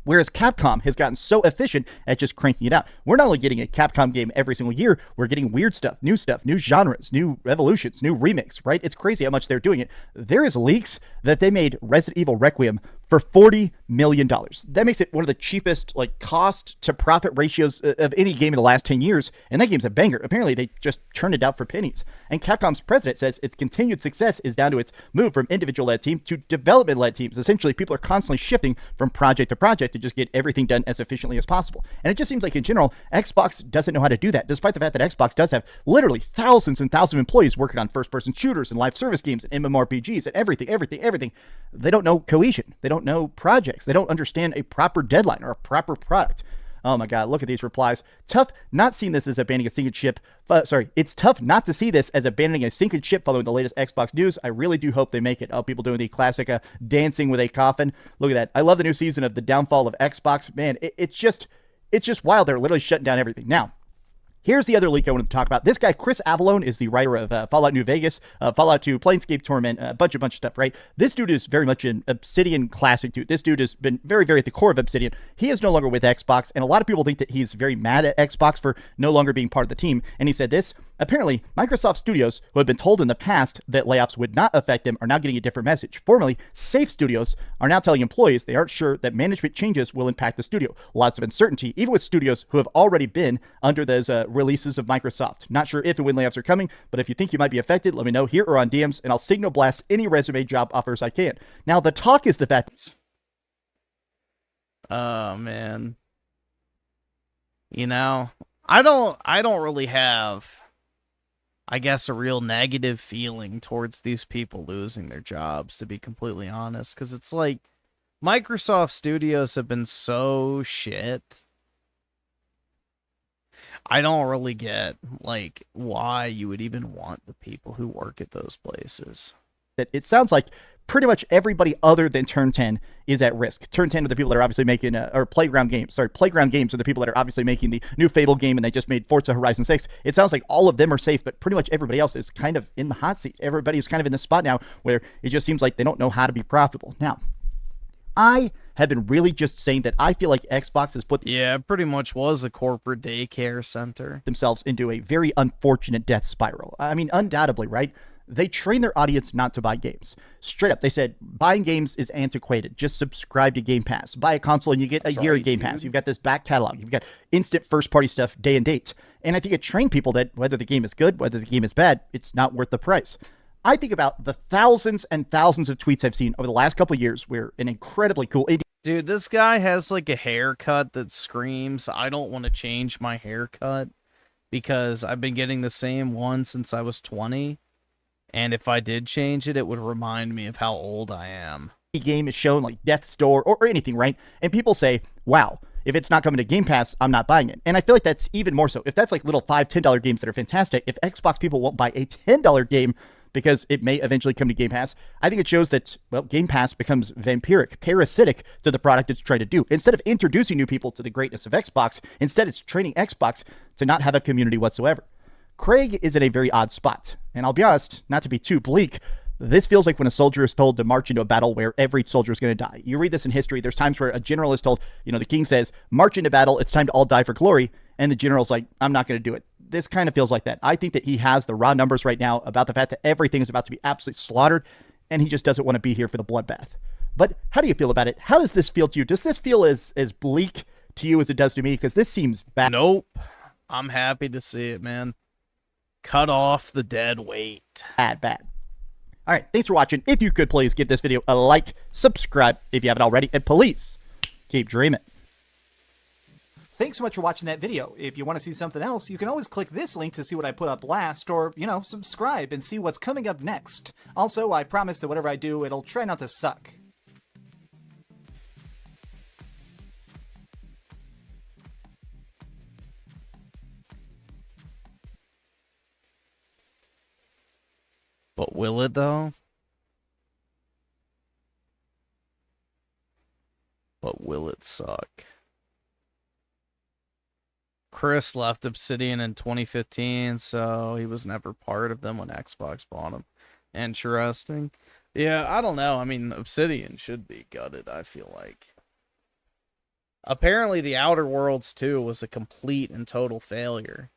Whereas Capcom has gotten so efficient at just cranking it out. We're not only getting a Capcom game every single year, we're getting weird stuff, new genres, new evolutions, new remakes, right? It's crazy how much they're doing it. There is leaks that they made Resident Evil Requiem for $40 million. That makes it one of the cheapest like cost to profit ratios of any game in the last 10 years. And that game's a banger. Apparently they just churned it out for pennies. And Capcom's president says its continued success is down to its move from individual-led team to development-led teams. Essentially, people are constantly shifting from project to project to just get everything done as efficiently as possible. And it just seems like in general, Xbox doesn't know how to do that, despite the fact that Xbox does have literally thousands and thousands of employees working on first-person shooters and live service games and MMORPGs and everything. They don't know cohesion. They don't know projects. They don't understand a proper deadline or a proper product. Oh my God, look at these replies. Tough not seeing this as abandoning a single ship. It's tough not to see this as abandoning a sinking ship following the latest Xbox news. I really do hope they make it. Oh, people doing the classic dancing with a coffin. Look at that. I love the new season of the downfall of Xbox. Man, it's just wild. They're literally shutting down everything. Now, here's the other leak I wanted to talk about. This guy, Chris Avallone, is the writer of Fallout New Vegas, Fallout 2, Planescape Torment, a bunch of stuff, right? This dude is very much an Obsidian classic dude. This dude has been very, very at the core of Obsidian. He is no longer with Xbox, and a lot of people think that he's very mad at Xbox for no longer being part of the team. And he said this: apparently, Microsoft Studios, who had been told in the past that layoffs would not affect them, are now getting a different message. Formerly, Safe Studios are now telling employees they aren't sure that management changes will impact the studio. Lots of uncertainty, even with studios who have already been under those releases of Microsoft. Not sure if and when layoffs are coming, but if you think you might be affected, let me know here or on DMs, and I'll signal blast any resume job offers I can. Now, the talk is the fact. Oh, man. You know, I don't really have, I guess, a real negative feeling towards these people losing their jobs, to be completely honest, because it's like Microsoft Studios have been so shit. I don't really get, like, why you would even want the people who work at those places. That it sounds like pretty much everybody other than Turn 10 is at risk. Turn 10 are the people that are obviously making, or Playground Games. Sorry, Playground Games are the people that are obviously making the new Fable game, and they just made Forza Horizon 6. It sounds like all of them are safe, but pretty much everybody else is kind of in the hot seat. Everybody's kind of in the spot now where it just seems like they don't know how to be profitable. Now, I have been really just saying that I feel like Xbox has put... Yeah, it pretty much was a corporate daycare center. ...themselves into a very unfortunate death spiral. I mean, undoubtedly, right? They train their audience not to buy games. Straight up, they said, buying games is antiquated. Just subscribe to Game Pass. Buy a console and you get a year of Game Pass. You've got this back catalog. You've got instant first-party stuff day and date. And I think it trained people that whether the game is good, whether the game is bad, it's not worth the price. I think about the thousands and thousands of tweets I've seen over the last couple of years where an incredibly cool indie... Dude, this guy has like a haircut that screams, I don't want to change my haircut because I've been getting the same one since I was 20. And if I did change it, it would remind me of how old I am. Game is shown like Death's Door or anything, right? And people say, wow, if it's not coming to Game Pass, I'm not buying it. And I feel like that's even more so. If that's like little $5, $10 games that are fantastic, if Xbox people won't buy a $10 game because it may eventually come to Game Pass, I think it shows that, well, Game Pass becomes vampiric, parasitic to the product it's trying to do. Instead of introducing new people to the greatness of Xbox, instead it's training Xbox to not have a community whatsoever. Craig is in a very odd spot. And I'll be honest, not to be too bleak, this feels like when a soldier is told to march into a battle where every soldier is going to die. You read this in history, there's times where a general is told, the king says, march into battle, it's time to all die for glory. And the general's like, I'm not going to do it. This kind of feels like that. I think that he has the raw numbers right now about the fact that everything is about to be absolutely slaughtered, and he just doesn't want to be here for the bloodbath. But how do you feel about it? How does this feel to you? Does this feel as bleak to you as it does to me? Because this seems bad. Nope. I'm happy to see it, man. Cut off the dead weight. Bad. All right, thanks for watching. If you could, please give this video a like, subscribe if you haven't already, and please keep dreaming. Thanks so much for watching that video. If you want to see something else, you can always click this link to see what I put up last, or, subscribe and see what's coming up next. Also, I promise that whatever I do, it'll try not to suck. But will it, though? will it suck? Chris left Obsidian in 2015, so he was never part of them when Xbox bought him. Interesting. Yeah, I don't know. I mean, Obsidian should be gutted, I feel like. Apparently, The Outer Worlds 2 was a complete and total failure.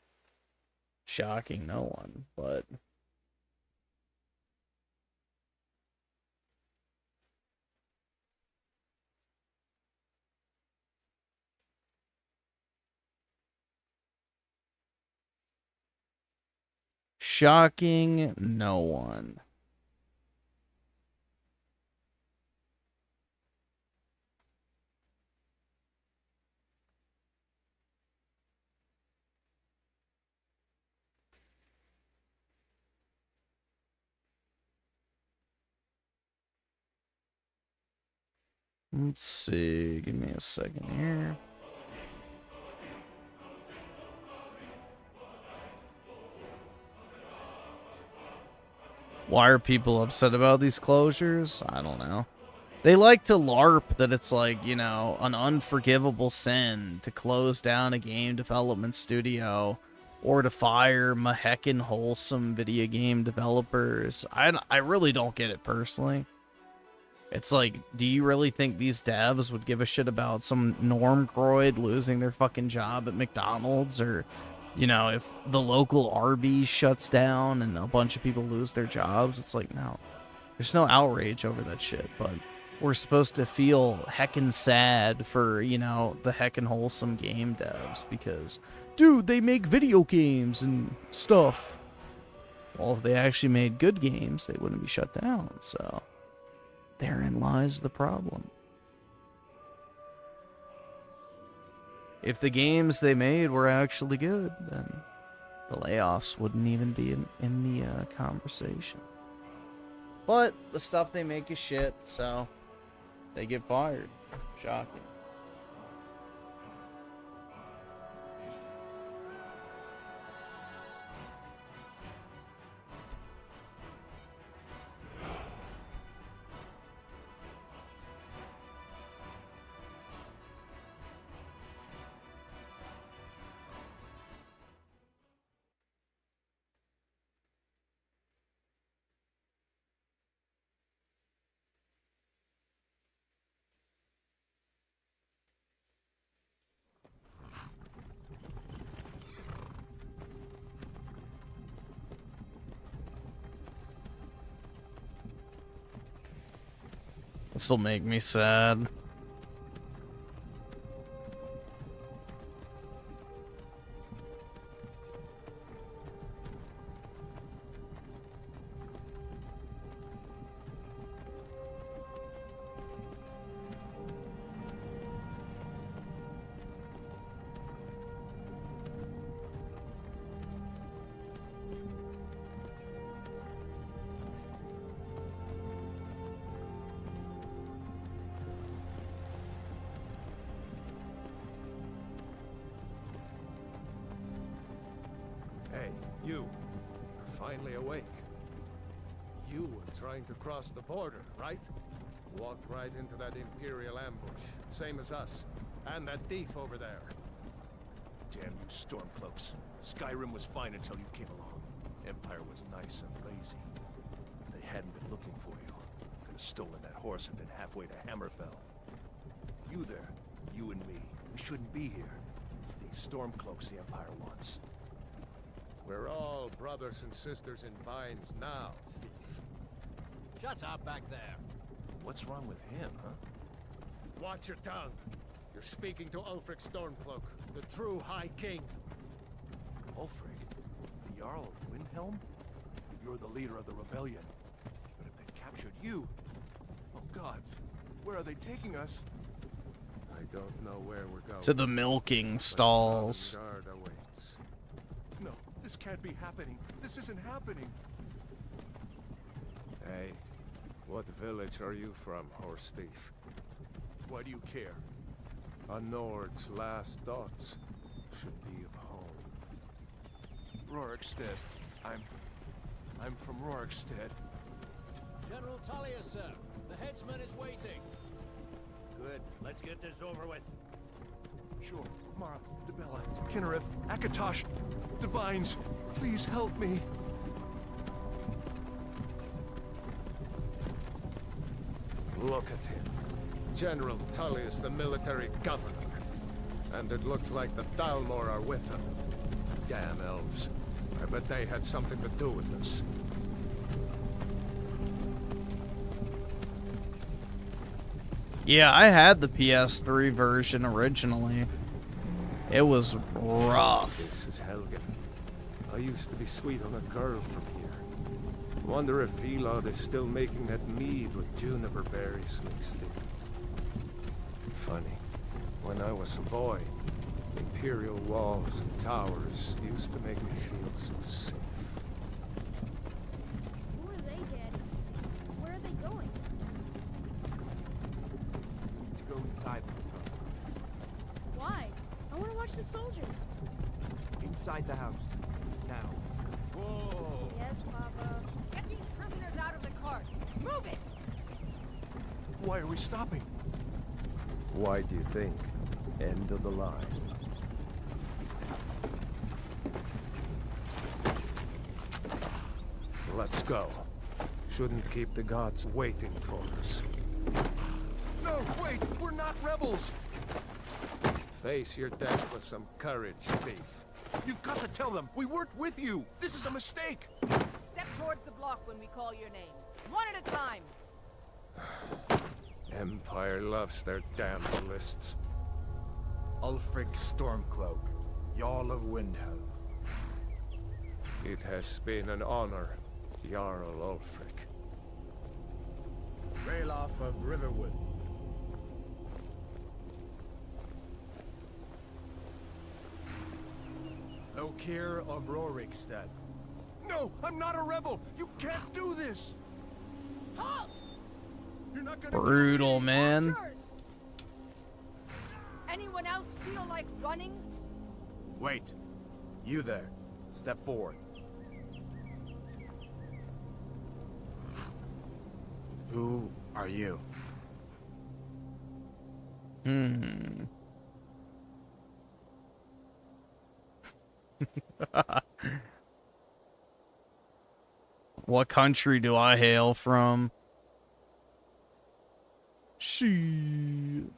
Shocking no one, but... Shocking no one. Let's see. Give me a second here. Why are people upset about these closures? I don't know. They like to LARP that it's like, you know, an unforgivable sin to close down a game development studio or to fire maheckin' wholesome video game developers. I really don't get it personally. It's like, do you really think these devs would give a shit about some normcroid losing their fucking job at McDonald's, or, you know, if the local Arby's shuts down and a bunch of people lose their jobs? It's like, no, there's no outrage over that shit, but we're supposed to feel heckin' sad for, you know, the heckin' wholesome game devs because, dude, they make video games and stuff. Well, if they actually made good games, they wouldn't be shut down, so therein lies the problem. If the games they made were actually good, then the layoffs wouldn't even be in the conversation. But the stuff they make is shit, so they get fired. Shocking. This'll make me sad. You, finally awake. You were trying to cross the border, right? Walked right into that Imperial ambush, same as us. And that thief over there. Damn you Stormcloaks. Skyrim was fine until you came along. Empire was nice and lazy. If they hadn't been looking for you, could have stolen that horse and been halfway to Hammerfell. You there, you and me, we shouldn't be here. It's these Stormcloaks the Empire wants. We're all brothers and sisters in binds now, thief. Shut up back there. What's wrong with him, huh? Watch your tongue. You're speaking to Ulfric Stormcloak, the true High King. Ulfric? The Jarl of Windhelm? You're the leader of the rebellion. But if they've captured you... Oh gods, where are they taking us? I don't know where we're going. To the milking stalls. No, this can't be happening. This isn't happening. Hey, what village are you from, horse thief? Why do you care? A Nord's last thoughts should be of home. Rorikstead. I'm from Rorikstead. General Talia, sir. The headsman is waiting. Good. Let's get this over with. Sure. Mara, Debella, Kinnereth, Akatosh, Divines, please help me. Look at him. General Tullius, the military governor. And it looks like the Dalmor are with him. Damn elves. I bet they had something to do with this. Yeah, I had the PS3 version originally. It was rough. This is Helgen. I used to be sweet on a girl from here. Wonder if Vilod is still making that mead with juniper berries mixed in. Funny. When I was a boy, imperial walls and towers used to make me feel so safe. Who are they, Daddy? Where are they going? To go inside. Why? I want to watch the soldiers. Inside the house. Now. Whoa! Yes, Papa. Get these prisoners out of the carts. Move it! Why are we stopping? Why do you think? End of the line. Let's go. Shouldn't keep the gods waiting for us. No, wait! We're not rebels! Face your death with some courage, thief. You've got to tell them! We weren't with you! This is a mistake! Step towards the block when we call your name. One at a time. Empire loves their damn lists. Ulfric Stormcloak, Jarl of Windhelm. It has been an honor, Jarl Ulfric. Ralof of Riverwood. Lokir of Rorikstead. No, I'm not a rebel! You can't do this! Halt! You're not gonna Brutal, man. Anyone else feel like running? Wait. You there. Step forward. Who are you? What country do I hail from? Shit.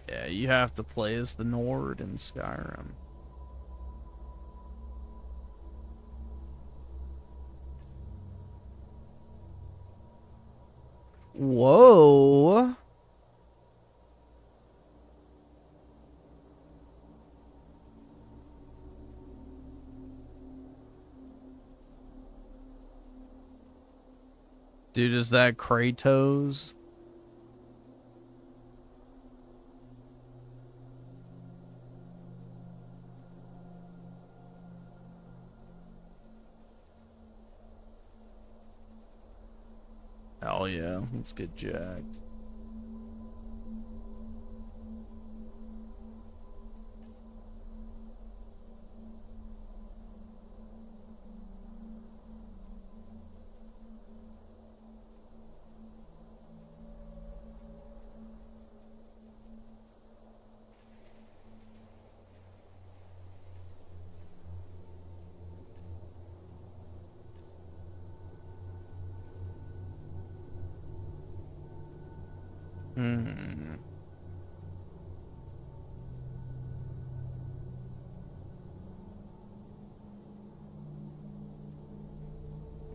Yeah, you have to play as the Nord in Skyrim. Whoa. Dude, is that Kratos? Hell yeah, let's get jacked.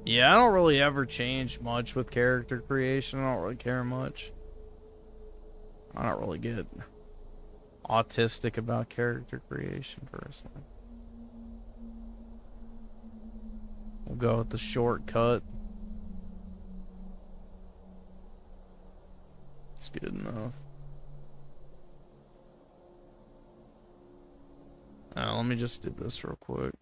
Yeah, I don't really ever change much with character creation. I don't really care much. I don't really get autistic about character creation personally. We'll go with the shortcut. It's good enough. Now, let me just do this real quick.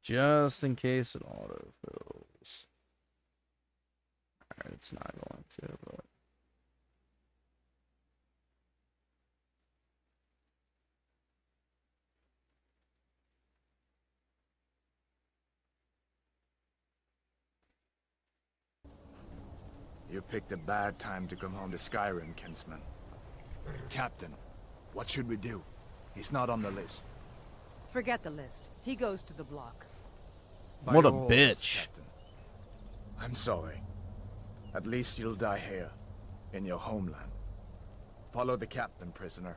Just in case it autofills. Alright, it's not going to, but... picked a bad time to come home to Skyrim, kinsman. Captain, what should we do? He's not on the list. Forget the list. He goes to the block. By What a your orders, bitch. Captain. I'm sorry. At least you'll die here, in your homeland. Follow the captain, prisoner.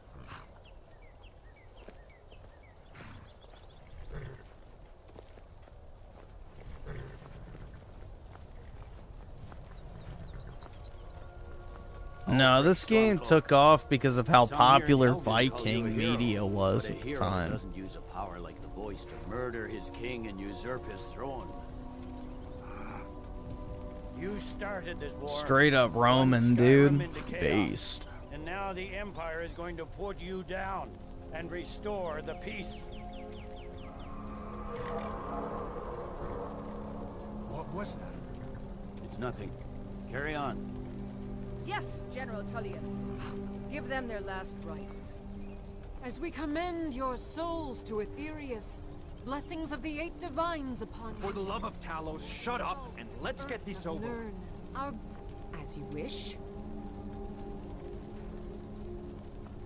No, this game took off because of how popular Viking media was at the time. Doesn't use a power like the voice to murder his king and usurp his throne. You started this war. Straight up Roman, dude. Based. And now the Empire is going to put you down and restore the peace. What was that? It's nothing. Carry on. Yes, General Tullius. Give them their last rites. As we commend your souls to Aetherius, blessings of the 8 divines upon you. For the love of Talos, shut up and let's get this over. Learn our... As you wish.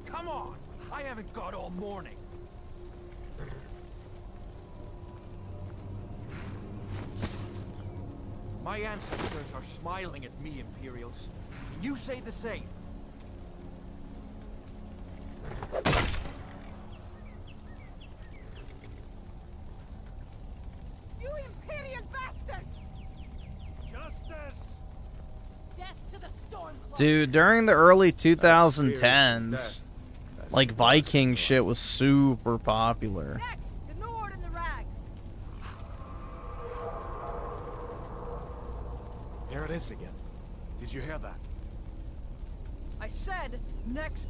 Come on! I haven't got all morning. My ancestors are smiling at me, Imperials. You say the same. You Imperial bastards! Justice! Death to the Stormcloaks! Dude, during the early 2010s, like Viking shit was super popular. Next, the Nord and the Rags. Here it is again. Did you hear that? I said next.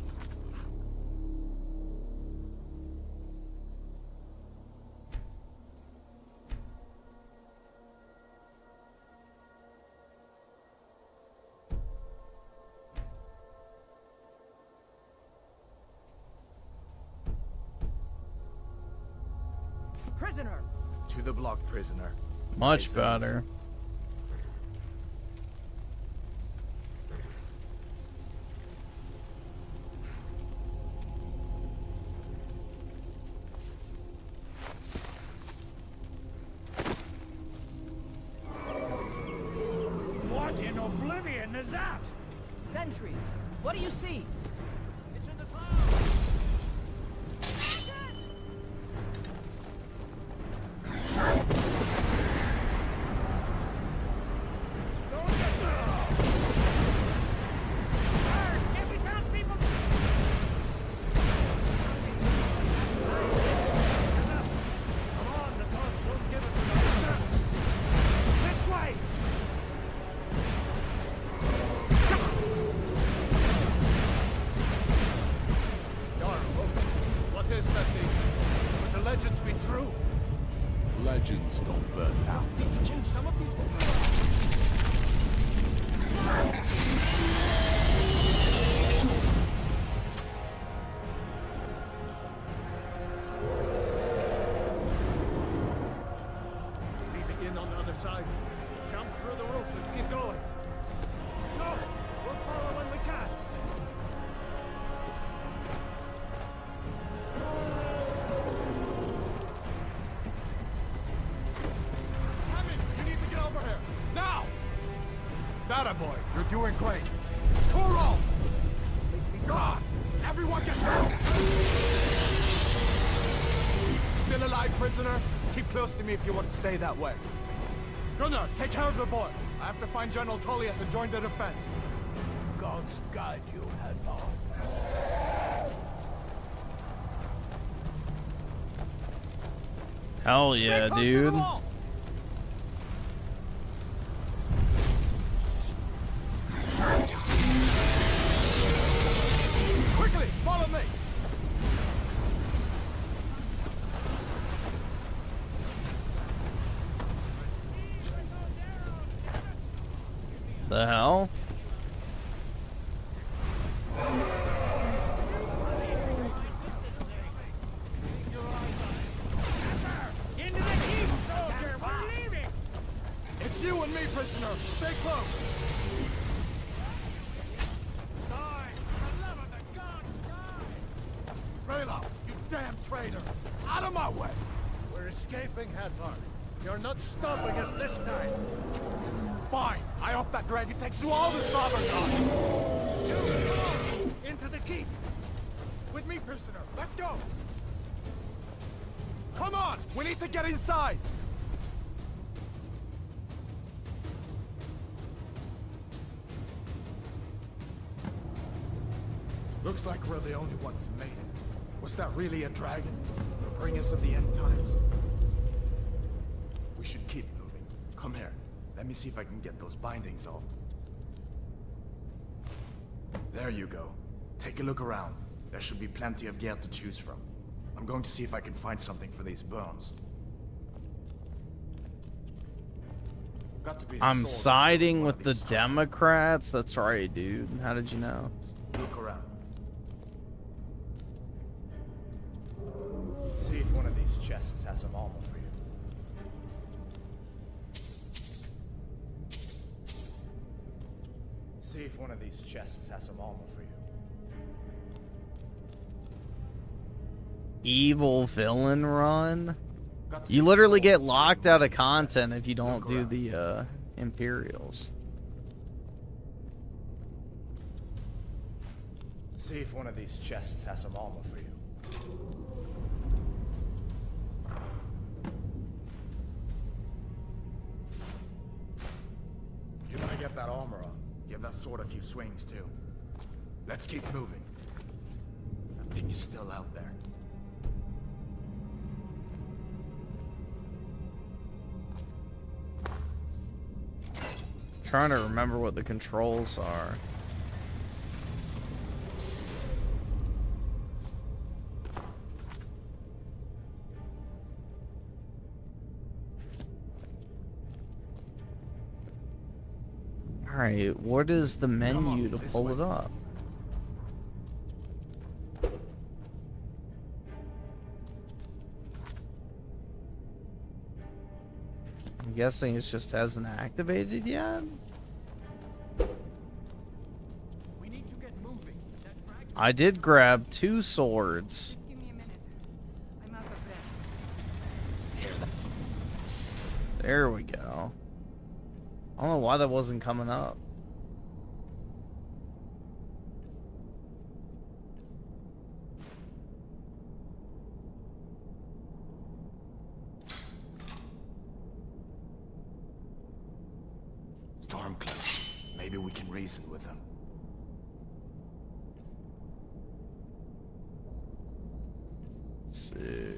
Prisoner. To the block, prisoner. Much better. What in oblivion is that? Sentries. What do you see? It's in the clouds. What is that thing? Would the legends be true? Legends don't burn out. Some of these... See the inn on the other side. Jump through the roof and keep going. No! We'll follow when we can. You need to get over here. Now! That boy, you're doing great. Toro! God! Everyone get down! Still alive, prisoner? Keep close to me if you want to stay that way. Gunnar, take care of the boy. I have to find General Tullius and join the defense. Gods guide you, Hadmar. Hell yeah, dude. Quickly, follow me! The hell? Into the heat, soldiers! traitor! Out of my way! We're escaping, Hathor. You're not stopping us this time. Fine. I hope that dragon takes you all to Soymond. You, come on! Into the keep! With me, prisoner. Let's go! Come on! We need to get inside! Looks like we're the only ones who made it. Was that really a dragon? Or bring us to the end times? We should keep moving. Come here. Let me see if I can get those bindings off. There you go. Take a look around. There should be plenty of gear to choose from. I'm going to see if I can find something for these burns. Got to be a I'm sword siding or with the Democrats. That's right, dude. How did you know? Look around. See if one of these chests has some armor for you. See if one of these chests has some armor for you. Evil villain run? You literally get locked out of content if you don't do the Imperials. See if one of these chests has some armor for you. You're gonna get that armor on. Give that sword a few swings too. Let's keep moving. That thing is still out there. Trying to remember what the controls are. Alright, what is the menu to pull it up? I'm guessing it just hasn't activated yet? We need to get moving. I did grab 2 swords. Give me a minute. I'm out of breath. There we go. I don't know why that wasn't coming up. Stormcloak. Maybe we can reason with them. Let's see.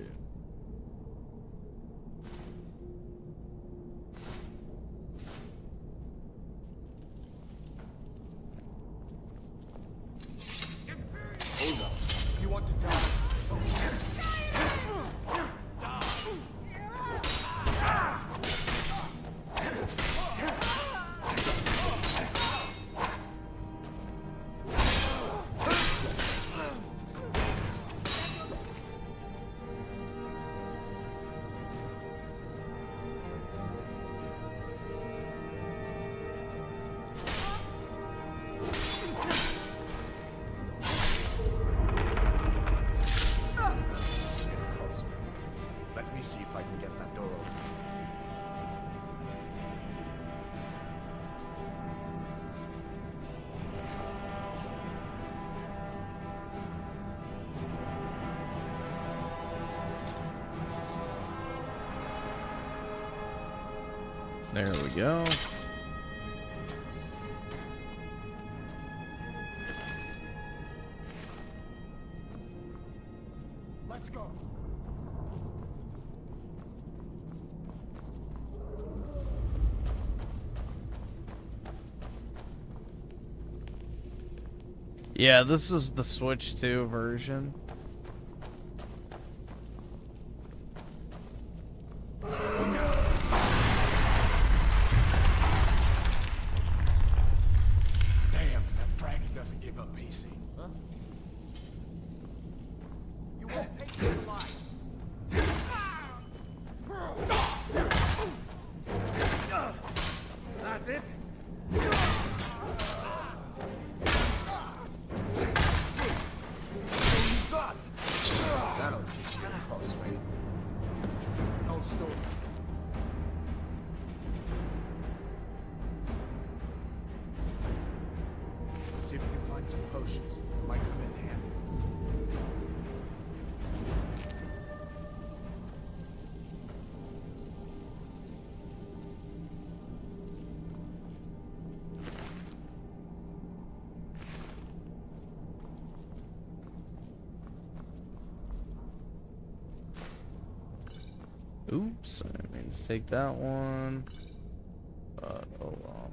Hold up. If you want to die, so let me see if I can get that door open. There we go. Let's go. Yeah, this is the Switch 2 version. Damn, that dragon doesn't give up easy. Huh? You won't take this alive. That's it? That'll teach you. See if you can find some potions. Might come in handy. Oops, I mean to take that one. But oh well.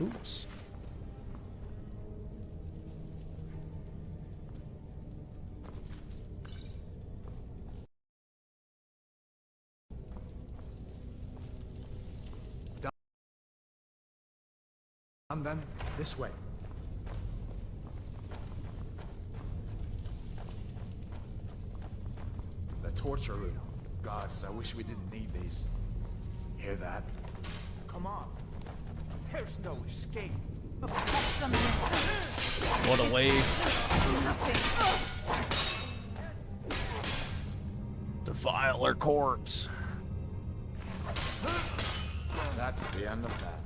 Oops. And then this way. The torture room. Gods, I wish we didn't need these. Hear that? Come on. There's no escape. What a waste. Defile her corpse. That's the end of that.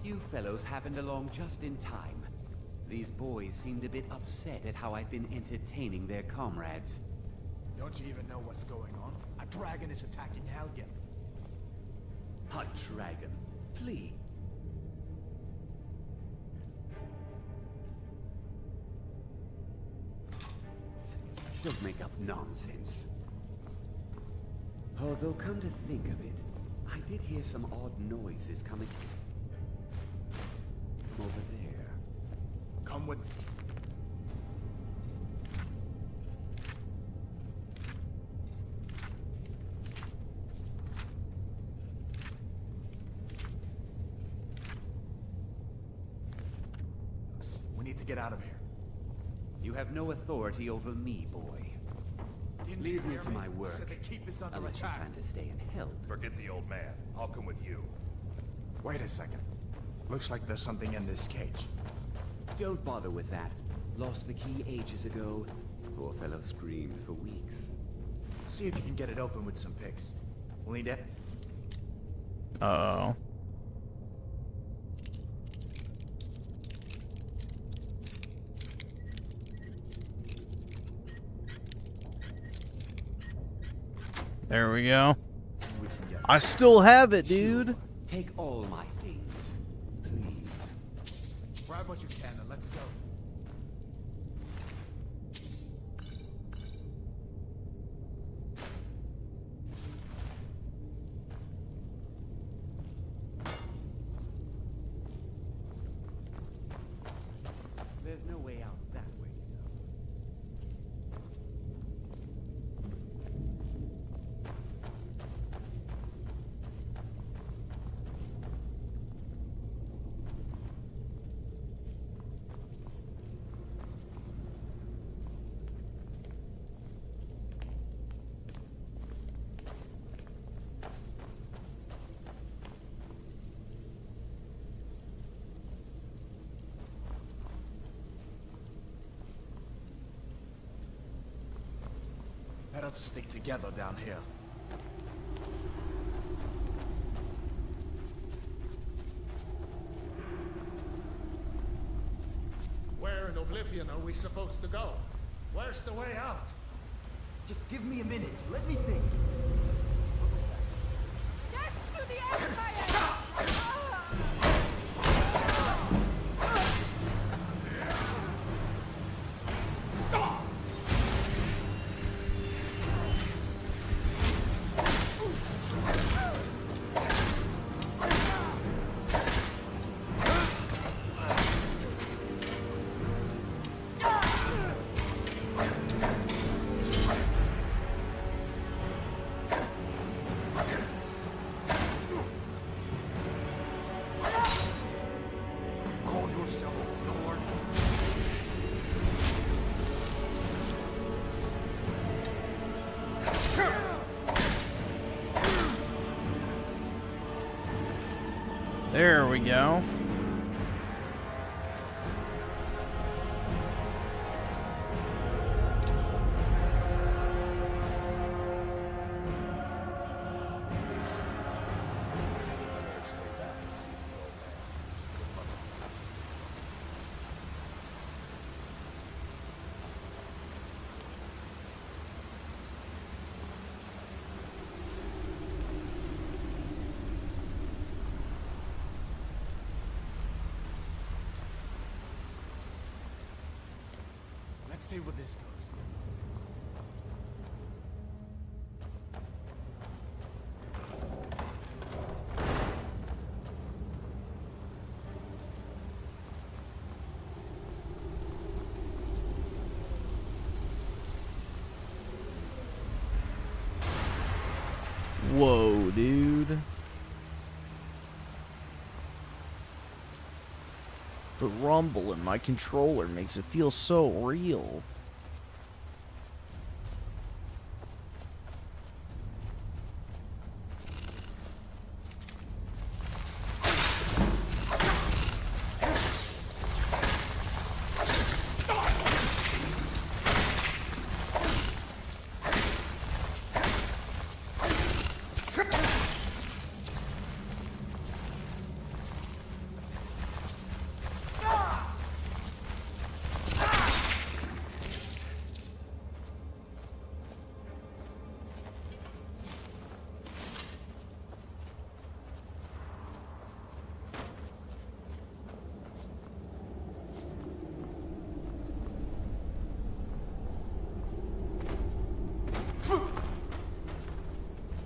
You fellows happened along just in time. These boys seemed a bit upset at how I've been entertaining their comrades. Don't you even know what's going on? A dragon is attacking Helgen. A dragon? Please. Don't make up nonsense. Although, come to think of it, I did hear some odd noises coming from over there. Come with... We need to get out of here. You have no authority over me, boy. Leave me to my work, unless you plan to stay and help. Forget the old man. I'll come with you. Wait a second. Looks like there's something in this cage. Don't bother with that. Lost the key ages ago. Poor fellow screamed for weeks. See if you can get it open with some picks. We'll need it. Uh-oh. There we go. I still have it, dude. Take all my things, please. Grab what you can and let's go. There's no way out that way. Better to stick together down here. Where in Oblivion are we supposed to go? Where's the way out? Just give me a minute. Let me think. Next to the Empire! There we go. Let's see where this goes. Whoa, dude. The rumble in my controller makes it feel so real.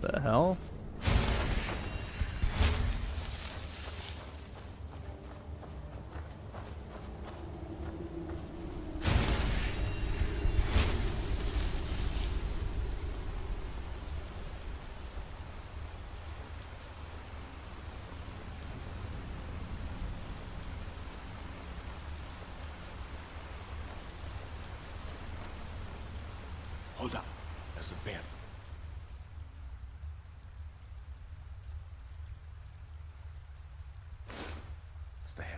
The hell? Hold up. There's a bear.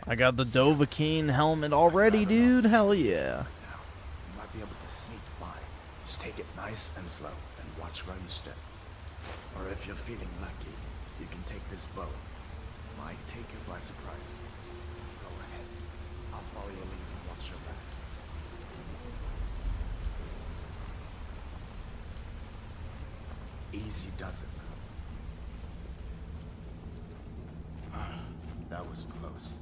I got the Dovahkiin helmet already, dude. Hell yeah. You might be able to sneak by. Just take it nice and slow and watch where you step. Or if you're feeling lucky, you can take this bow. Might take you by surprise. Go ahead. I'll follow your lead and watch your back. Easy does it. That was close.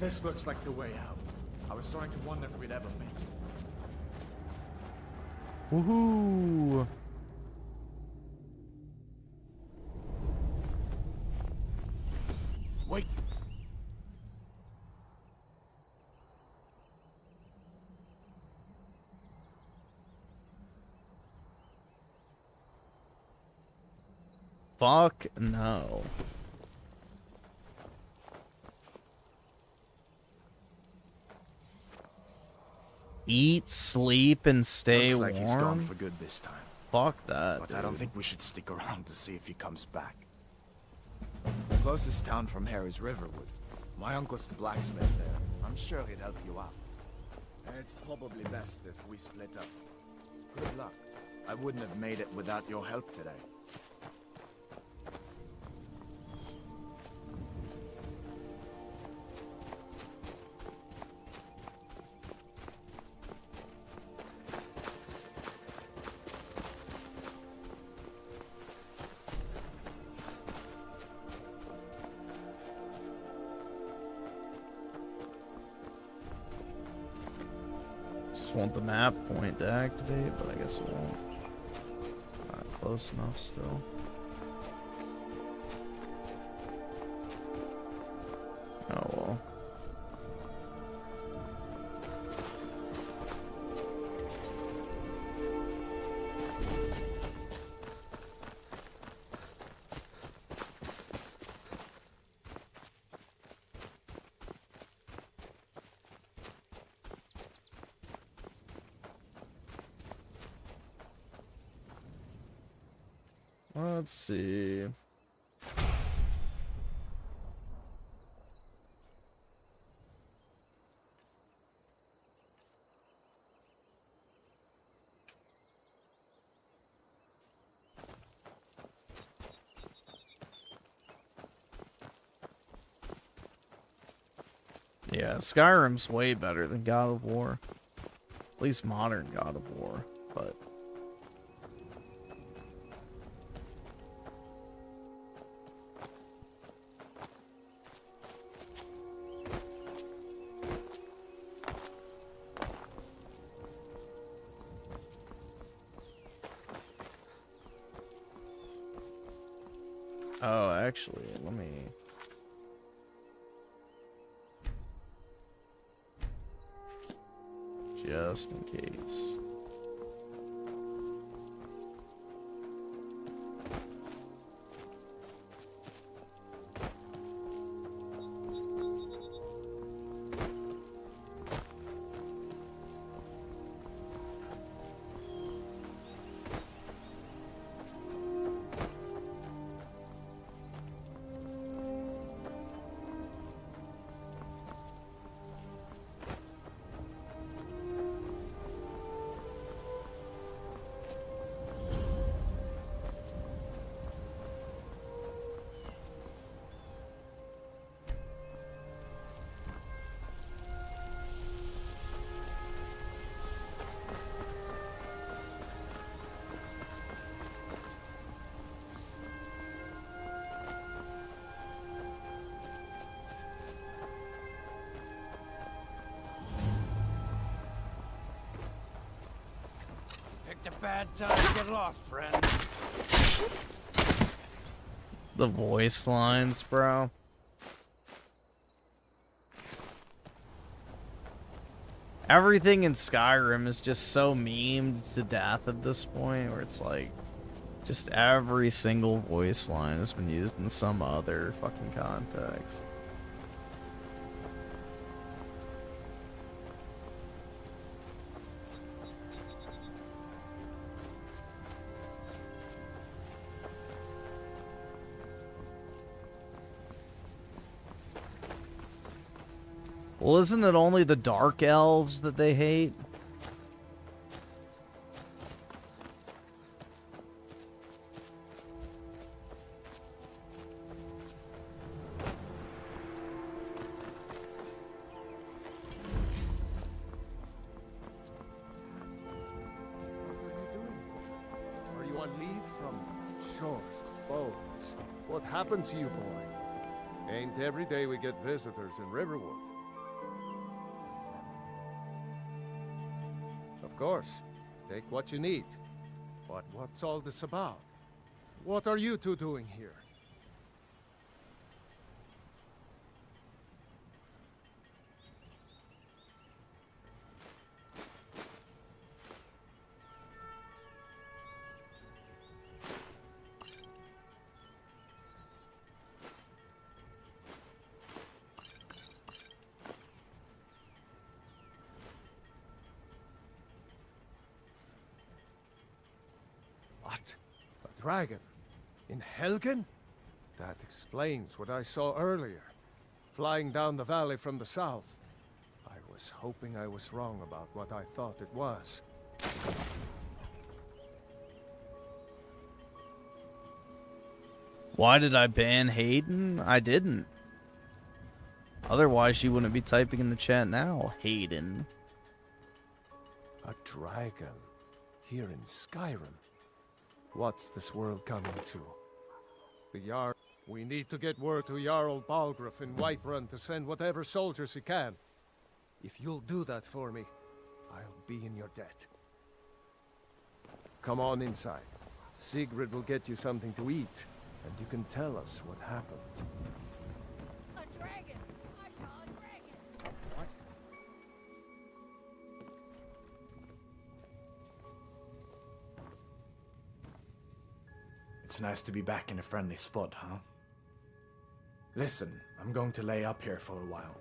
This looks like the way out. I was starting to wonder if we'd ever make it. Woohoo! Wait! Fuck no. Eat, sleep, and stay Looks like warm. he's gone for good this time. Fuck that. But dude. I don't think we should stick around to see if he comes back. Closest town from here is Riverwood. My uncle's the blacksmith there. I'm sure he'd help you out. And it's probably best if we split up. Good luck. I wouldn't have made it without your help today. Just want the map point to activate, but I guess it won't. Not close enough still. Oh well. Let's see. Yeah, Skyrim's way better than God of War. At least modern God of War, but... Oh, actually, let me... Just in case. Picked a bad time to get lost, friend. The voice lines, bro. Everything in Skyrim is just so memed to death at this point, where it's like, just every single voice line has been used in some other fucking context. Well, isn't it only the dark elves that they hate? Are you on leave from shores, boats? What happened to you, boy? Ain't every day we get visitors in Riverwood. Of course, take what you need. But what's all this about? What are you two doing here? What? A dragon? In Helgen? That explains what I saw earlier. Flying down the valley from the south. I was hoping I was wrong about what I thought it was. Why did I ban Hayden? I didn't. Otherwise, she wouldn't be typing in the chat now. Hayden. A dragon? Here in Skyrim? What's this world coming to? The Jarl... We need to get word to Jarl Balgruuf in Whiterun to send whatever soldiers he can. If you'll do that for me, I'll be in your debt. Come on inside. Sigrid will get you something to eat, and you can tell us what happened. A dragon! I saw a dragon! What? It's nice to be back in a friendly spot, huh? Listen, I'm going to lay up here for a while.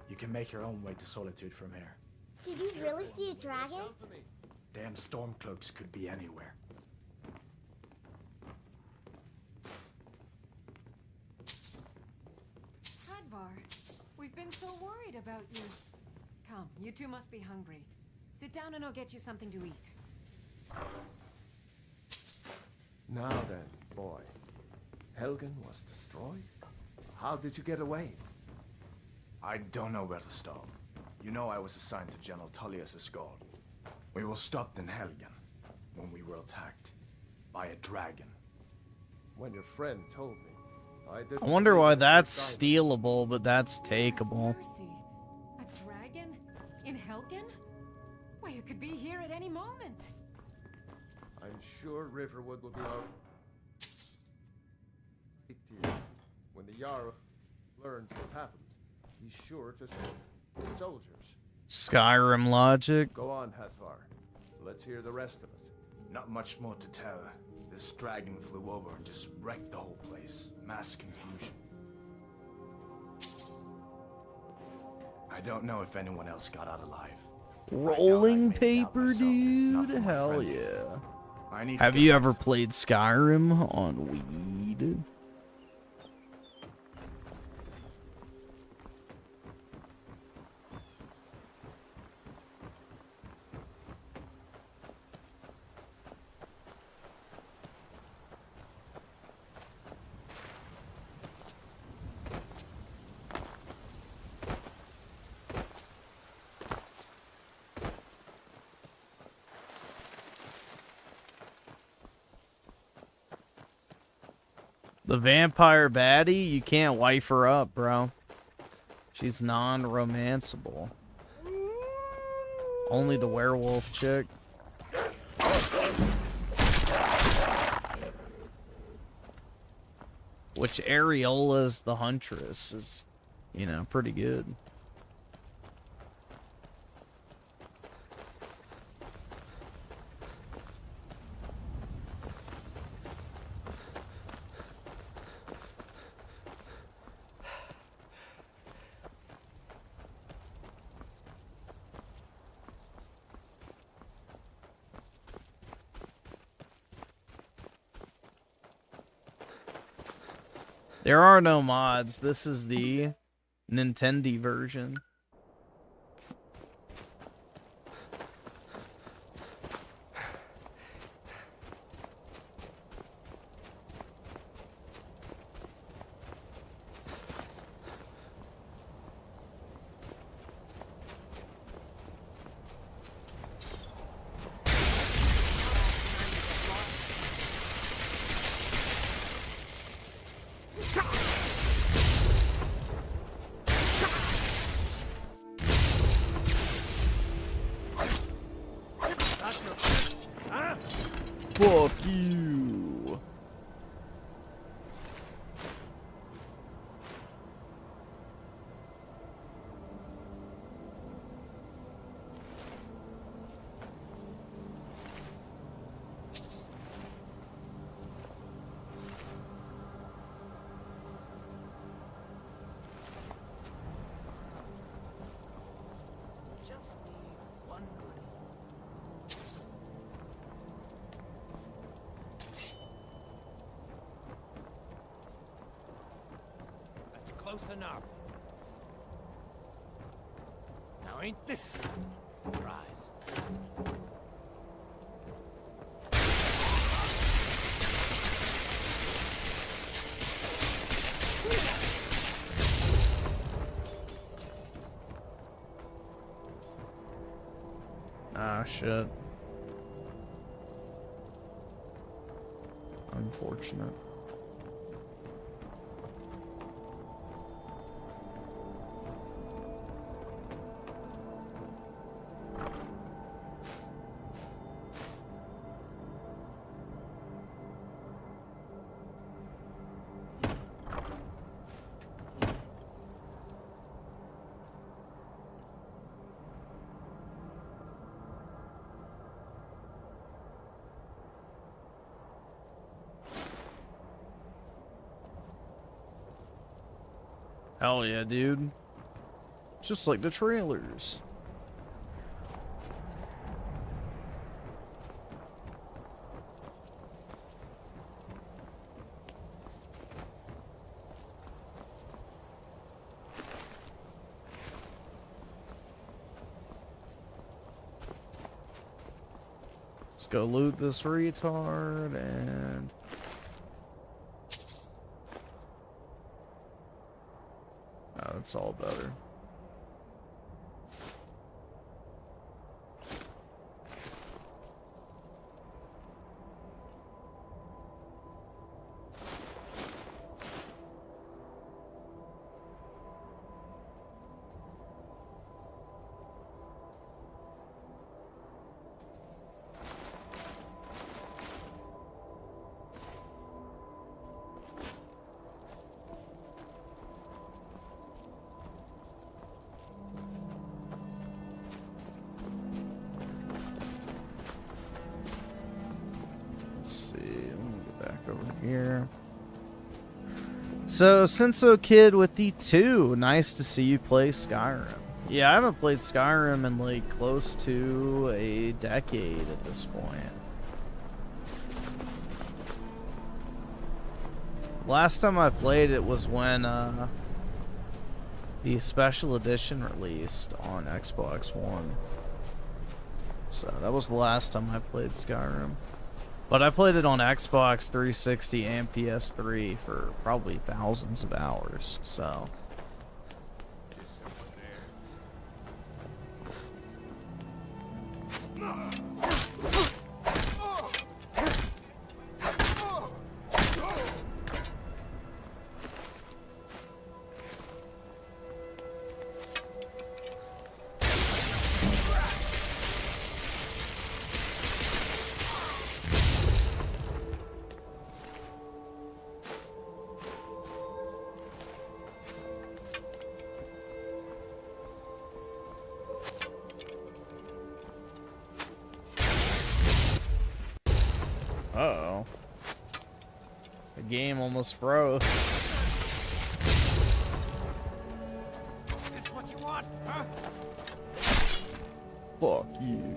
You can make your own way to Solitude from here. Did you really see a dragon? Damn stormcloaks could be anywhere. We've been so worried about you. Come, you two must be hungry. Sit down and I'll get you something to eat. Now then, boy. Helgen was destroyed? How did you get away? I don't know where to start. You know I was assigned to General Tullius' guard. We were stopped in Helgen when we were attacked by a dragon. When your friend told me, I didn't. I wonder why that's stealable, but that's takeable. Mercy. A dragon? In Helgen? Why, it could be here at any moment. I'm sure Riverwood will be our dear. When the Jarl learns what happened, he's sure to send his soldiers. Skyrim logic. Go on, Hathvar. Let's hear the rest of it. Not much more to tell. This dragon flew over and just wrecked the whole place. Mass confusion. I don't know if anyone else got out alive. Rolling paper, dude. Hell yeah. Have you ever played Skyrim on weed? The vampire baddie, you can't wife her up, bro. She's non-romanceable. Only the werewolf chick. Which Areola's the huntress is, you know, pretty good. There are no mods. This is the Nintendee version. Fuck you. Just need one good. That's close enough. Now ain't this a prize? Ah, shit. Unfortunate. Hell yeah, dude. Just like the trailers. Let's go loot this retard and... Oh, it's all better. Here. So, Senso Kid with the 2. Nice to see you play Skyrim. Yeah, I haven't played Skyrim in like close to a decade at this point. Last time I played it was when the special edition released on Xbox One. So that was the last time I played Skyrim. But I played it on Xbox 360 and PS3 for probably thousands of hours, so... Uh-oh. The game almost froze. It's what you want, huh? Fuck you.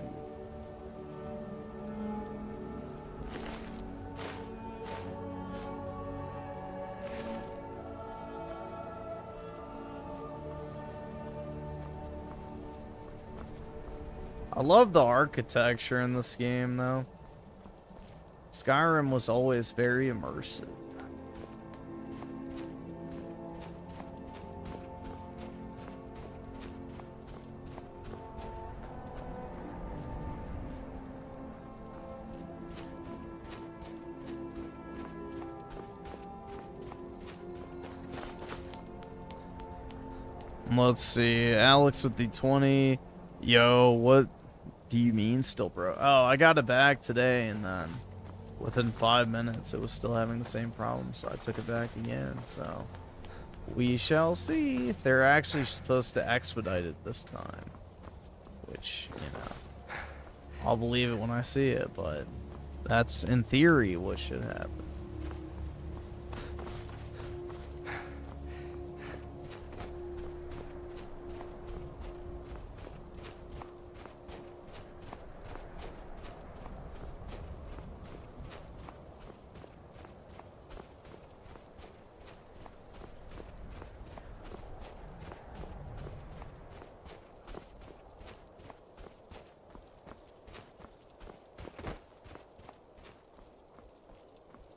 I love the architecture in this game, though. Skyrim was always very immersive. Let's see, Alex with the 20. Yo, what do you mean still, bro? Oh, I got it back today, and then within 5 minutes, it was still having the same problem, so I took it back again, so we shall see. They're actually supposed to expedite it this time, which, you know, I'll believe it when I see it, but that's, in theory, what should happen.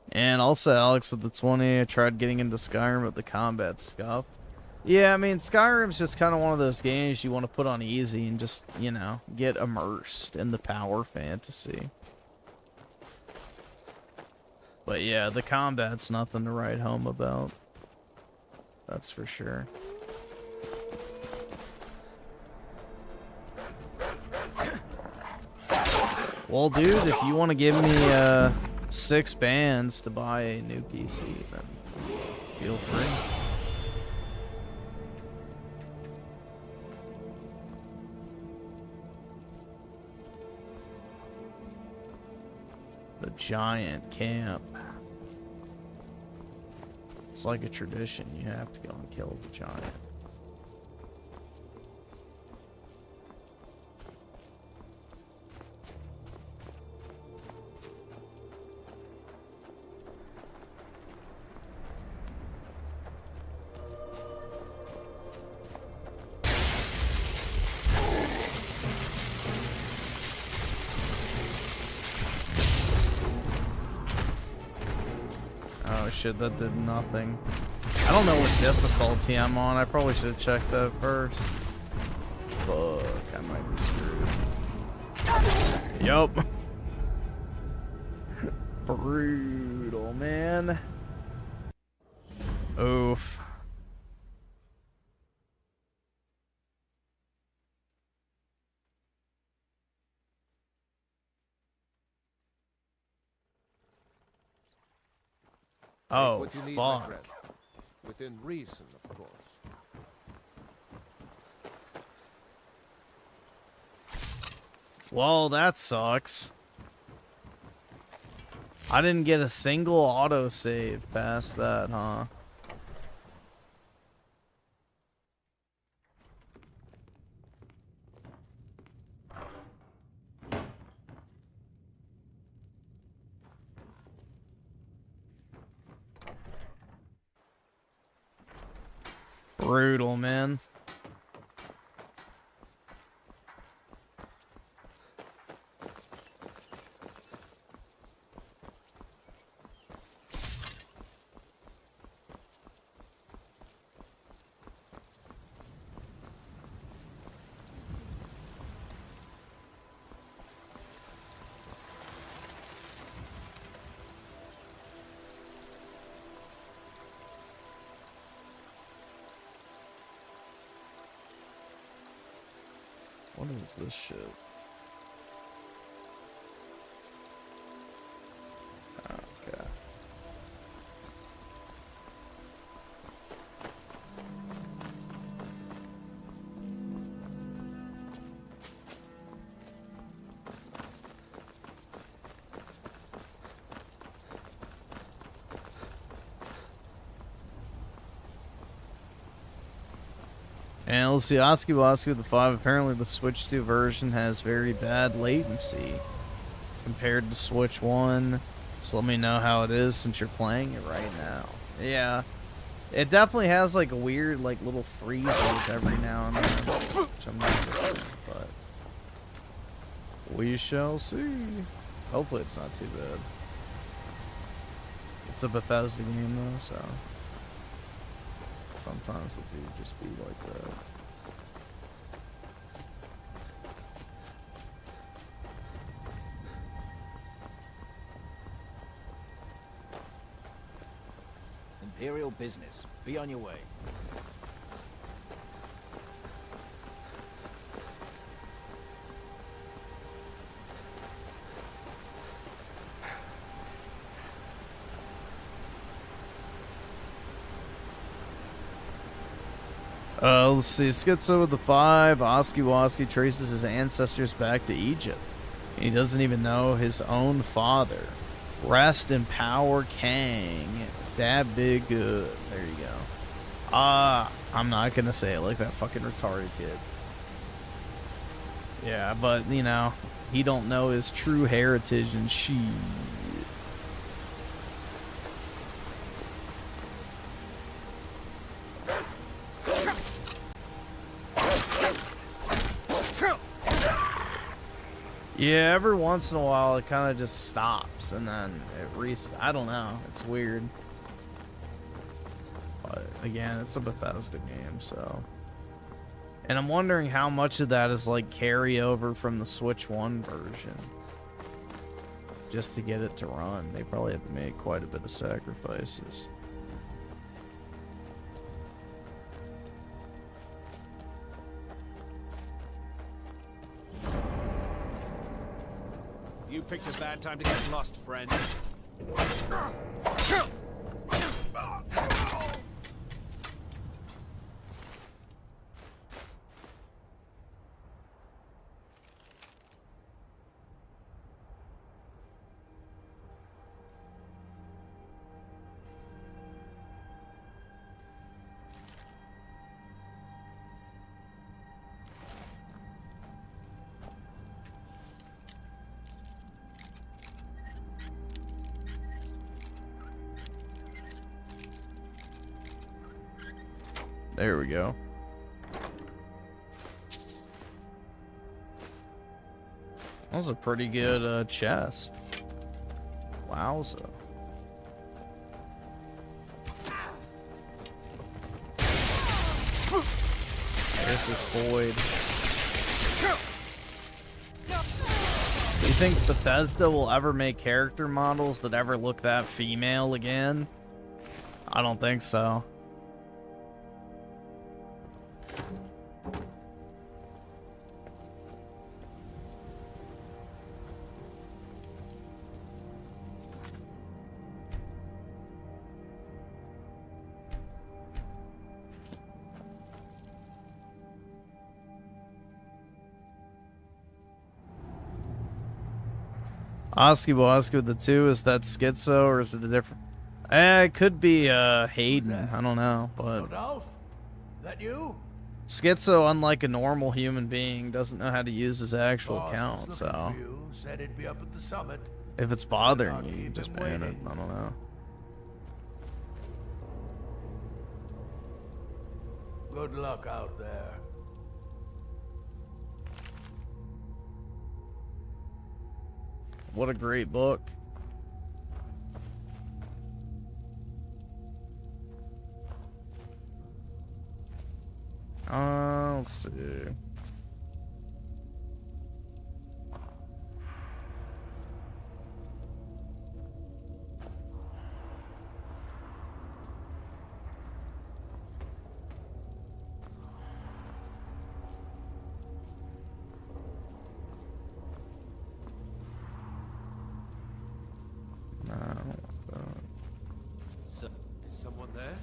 And also, Alex with the 20, I tried getting into Skyrim, but the combat scuff. Yeah, I mean, Skyrim's just kind of one of those games you want to put on easy and just, you know, get immersed in the power fantasy. But yeah, the combat's nothing to write home about. That's for sure. Well, dude, if you want to give me 6 bands to buy a new PC, then feel free. The giant camp. It's like a tradition. You have to go and kill the giant. shit, that did nothing. I don't know what difficulty I'm on. I probably should have checked that first. Fuck, I might be screwed. Yup. Brutal, man. Oof. Oh, what you need, my fuck. friend. Within reason, of course. Well, that sucks. I didn't get a single autosave past that, huh? Brutal, man. What is this shit? Okay. And let's see, Osky the 5, apparently the Switch 2 version has very bad latency compared to Switch 1. So let me know how it is since you're playing it right now. Yeah. It definitely has like a weird like little freezes every now and then, which I'm noticing, but we shall see. Hopefully it's not too bad. It's a Bethesda game though, so sometimes it do just be like that. Imperial business. Be on your way. Let's see. Schizo with the 5. Oski traces his ancestors back to Egypt. He doesn't even know his own father. Rest in power, Kang. That big good. There you go. I'm not gonna say it like that fucking retarded kid. Yeah, but you know, he don't know his true heritage and shit. Yeah, every once in a while it kind of just stops and then it I don't know. It's weird. But again, it's a Bethesda game, so. And I'm wondering how much of that is like carryover from the Switch 1 version. Just to get it to run. They probably have to make quite a bit of sacrifices. You picked a bad time to get lost, friend. There we go. That was a pretty good chest. Wowza. There's this void. Do you think Bethesda will ever make character models that ever look that female again? I don't think so. Osky the 2, is that Schizo or is it a different? It could be Hayden. I don't know, but Rodolphe? That you? Schizo, unlike a normal human being, doesn't know how to use his actual Boss account. was looking So for you, said he'd be up at the summit. if it's bothering I'll you, keep just him ban it. waiting. I don't know. Good luck out there. What a great book. Let's see. No, I don't want that. So, is someone there?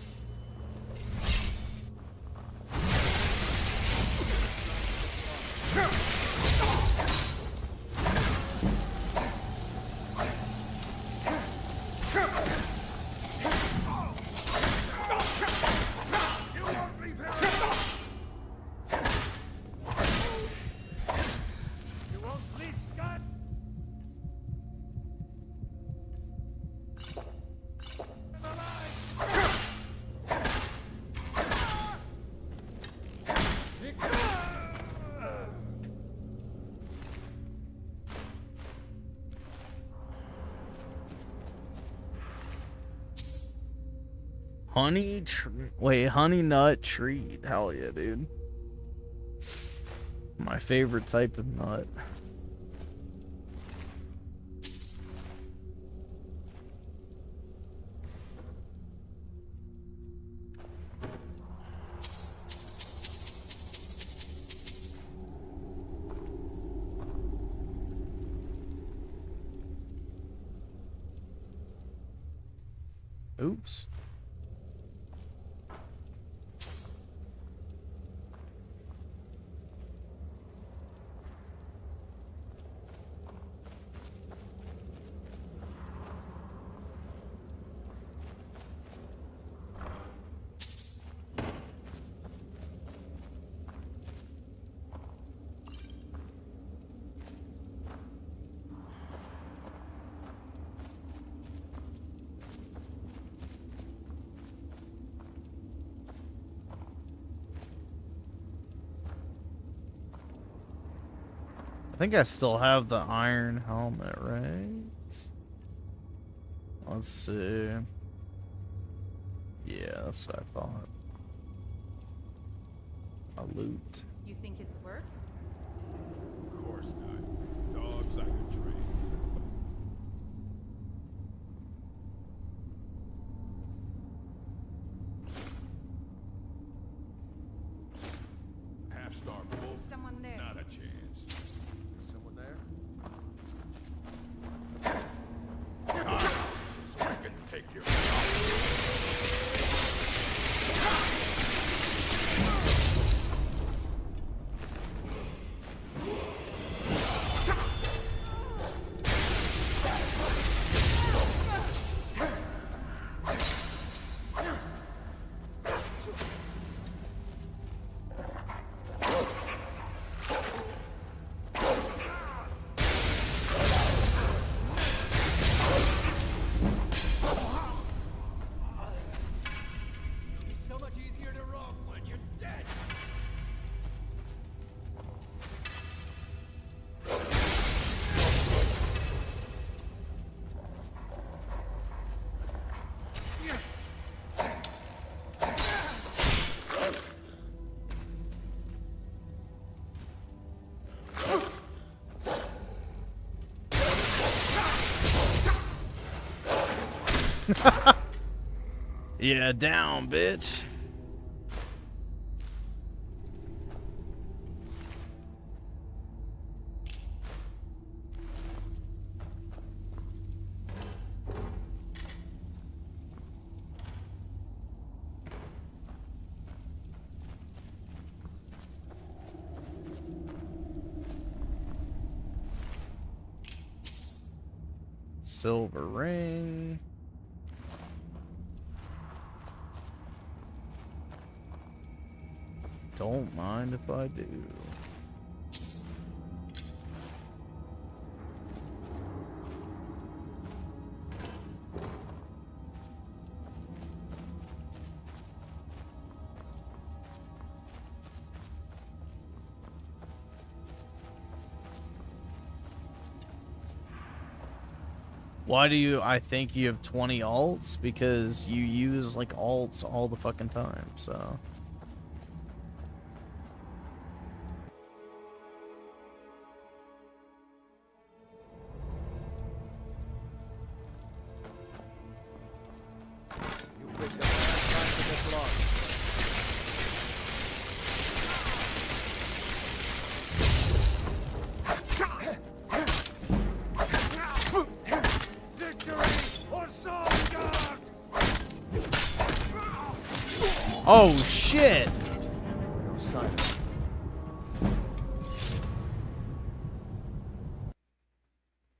You won't leave, Scott! Honey nut treat. Hell yeah, dude. My favorite type of nut. Oops. I think I still have the iron helmet, right? Let's see. Yeah, that's what I thought. A loot. You think it'd work? Of course not. Dogs I could train. Half-star wolf. Someone there. Not a chance. Is someone there? So I can take your Yeah, down, bitch. Silver ring. Don't mind if I do. Why do you, I think you have 20 alts? Because you use like alts all the fucking time, so. You picked a bad time to get lost. Victory or Soymond! Oh shit! No sign.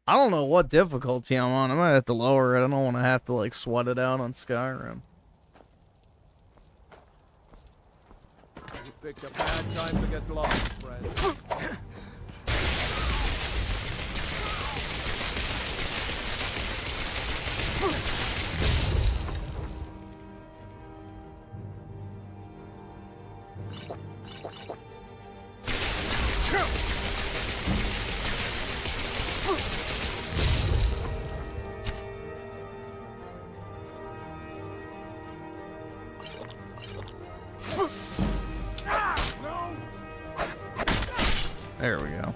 I don't know what difficulty I'm on. I might have to lower it. I don't want to have to like sweat it out on Skyrim. You picked a bad time to get lost, friend. There we go.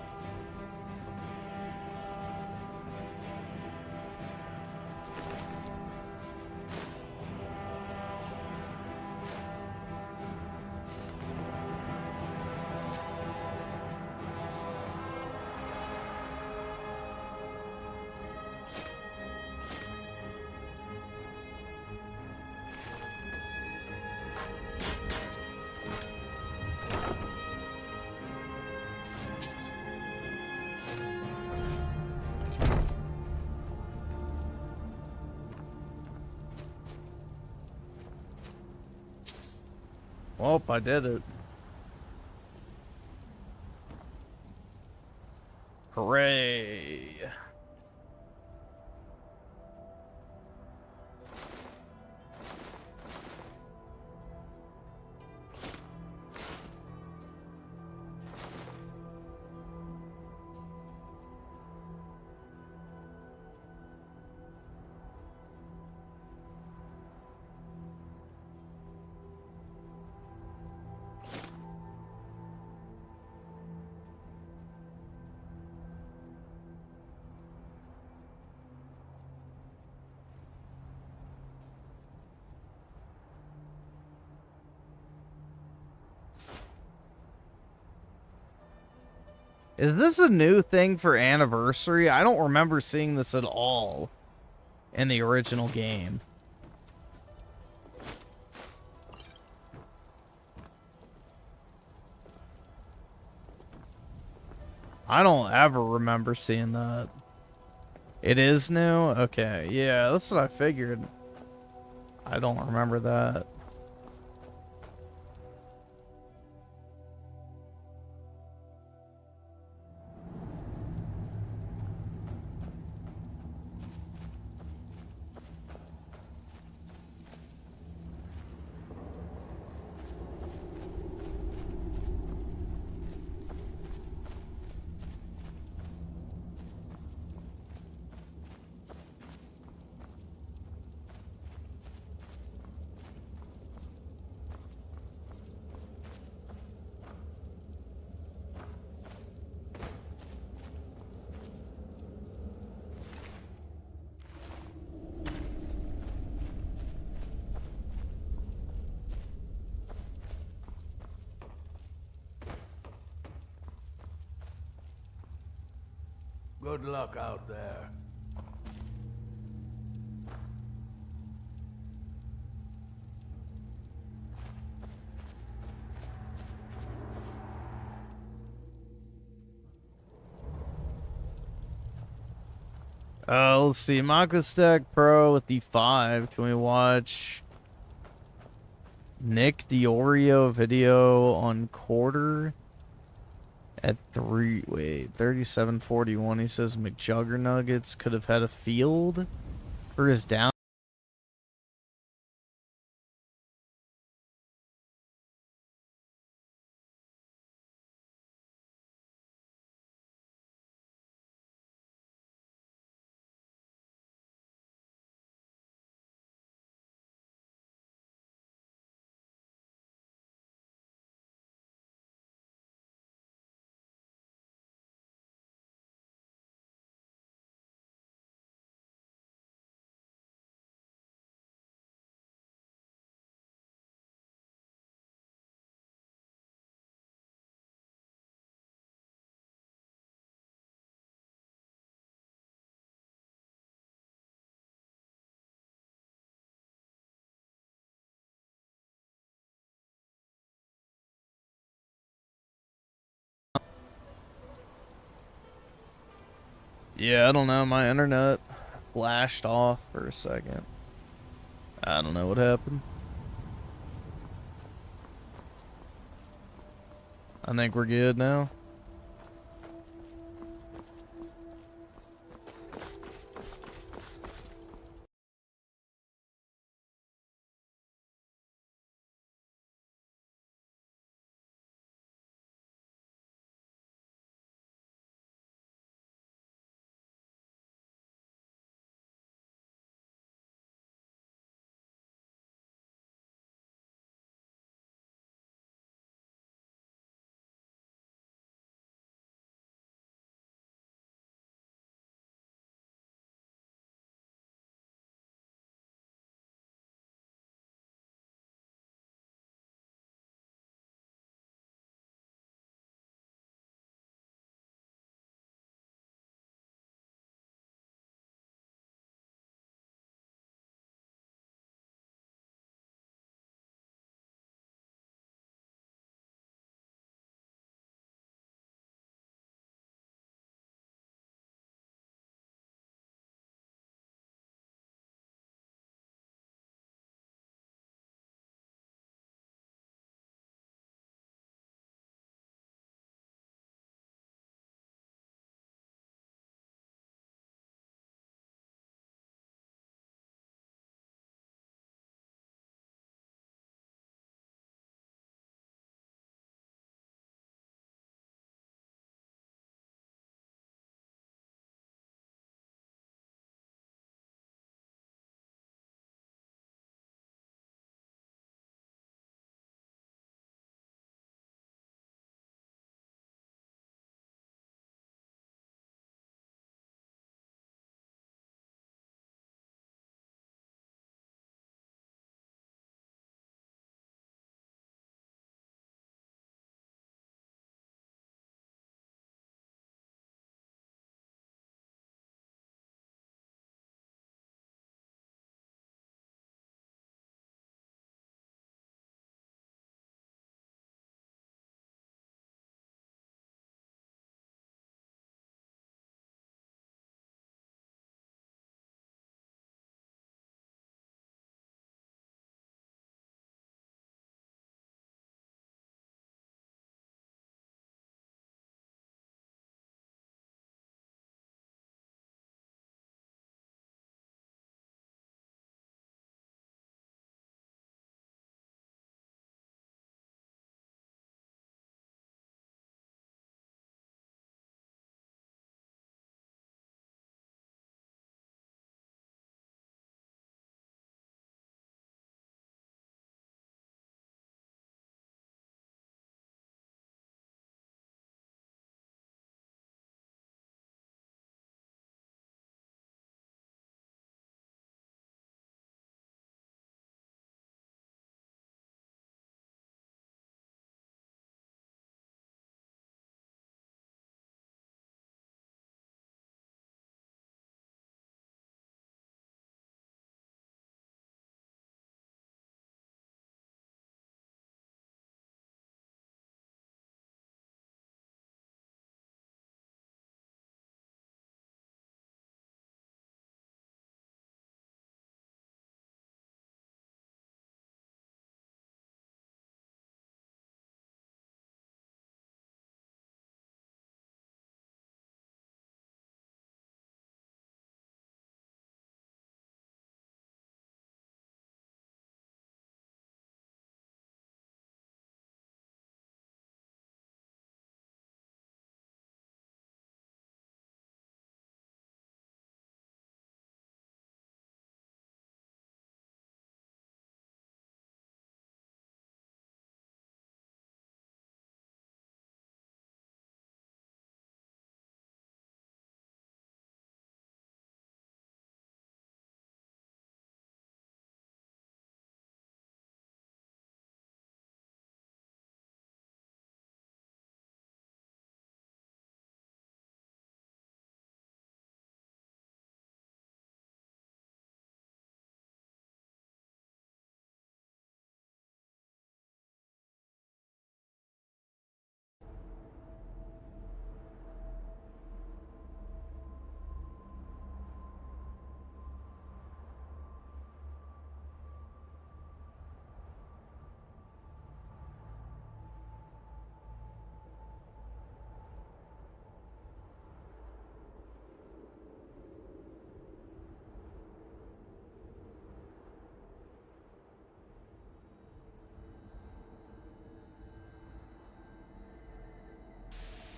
Oh, I did it. Hooray. Is this a new thing for Anniversary? I don't remember seeing this at all in the original game. I don't ever remember seeing that. It is new? Okay, yeah, that's what I figured. I don't remember that. Good luck out there. Let's see. Mako Stack Pro with the 5. Can we watch Nick Diorio video on quarter at 37:41? He says McJuggernuggets could have had a field for his down. Yeah, I don't know. My internet flashed off for a second. I don't know what happened. I think we're good now.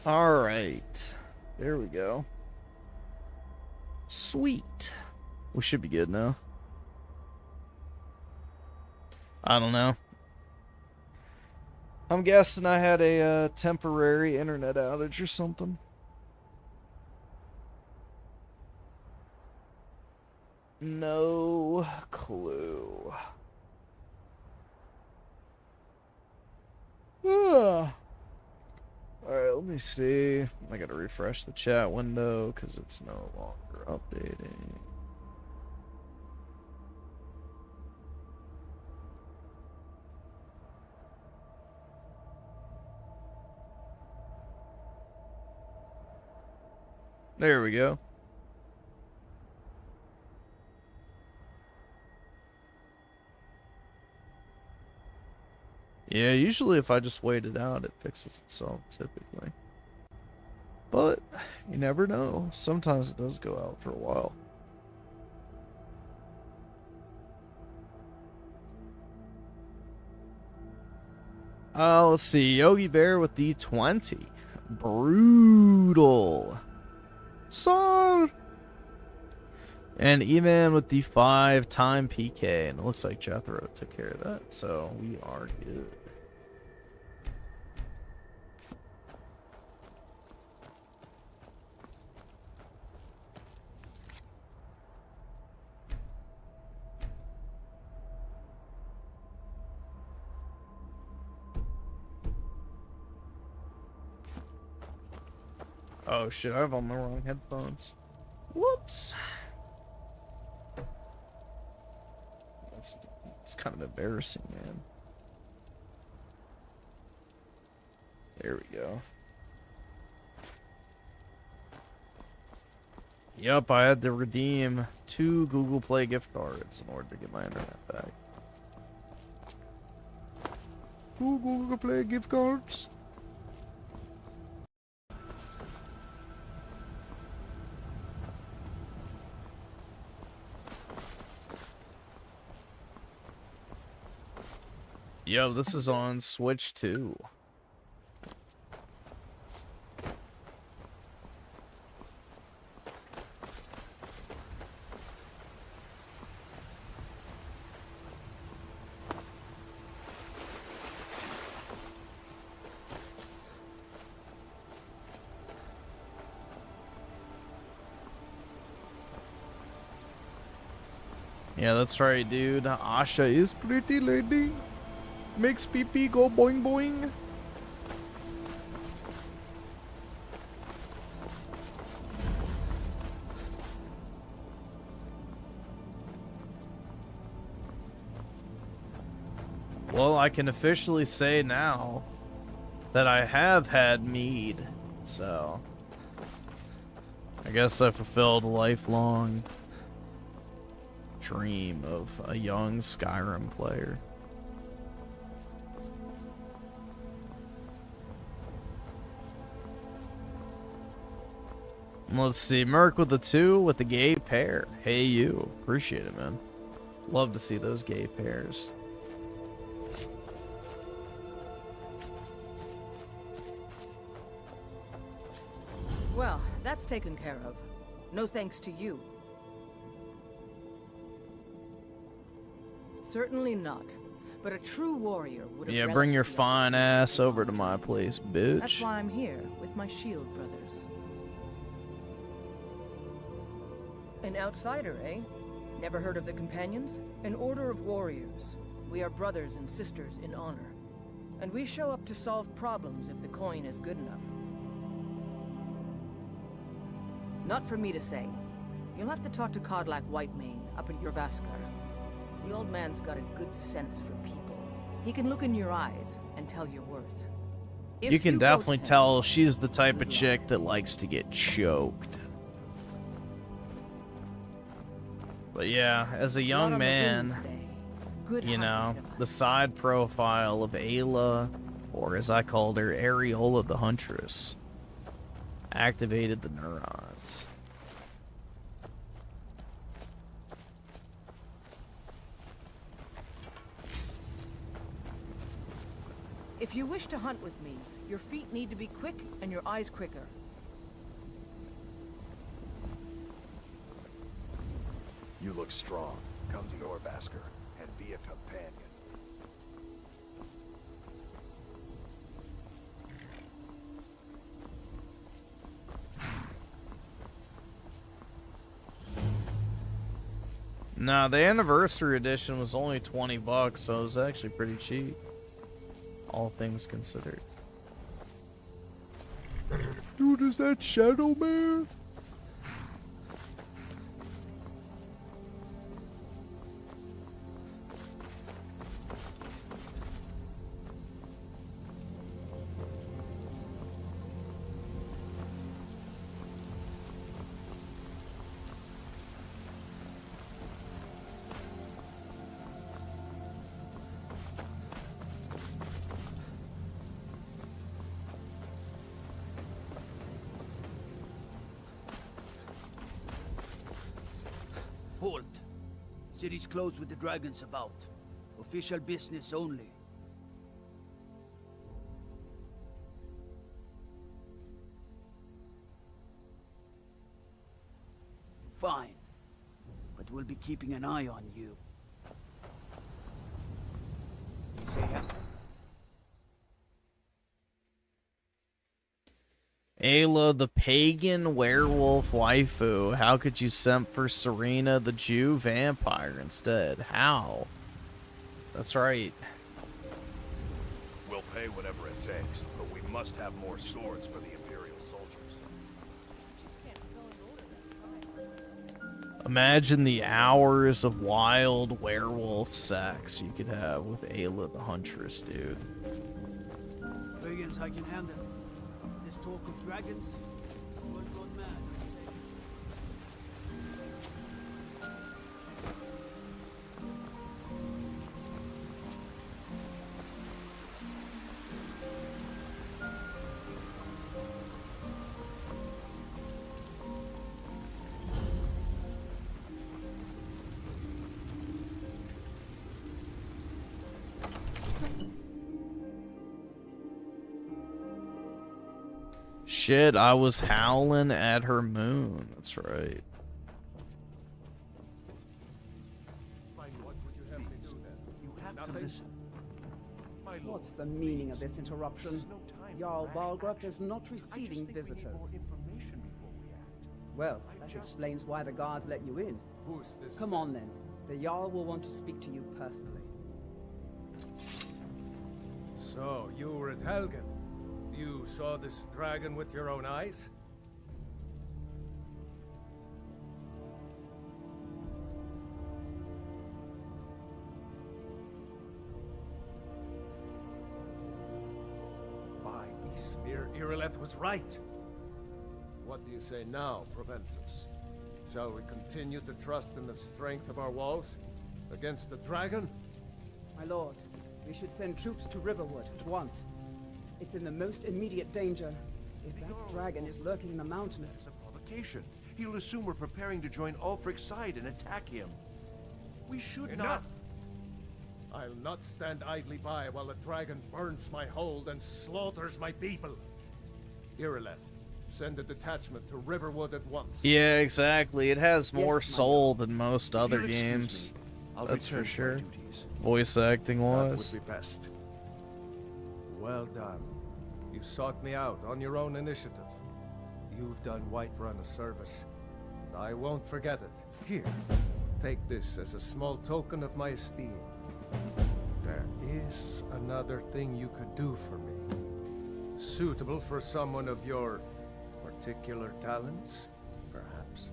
All right. There we go. Sweet. We should be good now. I don't know. I'm guessing I had a temporary internet outage or something. No clue. Alright, let me see. I gotta refresh the chat window because it's no longer updating. There we go. Yeah, usually if I just wait it out, it fixes itself, typically. But, you never know. Sometimes it does go out for a while. Let's see. Yogi Bear with the 20. Brutal. Son. And even with the 5-time PK. And it looks like Jethro took care of that. So we are good. Oh shit, I have on the wrong headphones. Whoops. It's kind of embarrassing, man. There we go. Yep, I had to redeem 2 Google Play gift cards in order to get my internet back. 2 Google Play gift cards? Yo, this is on Switch too. Yeah, that's right, dude. Asha is pretty lady. Makes pee go boing boing. Well, I can officially say now that I have had mead, so I guess I fulfilled a lifelong dream of a young Skyrim player. Let's see, Merc with the 2 with the gay pair. Hey you, appreciate it, man. Love to see those gay pairs. Well, that's taken care of. No thanks to you. Certainly not. But a true warrior would have. Yeah, bring your fine ass over to my place, bitch. That's why I'm here with my shield brothers. An outsider, eh? Never heard of the Companions? An order of warriors. We are brothers and sisters in honor. And we show up to solve problems if the coin is good enough. Not for me to say. You'll have to talk to Kodlak Whitemane up in Jorvaskar. The old man's got a good sense for people. He can look in your eyes and tell your worth. You can definitely tell she's the type of chick that likes to get choked. But yeah, as a young man, you know, the side profile of Ayla, or as I called her, Areola the Huntress, activated the neurons. If you wish to hunt with me, your feet need to be quick and your eyes quicker. You look strong. Come to your Basker and be a companion. Nah, the anniversary edition was only $20, so it was actually pretty cheap. All things considered. Dude, is that Shadow Man? Halt. City's closed with the dragons about. Official business only. Fine. But we'll be keeping an eye on you. Say hello. Ayla, the pagan werewolf waifu. How could you simp for Serena, the Jew vampire, instead? How? That's right. We'll pay whatever it takes, but we must have more swords for the Imperial soldiers. Imagine the hours of wild werewolf sex you could have with Ayla, the huntress, dude. Pagans I can handle. This talk of dragons, one gone mad, I say. Shit, I was howling at her moon. That's right. You have to listen. What's the meaning of this interruption? Jarl Balgrup is not receiving visitors. Well, that explains why the guards let you in. Come on then. The Jarl will want to speak to you personally. So, you were at Helgen. You saw this dragon with your own eyes? By Ismir, Irileth was right. What do you say now, Proventus? Shall we continue to trust in the strength of our walls against the dragon? My lord, we should send troops to Riverwood at once. It's in the most immediate danger. If that dragon is lurking in the mountains... It's a provocation. He'll assume we're preparing to join Ulfric's side and attack him. We should Enough! I'll not stand idly by while the dragon burns my hold and slaughters my people. Irileth, send a detachment to Riverwood at once. Yeah, exactly. It has more Yes, my soul than most other you'll excuse games. me, I'll That's for return to sure. my duties. Voice acting That wise. would be best. Well done. You sought me out on your own initiative. You've done Whiterun a service, and I won't forget it. Here, take this as a small token of my esteem. There is another thing you could do for me. Suitable for someone of your particular talents, perhaps.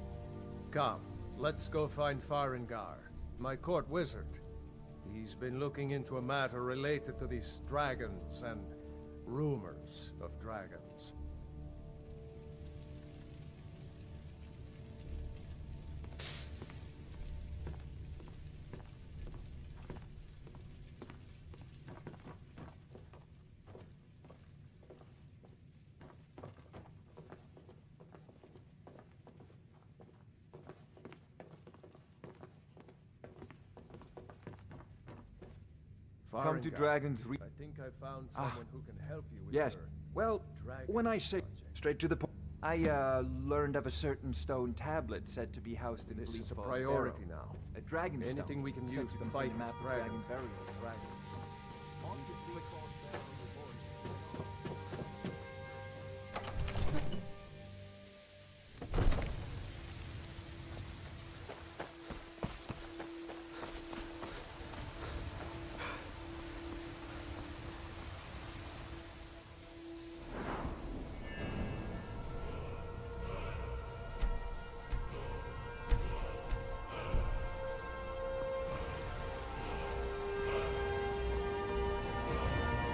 Come, let's go find Farengar, my court wizard. He's been looking into a matter related to these dragons and rumors of dragons. Come to Dragon's Reach. think I found someone who can help you with Yes. your Well, dragon when I say project. straight to the point, I learned of a certain stone tablet said to be housed in This Bleak is a Falls priority Barrow. now. A dragon stone. Anything we can said use to contain fight a map this of dragon. burials. Dragons.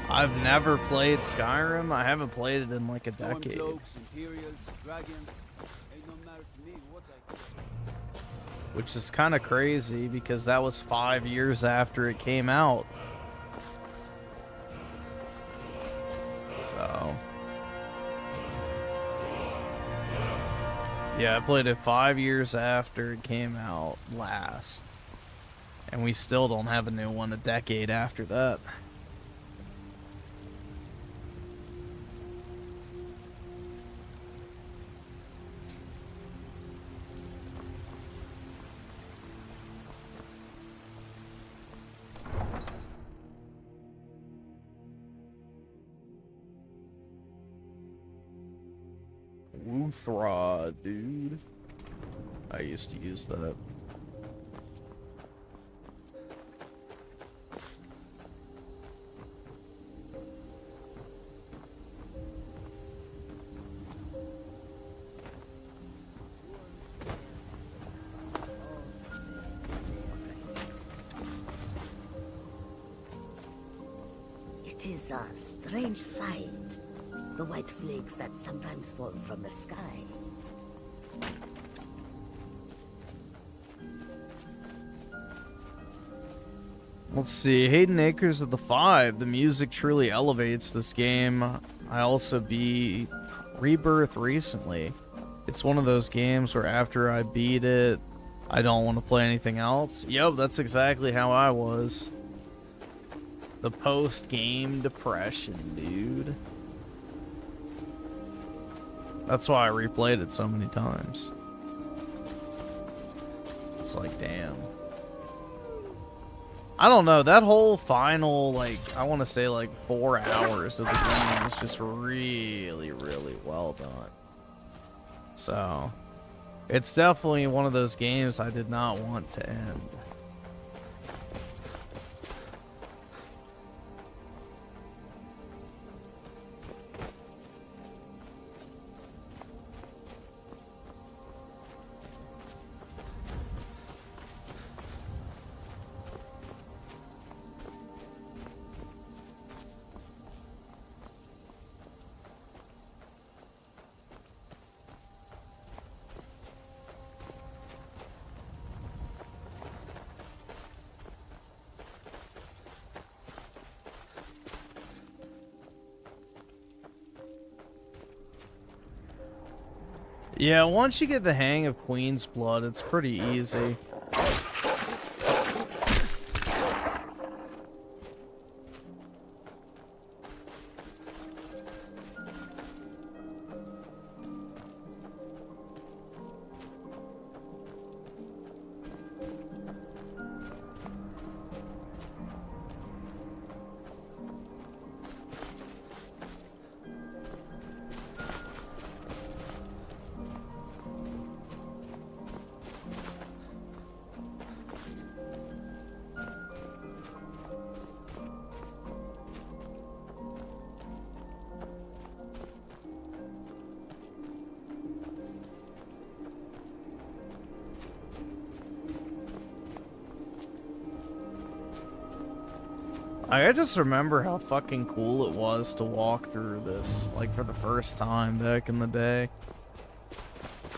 I've never played Skyrim. I haven't played it in like a decade. Cloaks, Imperials, dragons. Ain't no matter to me what I Which is kind of crazy because that was 5 years after it came out. So. Yeah, I played it 5 years after it came out last. And we still don't have a new one a decade after that. Wuthra, dude. I used to use that. It is a strange sight. The white flakes that sometimes fall from the sky. Let's see, Hayden Acres of the 5. The music truly elevates this game. I also beat Rebirth recently. It's one of those games where after I beat it, I don't want to play anything else. Yep, that's exactly how I was. The post-game depression, dude. That's why I replayed it so many times. It's like, damn. I don't know, that whole final, like, I want to say like 4 hours of the game is just really, really well done. So, it's definitely one of those games I did not want to end. Yeah, once you get the hang of Queen's Blood, it's pretty easy. I just remember how fucking cool it was to walk through this, like, for the first time back in the day.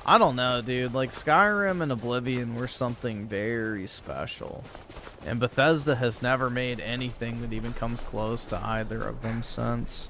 I don't know, dude. Like, Skyrim and Oblivion were something very special. And Bethesda has never made anything that even comes close to either of them since.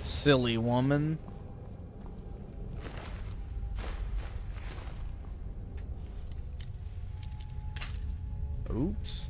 Silly woman. Oops.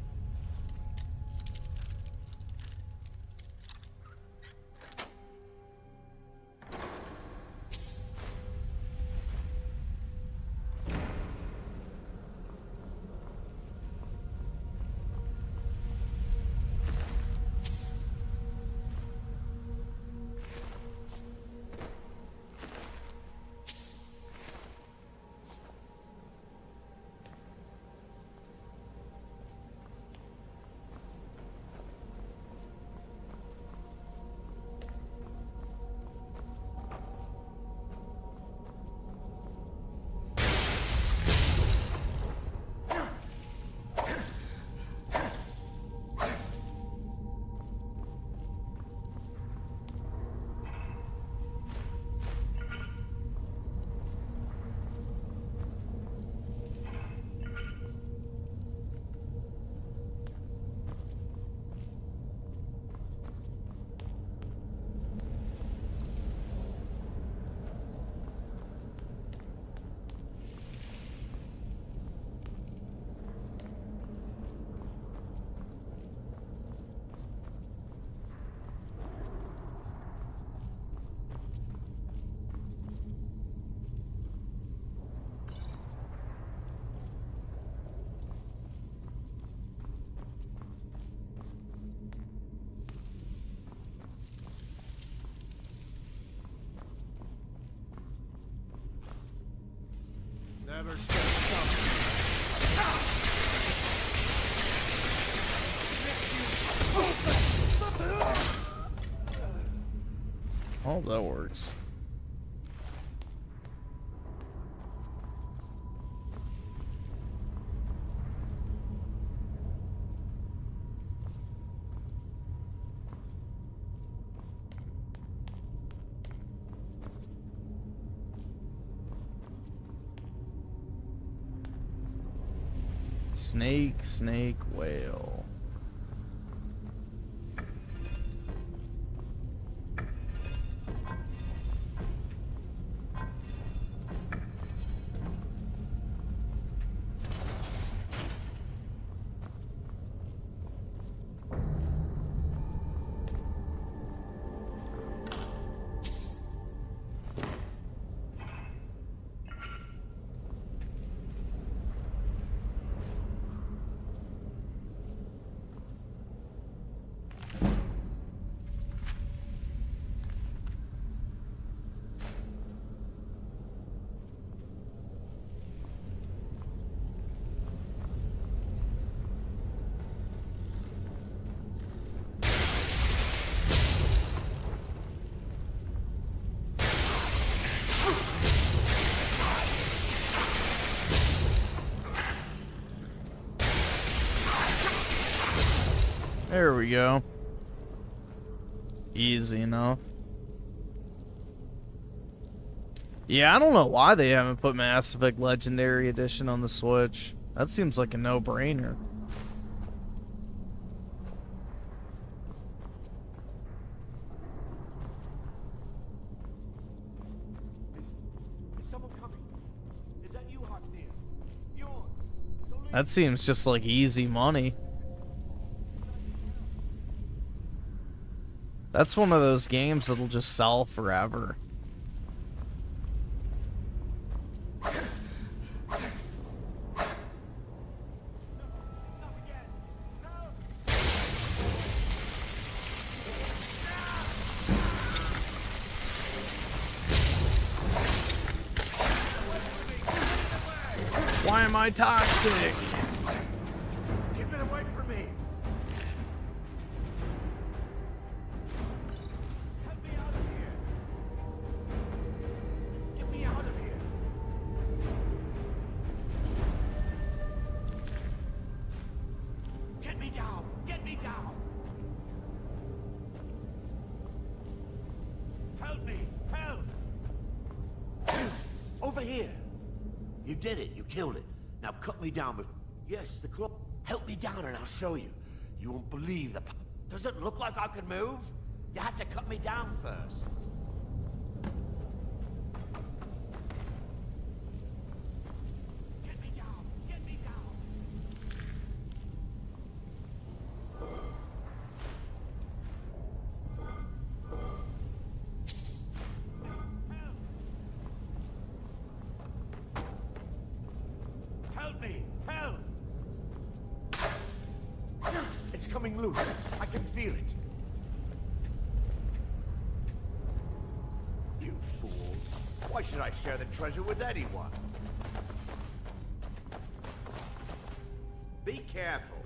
Never stop. Oh, that works. Snake, snake, whale. There we go. Easy enough. Yeah, I don't know why they haven't put Mass Effect Legendary Edition on the Switch. That seems like a no-brainer. That seems just like easy money. That's one of those games that'll just sell forever. Why am I toxic? Keep it away from me. Help me out of here. Get me out of here. Get me down. Get me down. Help me. Help. Over here. You did it. You killed it. Now cut me down with... Yes, the club. Help me down and I'll show you. You won't believe the... Does it look like I can move? You have to cut me down first. Get me down. Get me down. Help me! Help! It's coming loose. I can feel it. You fool. Why should I share the treasure with anyone? Be careful.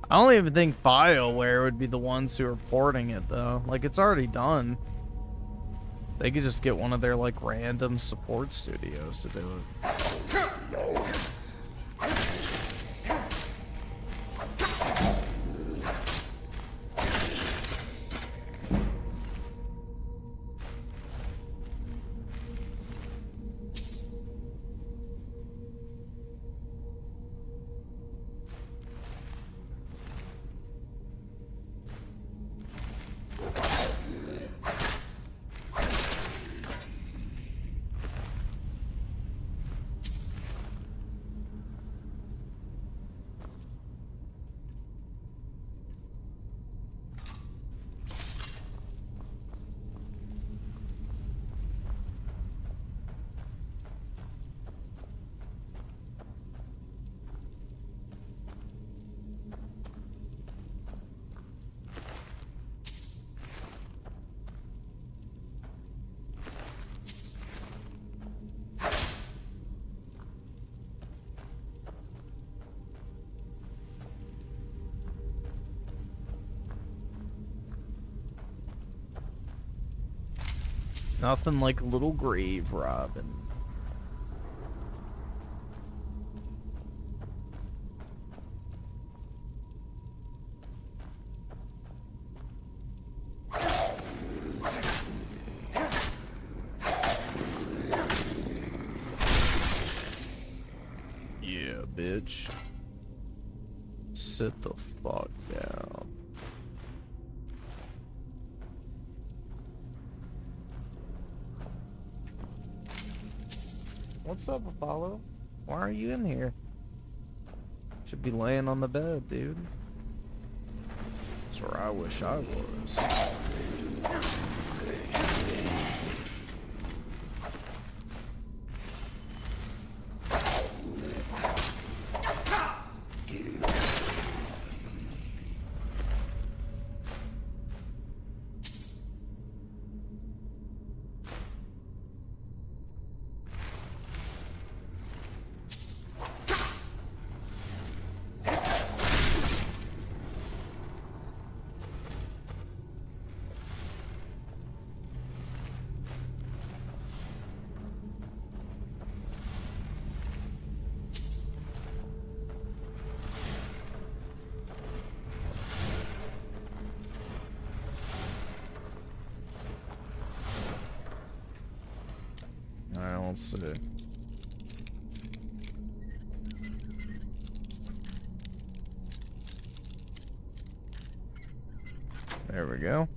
I don't even think BioWare would be the ones who are porting it, though. Like, it's already done. They could just get one of their, like, random support studios to do it. Nothing like a little grave robbing. Yeah, bitch. Sit the fuck down. What's up, Apollo? Why are you in here? Should be laying on the bed, dude. That's where I wish I was. Let's see. There we go.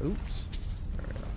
Oops. There we go.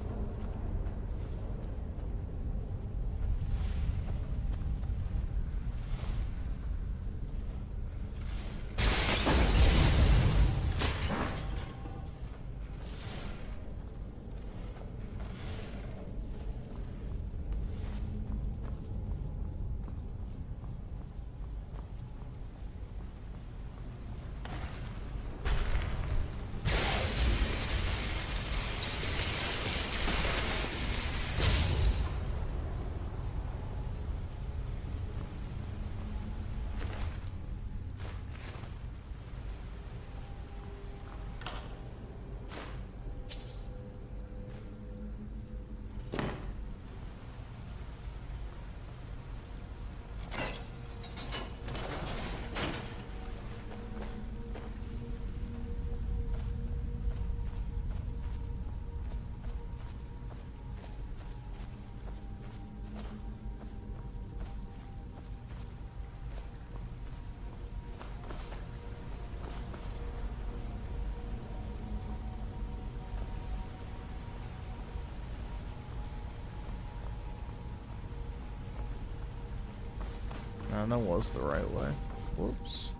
That was the right way. Whoops.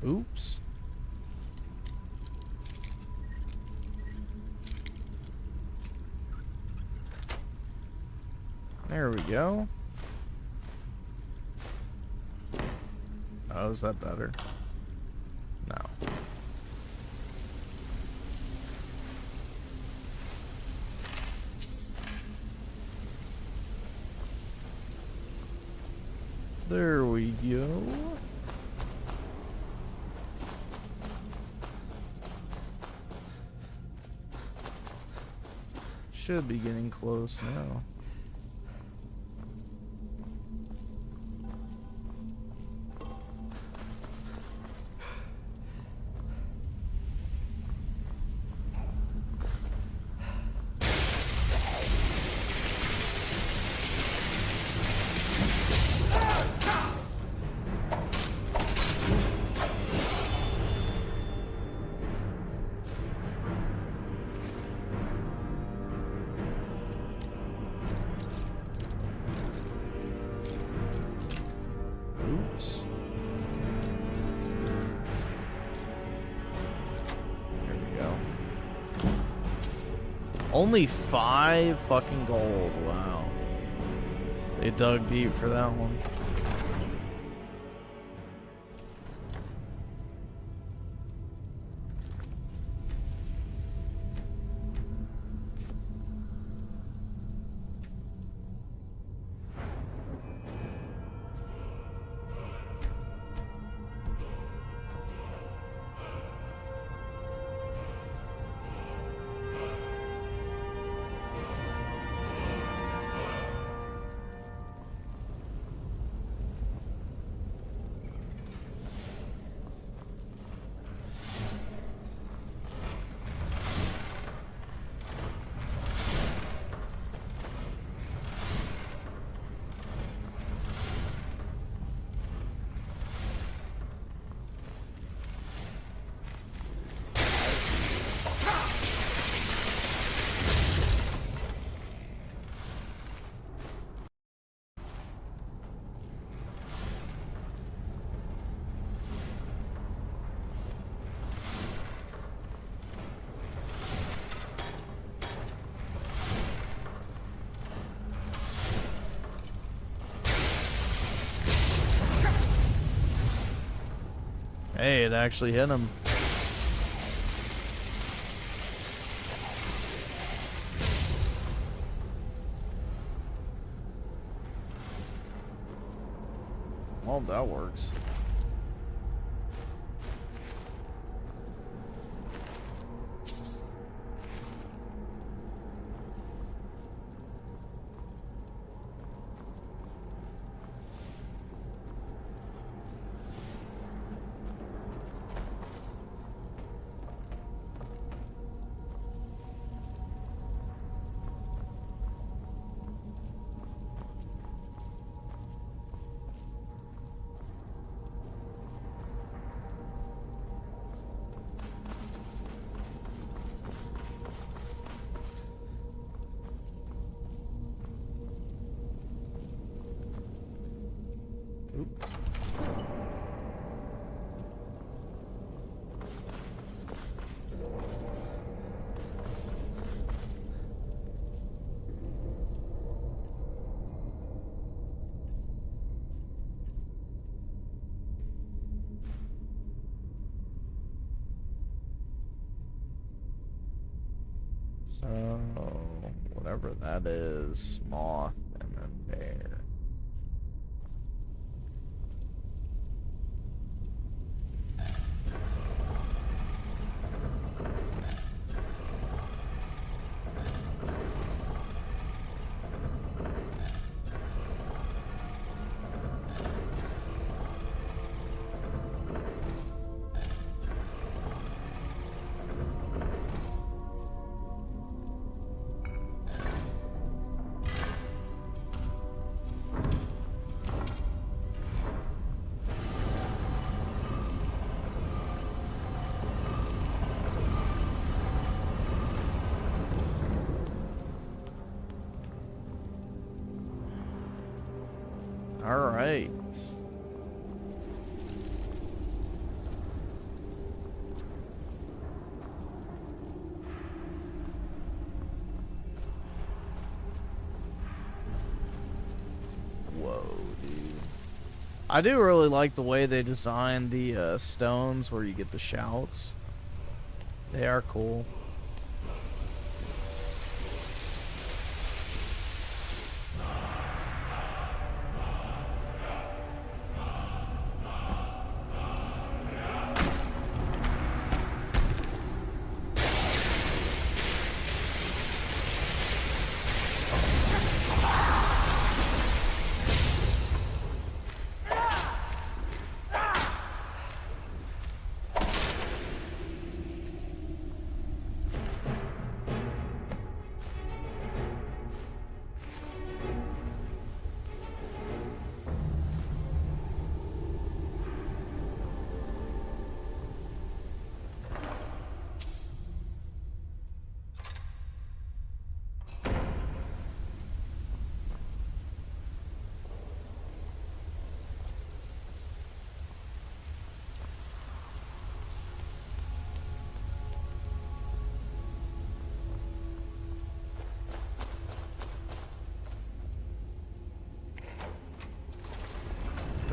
Oops. There we go. Oh, is that better? No. There we go. Should be getting close now. Only 5 fucking gold. Wow. They dug deep for that one. Hey, it actually hit him. Well, that works. Oops. So, whatever that is, moth and then bear. All right. Whoa, dude. I do really like the way they designed the stones where you get the shouts. They are cool.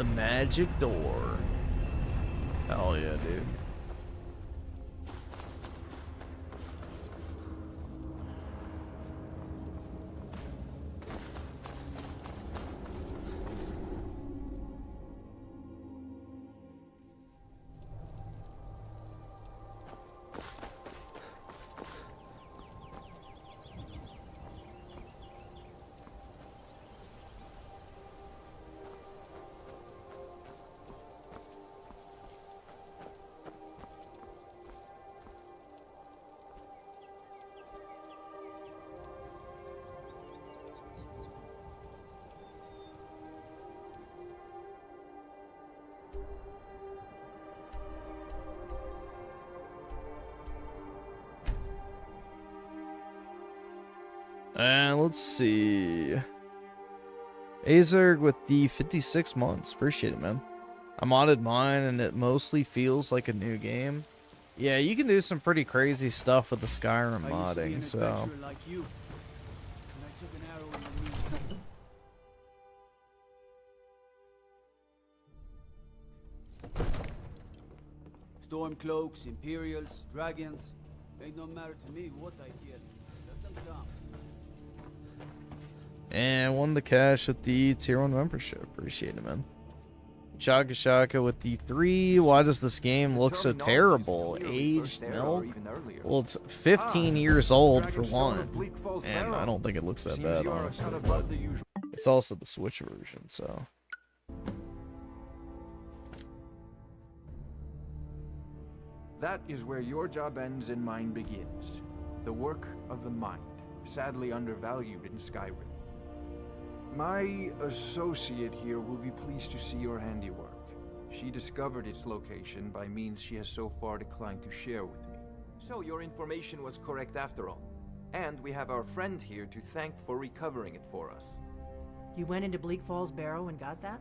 the magic door. Hell yeah, dude. And let's see. Azerg with the 56 months. Appreciate it, man. I modded mine and it mostly feels like a new game. Yeah, you can do some pretty crazy stuff with the Skyrim modding, so. Like you, and I took an arrow in the knee. Stormcloaks, Imperials, dragons. Ain't no matter to me what I hear. Let them come. And won the cash with the tier 1 membership. Appreciate it, man. Shaka Shaka with the 3. Why does this game look so terrible? Aged milk? Well, it's 15 years old for one. And I don't think it looks that bad, honestly. But it's also the Switch version, so. That is where your job ends and mine begins. The work of the mind, sadly undervalued in Skyrim. My associate here will be pleased to see your handiwork. She discovered its location by means she has so far declined to share with me. So your information was correct after all. And we have our friend here to thank for recovering it for us. You went into Bleak Falls Barrow and got that?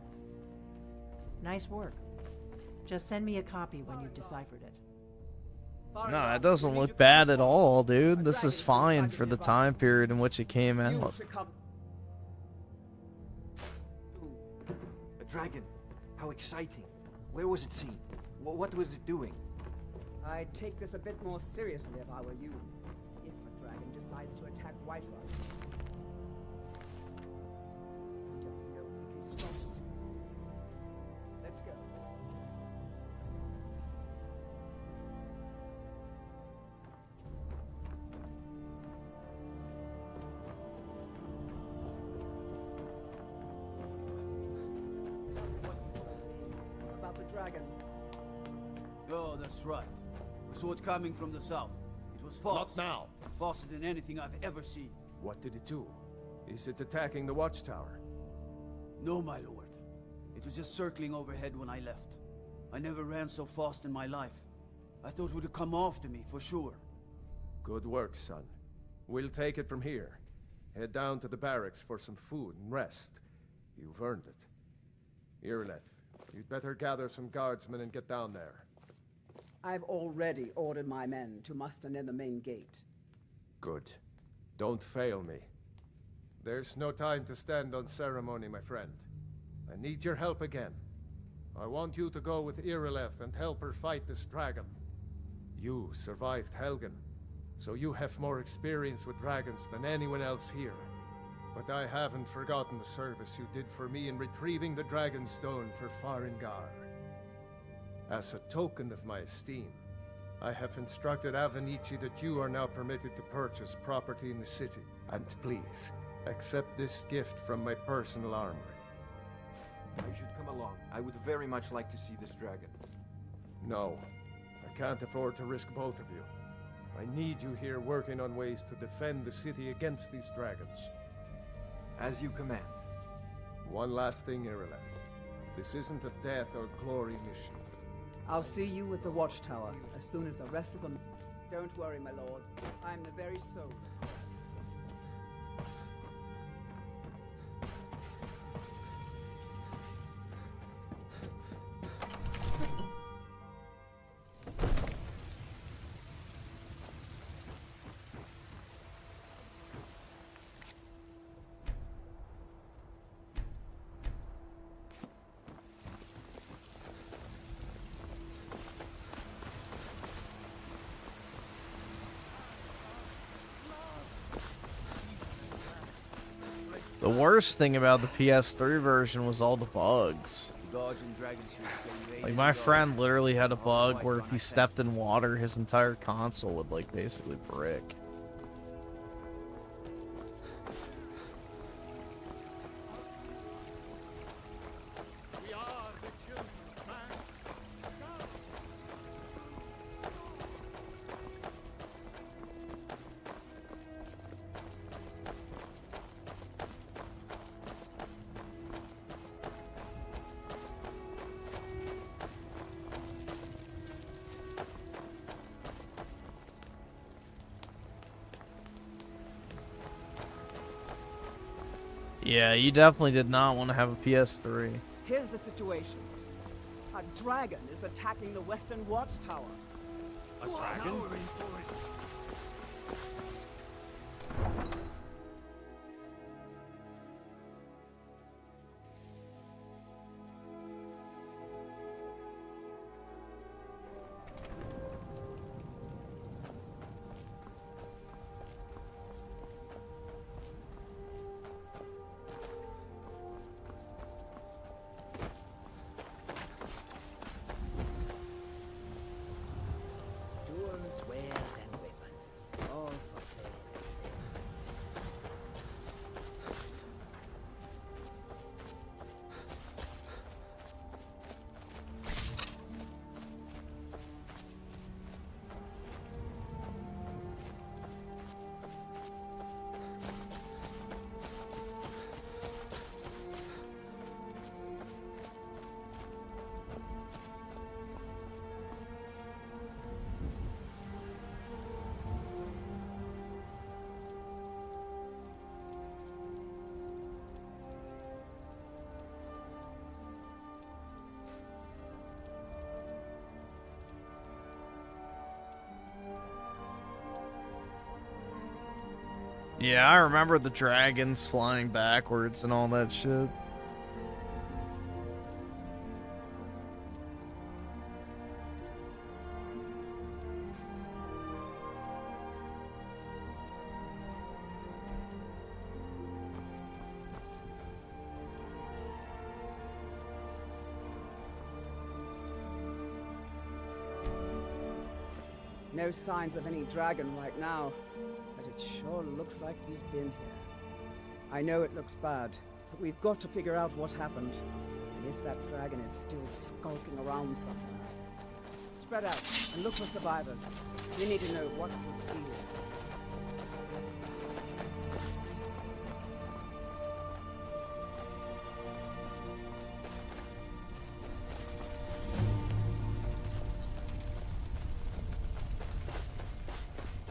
Nice work. Just send me a copy when you've deciphered it. No, it doesn't look bad at all, dude. This is fine for the time period in which it came out. A dragon. How exciting. Where was it seen? What was it doing? I'd take this a bit more seriously if I were you. If a dragon decides to attack Whiterun. I don't know if we can stop it. Let's go. About the dragon. Oh, that's right. We saw it coming from the south. It was false. Not now. Faster than anything I've ever seen. What did it do? Is it attacking the watchtower? No, my lord. It was just circling overhead when I left. I never ran so fast in my life. I thought it would come after me, for sure. Good work, son. We'll take it from here. Head down to the barracks for some food and rest. You've earned it. Irileth, you'd better gather some guardsmen and get down there. I've already ordered my men to muster near the main gate. Good. Don't fail me. There's no time to stand on ceremony, my friend. I need your help again. I want you to go with Irileth and help her fight this dragon. You survived Helgen, so you have more experience with dragons than anyone else here. But I haven't forgotten the service you did for me in retrieving the Dragon Stone for Farengar. As a token of my esteem, I have instructed Avenici that you are now permitted to purchase property in the city. And please, accept this gift from my personal armory. I should come along. I would very much like to see this dragon. No, I can't afford to risk both of you. I need you here working on ways to defend the city against these dragons. As you command. One last thing, Irileth. This isn't a death or glory mission. I'll see you at the watchtower as soon as the rest of them... Don't worry, my lord. I'm the very soul. The worst thing about the PS3 version was all the bugs. Like, my friend literally had a bug where if he stepped in water, his entire console would, like, basically brick. Yeah, you definitely did not want to have a PS3. Here's the situation. A dragon is attacking the Western Watchtower. A dragon? Tools, wares, and weapons. All for sale. Yeah, I remember the dragons flying backwards and all that shit. No signs of any dragon right now, but it sure looks like he's been here. I know it looks bad, but we've got to figure out what happened. And if that dragon is still skulking around somewhere. Spread out and look for survivors. We need to know what we're doing.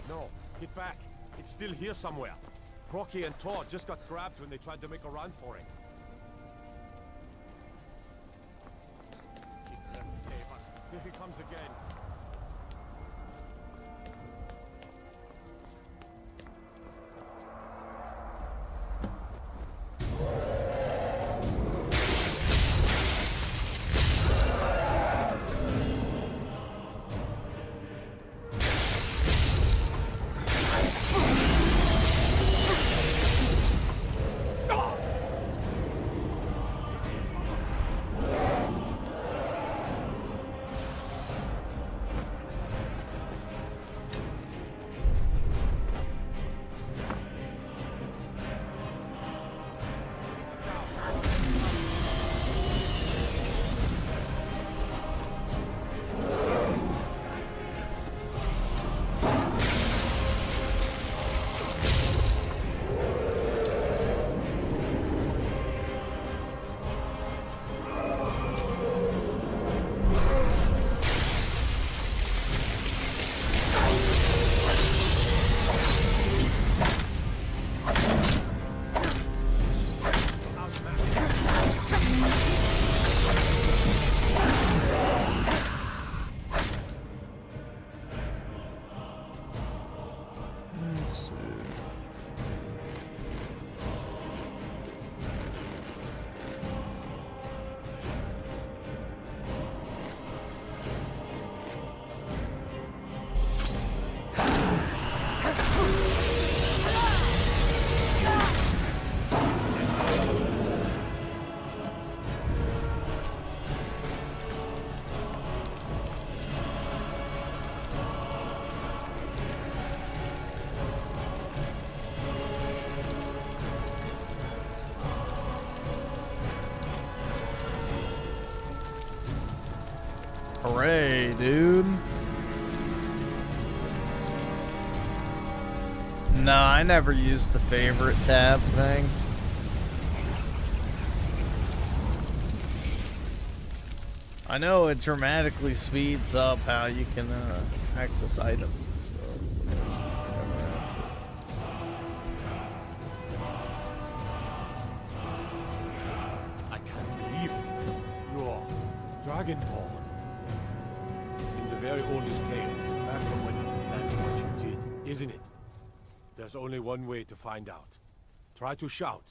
No, get back. It's still here somewhere. Crocky and Todd just got grabbed when they tried to make a run for it. Keep them save us. Here he comes again. Sorry, dude. No, I never used the favorite tab thing. I know it dramatically speeds up how you can access items and stuff. I can't believe it. You're Dragonborn. In the very oldest tales, back from when that's what you did, isn't it? There's only one way to find out. Try to shout.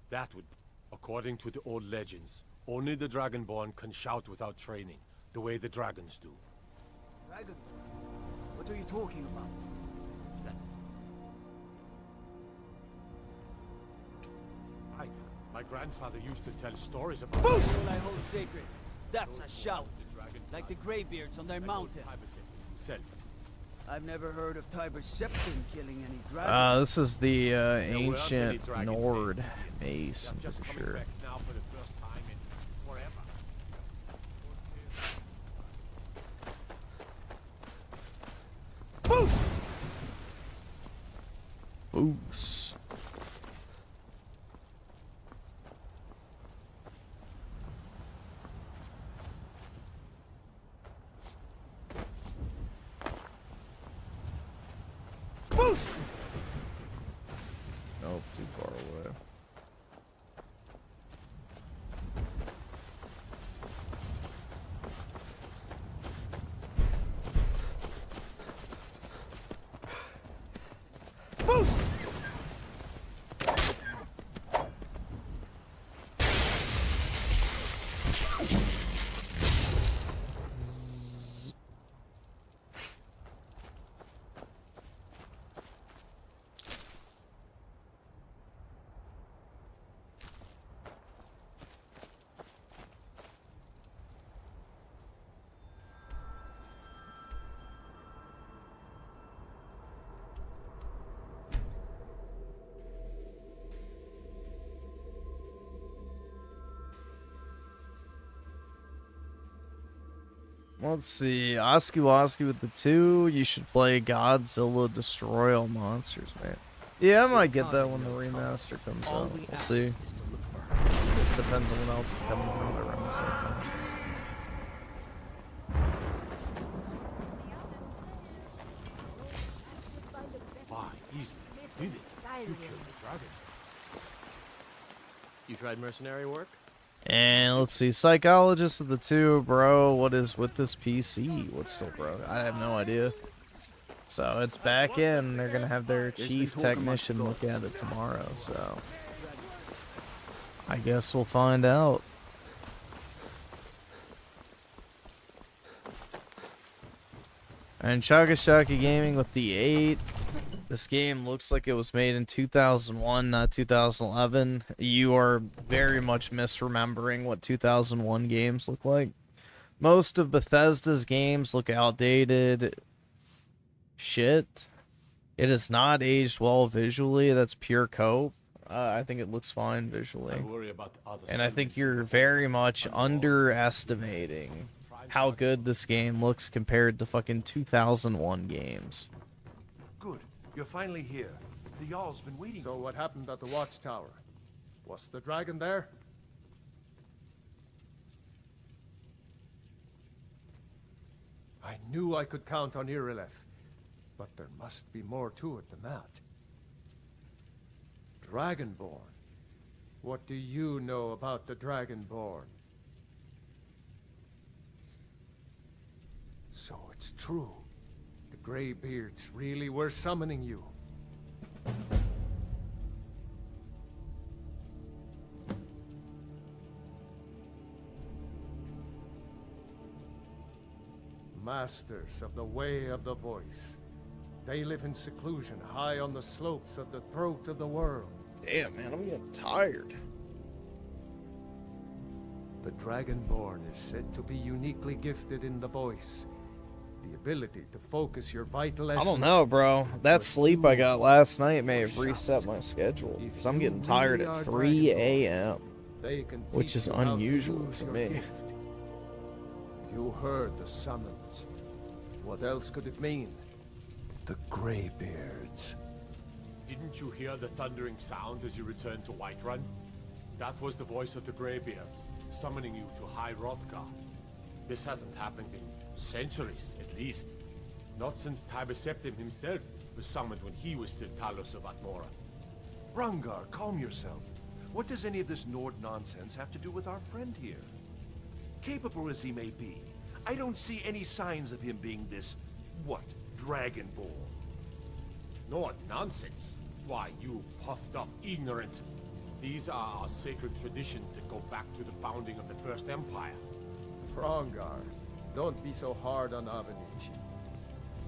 That would, according to the old legends, only the Dragonborn can shout without training, the way the dragons do. Dragonborn? What are you talking about? Right. My grandfather used to tell stories about... All I hold sacred. That's a shout. Like the Greybeards on their mountain. I've never heard of Tiber Septim killing any dragons. This is the ancient Nord mace, I'm pretty sure. Boost. Boost. Nope, too far away. Boost. Let's see, Oski with the 2. You should play Godzilla Destroy All Monsters, man. Yeah, I might get that when the remaster comes out. We'll see. This depends on what else is coming out around the same time. Why, easy. You did it. You killed the dragon. You tried mercenary work? And let's see, Psychologist of the 2, bro. What is with this PC? What's still broke? I have no idea. So it's back in. They're gonna have their chief technician look at it tomorrow. So I guess we'll find out. And Chagashaki Gaming with the 8. This game looks like it was made in 2001, not 2011. You are very much misremembering what 2001 games look like. Most of Bethesda's games look outdated. Shit. It is not aged well visually. That's pure cope. I think it looks fine visually. And I think you're very much underestimating how good this game looks compared to fucking 2001 games. Good. You're finally here. The Jarl's been waiting. So what happened at the watchtower? Was the dragon there? I knew I could count on Irileth, but there must be more to it than that. Dragonborn. What do you know about the Dragonborn? So it's true. The Greybeards really were summoning you. Masters of the Way of the Voice. They live in seclusion high on the slopes of the throat of the world. Damn, man, I'm getting tired. The Dragonborn is said to be uniquely gifted in the voice. The ability to focus your vital essence. I don't know, bro. That sleep I got last night may have reset my schedule. Because I'm getting tired at 3 a.m. Which is unusual for me. You heard the summons. What else could it mean? The Greybeards. Didn't you hear the thundering sound as you returned to Whiterun? That was the voice of the Greybeards, summoning you to High Hrothgar. This hasn't happened in centuries, at least. Not since Tiber Septim himself was summoned when he was still Talos of Atmora. Rangar, calm yourself. What does any of this Nord nonsense have to do with our friend here? Capable as he may be, I don't see any signs of him being this, what, Dragonborn? Nord nonsense? Why, you puffed up ignorant. These are our sacred traditions that go back to the founding of the First Empire. Rangar, don't be so hard on Avenici.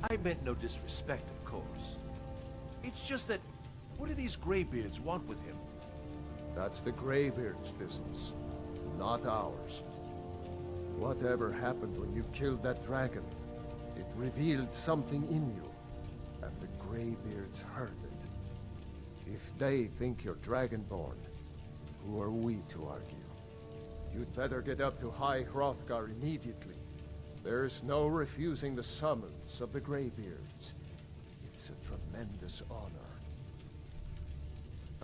I meant no disrespect, of course. It's just that, what do these Greybeards want with him? That's the Greybeards' business, not ours. Whatever happened when you killed that dragon, it revealed something in you, and the Greybeards heard it. If they think you're Dragonborn, who are we to argue? You'd better get up to High Hrothgar immediately. There's no refusing the summons of the Greybeards. It's a tremendous honor.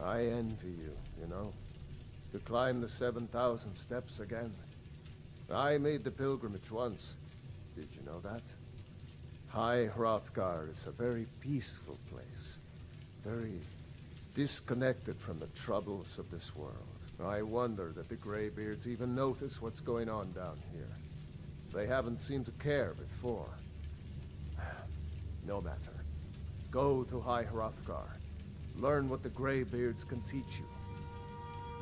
I envy you, you know, to climb the 7,000 steps again. I made the pilgrimage once. Did you know that? High Hrothgar is a very peaceful place. Very disconnected from the troubles of this world. I wonder that the Greybeards even notice what's going on down here. They haven't seemed to care before. No matter. Go to High Hrothgar. Learn what the Greybeards can teach you.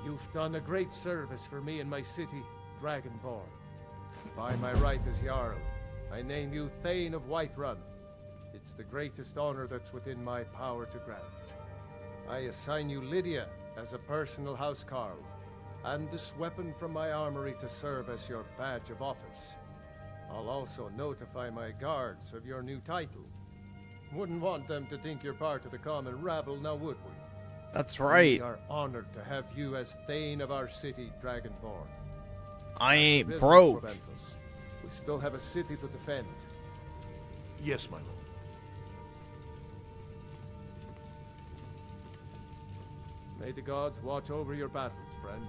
You've done a great service for me and my city, Dragonborn. By my right as Jarl, I name you Thane of Whiterun. It's the greatest honor that's within my power to grant. I assign you Lydia as a personal housecarl, and this weapon from my armory to serve as your badge of office. I'll also notify my guards of your new title. Wouldn't want them to think you're part of the common rabble, now would we? That's right. We are honored to have you as Thane of our city, Dragonborn. I ain't Business broke. prevent us. We still have a city to defend. Yes, my lord. May the gods watch over your battles, friend.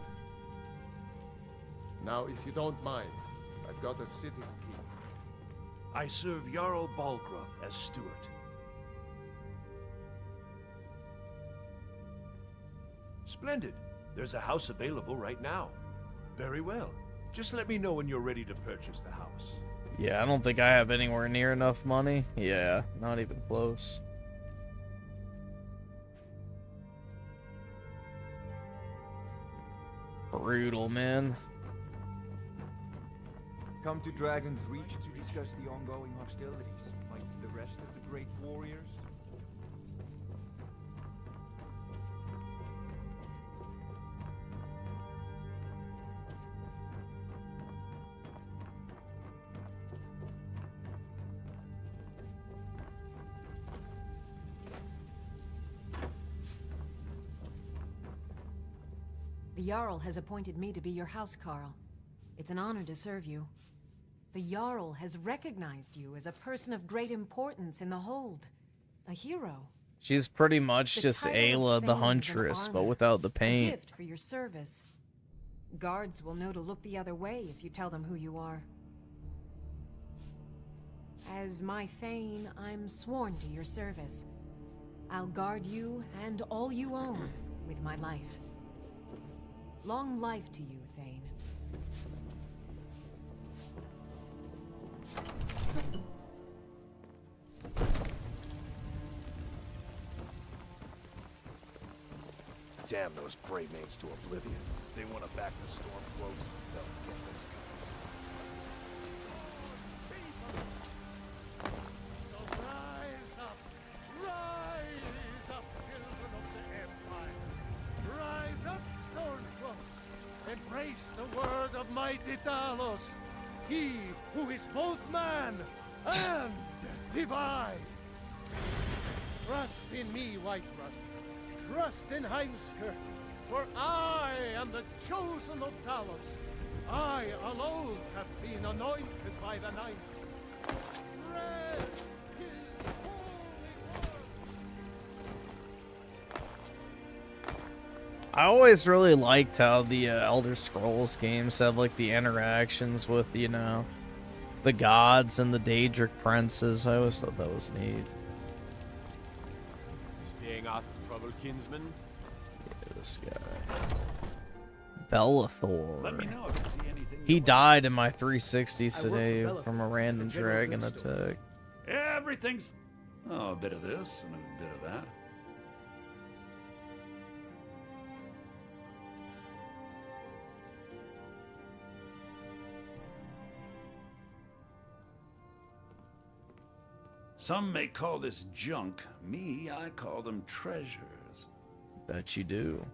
Now, if you don't mind, I've got a city to keep. I serve Jarl Balgruuf as steward. Splendid. There's a house available right now. Very well. Just let me know when you're ready to purchase the house. Yeah, I don't think I have anywhere near enough money. Yeah, not even close. Brutal, man. Come to Dragon's Reach to discuss the ongoing hostilities, like the rest of the great warriors? The Jarl has appointed me to be your housecarl. It's an honor to serve you. The Jarl has recognized you as a person of great importance in the Hold. A hero. She's pretty much just Ayla the Huntress, but without the A paint. gift for your service. Guards will know to look the other way if you tell them who you are. As my Thane, I'm sworn to your service. I'll guard you and all you own with my life. Long life to you, Thane. Damn those Grey Maids to oblivion. They want to back the Stormcloaks. They'll get this guy. So rise up, children of the Empire. Rise up, Stormcloaks. Embrace the word of mighty Talos. He who is both man and divine. Trust in me, Whiterun. Trust in Heimskir, for I am the chosen of Talos. I alone have been anointed by the night. Spread his holy word. I always really liked how the Elder Scrolls games have like the interactions with, you know, the gods and the Daedric princes. I always thought that was neat. Staying out of trouble, kinsman? Yeah, this guy. Bellathor. Let me know if you see anything. He died in my 360 today from a random dragon attack. Everything's... Oh, a bit of this and a bit of that. Some may call this junk. Me, I call them treasures. Bet you do.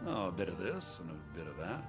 Oh, a bit of this and a bit of that.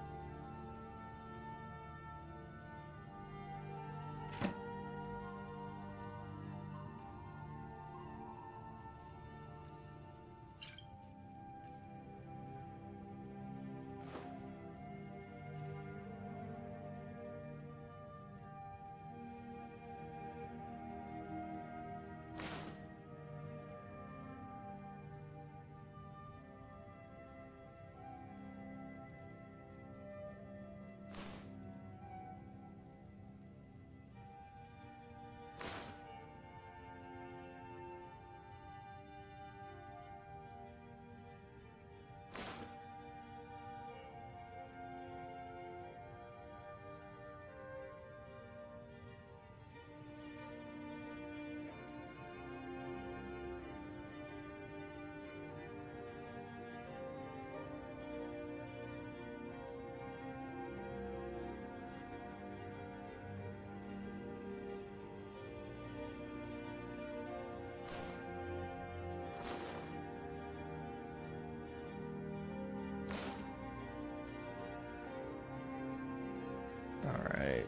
Alright.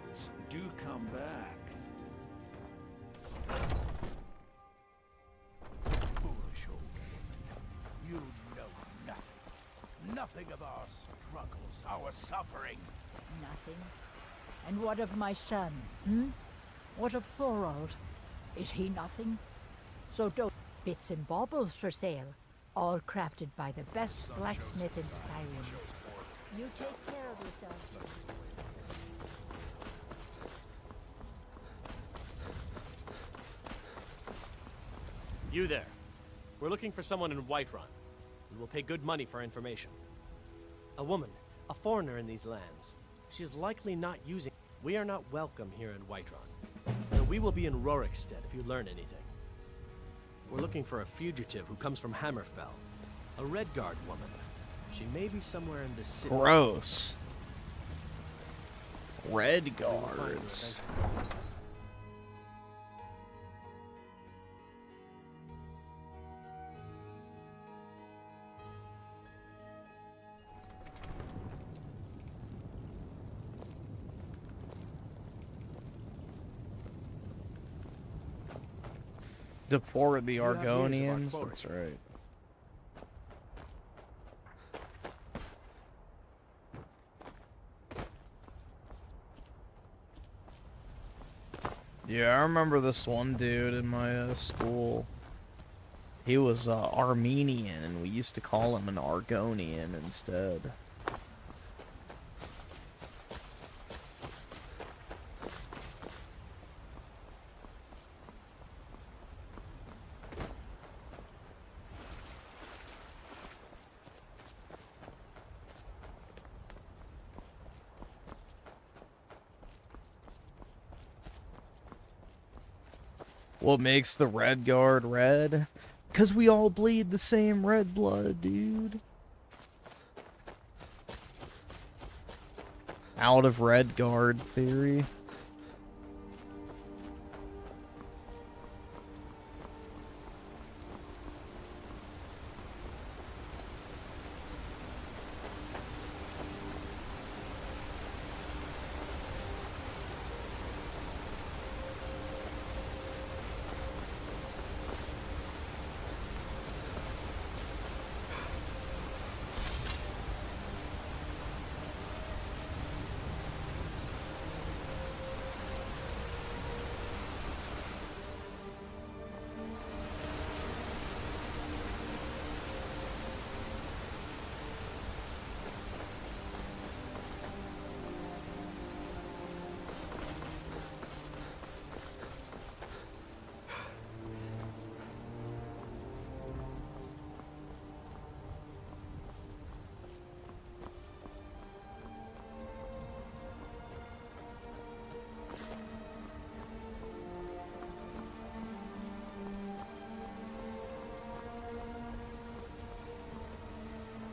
Do come back. Foolish old man. You know nothing. Nothing of our struggles, our suffering. Nothing. And what of my son, hmm? What of Thorold? Is he nothing? So don't... Bits and baubles for sale. All crafted by the best blacksmith in Skyrim. You take care of yourself. You there. We're looking for someone in Whiterun. We will pay good money for information. A woman, a foreigner in these lands. She is likely not using... We are not welcome here in Whiterun. And we will be in Rorikstead if you learn anything. We're looking for a fugitive who comes from Hammerfell. A Redguard woman. She may be somewhere in this city. Gross. Redguards. Deport the Argonians. That's right. Yeah, I remember this one dude in my school. He was Armenian, and we used to call him an Argonian instead. What makes the Redguard red? 'Cause we all bleed the same red blood, dude. Out of Redguard theory.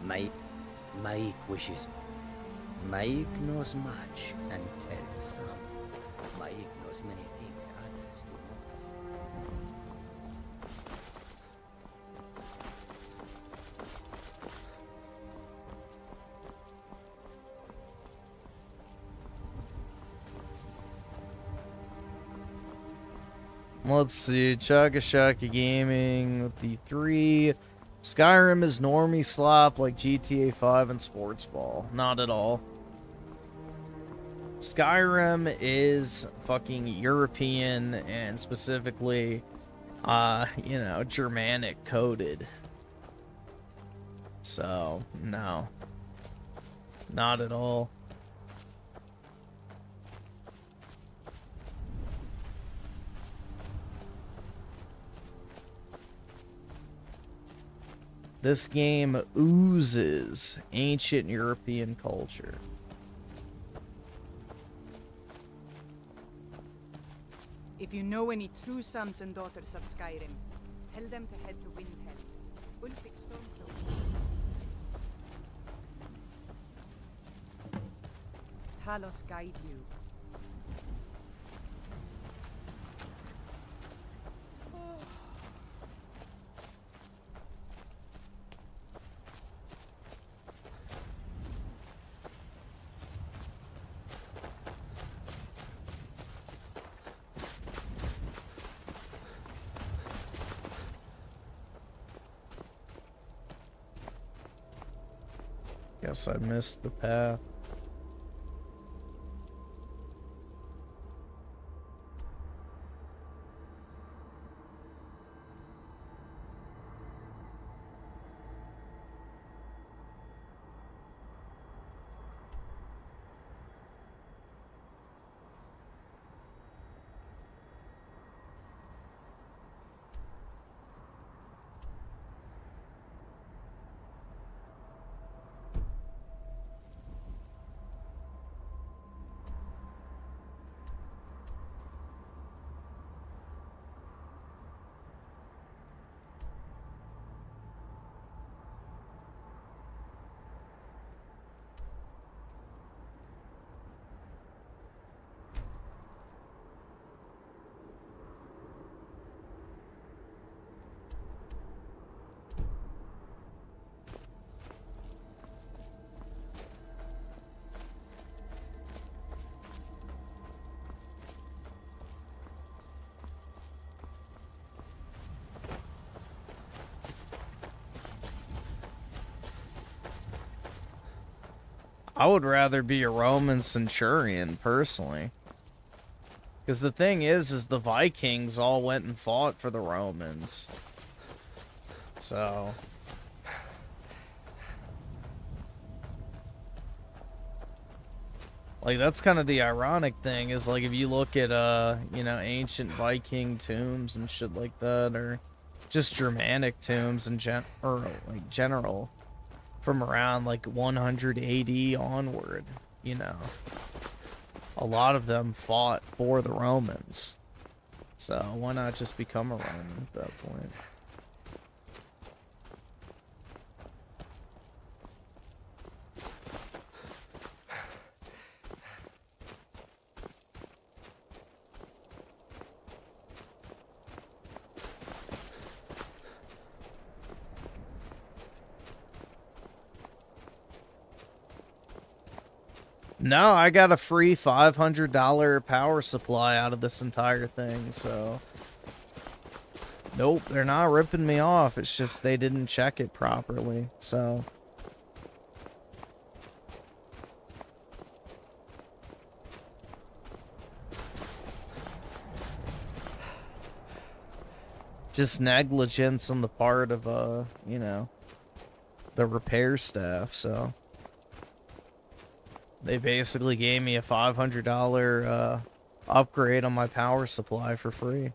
Mike wishes. Mike knows much and tells some. Mike knows many things others do not. Let's see, Chugga Gaming with the 3. Skyrim is normie slop like GTA 5 and Sports Ball. Not at all. Skyrim is fucking European and specifically, you know, Germanic coded. So, no. Not at all. This game oozes ancient European culture. If you know any true sons and daughters of Skyrim, tell them to head to Windhelm. Ulfric Stormcloak. Talos guide you. Guess I missed the path. I would rather be a Roman centurion, personally. Because the thing is the Vikings all went and fought for the Romans. So... like, that's kind of the ironic thing, is, like, if you look at, you know, ancient Viking tombs and shit like that, or just Germanic tombs in general, from around, like, 100 AD onward, you know. A lot of them fought for the Romans. So, why not just become a Roman at that point? No, I got a free $500 power supply out of this entire thing, so... nope, they're not ripping me off. It's just they didn't check it properly, so... just negligence on the part of, you know, the repair staff, so... they basically gave me a $500 upgrade on my power supply for free.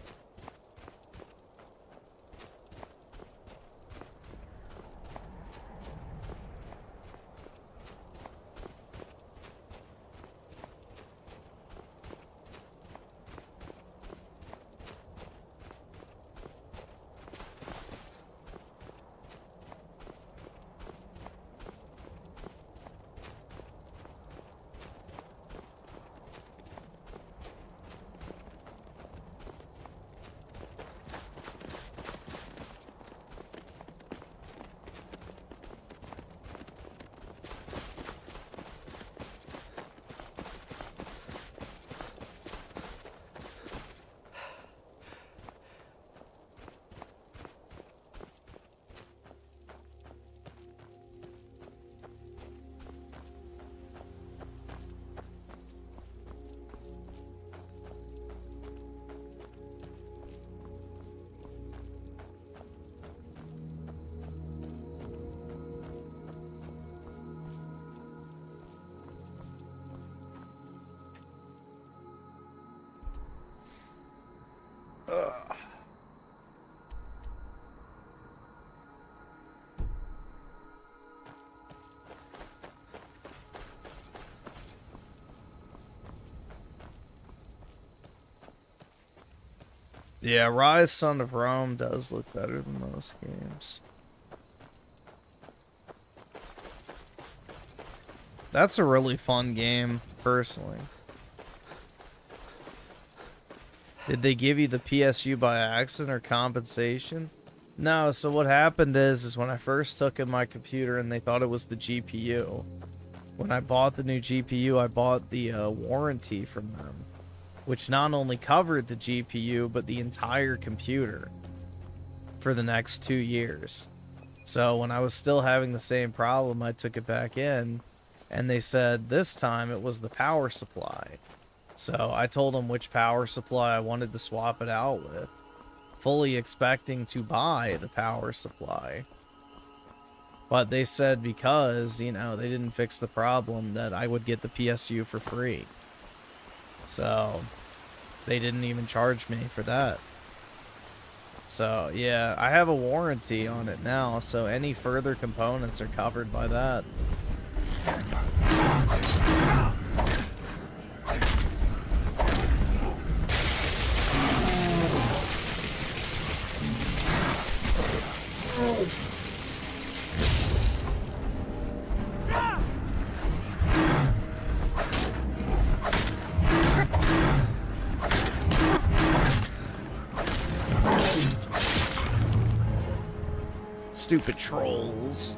Yeah, Rise Son of Rome does look better than most games. That's a really fun game, personally. Did they give you the PSU by accident or compensation? No, so what happened is when I first took in my computer and they thought it was the GPU. When I bought the new GPU, I bought the warranty from them, which not only covered the GPU, but the entire computer for the next 2 years. So when I was still having the same problem, I took it back in, and they said this time it was the power supply. So I told them which power supply I wanted to swap it out with, fully expecting to buy the power supply. But they said because, you know, they didn't fix the problem, that I would get the PSU for free. So they didn't even charge me for that. So yeah, I have a warranty on it now, so any further components are covered by that. Stupid trolls.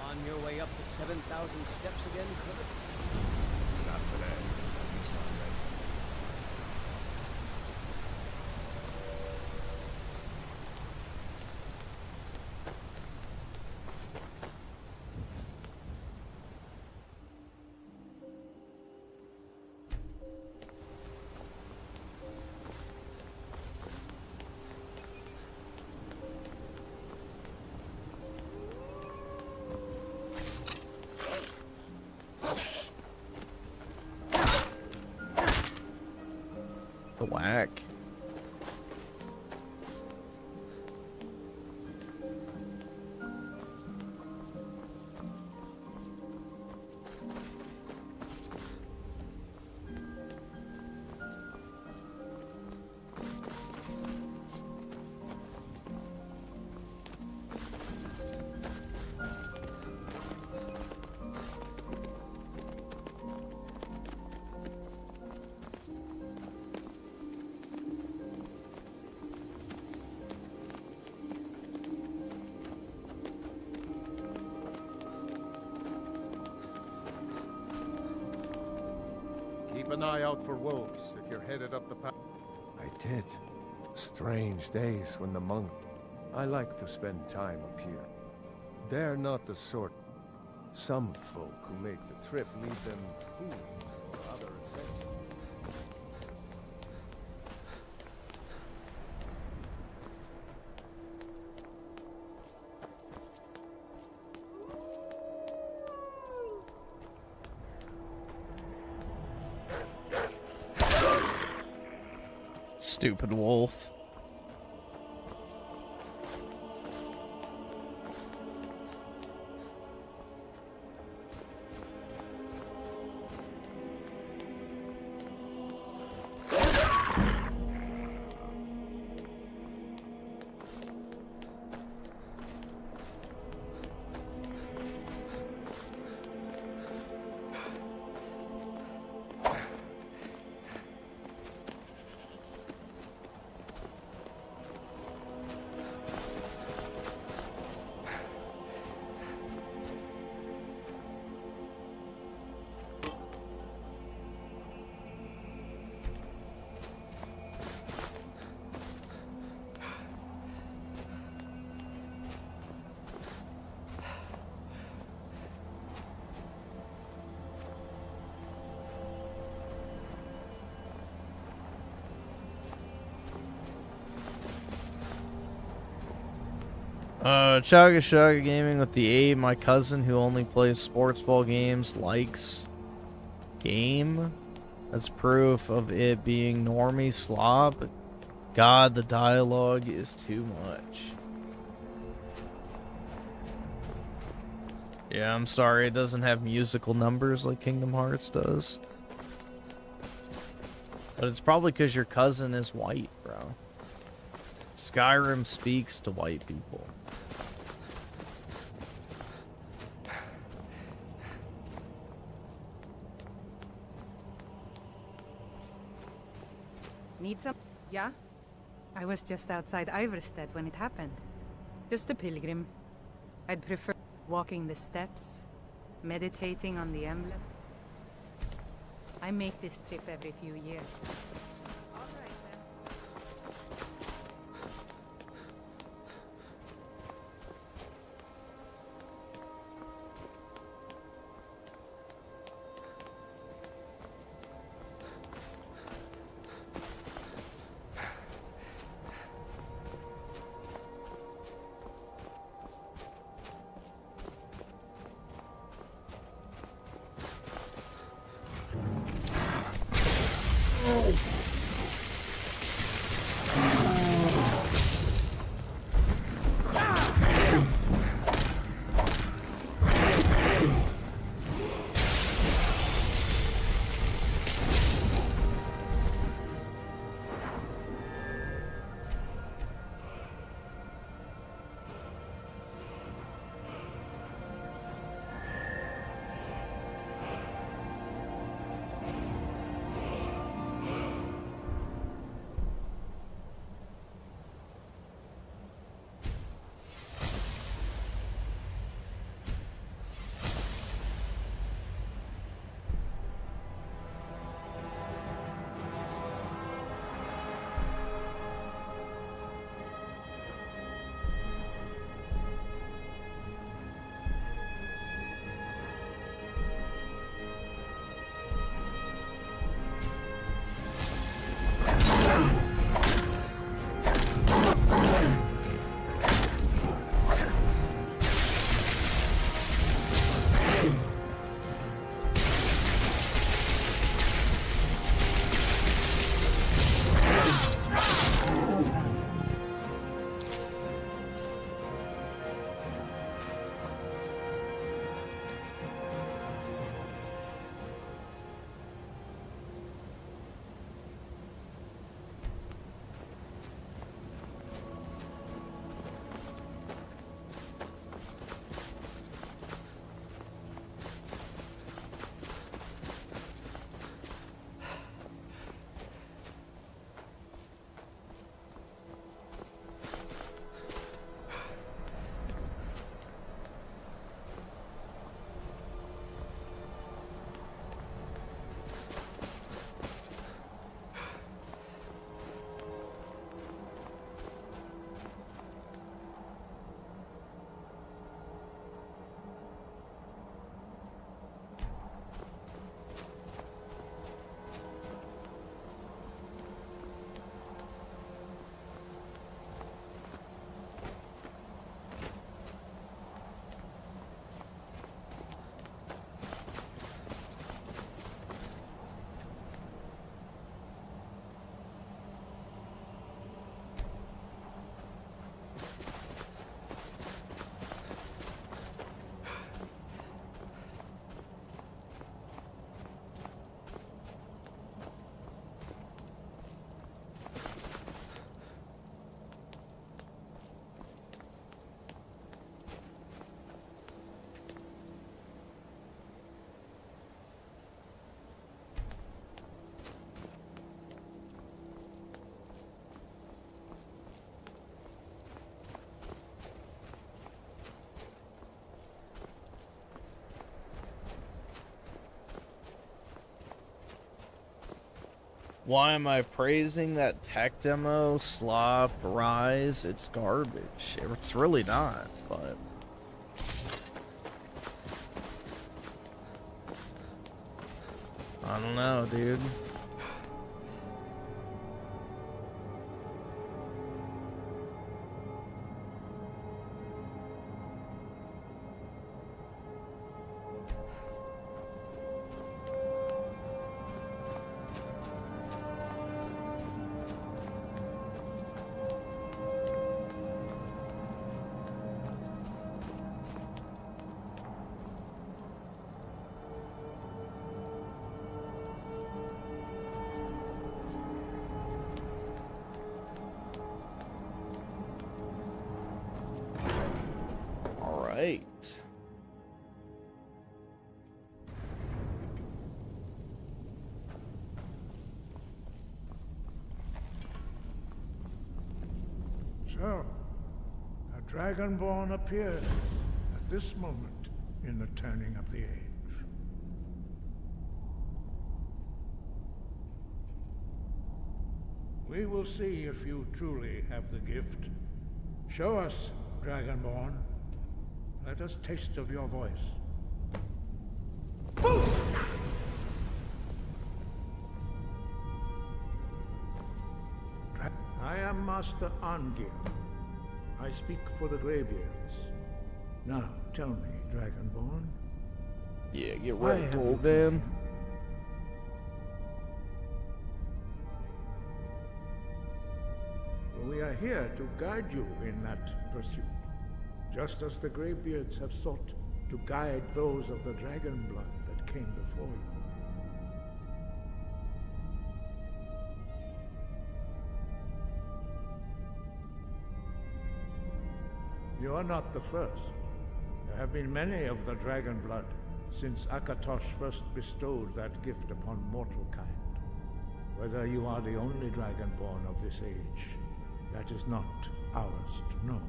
On your way up the 7,000 steps again, Kurt? Not today. He's not ready. The whack. Keep an eye out for wolves if you're headed up the path. I did. Strange days when the monk... I like to spend time up here. They're not the sort... Some folk who make the trip need them food or other essentials. Stupid wolf. Chugga Chugga Gaming with the 8. My cousin who only plays sports ball games likes game. That's proof of it being normie slop. God, the dialogue is too much. Yeah, I'm sorry, it doesn't have musical numbers like Kingdom Hearts does. But it's probably because your cousin is white, bro. Skyrim speaks to white people. Need some? Yeah? I was just outside Iverstead when it happened. Just a pilgrim. I'd prefer walking the steps, meditating on the emblem. I make this trip every few years. Why am I praising that tech demo? Slop, Rise, it's garbage. It's really not, but... I don't know, dude. go. A Dragonborn appeared at this moment in the turning of the age. We will see if you truly have the gift. Show us, Dragonborn. Let us taste of your voice. I am Master Angir. I speak for the Greybeards. Now, tell me, Dragonborn. Yeah, get right, old man. We are here to guide you in that pursuit, just as the Greybeards have sought to guide those of the dragon blood that came before you. You are not the first. There have been many of the dragon blood since Akatosh first bestowed that gift upon mortal kind. Whether you are the only dragonborn of this age, that is not ours to know.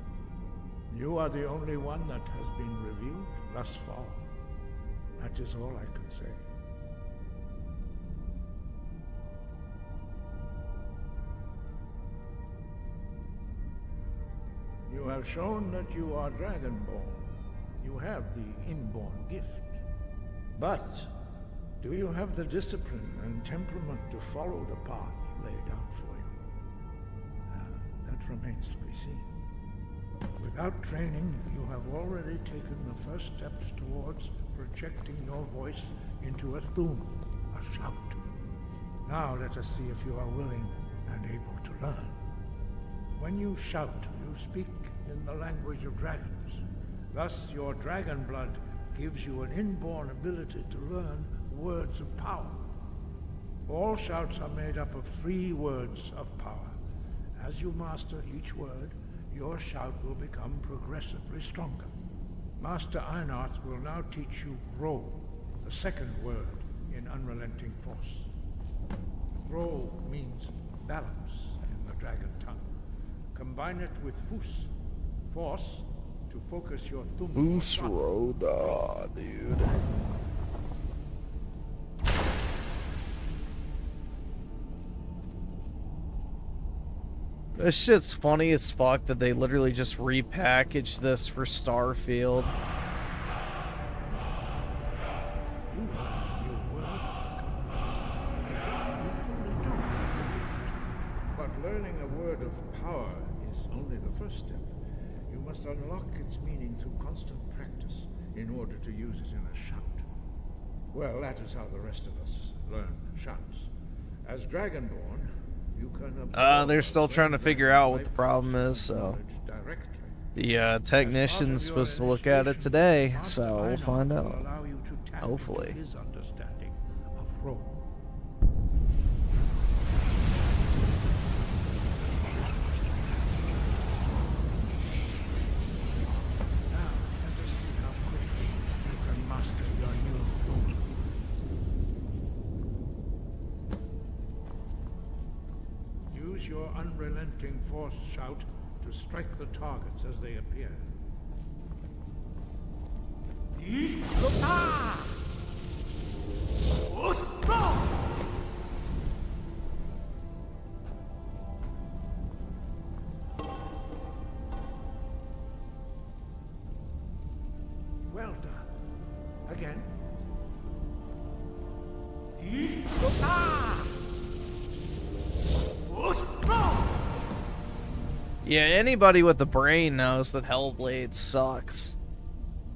You are the only one that has been revealed thus far. That is all I can say. You have shown that you are Dragonborn. You have the inborn gift. But do you have the discipline and temperament to follow the path laid out for you? That remains to be seen. Without training, you have already taken the first steps towards projecting your voice into a thum, a shout. Now let us see if you are willing and able to learn. When you shout, you speak in the language of dragons. Thus, your dragon blood gives you an inborn ability to learn words of power. All shouts are made up of 3 words of power. As you master each word, your shout will become progressively stronger. Master Einarth will now teach you Ro, the second word in Unrelenting Force. Ro means balance in the dragon tongue. Combine it with Fus, force, to focus your thumb. Fus Roda, dude. This shit's funny as fuck that they literally just repackaged this for Starfield. But learning a word of power is only the first step. You must unlock its meaning through constant practice in order to use it in a shout. Well, that is how the rest of us learn shouts. As Dragonborn, you can observe. They're still trying to figure out what the problem is, so the technician's supposed to look at it today, so we'll find out. Hopefully. His understanding of Rome. Now, let us see how quickly you can master your new thum. Use your unrelenting force shout to strike the targets as they appear. Well done. Again. Yeah, anybody with the brain knows that Hellblade sucks.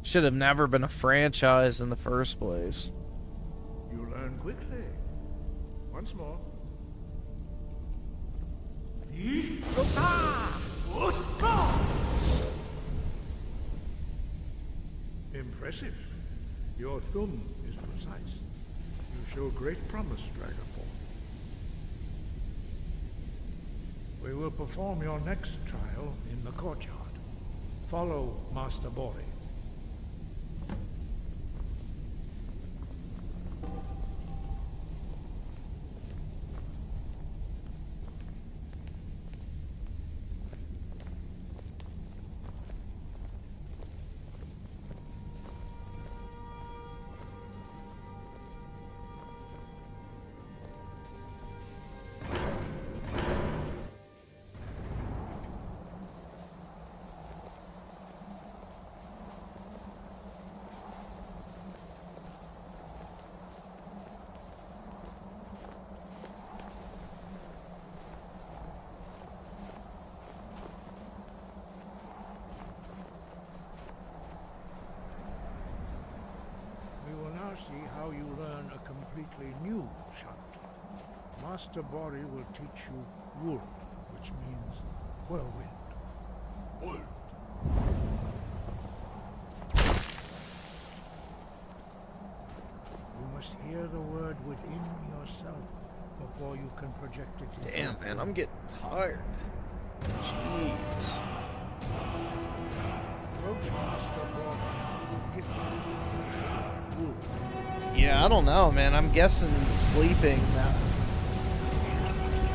Should have never been a franchise in the first place. You learn quickly. Once more. Impressive. Your thumb is precise. You show great promise, Dragonborn. We will perform your next trial in the courtyard. Follow Master Bori. see how you learn a completely new shunt. Master Bori will teach you Wood, which means whirlwind. Wood. You must hear the word within yourself before you can project it into Damn, man, I'm getting tired. Jeez. Approach Master Bori and he will gift you with wood. Yeah, I don't know, man. I'm guessing sleeping that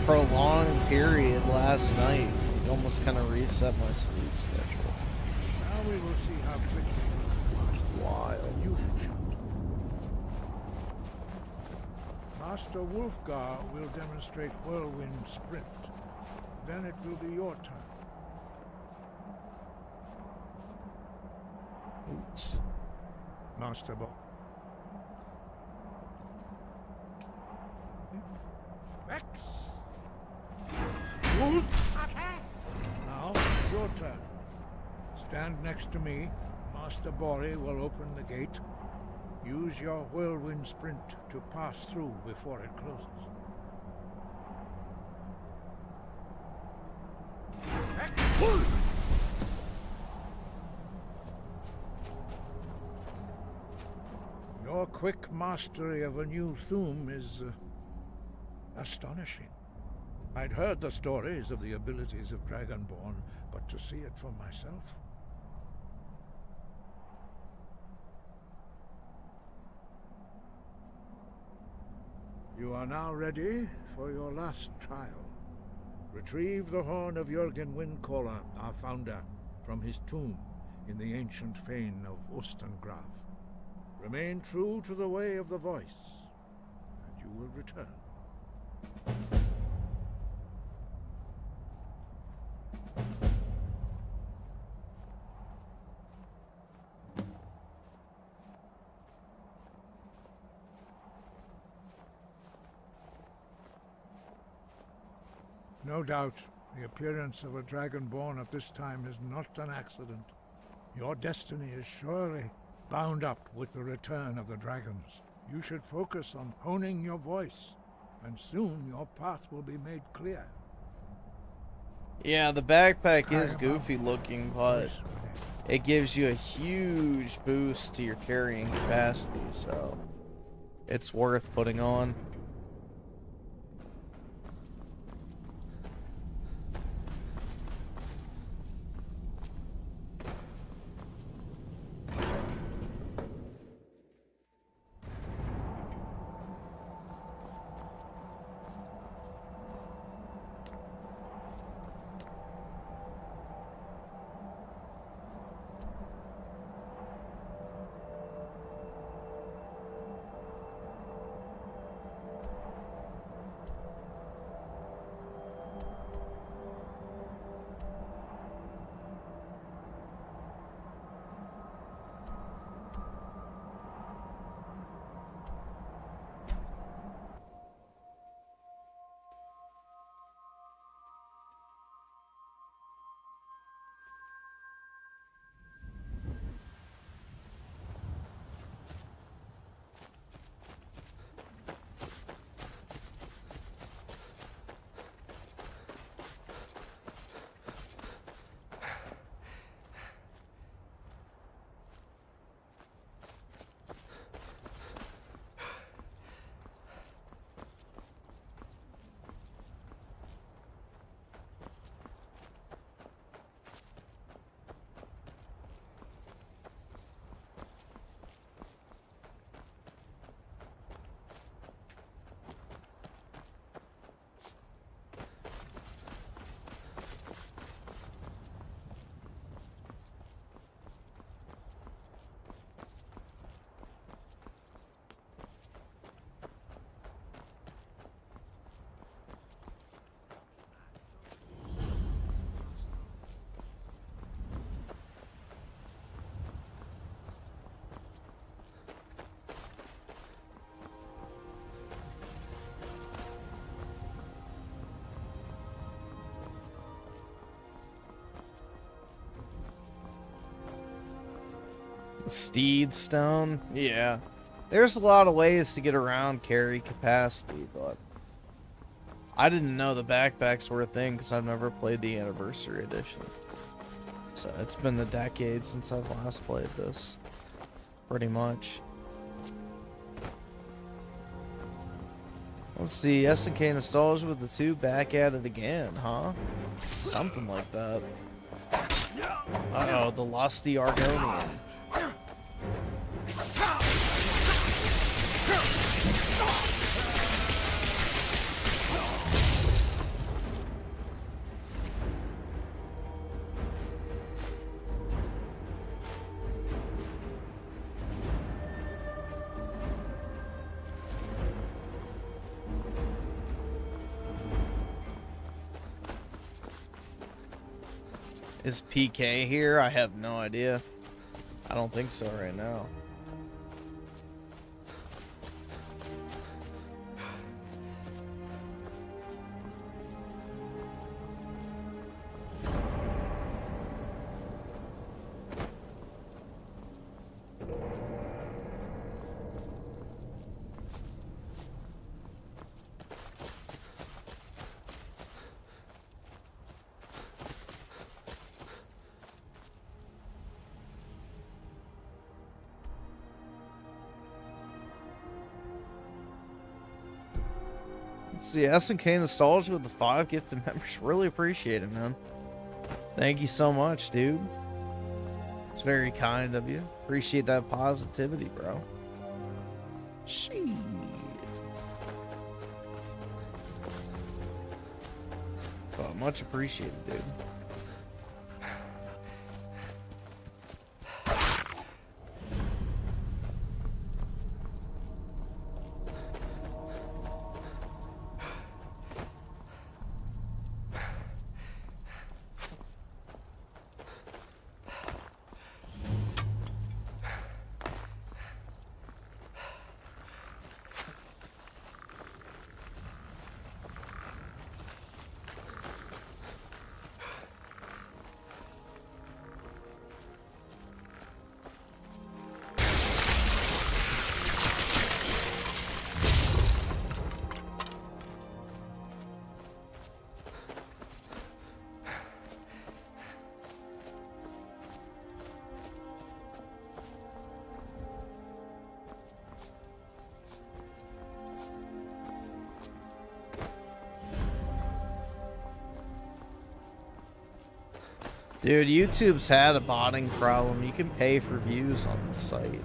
prolonged period last night almost kind of reset my sleep schedule. Now we will see how quickly you can master Wild. a new shunt. Master Wolfgar will demonstrate whirlwind sprint. Then it will be your turn. Oops. Master Bori. Rex! Wolf! Now, your turn. Stand next to me. Master Bori will open the gate. Use your whirlwind sprint to pass through before it closes. Your quick mastery of a new Thum is astonishing. I'd heard the stories of the abilities of Dragonborn, but to see it for myself... You are now ready for your last trial. Retrieve the horn of Jürgen Windcaller, our founder, from his tomb in the ancient fane of Ustengrav. Remain true to the way of the voice, and you will return. No doubt, the appearance of a Dragonborn at this time is not an accident. Your destiny is surely bound up with the return of the dragons. You should focus on honing your voice, and soon your path will be made clear. Yeah, the backpack is goofy looking, but it gives you a huge boost to your carrying capacity, so it's worth putting on. Steed stone? Yeah. There's a lot of ways to get around carry capacity, but I didn't know the backpacks were a thing because I've never played the Anniversary Edition. So it's been a decade since I've last played this, pretty much. Let's see, SNK Nostalgia with the 2 back at it again, huh? Something like that. Uh-oh, the Lusty Argonian. Is PK here? I have no idea. I don't think so right now. See, SNK Nostalgia with the 5 gifted members. Really appreciate it, man. Thank you so much, dude. It's very kind of you. Appreciate that positivity, bro. Shit. Oh, much appreciated, dude. Dude, YouTube's had a botting problem. You can pay for views on the site.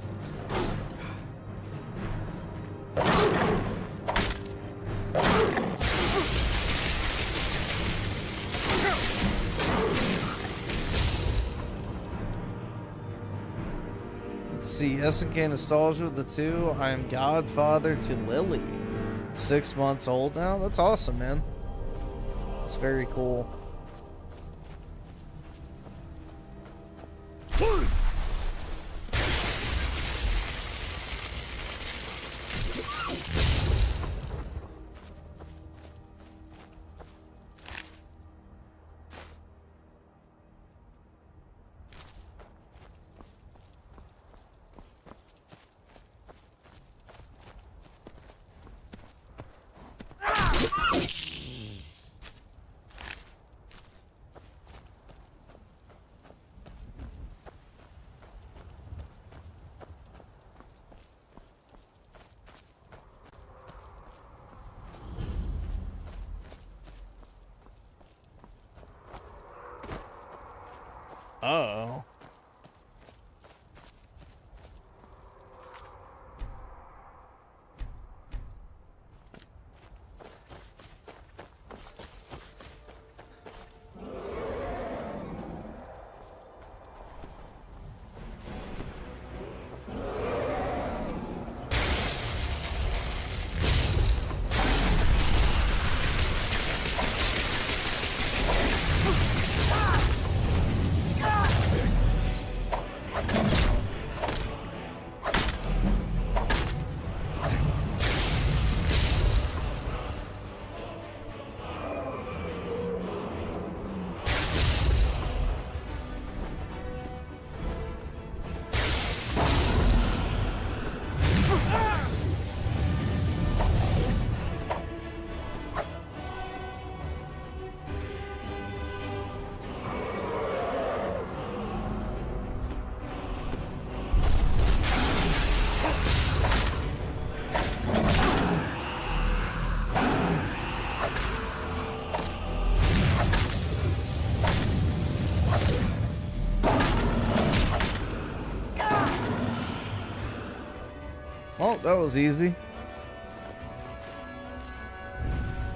Let's see, SNK Nostalgia with the 2. I am godfather to Lily. 6 months old now? That's awesome, man. It's very cool. Uh-oh. that was easy.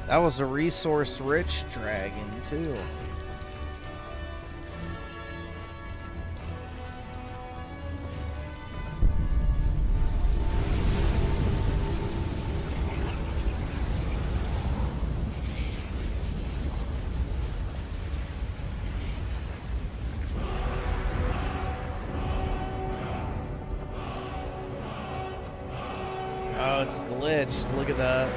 That was a resource-rich dragon, too. Oh, it's glitched. Look at that.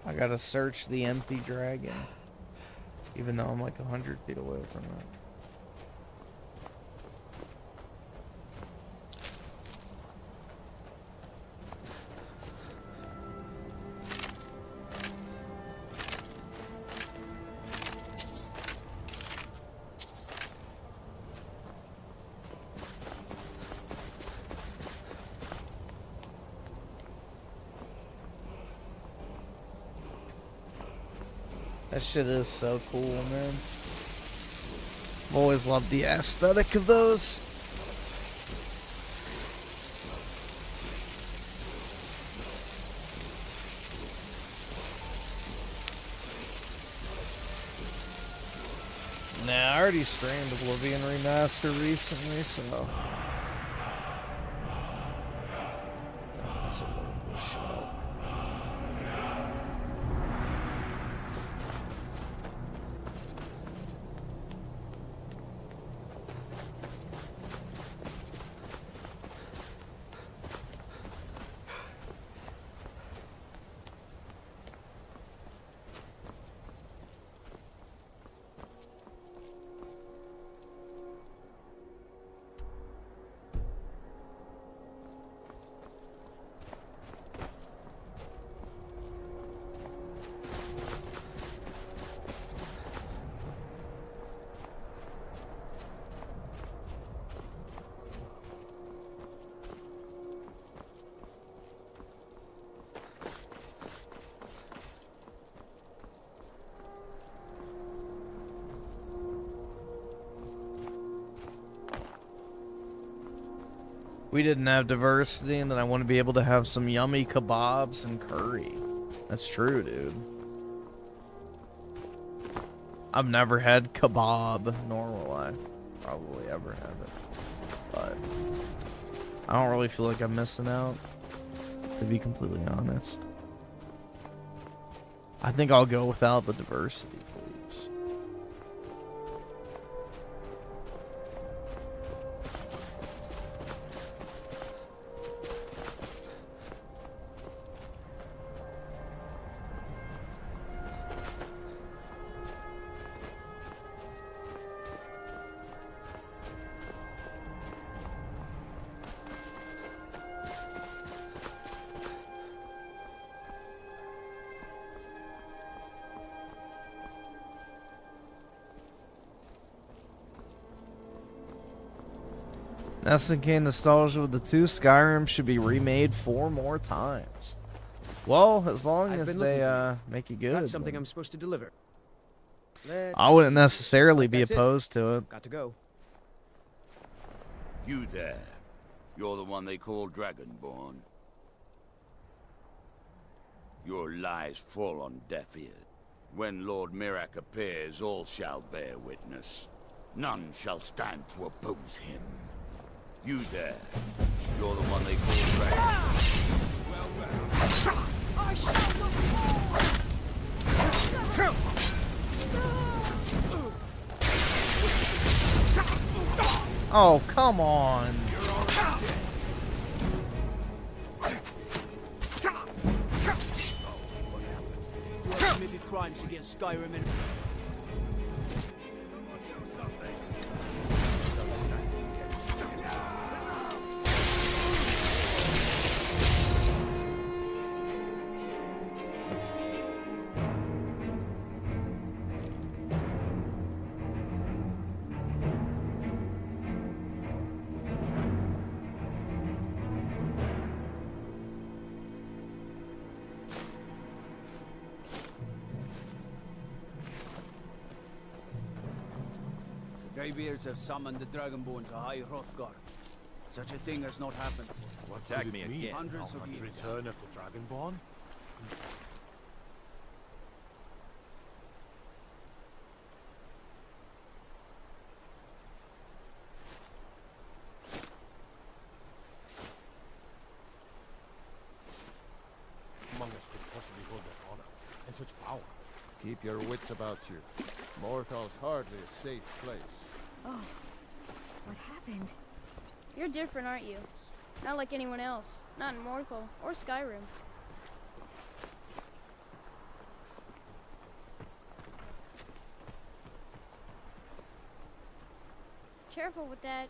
I gotta search the empty dragon, even though I'm like 100 feet away from it. That shit is so cool, man. I've always loved the aesthetic of those. Nah, I already streamed Oblivion Remaster recently, so... That's a little shot. We didn't have diversity, and then I want to be able to have some yummy kebabs and curry. That's true, dude. I've never had kebab, nor will I probably ever have it. But I don't really feel like I'm missing out, to be completely honest. I think I'll go without the diversity, please. SNK nostalgia with the 2. Skyrim should be remade 4 more times. Well, as long as they make it good. That's something I'm supposed to deliver. I wouldn't necessarily be opposed to it. Got to go. You there. You're the one they call Dragonborn. Your lies fall on deaf ears. When Lord Mirak appears, all shall bear witness. None shall stand to oppose him. You there. You're the one they call Dragon. Oh, come on. You have committed crimes against Skyrim and... Greybeards have summoned the Dragonborn to High Hrothgar. Such a thing has not happened before. Attack me again. Hundreds of years. Return of the Dragonborn? Among us could possibly hold that honor and such power. Keep your wits about you. Morthal's hardly a safe place. Oh, what happened? You're different, aren't you? Not like anyone else. Not in Morthal or Skyrim. Careful with that.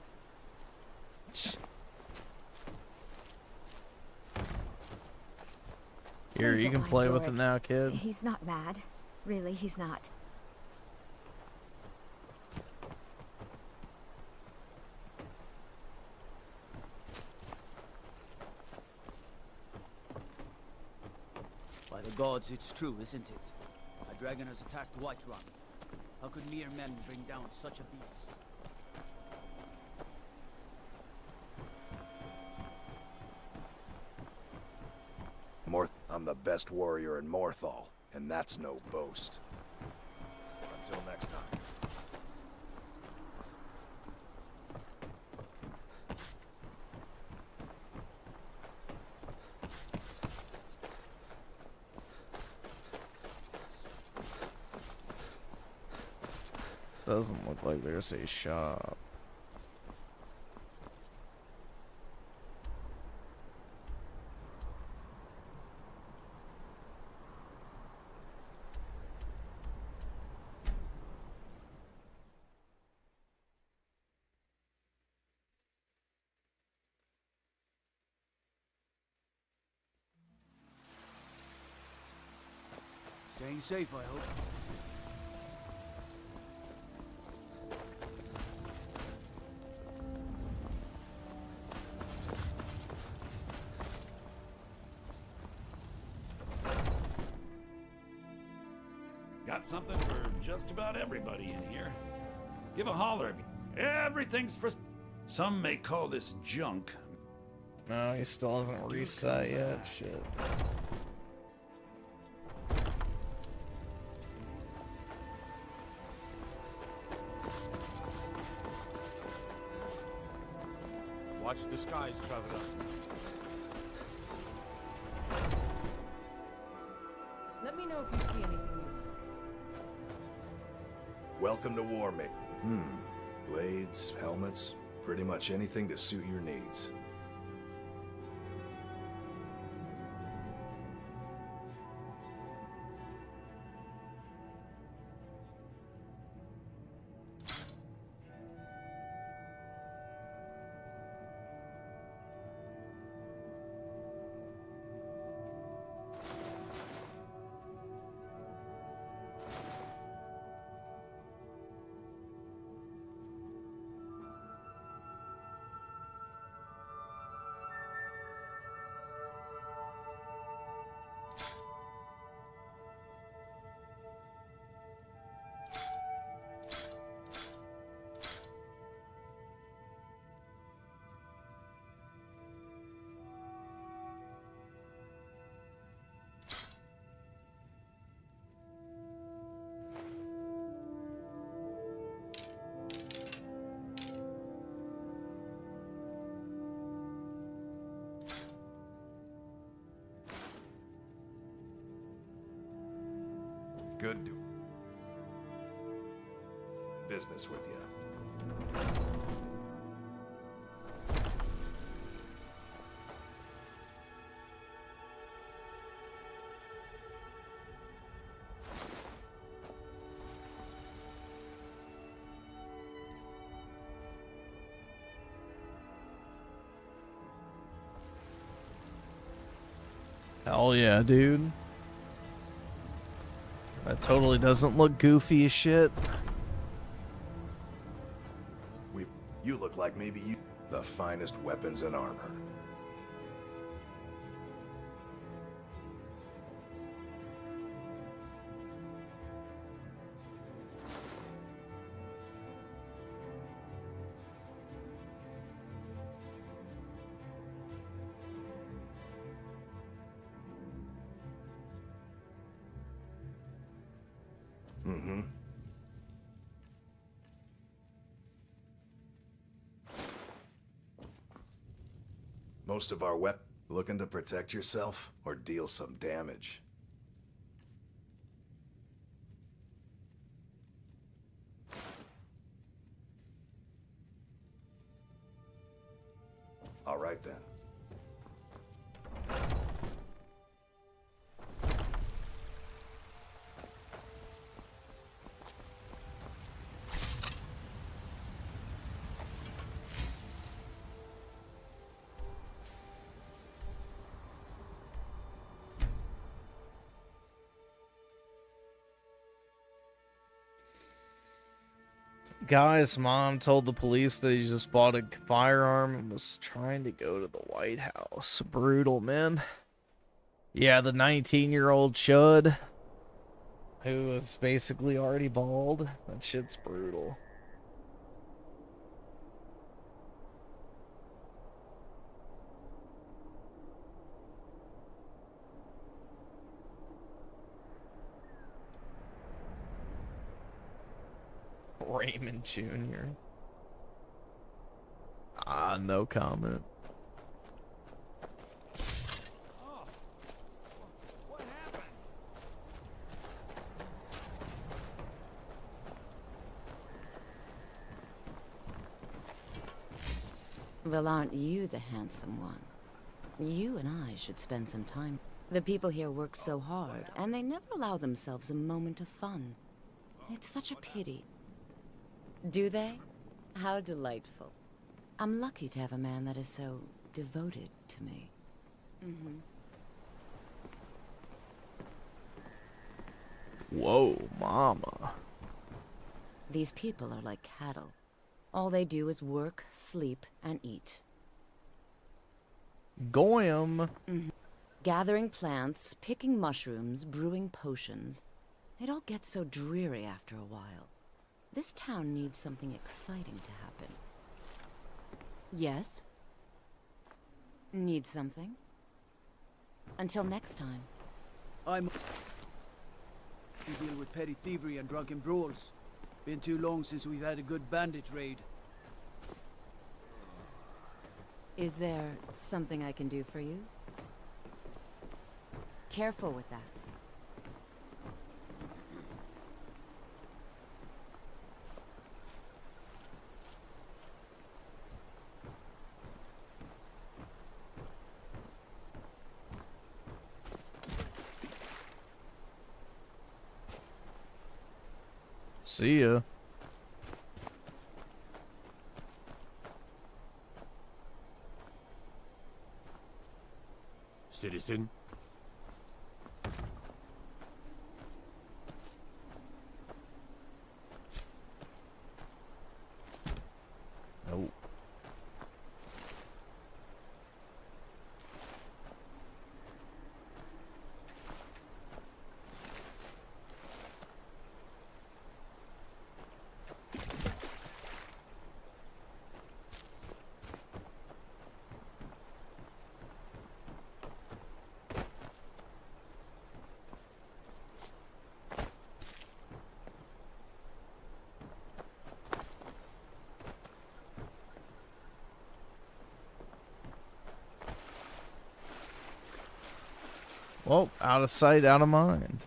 Here, Please you don't can mind play with Yorick. it now, kid. He's not mad. Really, he's not. By the gods, it's true, isn't it? A dragon has attacked Whiterun. How could mere men bring down such a beast? I'm the best warrior in Morthal, and that's no boast. Until next time. Doesn't look like there's a shop. Staying safe, I hope. Got something for just about everybody in here. Give a holler. Everything's for... Some may call this junk. No, he still hasn't reset yet. Shit. Watch the skies, traveler. Let me know if you see anything you like. Welcome to Warmate. Blades, helmets, pretty much anything to suit your needs. Good do business with you. Hell yeah, dude. That totally doesn't look goofy as shit. You look like maybe you... The finest weapons and armor. Mm-hmm. Most of our looking to protect yourself or deal some damage. All right then. Guy's mom told the police that he just bought a firearm and was trying to go to the White House. Brutal, man. Yeah, the 19-year-old chud who was basically already bald. That shit's brutal. Raymond Jr. No comment. Well, aren't you the handsome one? You and I should spend some time. The people here work so hard, and they never allow themselves a moment of fun. It's such a pity. Do they? How delightful. I'm lucky to have a man that is so devoted to me. Whoa, mama. These people are like cattle. All they do is work, sleep, and eat. Goyim. Gathering plants, picking mushrooms, brewing potions. It all gets so dreary after a while. This town needs something exciting to happen. Yes? Needs something? Until next time. We deal with petty thievery and drunken brawls. Been too long since we've had a good bandit raid. Is there something I can do for you? Careful with that. See ya. Citizen? Nope. Well, out of sight, out of mind.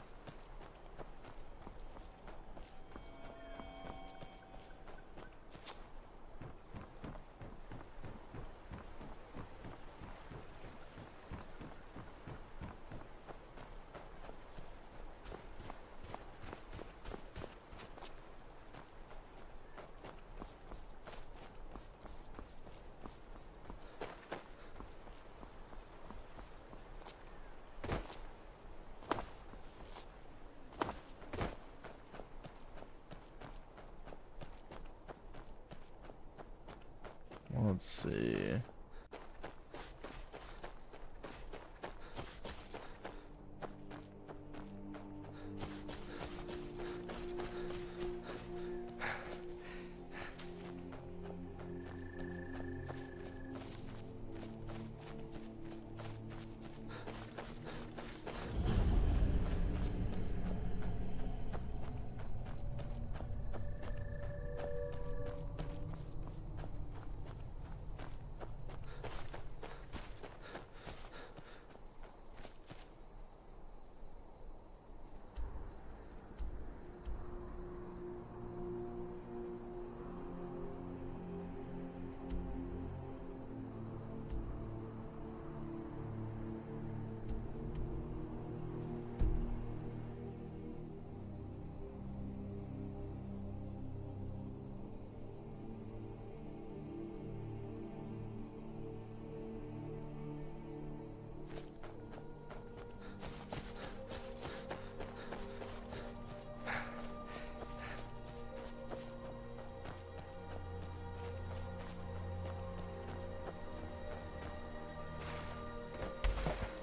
Let's see.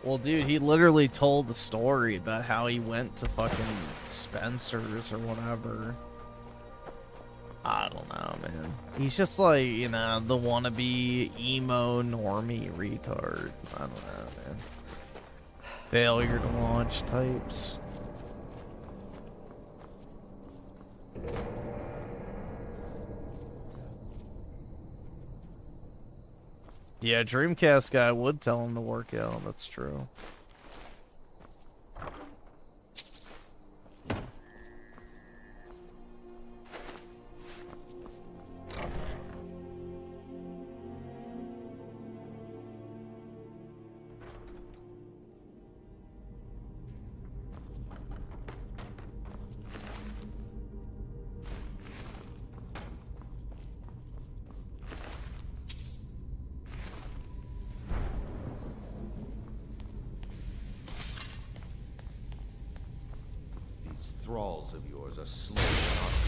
Well, dude, he literally told the story about how he went to fucking Spencer's or whatever. I don't know, man. He's just like, you know, the wannabe emo normie retard. I don't know, man. Failure to launch types. Yeah, Dreamcast guy would tell him to work out. That's true. These thralls of yours are slow and not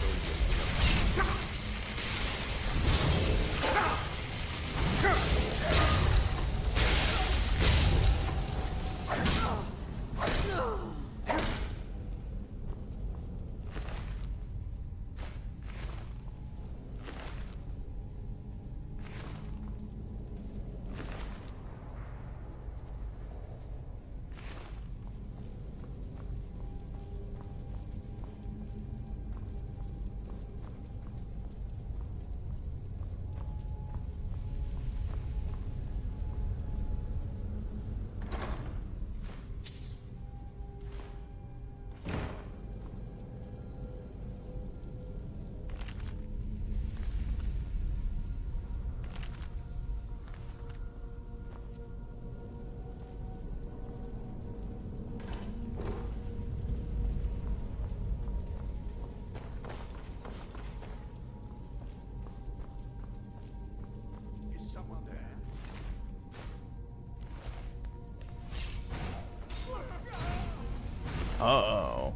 Uh-oh.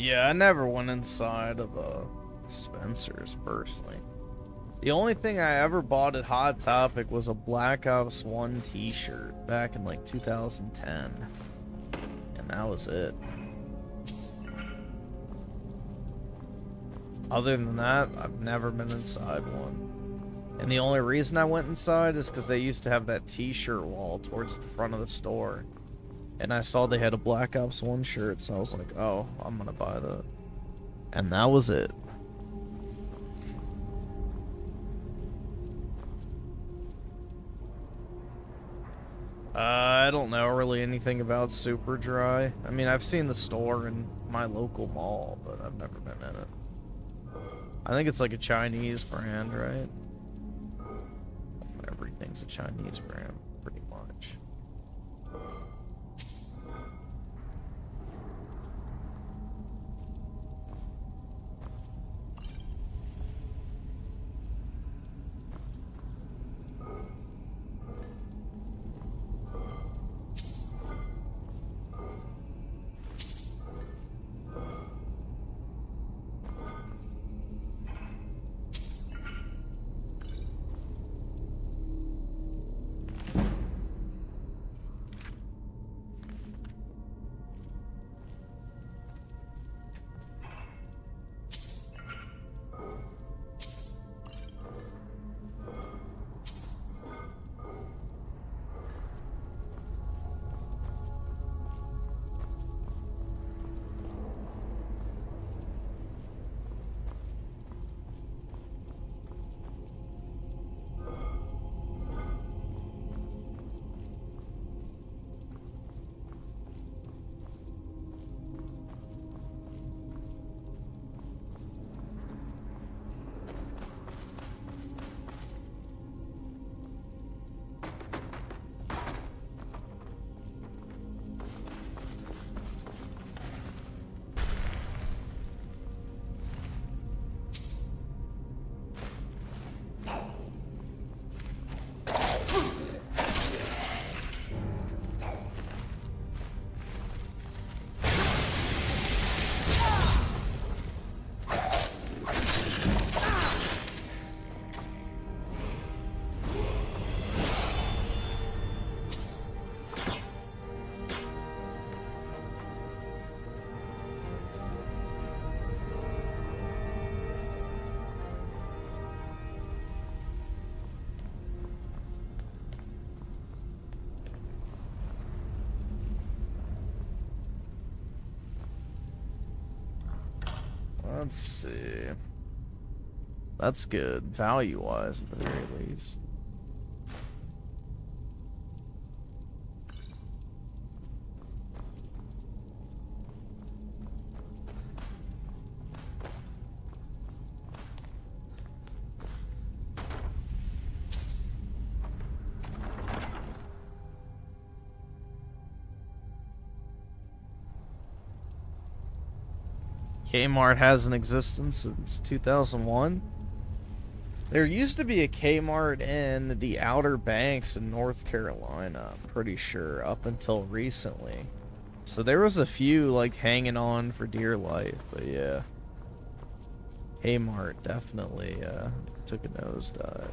Yeah, I never went inside of Spencer's personally. The only thing I ever bought at Hot Topic was a Black Ops 1 t-shirt back in like 2010. And that was it. Other than that, I've never been inside one. And the only reason I went inside is because they used to have that t-shirt wall towards the front of the store. And I saw they had a Black Ops 1 shirt, so I was like, oh, I'm gonna buy that. And that was it. I don't know really anything about Super Dry. I mean, I've seen the store in my local mall, but I've never been in it. I think it's like a Chinese brand, right? Everything's a Chinese brand, pretty much. Let's see. That's good, value-wise at the very least. Kmart has an existence since 2001. There used to be a Kmart in the Outer Banks in North Carolina, I'm pretty sure, up until recently. So there was a few like hanging on for dear life, but yeah. Kmart definitely took a nosedive.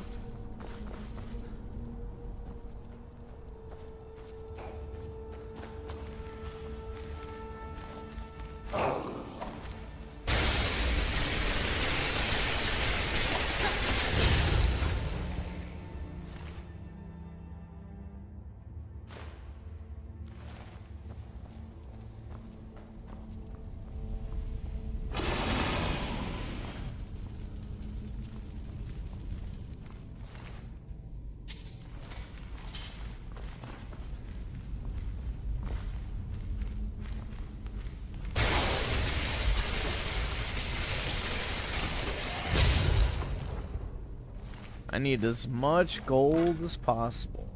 I need as much gold as possible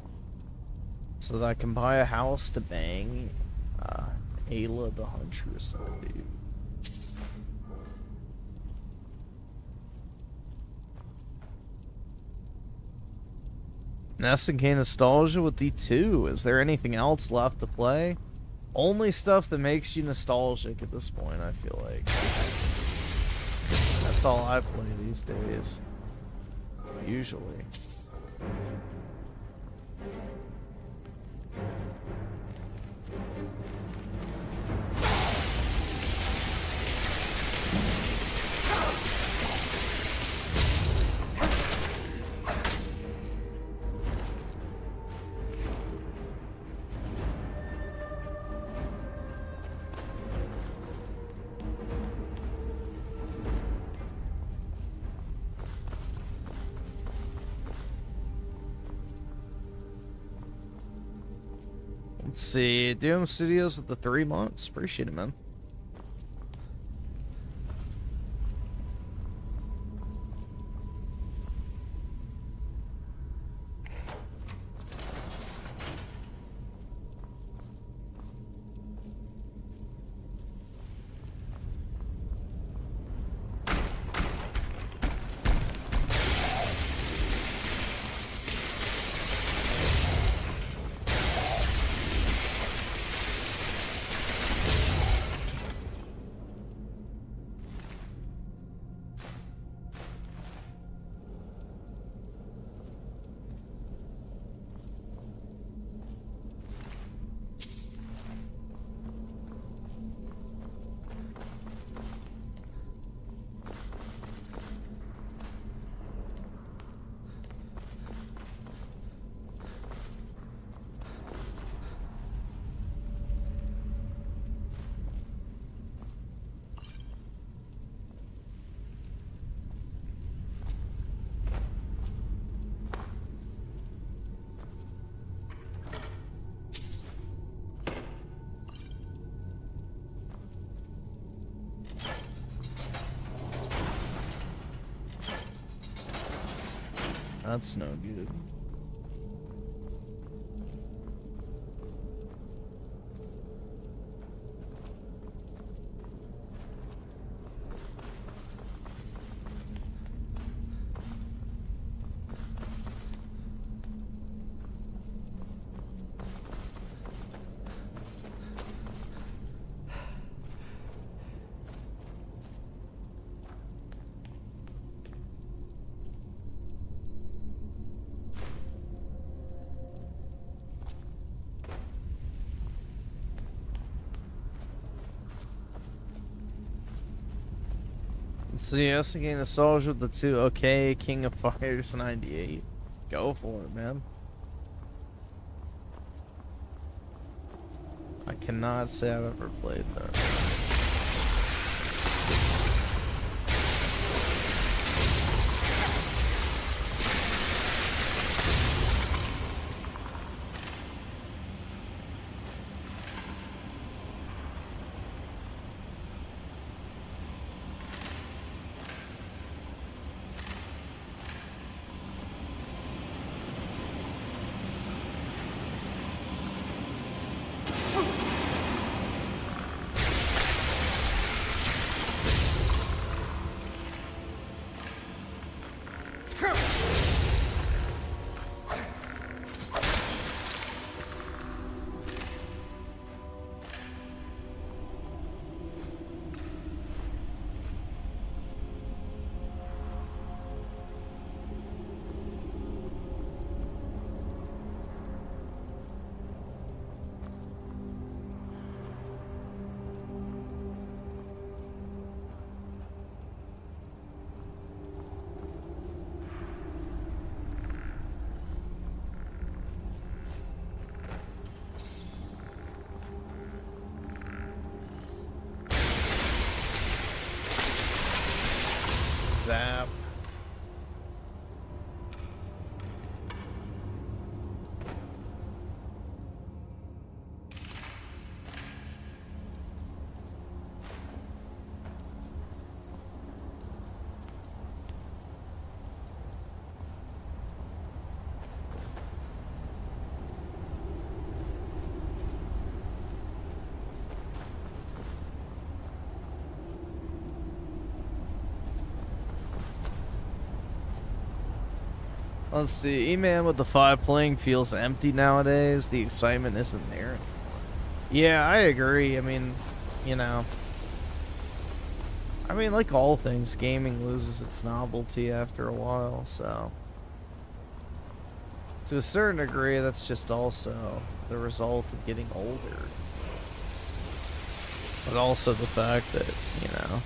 so that I can buy a house to bang Ayla the Huntress on, dude. SNK nostalgia with D2. Is there anything else left to play? Only stuff that makes you nostalgic at this point, I feel like. That's all I play these days. Usually. Let's see, Doom Studios with the 3 months. Appreciate it, man. That's no good. See, us again, the Soldier with the 2. Okay, King of Fighters 98. Go for it, man. I cannot say I've ever played that. zap. Let's see, E-Man with the 5 playing feels empty nowadays. The excitement isn't there anymore. Yeah, I agree. I mean, you know. I mean, like all things, gaming loses its novelty after a while, so. To a certain degree, that's just also the result of getting older. But also the fact that, you know,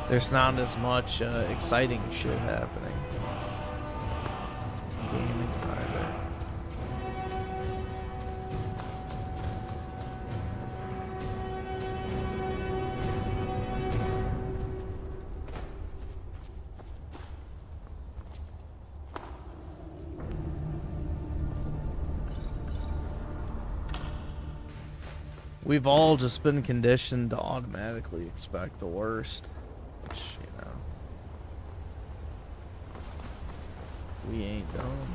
there's not as much exciting shit happening. Gaming either. We've all just been conditioned to automatically expect the worst, which, you know, we ain't dumb.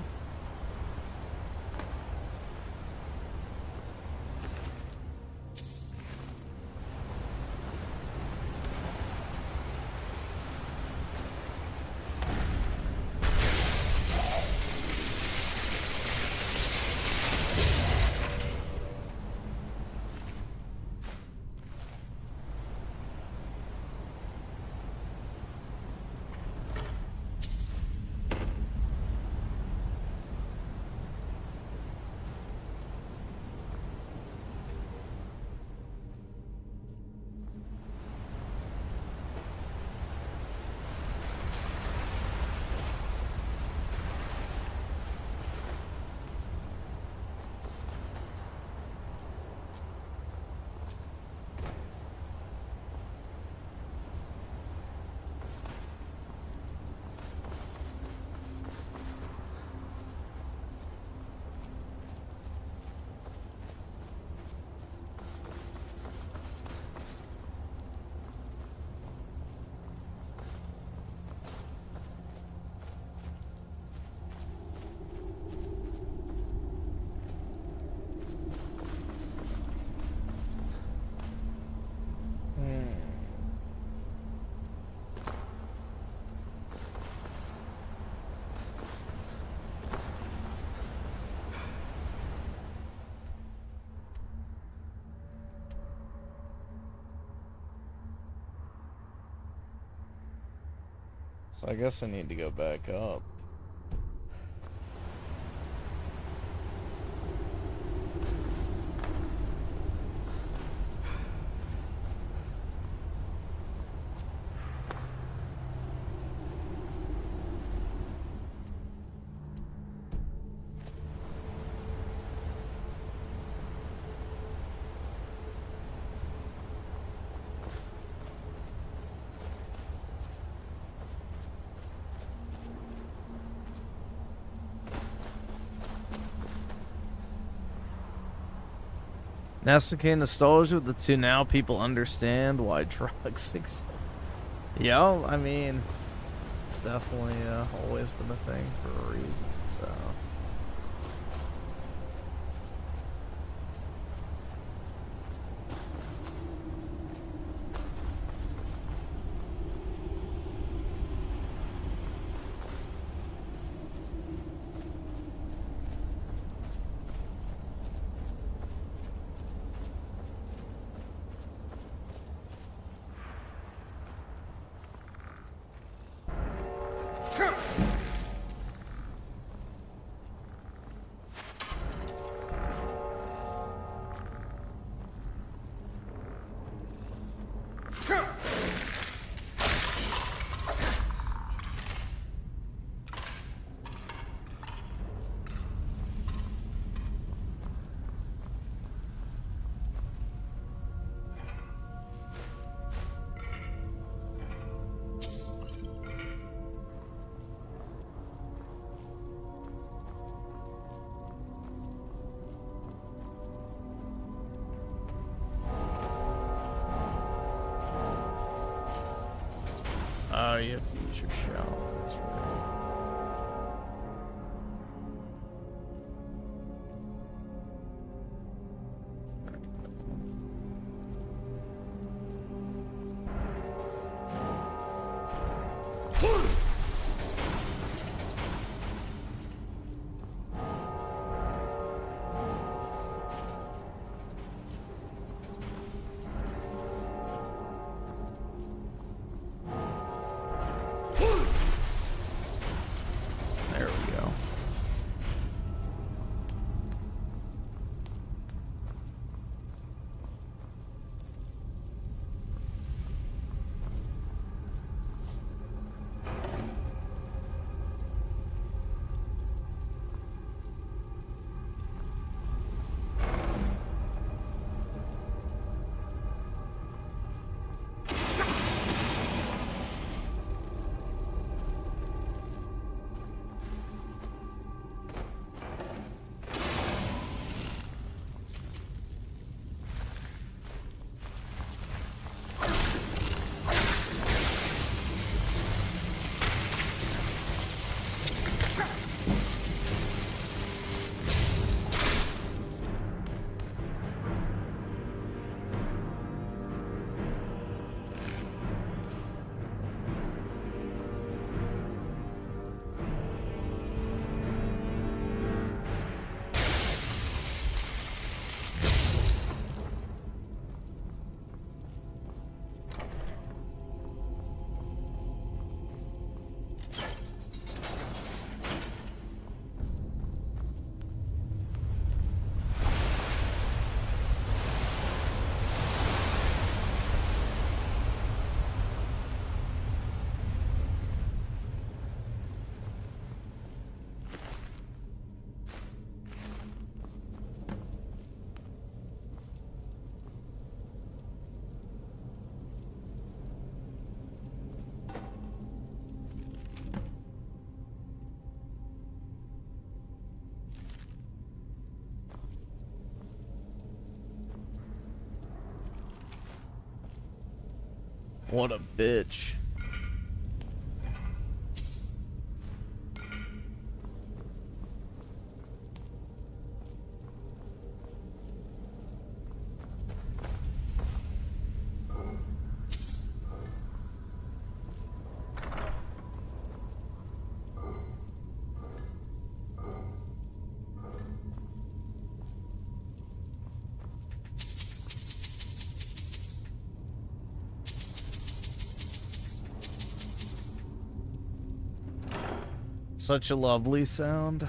So I guess I need to go back up. Nasake nostalgia with the 2 now, people understand why drugs exist. Yo, I mean, it's definitely always been a thing for a reason, so. Oh, you have to use your shell. That's right. There we go. What a bitch. Such a lovely sound.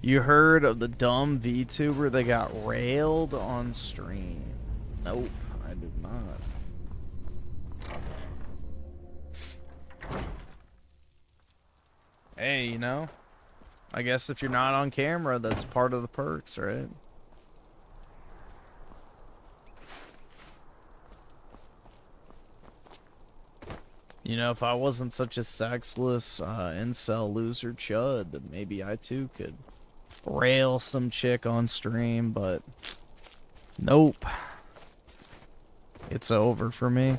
You heard of the dumb VTuber that got railed on stream? Nope, I did not. Hey, you know, I guess if you're not on camera, that's part of the perks, right? You know, if I wasn't such a sexless incel loser chud, then maybe I too could rail some chick on stream, but nope. It's over for me.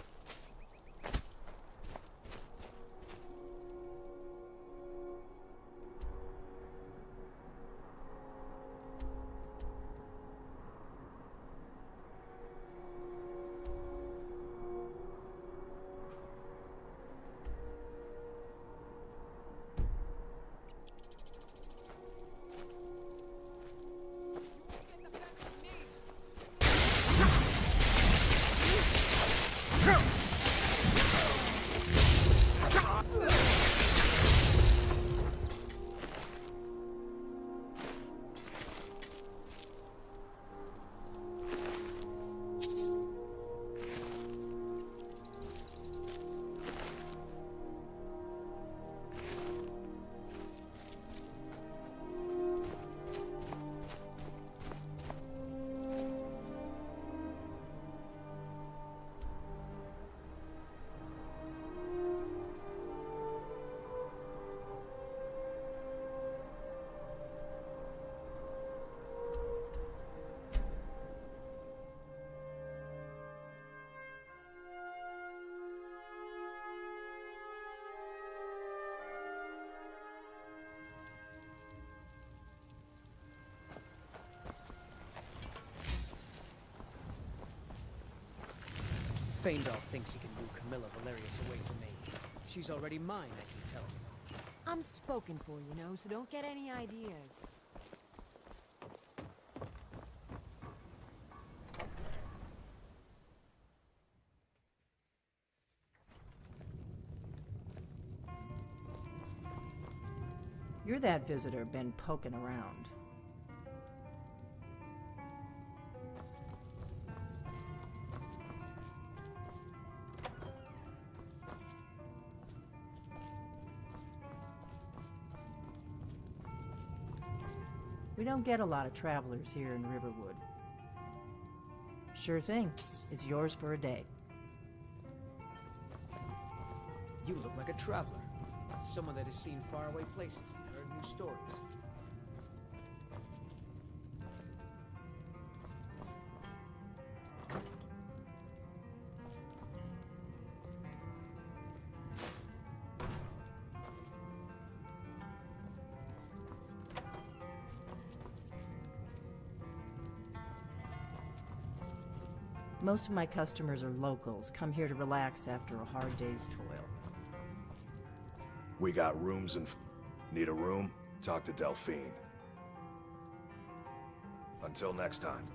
Faendal thinks he can woo Camilla Valerius away from me. She's already mine, I can tell you. I'm spoken for, you know, so don't get any ideas. You're that visitor been poking around. We don't get a lot of travelers here in Riverwood. Sure thing. It's yours for a day. You look like a traveler. Someone that has seen faraway places and heard new stories. Most of my customers are locals, come here to relax after a hard day's toil. We got rooms and... Need a room? Talk to Delphine. Until next time.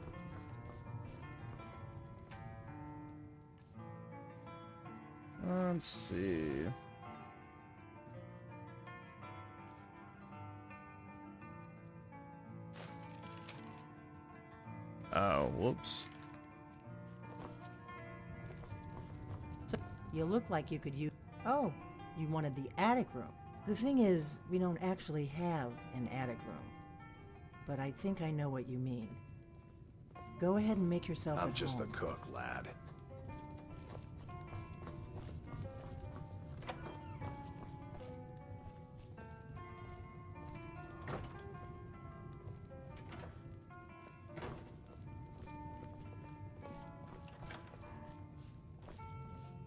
Let's see. Oh, whoops. So, you look like you could use... Oh, you wanted the attic room. The thing is, we don't actually have an attic room. But I think I know what you mean. Go ahead and make yourself at home. I'm just a cook, lad.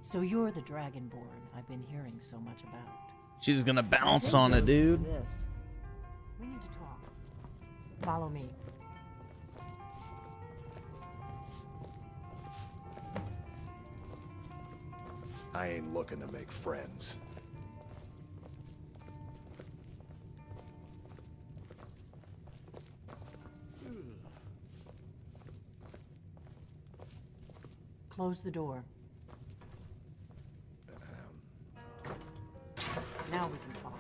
So you're the Dragonborn I've been hearing so much about. She's gonna bounce on it, dude. This. We need to talk. Follow me. I ain't looking to make friends. Close the door. Now we can talk.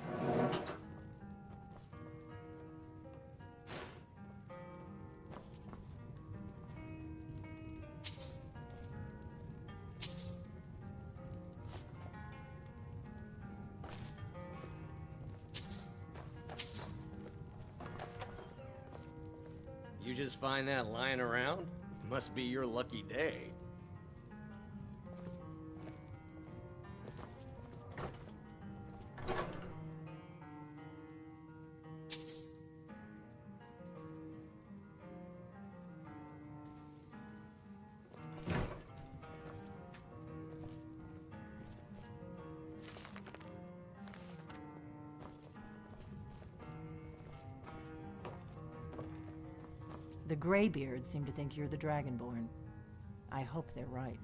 You just find that lying around? Must be your lucky day. The Greybeards seem to think you're the Dragonborn. I hope they're right.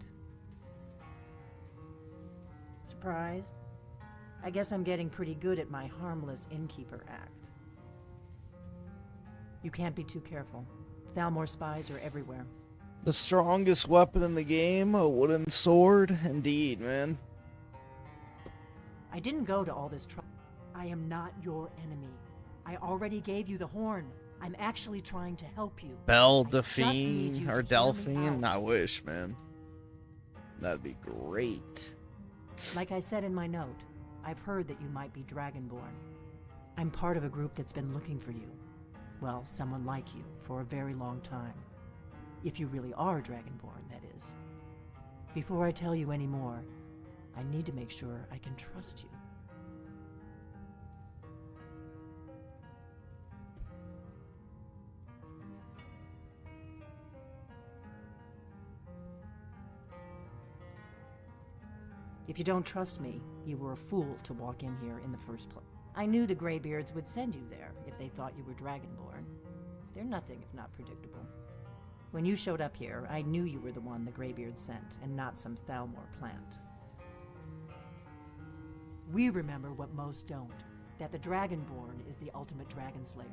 Surprised? I guess I'm getting pretty good at my harmless innkeeper act. You can't be too careful. Thalmor spies are everywhere. The strongest weapon in the game, a wooden sword. Indeed, man. I didn't go to all this trouble. I am not your enemy. I already gave you the horn. I'm actually trying to help you. Belle, I just need Delphine, you or to hear me Delphine? out. I wish, man. That'd be great. Like I said in my note, I've heard that you might be Dragonborn. I'm part of a group that's been looking for you. Well, someone like you, for a very long time. If you really are Dragonborn, that is. Before I tell you any more, I need to make sure I can trust you. If you don't trust me, you were a fool to walk in here in the first place. I knew the Greybeards would send you there if they thought you were Dragonborn. They're nothing if not predictable. When you showed up here, I knew you were the one the Greybeards sent, and not some Thalmor plant. We remember what most don't, that the Dragonborn is the ultimate dragon slayer.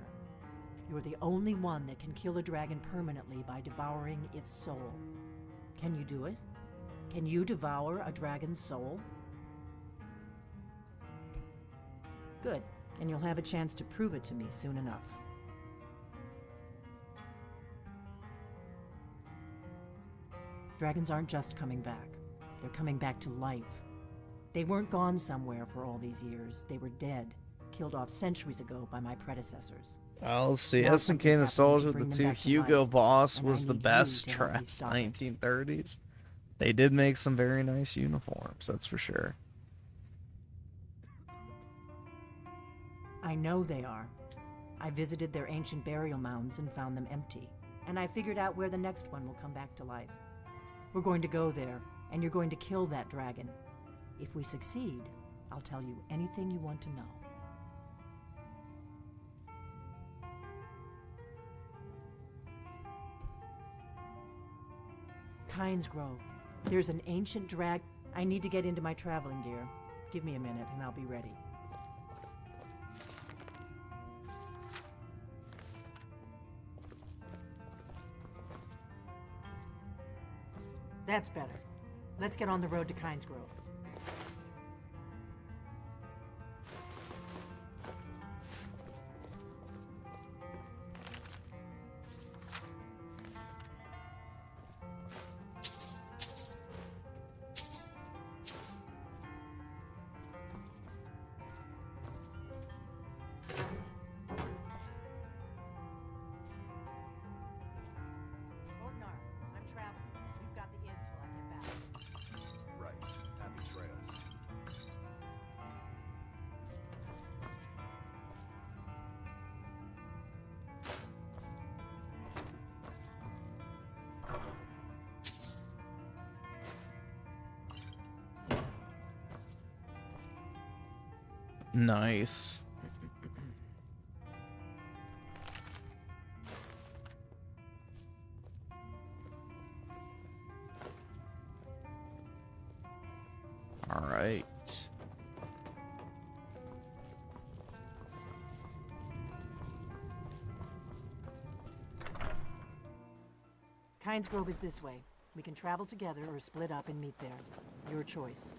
You're the only one that can kill a dragon permanently by devouring its soul. Can you do it? Can you devour a dragon's soul? Good, and you'll have a chance to prove it to me soon enough. Dragons aren't just coming back. They're coming back to life. They weren't gone somewhere for all these years. They were dead, killed off centuries ago by my predecessors. Well, let's see. Now SNK and the something's happening to Soldier, the bring them two back to Hugo life, Boss and I was the need you best to help me dress stop it. 1930s. They did make some very nice uniforms, that's for sure. I know they are. I visited their ancient burial mounds and found them empty. And I figured out where the next one will come back to life. We're going to go there, and you're going to kill that dragon. If we succeed, I'll tell you anything you want to know. Kynes Grove. There's an ancient drag. I need to get into my traveling gear. Give me a minute and I'll be ready. That's better. Let's get on the road to Kynes Grove. Right. Happy trails. Nice. All right. Kynes Grove is this way. We can travel together or split up and meet there. Your choice.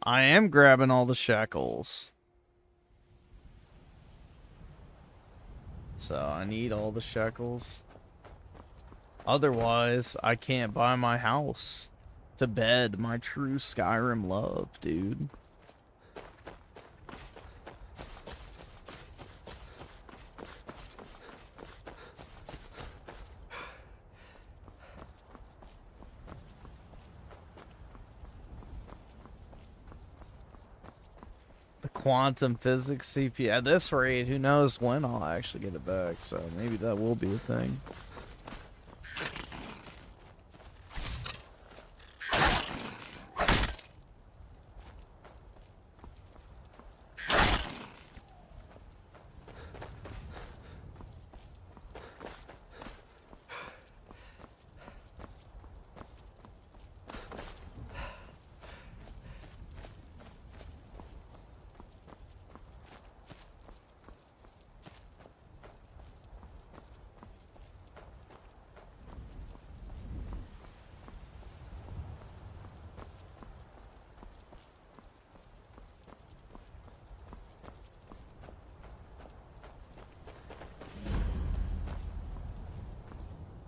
I am grabbing all the shekels. So I need all the shekels. Otherwise, I can't buy my house to bed my true Skyrim love, dude. quantum physics CPU. At this rate, who knows when I'll actually get it back, so maybe that will be a thing.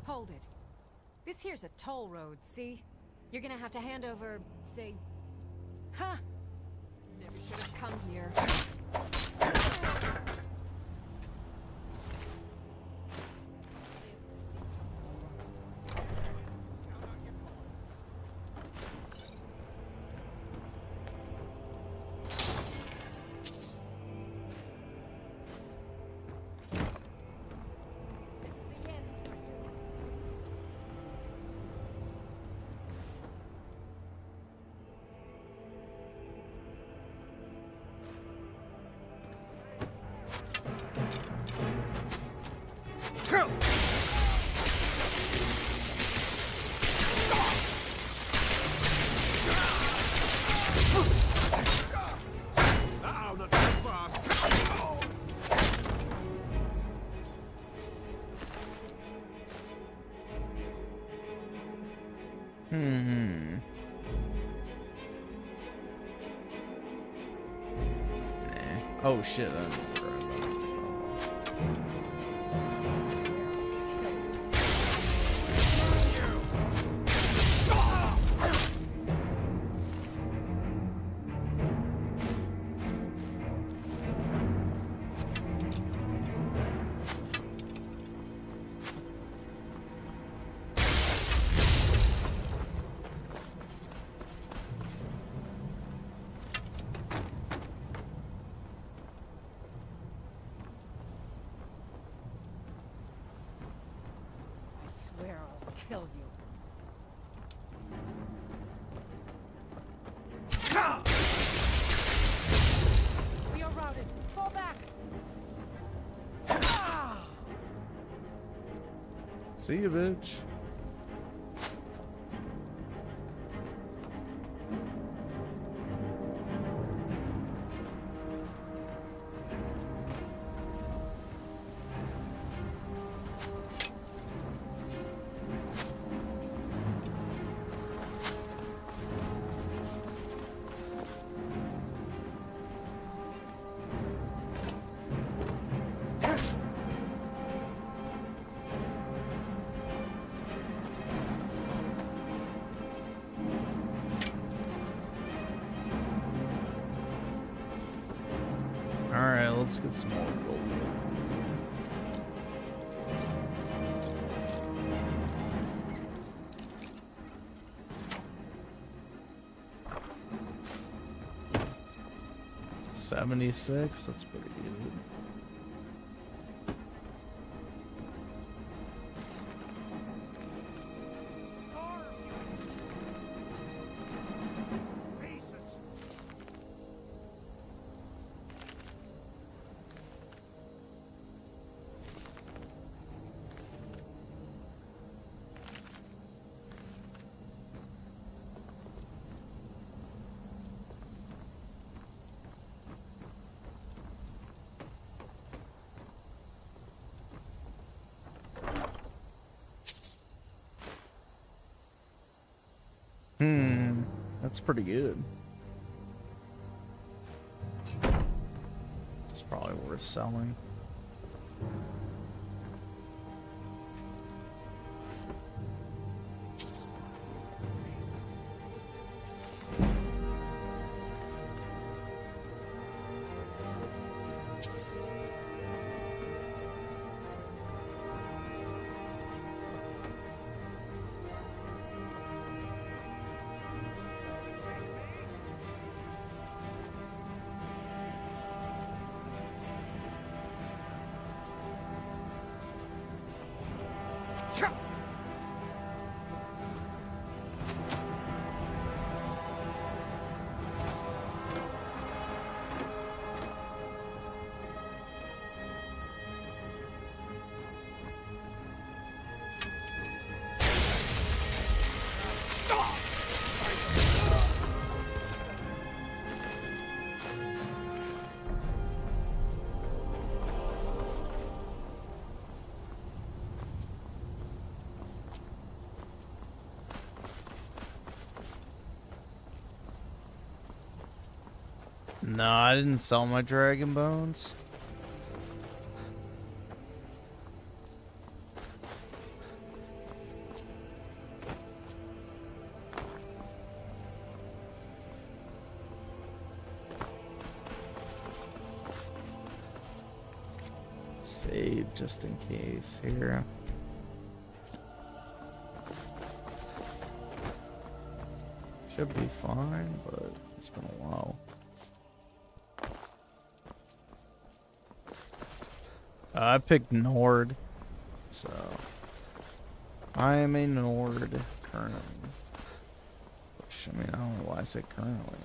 Hold it. This here's a toll road, see? You're gonna have to hand over, say... Huh! Never should have come here. Oh shit. Kill you. We are routed. Fall back. See you, bitch. Alright, let's get some more gold. $76, that's pretty good. That's pretty good. It's probably worth selling. No, I didn't sell my dragon bones. Save just in case here. Should be fine, but it's been a while. I picked Nord, so I am a Nord currently. Which, I mean, I don't know why I said currently.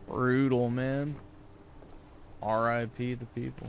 Brutal, man. R.I.P. the people.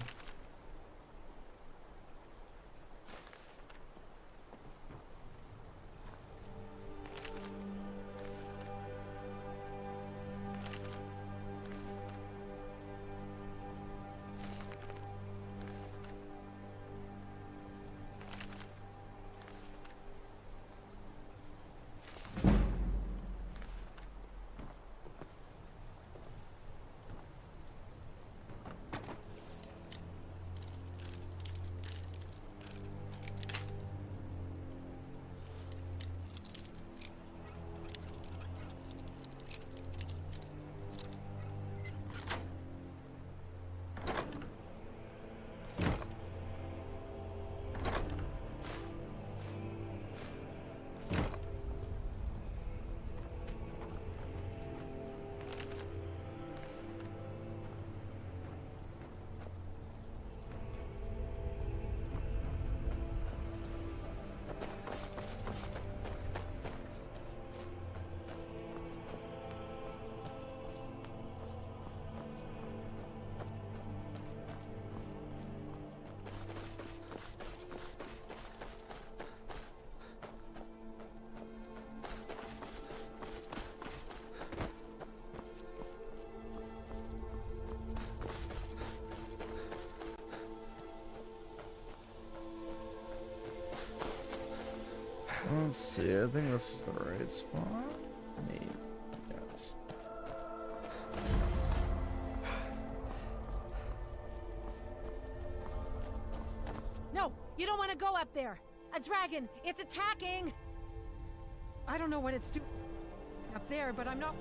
Let's see, I think this is the right spot. Maybe. Yes. No, you don't want to go up there. A dragon, it's attacking. I don't know what it's doing up there, but I'm not.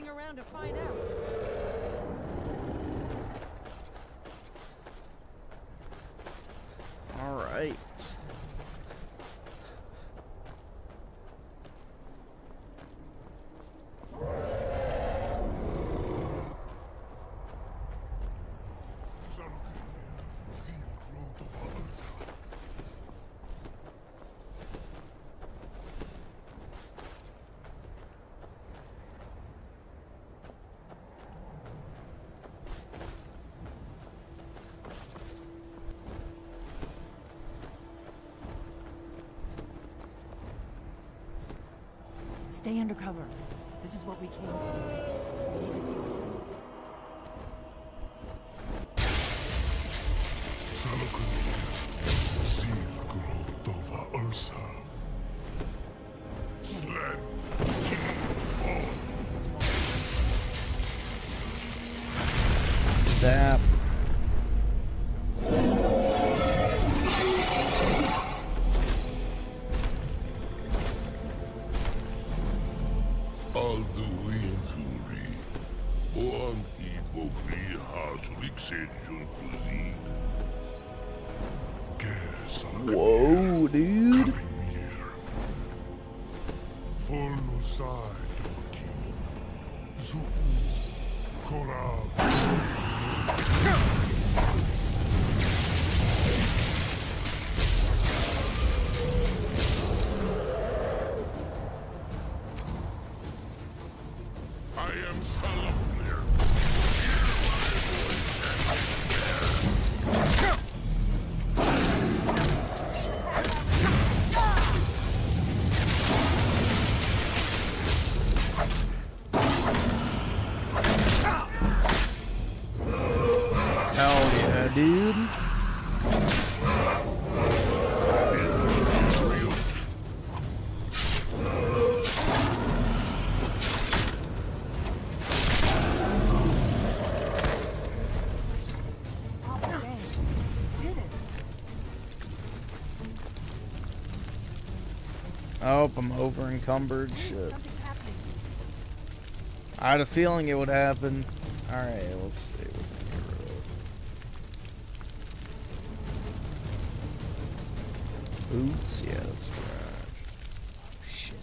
Around to find out. All right. Stay undercover. This is what we came for. We need to see what Zap. Whoa, dude. Dude. Oh, I'm over encumbered. Shit. I had a feeling it would happen. Alright, let's see. Boots? Yeah, that's right. Shit.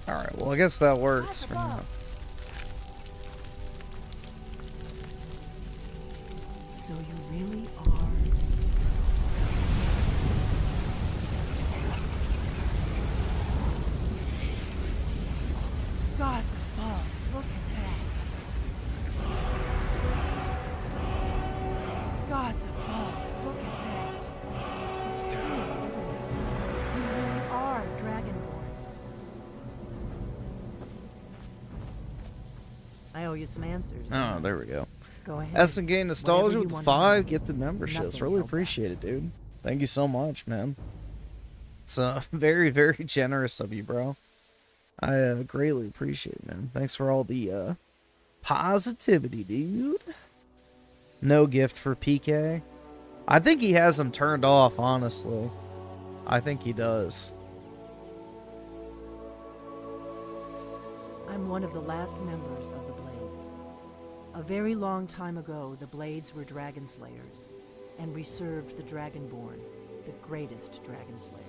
Alright, well I guess that works for now. So you really are... Gods above, look at that. Gods above, look at that. It's true, isn't it? You really are Dragonborn. I owe you some answers. Oh, there we go. Go ahead. That's the game nostalgia with the 5. Get the memberships. Nothing Really held appreciate it, dude. Thank you so much, man. It's very, very generous of you, bro. I greatly appreciate it, man. Thanks for all the positivity, dude. No gift for PK. I think he has them turned off, honestly. I think he does. I'm one of the last members of the Blades. A very long time ago, the Blades were dragon slayers, and we served the Dragonborn, the greatest dragon slayer.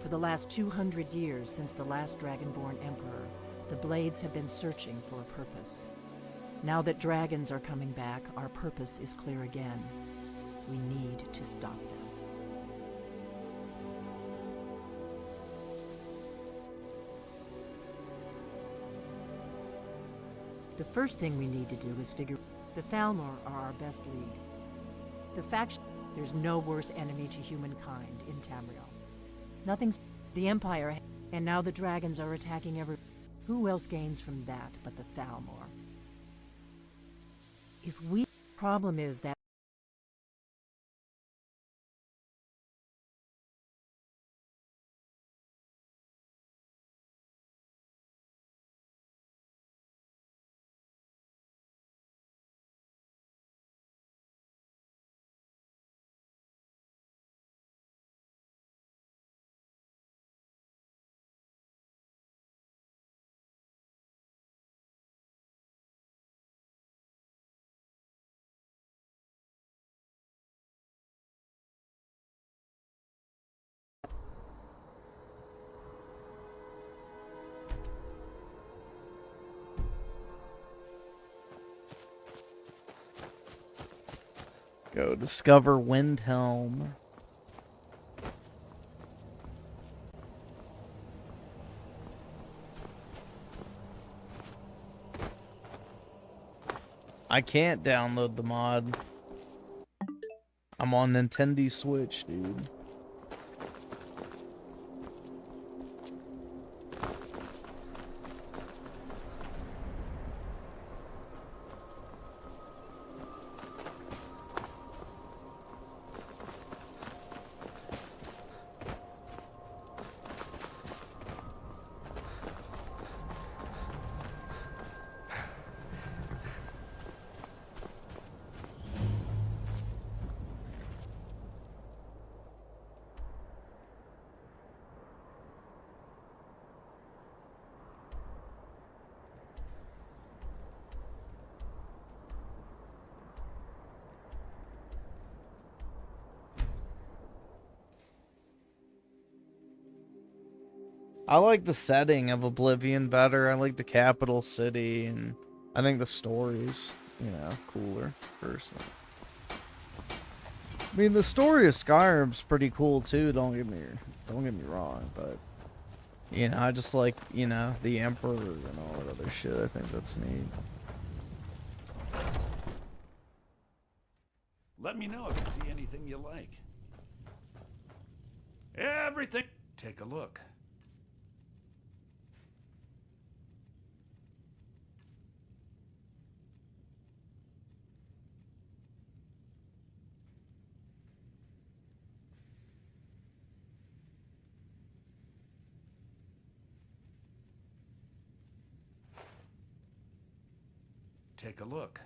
For the last 200 years since the last Dragonborn Emperor, the Blades have been searching for a purpose. Now that dragons are coming back, our purpose is clear again. We need to stop them. The first thing we need to do is figure the Thalmor are our best lead. The faction, there's no worse enemy to humankind in Tamriel. Nothing's the Empire, and now the dragons are attacking every. Who else gains from that but the Thalmor? If we, problem is that Go discover Windhelm. I can't download the mod. I'm on Nintendee Switch, dude. I like the setting of Oblivion better. I like the capital city, and I think the story's, you know, cooler, personally. I mean, the story of Skyrim's pretty cool too. Don't get me wrong, but you know, I just like, you know, the Emperor and all that other shit. I think that's neat. Let me know if you see anything you like. Everything. Take a look. Take a look.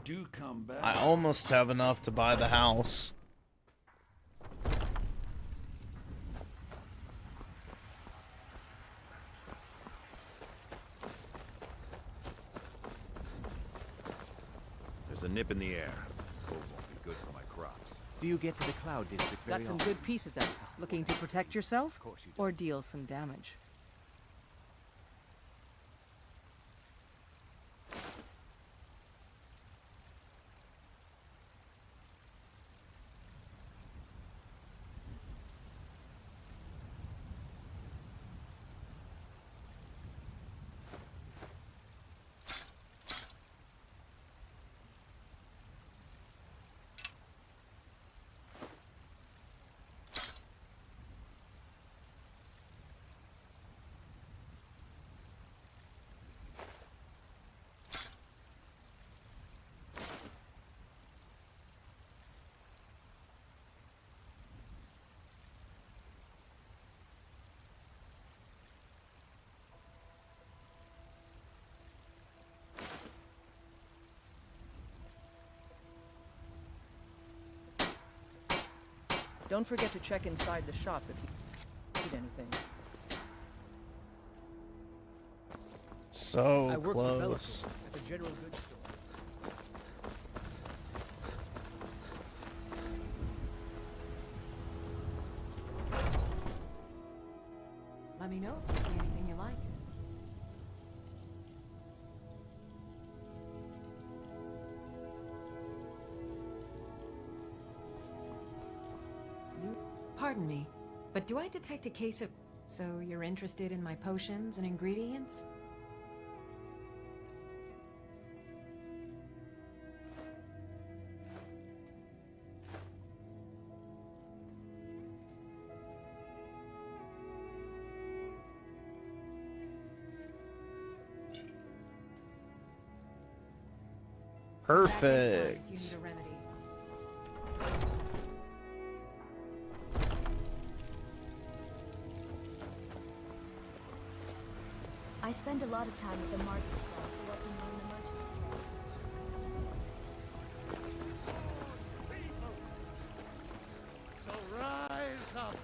Do come back. I almost have enough to buy the house. There's a nip in the air. Cold won't be good for my crops. Do you get to the Cloud District very Got some often? good pieces out. Looking to protect yourself? Or deal some damage? Don't forget to check inside the shop if you need anything. So I work close. for Bellator at the general goods store. Let me know if you see anything you like. Pardon me, but do I detect a case of... So you're interested in my potions and ingredients? Perfect. If you need a remedy. I spend a lot of time at the market stall, so let me know when the merchants trade. So rise up!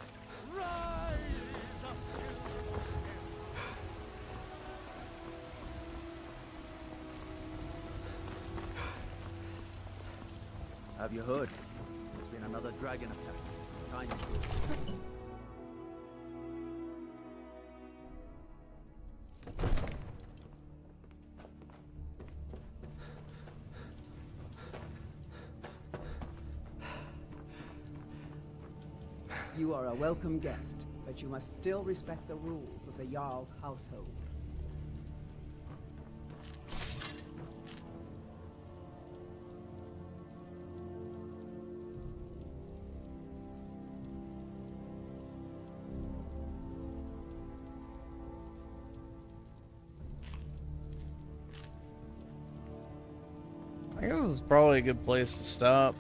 Rise up! Have you heard? There's been another dragon attack. Time to... You are a welcome guest, but you must still respect the rules of the Jarl's household. I guess it's probably a good place to stop.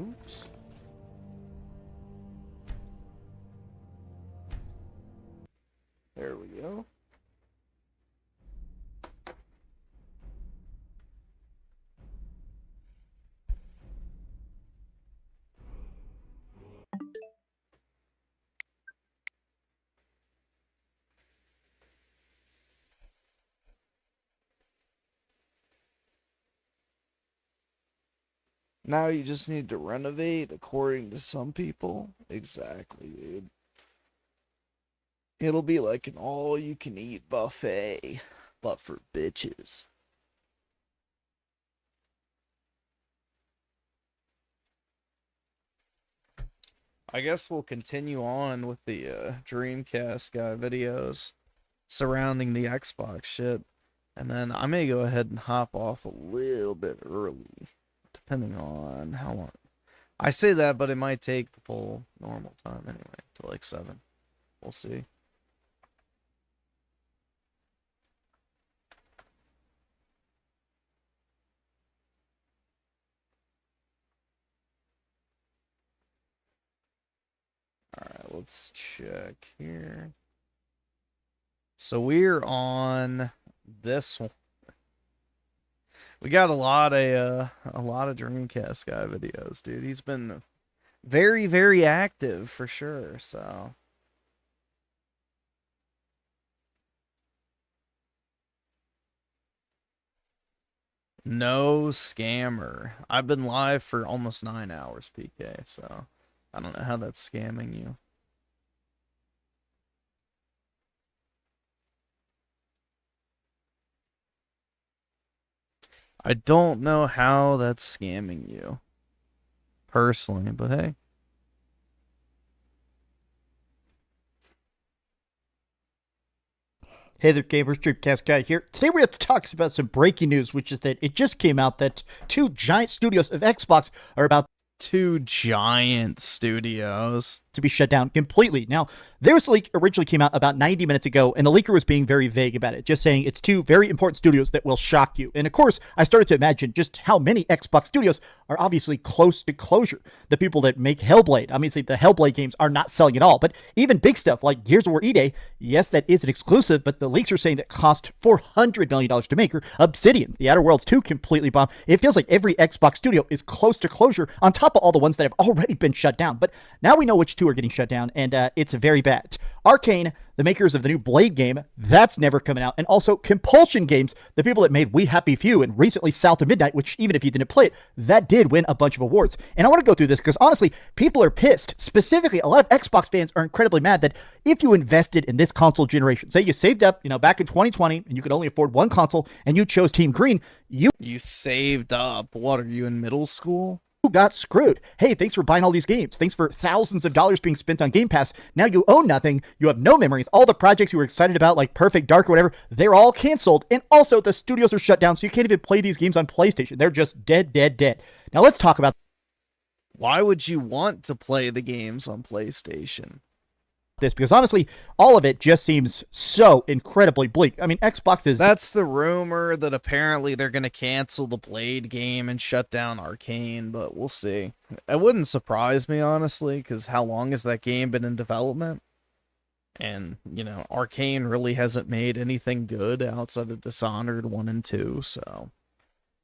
Oops. There we go. Now you just need to renovate according to some people. Exactly, dude. It'll be like an all-you-can-eat buffet, but for bitches. I guess we'll continue on with the Dreamcast guy videos surrounding the Xbox shit. And then I may go ahead and hop off a little bit early, depending on how long. I say that, but it might take the full normal time anyway, to like 7. We'll see. Alright, let's check here. So we're on this one. We got a lot of Dreamcast guy videos, dude. He's been very, very active for sure, so. No scammer. I've been live for almost 9 hours, PK, so I don't know how that's scamming you. I don't know how that's scamming you, personally, but hey. Hey there, gamers, Dreamcast Guy here. Today we have to talk about some breaking news, which is that it just came out that 2 giant studios of Xbox are about... 2 giant studios. to be shut down completely. Now, this leak originally came out about 90 minutes ago, and the leaker was being very vague about it, just saying it's 2 very important studios that will shock you. And of course, I started to imagine just how many Xbox studios are obviously close to closure. The people that make Hellblade, obviously the Hellblade games are not selling at all, but even big stuff like Gears of War E-Day, yes, that is an exclusive, but the leaks are saying that cost $400 million to make, or Obsidian, The Outer Worlds 2 completely bombed. It feels like every Xbox studio is close to closure on top of all the ones that have already been shut down. But now we know which 2 are getting shut down, and it's very bad. Arcane, the makers of the new Blade game, that's never coming out. And also Compulsion Games, the people that made We Happy Few and recently South of Midnight, which even if you didn't play it, that did win a bunch of awards. And I want to go through this because honestly, people are pissed. Specifically, a lot of Xbox fans are incredibly mad that if you invested in this console generation, say you saved up, back in 2020 and you could only afford 1 console and you chose Team Green, you saved up. What, are you in middle school? Got screwed. Hey, thanks for buying all these games. Thanks for thousands of dollars being spent on Game Pass. Now you own nothing. You have no memories. All the projects you were excited about, like Perfect Dark or whatever, they're all canceled. And also, the studios are shut down, so you can't even play these games on PlayStation. They're just dead, dead, dead. Now let's talk about... Why would you want to play the games on PlayStation? This, because honestly, all of it just seems so incredibly bleak. I mean, Xbox is... That's the rumor that apparently they're going to cancel the Blade game and shut down Arcane, but we'll see. It wouldn't surprise me, honestly, because how long has that game been in development? And, Arcane really hasn't made anything good outside of Dishonored 1 and 2, so...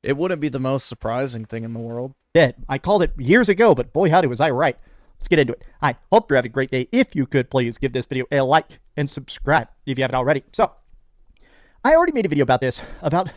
It wouldn't be the most surprising thing in the world. Dead. I called it years ago, but boy howdy was I right. Let's get into it. I hope you're having a great day. If you could, please give this video a like and subscribe if you haven't already. So, I already made a video about this about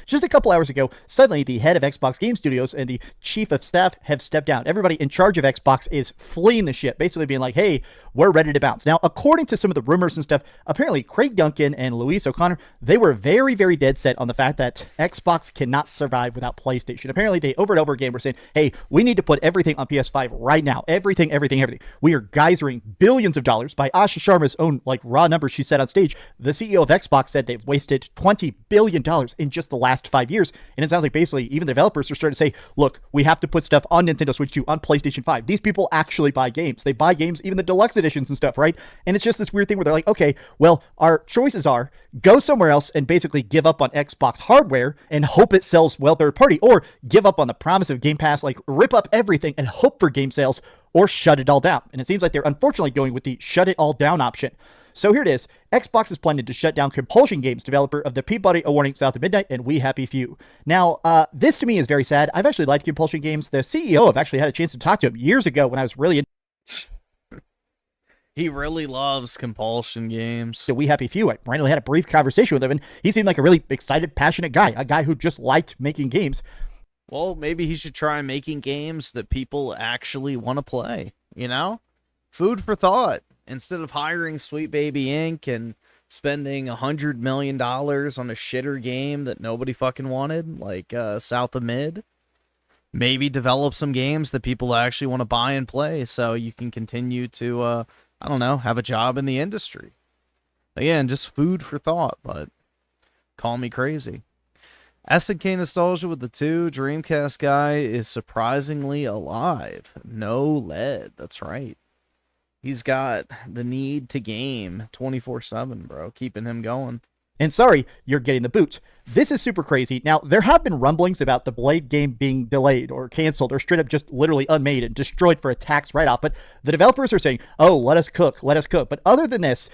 just a couple hours ago. Suddenly, the head of Xbox Game Studios and the chief of staff have stepped down. Everybody in charge of Xbox is fleeing the ship, basically being like, hey, we're ready to bounce. Now, according to some of the rumors and stuff, apparently Craig Duncan and Luis O'Connor, they were very, very dead set on the fact that Xbox cannot survive without PlayStation. Apparently, they over and over again were saying, hey, we need to put everything on PS5 right now. Everything, everything, everything. We are geysering billions of dollars. By Asha Sharma's own, raw numbers she said on stage, the CEO of Xbox said they've wasted $20 billion in just the last 5 years. And it sounds like basically even the developers are starting to say, look, we have to put stuff on Nintendo Switch 2, on PlayStation 5. These people actually buy games. They buy games, even the deluxe editions and stuff, right? And it's just this weird thing where they're like, okay, well, our choices are go somewhere else and basically give up on Xbox hardware and hope it sells well third party, or give up on the promise of Game Pass, rip up everything and hope for game sales, or shut it all down. And it seems like they're unfortunately going with the shut it all down option. So here it is. Xbox is planning to shut down Compulsion Games, developer of the Peabody Awarding South of Midnight and We Happy Few. Now, this to me is very sad. I've actually liked Compulsion Games. The CEO, I've actually had a chance to talk to him years ago when I was really He really loves Compulsion Games. So We Happy Few. I randomly had a brief conversation with him, and he seemed like a really excited, passionate guy. A guy who just liked making games. Well, maybe he should try making games that people actually want to play, Food for thought. Instead of hiring Sweet Baby Inc. and spending $100 million on a shitter game that nobody fucking wanted, like South of Mid, maybe develop some games that people actually want to buy and play so you can continue to, have a job in the industry. Again, just food for thought, but call me crazy. SNK Nostalgia with the 2, Dreamcast guy is surprisingly alive. No lead, that's right. He's got the need to game 24/7, bro, keeping him going. And sorry, you're getting the boot. This is super crazy. Now, there have been rumblings about the Blade game being delayed or canceled or straight up just literally unmade and destroyed for a tax write-off. But the developers are saying, oh, let us cook, let us cook. But other than this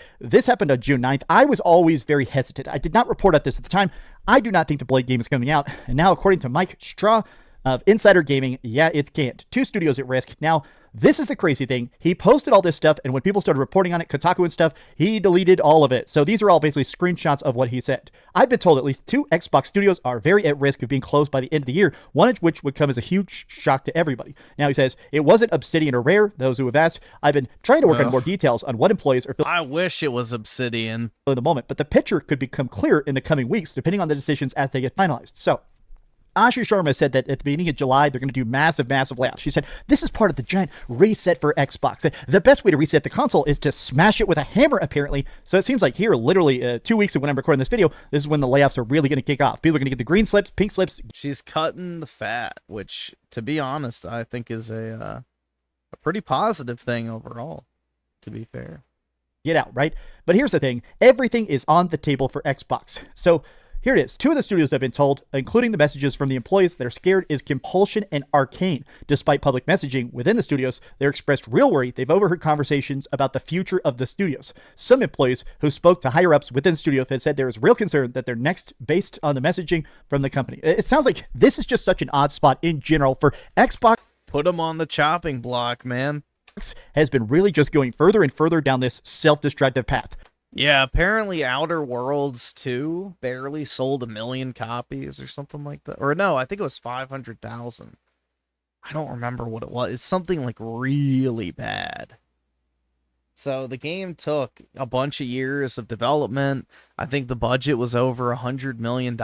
happened on June 9th. I was always very hesitant. I did not report at this at the time. I do not think the Blade game is coming out. And now, according to Mike Straw of Insider Gaming, yeah, it's can't. 2 studios at risk. Now, this is the crazy thing. He posted all this stuff, and when people started reporting on it, Kotaku and stuff, he deleted all of it. So these are all basically screenshots of what he said. I've been told at least 2 Xbox studios are very at risk of being closed by the end of the year, one of which would come as a huge shock to everybody. Now he says, it wasn't Obsidian or Rare, those who have asked. I've been trying to work on more details on what employees are I wish it was Obsidian. In the moment, but the picture could become clear in the coming weeks, depending on the decisions as they get finalized. So, Asha Sharma said that at the beginning of July, they're going to do massive, massive layoffs. She said, this is part of the giant reset for Xbox. The best way to reset the console is to smash it with a hammer, apparently. So it seems like here, literally 2 weeks of when I'm recording this video, this is when the layoffs are really going to kick off. People are going to get the green slips, pink slips. She's cutting the fat, which, to be honest, I think is a pretty positive thing overall, to be fair. Get out, right? But here's the thing. Everything is on the table for Xbox. So here it is. Two of the studios have been told, including the messages from the employees that are scared, is Compulsion and Arcane. Despite public messaging within the studios, they're expressed real worry. They've overheard conversations about the future of the studios. Some employees who spoke to higher-ups within the studio have said there is real concern that they're next based on the messaging from the company. It sounds like this is just such an odd spot in general for Xbox. Put them on the chopping block, man. Has been really just going further and further down this self-destructive path. Yeah, apparently Outer Worlds 2 barely sold 1 million copies or something like that. Or no, I think it was 500,000. I don't remember what it was. It's something like really bad. So the game took a bunch of years of development. I think the budget was over $100 million.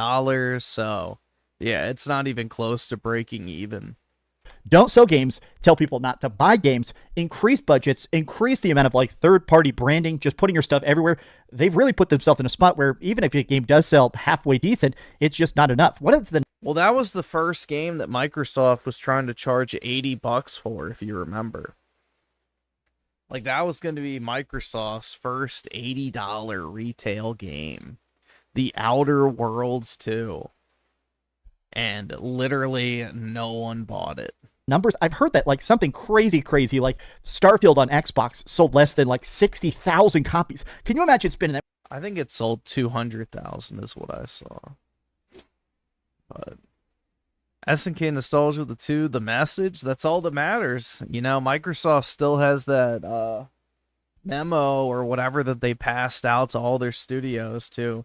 So yeah, it's not even close to breaking even. Don't sell games, tell people not to buy games, increase budgets, increase the amount of like third-party branding, just putting your stuff everywhere. They've really put themselves in a spot where even if a game does sell halfway decent, it's just not enough. Well, that was the first game that Microsoft was trying to charge $80 for, if you remember. Like, that was going to be Microsoft's first $80 retail game. The Outer Worlds 2. And literally no one bought it. Numbers, I've heard that like something crazy, like Starfield on Xbox sold less than like 60,000 copies. Can you imagine spending that? I think it sold 200,000 is what I saw. But SNK Nostalgia with the 2, the message, that's all that matters. You know, Microsoft still has that memo or whatever that they passed out to all their studios to,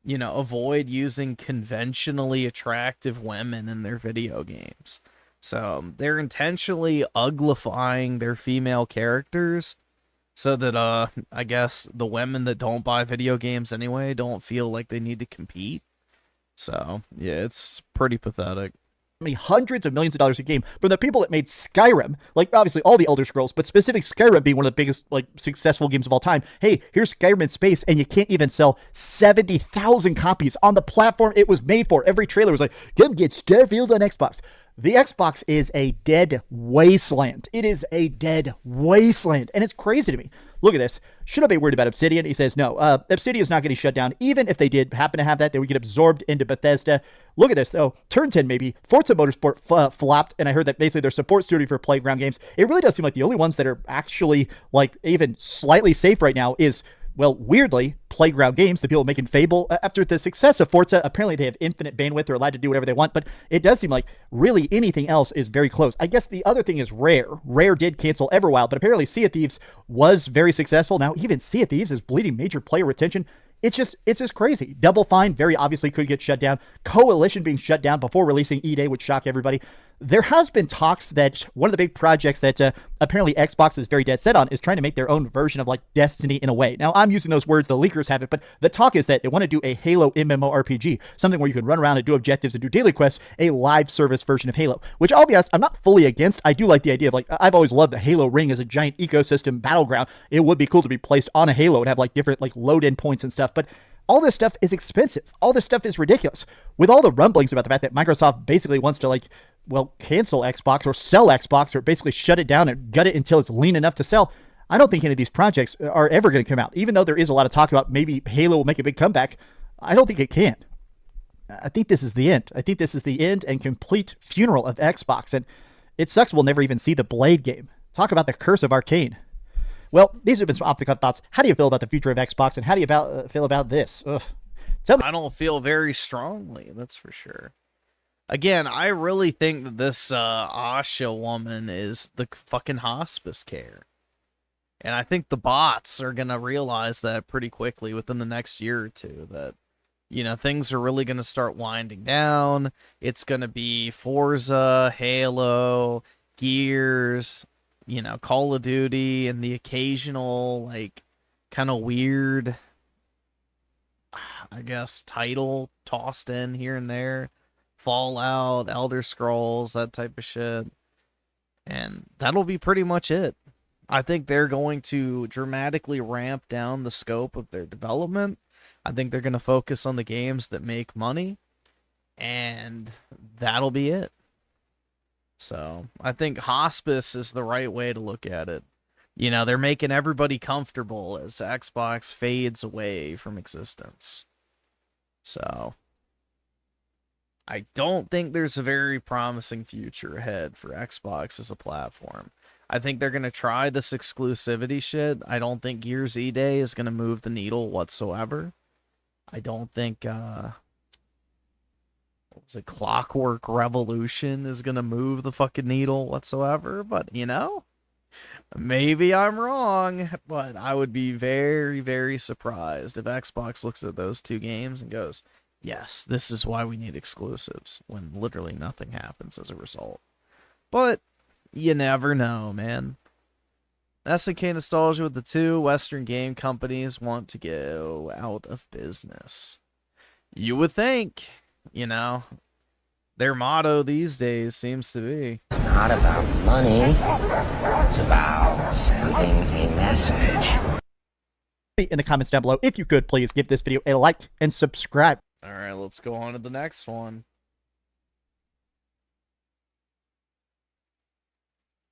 you know, avoid using conventionally attractive women in their video games. So they're intentionally uglifying their female characters so that, I guess, the women that don't buy video games anyway don't feel like they need to compete. So, yeah, it's pretty pathetic. Hundreds of millions of dollars a game from the people that made Skyrim, like obviously all the Elder Scrolls, but specific Skyrim being one of the biggest like successful games of all time. Hey, here's Skyrim in space, and you can't even sell 70,000 copies on the platform it was made for. Every trailer was like, come get Starfield on Xbox. The Xbox is a dead wasteland. It is a dead wasteland, and it's crazy to me. Look at this. Should I be worried about Obsidian? He says no. Obsidian is not getting shut down. Even if they did happen to have that, they would get absorbed into Bethesda. Look at this, though. Turn 10, maybe. Forza Motorsport flopped, and I heard that basically their support studio for Playground games. It really does seem like the only ones that are actually, like, even slightly safe right now is, well, weirdly, Playground Games, the people making Fable. After the success of Forza, apparently they have infinite bandwidth. They're allowed to do whatever they want, but it does seem like really anything else is very close. I guess the other thing is Rare. Rare did cancel Everwild, but apparently Sea of Thieves was very successful. Now, even Sea of Thieves is bleeding major player retention. It's just crazy. Double Fine very obviously could get shut down. Coalition being shut down before releasing E-Day would shock everybody. There has been talks that one of the big projects that apparently Xbox is very dead set on is trying to make their own version of like Destiny in a way. Now, I'm using those words, the leakers have it, but the talk is that they want to do a Halo MMORPG, something where you can run around and do objectives and do daily quests, a live service version of Halo, which I'll be honest, I'm not fully against. I do like the idea of like, I've always loved the Halo ring as a giant ecosystem battleground. It would be cool to be placed on a Halo and have like different like load-in points and stuff, but all this stuff is expensive. All this stuff is ridiculous. With all the rumblings about the fact that Microsoft basically wants to like, well, cancel Xbox or sell Xbox or basically shut it down and gut it until it's lean enough to sell, I don't think any of these projects are ever going to come out. Even though there is a lot of talk about maybe Halo will make a big comeback, I don't think it can. I think this is the end. I think this is the end and complete funeral of Xbox. And it sucks we'll never even see the Blade game. Talk about the curse of Arcane. Well, these have been some off-the-cuff thoughts. How do you feel about the future of Xbox, and how do you feel about this? Ugh. Tell me. I don't feel very strongly, that's for sure. Again, I really think that this Asha woman is the fucking hospice care. And I think the bots are going to realize that pretty quickly within the next year or two, that, you know, things are really going to start winding down. It's going to be Forza, Halo, Gears, you know, Call of Duty, and the occasional, like, kind of weird, I guess, title tossed in here and there. Fallout, Elder Scrolls, that type of shit. And that'll be pretty much it. I think they're going to dramatically ramp down the scope of their development. I think they're going to focus on the games that make money. And that'll be it. So I think hospice is the right way to look at it. You know, they're making everybody comfortable as Xbox fades away from existence. So I don't think there's a very promising future ahead for Xbox as a platform. I think they're going to try this exclusivity shit. I don't think Gears E-Day is going to move the needle whatsoever. I don't think, what was it, Clockwork Revolution is going to move the fucking needle whatsoever. But, you know, maybe I'm wrong. But I would be very, very surprised if Xbox looks at those two games and goes, yes, this is why we need exclusives, when literally nothing happens as a result. But you never know, man. SNK Nostalgia with the two Western game companies want to go out of business. You would think, you know, their motto these days seems to be, it's not about money, it's about sending a message. In the comments down below, if you could, please give this video a like and subscribe. All right, let's go on to the next one.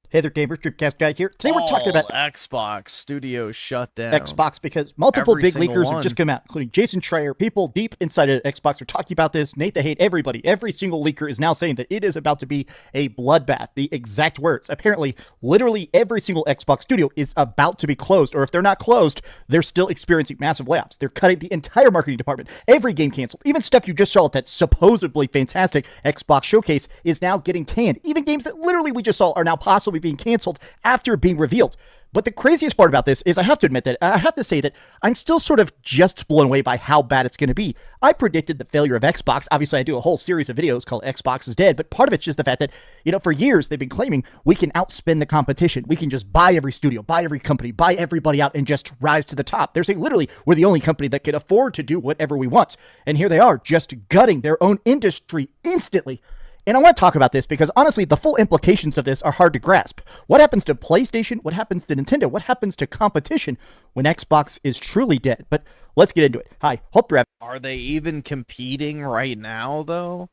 Hey there, gamers, Dreamcast Guy here. Today we're talking about Xbox Studios shut down. Xbox because multiple big single leakers one. have just come out, including Jason Schreier. People deep inside of Xbox are talking about this. Nate the Hate, everybody. Every single leaker is now saying that it is about to be a bloodbath. The exact words. Apparently, literally every single Xbox studio is about to be closed, or if they're not closed, they're still experiencing massive layoffs. They're cutting the entire marketing department. Every game canceled. Even stuff you just saw at that supposedly fantastic Xbox showcase is now getting canned. Even games that literally we just saw are now possibly being canceled after being revealed. But the craziest part about this is I have to admit that I have to say that I'm still sort of just blown away by how bad it's going to be. I predicted the failure of Xbox. Obviously, I do a whole series of videos called Xbox is Dead, but part of it's just the fact that, you know, for years they've been claiming we can outspend the competition. We can just buy every studio, buy every company, buy everybody out and just rise to the top. They're saying literally we're the only company that can afford to do whatever we want. And here they are just gutting their own industry instantly. And I want to talk about this because, honestly, the full implications of this are hard to grasp. What happens to PlayStation? What happens to Nintendo? What happens to competition when Xbox is truly dead? But let's get into it. Hi, hope you're Are they even competing right now, though?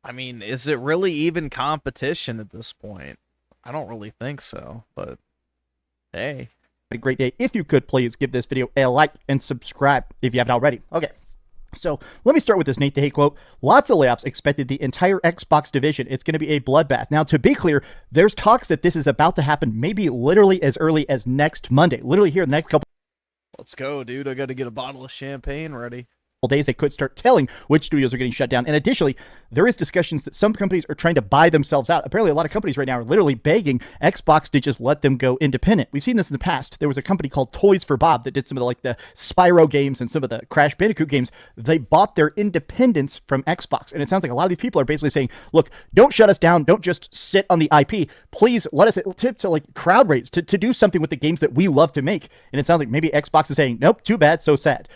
I mean, is it really even competition at this point? I don't really think so, but hey. A great day. If you could, please give this video a like and subscribe if you haven't already. Okay. So let me start with this Nate the Hate quote. Lots of layoffs expected the entire Xbox division. It's going to be a bloodbath. Now, to be clear, there's talks that this is about to happen maybe literally as early as next Monday. Literally here in the next couple. Let's go, dude. I got to get a bottle of champagne ready. Days they could start telling which studios are getting shut down. And additionally, there is discussions that some companies are trying to buy themselves out. Apparently a lot of companies right now are literally begging Xbox to just let them go independent. We've seen this in the past. There was a company called Toys for Bob that did some of the Spyro games and some of the Crash Bandicoot games. They bought their independence from Xbox. And it sounds like a lot of these people are basically saying, look, don't shut us down. Don't just sit on the IP. Please let us tip to crowd raise to do something with the games that we love to make. And it sounds like maybe Xbox is saying, nope, too bad, so sad.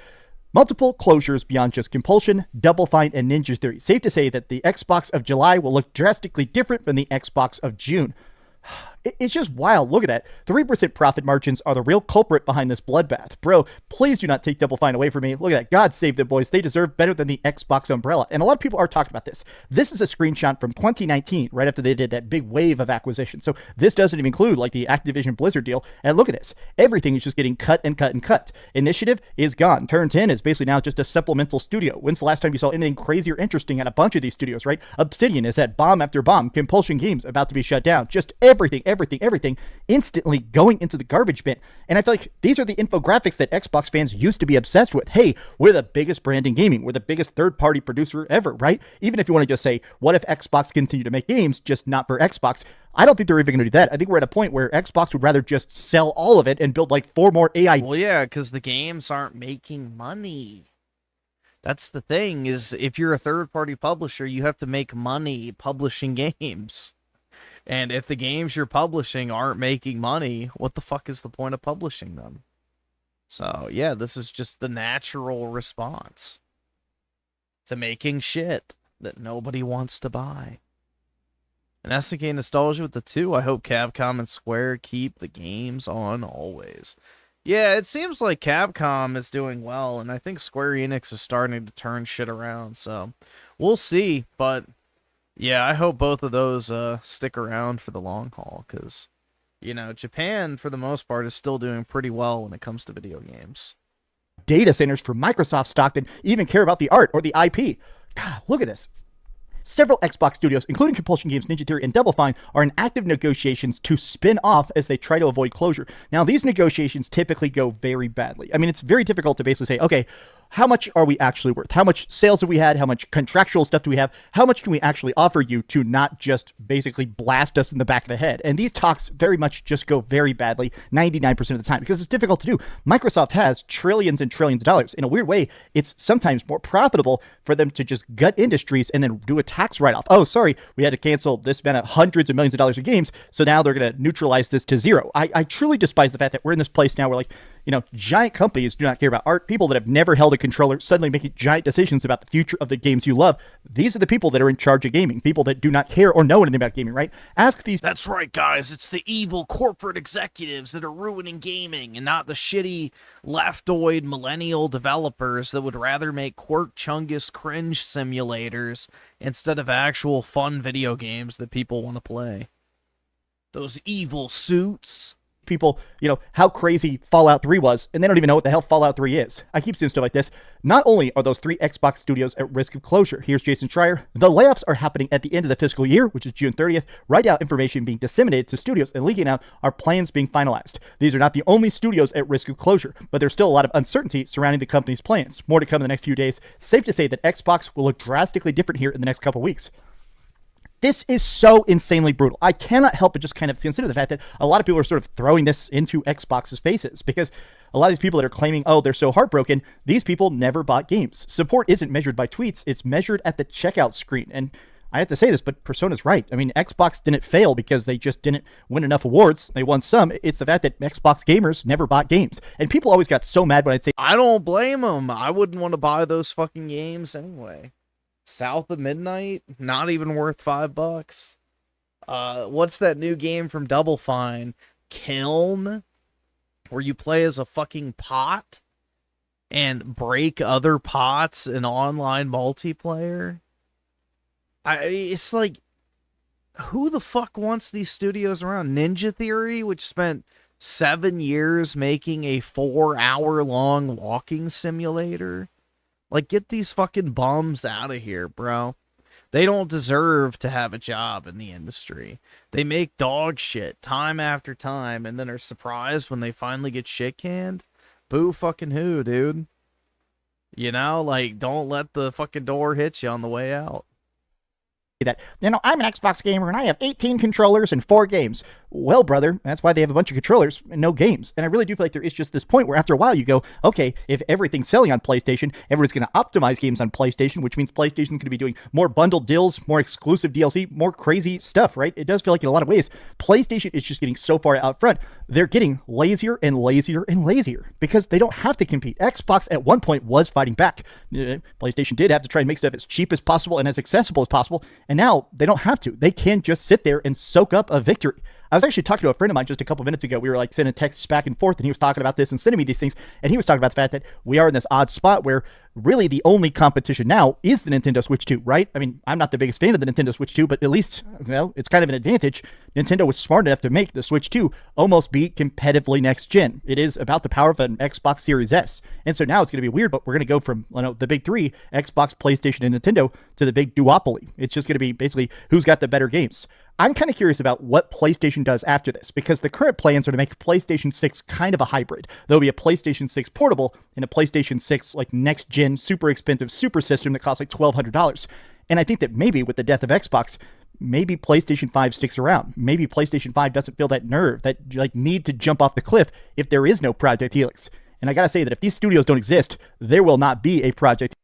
Multiple closures beyond just Compulsion, Double Fine, and Ninja Theory. Safe to say that the Xbox of July will look drastically different from the Xbox of June. It's just wild. Look at that. 3% profit margins are the real culprit behind this bloodbath. Bro, please do not take Double Fine away from me. Look at that. God save them, boys. They deserve better than the Xbox umbrella. And a lot of people are talking about this. This is a screenshot from 2019, right after they did that big wave of acquisition. So this doesn't even include the Activision Blizzard deal. And look at this. Everything is just getting cut and cut and cut. Initiative is gone. Turn 10 is basically now just a supplemental studio. When's the last time you saw anything crazy or interesting at a bunch of these studios, right? Obsidian is at bomb after bomb. Compulsion Games about to be shut down. Just everything instantly going into the garbage bin. And I feel like these are the infographics that Xbox fans used to be obsessed with. Hey, we're the biggest brand in gaming. We're the biggest third-party producer ever, right? Even if you want to just say, what if Xbox continue to make games, just not for Xbox? I don't think they're even going to do that. I think we're at a point where Xbox would rather just sell all of it and build 4 more AI. Well, yeah, because the games aren't making money. That's the thing, is if you're a third-party publisher, you have to make money publishing games. And if the games you're publishing aren't making money, what the fuck is the point of publishing them? So, yeah, this is just the natural response to making shit that nobody wants to buy. And SNK Nostalgia with the 2, I hope Capcom and Square keep the games on always. Yeah, it seems like Capcom is doing well, and I think Square Enix is starting to turn shit around, so we'll see, but Yeah, I hope both of those stick around for the long haul, because, you know, Japan, for the most part, is still doing pretty well when it comes to video games. Data centers for Microsoft stock that even care about the art or the IP. God, look at this. Several Xbox studios, including Compulsion Games, Ninja Theory, and Double Fine, are in active negotiations to spin off as they try to avoid closure. Now, these negotiations typically go very badly. I mean, it's very difficult to basically say, okay, how much are we actually worth? How much sales have we had? How much contractual stuff do we have? How much can we actually offer you to not just basically blast us in the back of the head? And these talks very much just go very badly 99% of the time because it's difficult to do. Microsoft has trillions and trillions of dollars. In a weird way, it's sometimes more profitable for them to just gut industries and then do a tax write-off. Oh, sorry, we had to cancel this amount of hundreds of millions of dollars of games, so now they're going to neutralize this to zero. I truly despise the fact that we're in this place now where, like, you know, giant companies do not care about art. People that have never held a controller suddenly making giant decisions about the future of the games you love. These are the people that are in charge of gaming. People that do not care or know anything about gaming, right? Ask these. That's right, guys. It's the evil corporate executives that are ruining gaming and not the shitty leftoid millennial developers that would rather make Quirk Chungus cringe simulators instead of actual fun video games that people want to play. Those evil suits. People, you know, how crazy Fallout 3 was, and they don't even know what the hell Fallout 3 is. I keep saying stuff like this. Not only are those 3 Xbox studios at risk of closure, here's Jason Schreier, the layoffs are happening at the end of the fiscal year, which is June 30th. Right now, information being disseminated to studios and leaking out are plans being finalized. These are not the only studios at risk of closure, but there's still a lot of uncertainty surrounding the company's plans. More to come in the next few days. Safe to say that Xbox will look drastically different here in the next couple weeks. This is so insanely brutal. I cannot help but just kind of consider the fact that a lot of people are sort of throwing this into Xbox's faces because a lot of these people that are claiming, oh, they're so heartbroken, these people never bought games. Support isn't measured by tweets. It's measured at the checkout screen. And I have to say this, but Persona's right. I mean, Xbox didn't fail because they just didn't win enough awards. They won some. It's the fact that Xbox gamers never bought games. And people always got so mad when I'd say, I don't blame them. I wouldn't want to buy those fucking games anyway. South of Midnight, not even worth $5. What's that new game from Double Fine? Kiln, where you play as a fucking pot and break other pots in online multiplayer. It's like, who the fuck wants these studios around? Ninja Theory, which spent 7 years making a 4-hour-long walking simulator. Like, get these fucking bums out of here, bro. They don't deserve to have a job in the industry. They make dog shit time after time and then are surprised when they finally get shit canned. Boo fucking who, dude? You know, like, don't let the fucking door hit you on the way out. That, you know, I'm an Xbox gamer and I have 18 controllers and 4 games. Well, brother, that's why they have a bunch of controllers and no games. And I really do feel like there is just this point where after a while you go, okay, if everything's selling on PlayStation, everyone's going to optimize games on PlayStation, which means PlayStation's going to be doing more bundled deals, more exclusive DLC, more crazy stuff, right? It does feel like in a lot of ways, PlayStation is just getting so far out front. They're getting lazier and lazier and lazier because they don't have to compete. Xbox at one point was fighting back. PlayStation did have to try and make stuff as cheap as possible and as accessible as possible. And now they don't have to. They can just sit there and soak up a victory. I was actually talking to a friend of mine just a couple minutes ago. We were like sending texts back and forth, and he was talking about this and sending me these things. And he was talking about the fact that we are in this odd spot where really the only competition now is the Nintendo Switch 2, right? I mean, I'm not the biggest fan of the Nintendo Switch 2, but at least, well, it's kind of an advantage. Nintendo was smart enough to make the Switch 2 almost be competitively next gen. It is about the power of an Xbox Series S. And so now it's going to be weird, but we're going to go from, you know, the big three, Xbox, PlayStation, and Nintendo, to the big duopoly. It's just going to be basically who's got the better games. I'm kind of curious about what PlayStation does after this, because the current plans are to make PlayStation 6 kind of a hybrid. There'll be a PlayStation 6 portable and a PlayStation 6 like next-gen, super expensive super system that costs like $1,200. And I think that maybe with the death of Xbox, maybe PlayStation 5 sticks around. Maybe PlayStation 5 doesn't feel that nerve, that like need to jump off the cliff if there is no Project Helix. And I gotta say that if these studios don't exist, there will not be a Project.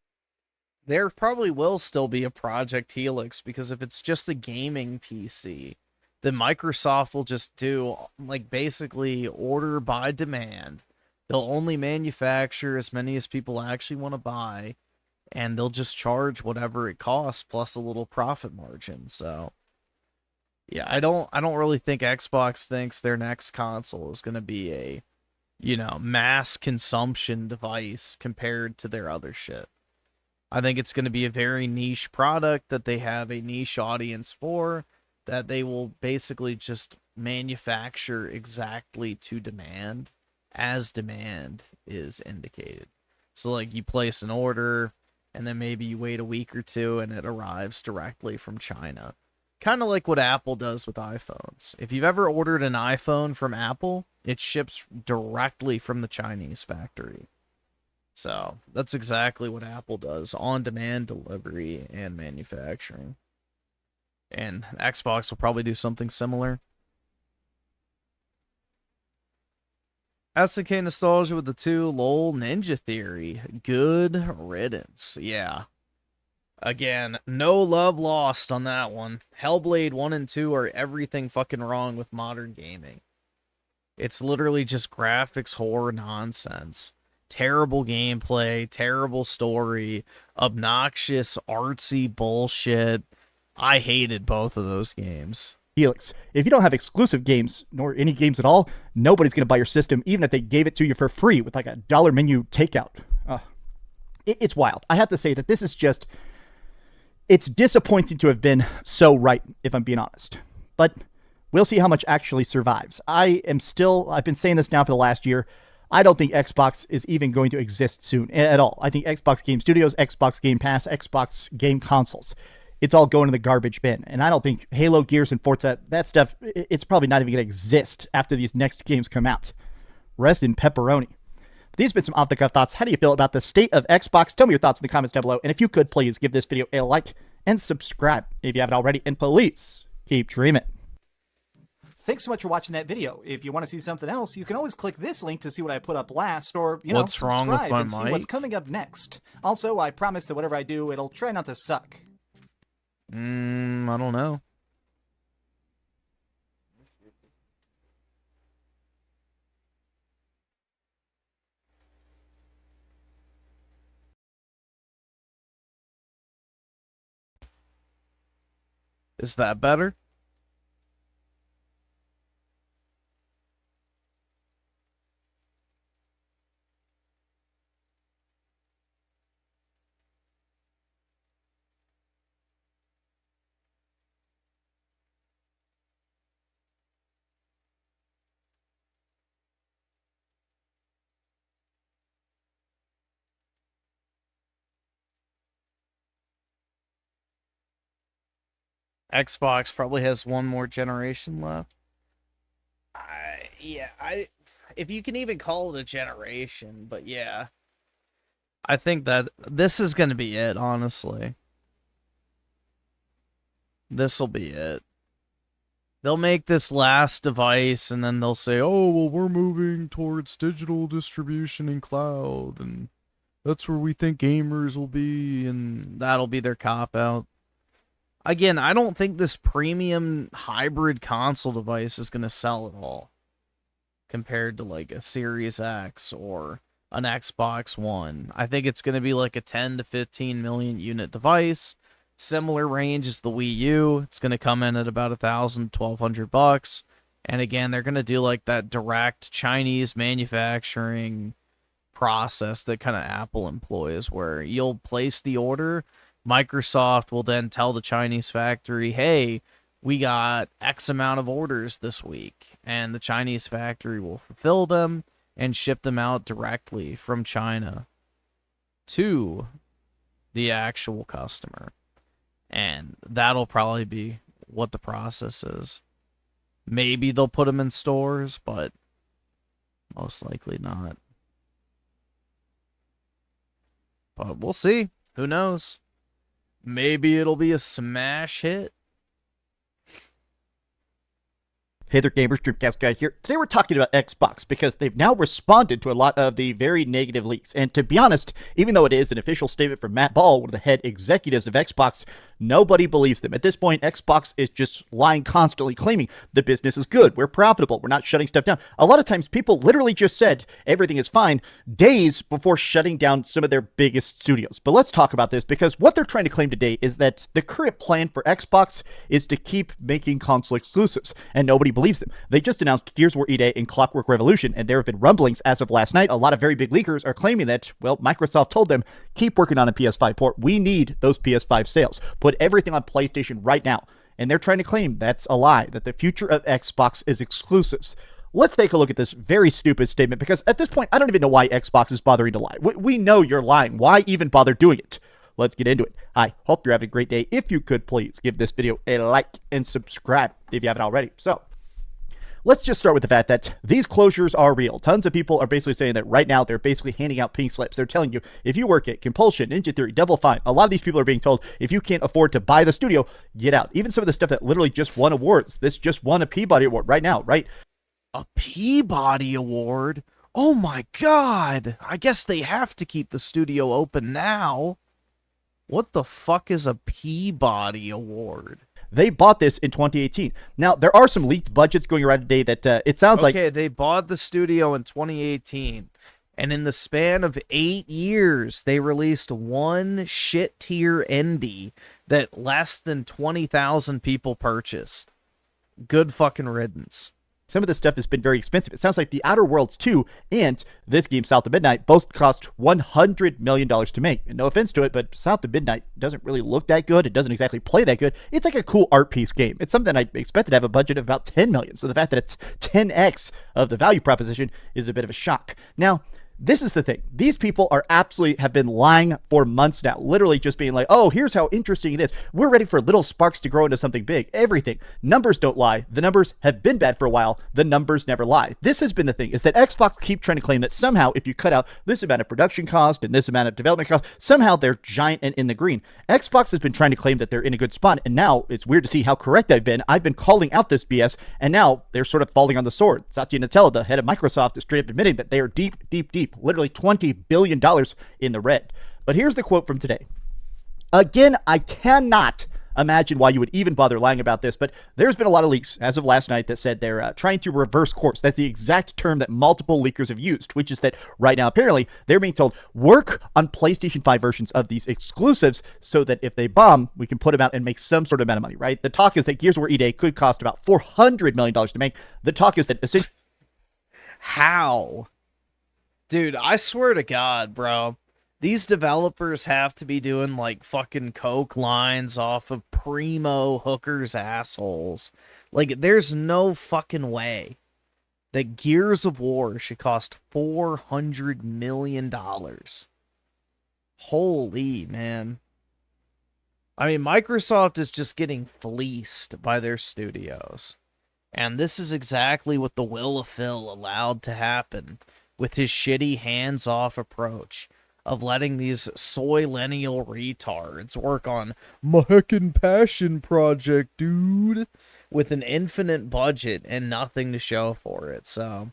There probably will still be a Project Helix, because if it's just a gaming PC, then Microsoft will just do, like, basically order by demand. They'll only manufacture as many as people actually want to buy, and they'll just charge whatever it costs plus a little profit margin. So, yeah, I don't really think Xbox thinks their next console is going to be a, you know, mass consumption device compared to their other shit. I think it's going to be a very niche product that they have a niche audience for, that they will basically just manufacture exactly to demand, as demand is indicated. So like you place an order, and then maybe you wait a week or two and it arrives directly from China. Kind of like what Apple does with iPhones. If you've ever ordered an iPhone from Apple, it ships directly from the Chinese factory. So that's exactly what Apple does, on-demand delivery and manufacturing. And Xbox will probably do something similar. SNK nostalgia with the 2, lol, Ninja Theory. Good riddance. Yeah. Again, no love lost on that one. Hellblade 1 and 2 are everything fucking wrong with modern gaming. It's literally just graphics horror nonsense. Terrible gameplay, terrible story, obnoxious, artsy bullshit. I hated both of those games. Helix, if you don't have exclusive games, nor any games at all, nobody's going to buy your system, even if they gave it to you for free with like a dollar menu takeout. It's wild. I have to say that this is just... It's disappointing to have been so right, if I'm being honest. But we'll see how much actually survives. I've been saying this now for the last year. I don't think Xbox is even going to exist soon at all. I think Xbox Game Studios, Xbox Game Pass, Xbox Game Consoles, it's all going in the garbage bin. And I don't think Halo, Gears, and Forza, that stuff, it's probably not even going to exist after these next games come out. Rest in pepperoni. These have been some off-the-cuff thoughts. How do you feel about the state of Xbox? Tell me your thoughts in the comments down below. And if you could, please give this video a like and subscribe if you haven't already. And please, keep dreaming. Thanks so much for watching that video. If you want to see something else, you can always click this link to see what I put up last, or, What's wrong with subscribe my and see mic? what's coming up next. Also, I promise that whatever I do, it'll try not to suck. I don't know. Is that better? Xbox probably has one more generation left. If you can even call it a generation, but yeah. I think that this is going to be it, honestly. This will be it. They'll make this last device, and then they'll say, oh, well, we're moving towards digital distribution and cloud, and that's where we think gamers will be, and that'll be their cop-out. Again, I don't think this premium hybrid console device is going to sell at all compared to like a Series X or an Xbox One. I think it's going to be like a 10 to 15 million unit device. Similar range as the Wii U. It's going to come in at about $1,000-$1,200. And again, they're going to do like that direct Chinese manufacturing process that kind of Apple employs, where you'll place the order. Microsoft will then tell the Chinese factory, hey, we got X amount of orders this week. And the Chinese factory will fulfill them and ship them out directly from China to the actual customer. And that'll probably be what the process is. Maybe they'll put them in stores, but most likely not. But we'll see. Who knows? Maybe it'll be a smash hit. Hey there, gamers, Dreamcast Guy here. Today we're talking about Xbox because they've now responded to a lot of the very negative leaks. And to be honest, even though it is an official statement from Matt Ball, one of the head executives of Xbox, Nobody believes them. At this point, Xbox is just lying constantly, claiming the business is good, we're profitable, we're not shutting stuff down. A lot of times, people literally just said everything is fine days before shutting down some of their biggest studios. But let's talk about this, because what they're trying to claim today is that the current plan for Xbox is to keep making console exclusives, and nobody believes them. They just announced Gears of War EA and Clockwork Revolution, and there have been rumblings as of last night. A lot of very big leakers are claiming that, well, Microsoft told them, keep working on a PS5 port. We need those PS5 sales. Put everything on PlayStation right now. And they're trying to claim that's a lie, that the future of Xbox is exclusives. Let's take a look at this very stupid statement, because at this point, I don't even know why Xbox is bothering to lie. We know you're lying. Why even bother doing it? Let's get into it. I hope you're having a great day. If you could, please give this video a like and subscribe if you haven't already. So, let's just start with the fact that these closures are real. Tons of people are basically saying that right now they're basically handing out pink slips. They're telling you, if you work at Compulsion, Ninja Theory, Double Fine, a lot of these people are being told, if you can't afford to buy the studio, get out. Even some of the stuff that literally just won awards. This just won a Peabody Award right now, right? A Peabody Award? Oh my god! I guess they have to keep the studio open now. What the fuck is a Peabody Award? They bought this in 2018. Now, there are some leaked budgets going around today that it sounds like... Okay, they bought the studio in 2018. And in the span of 8 years, they released one shit-tier indie that less than 20,000 people purchased. Good fucking riddance. Some of this stuff has been very expensive. It sounds like The Outer Worlds 2 and this game, South of Midnight, both cost $100 million to make. And no offense to it, but South of Midnight doesn't really look that good. It doesn't exactly play that good. It's like a cool art piece game. It's something I expected to have a budget of about $10 million. So the fact that it's 10x of the value proposition is a bit of a shock. Now, this is the thing. These people are absolutely have been lying for months now, literally just being like, oh, here's how interesting it is. We're ready for little sparks to grow into something big. Everything. Numbers don't lie. The numbers have been bad for a while. The numbers never lie. This has been the thing, is that Xbox keep trying to claim that somehow if you cut out this amount of production cost and this amount of development cost, somehow they're giant and in the green. Xbox has been trying to claim that they're in a good spot, and now it's weird to see how correct I've been. I've been calling out this BS, and now they're sort of falling on the sword. Satya Nadella, the head of Microsoft, is straight up admitting that they are deep, literally $20 billion in the red. But here's the quote from today. Again, I cannot imagine why you would even bother lying about this, but there's been a lot of leaks as of last night that said they're trying to reverse course. That's the exact term that multiple leakers have used, which is that right now, apparently, they're being told, work on PlayStation 5 versions of these exclusives so that if they bomb, we can put them out and make some sort of amount of money, right? The talk is that Gears of War EA could cost about $400 million to make. The talk is that essentially... How? Dude, I swear to God, bro. These developers have to be doing like fucking coke lines off of primo hookers assholes. Like, there's no fucking way that Gears of War should cost $400 million. Holy, man. I mean, Microsoft is just getting fleeced by their studios. And this is exactly what the Will of Phil allowed to happen with his shitty hands-off approach of letting these soy-lennial retards work on my heckin' passion project, dude, with an infinite budget and nothing to show for it. So,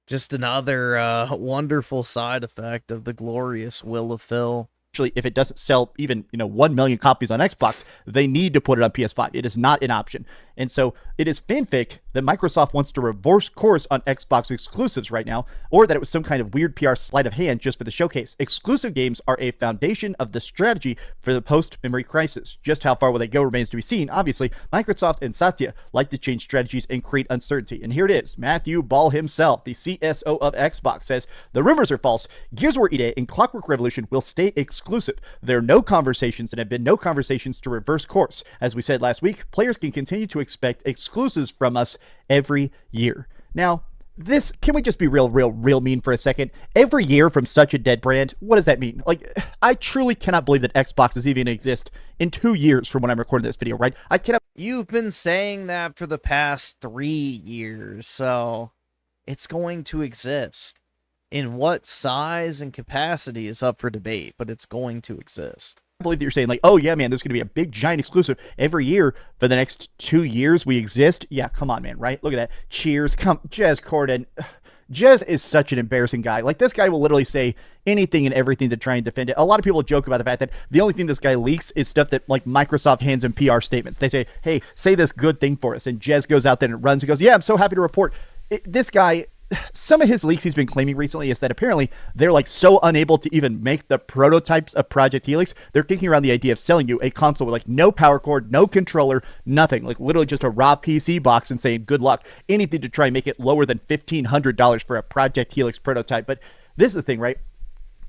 just another wonderful side effect of the glorious Will of Phil. Actually, if it doesn't sell even 1 million copies on Xbox, they need to put it on PS5. It is not an option. And so it is fanfic that Microsoft wants to reverse course on Xbox exclusives right now, or that it was some kind of weird PR sleight of hand just for the showcase. Exclusive games are a foundation of the strategy for the post-memory crisis. Just how far will they go remains to be seen. Obviously, Microsoft and Satya like to change strategies and create uncertainty. And here it is. Matthew Ball himself, the CSO of Xbox, says, the rumors are false. Gears of War EA and Clockwork Revolution will stay exclusive. There are no conversations and have been no conversations to reverse course. As we said last week, players can continue to expect exclusives from us every year. Now, this, can we just be real mean for a second? Every year from such a dead brand, what does that mean? Like, I truly cannot believe that Xbox is even going to exist in 2 years from when I'm recording this video, right? I cannot. You've been saying that for the past 3 years, so it's going to exist. In what size and capacity is up for debate, but it's going to exist. I believe that you're saying, like, oh yeah, man, there's going to be a big giant exclusive every year for the next 2 years we exist. Yeah, come on, man, right? Look at that. Cheers. Come, Jez Corden. Jez is such an embarrassing guy. Like, this guy will literally say anything and everything to try and defend it. A lot of people joke about the fact that the only thing this guy leaks is stuff that, like, Microsoft hands him PR statements. They say, hey, say this good thing for us. And Jez goes out there and runs and goes, yeah, I'm so happy to report. This guy, some of his leaks he's been claiming recently is that apparently they're like so unable to even make the prototypes of Project Helix. They're kicking around the idea of selling you a console with like no power cord, no controller, nothing, like literally just a raw PC box and saying good luck, anything to try and make it lower than $1,500 for a Project Helix prototype. But this is the thing, right?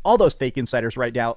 All those fake insiders right now,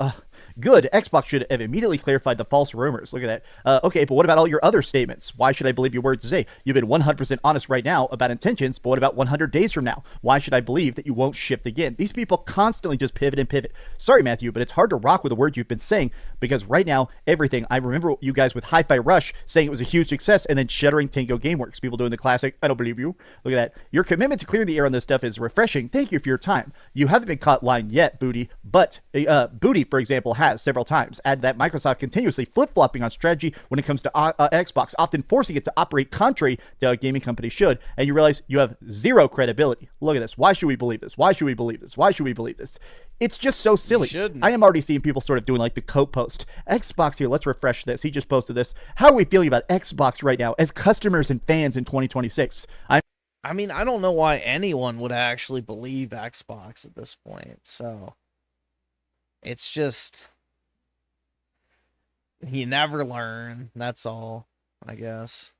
good. Xbox should have immediately clarified the false rumors. Look at that. Okay, but what about all your other statements? Why should I believe your words today? You've been 100% honest right now about intentions, but what about 100 days from now? Why should I believe that you won't shift again? These people constantly just pivot and pivot. Sorry, Matthew, but it's hard to rock with the words you've been saying because right now, everything. I remember you guys with Hi-Fi Rush saying it was a huge success and then shuttering Tango Gameworks. People doing the classic, I don't believe you. Look at that. Your commitment to clearing the air on this stuff is refreshing. Thank you for your time. You haven't been caught lying yet, Booty, but Booty, for example, has several times. Add that Microsoft continuously flip-flopping on strategy when it comes to Xbox, often forcing it to operate contrary to how a gaming company should, and you realize you have zero credibility. Look at this. Why should we believe this? Why should we believe this? Why should we believe this? It's just so silly. I am already seeing people sort of doing like the Cope post. Xbox here, let's refresh this. He just posted this. How are we feeling about Xbox right now as customers and fans in 2026? I mean, I don't know why anyone would actually believe Xbox at this point, so it's just, you never learn, that's all, I guess.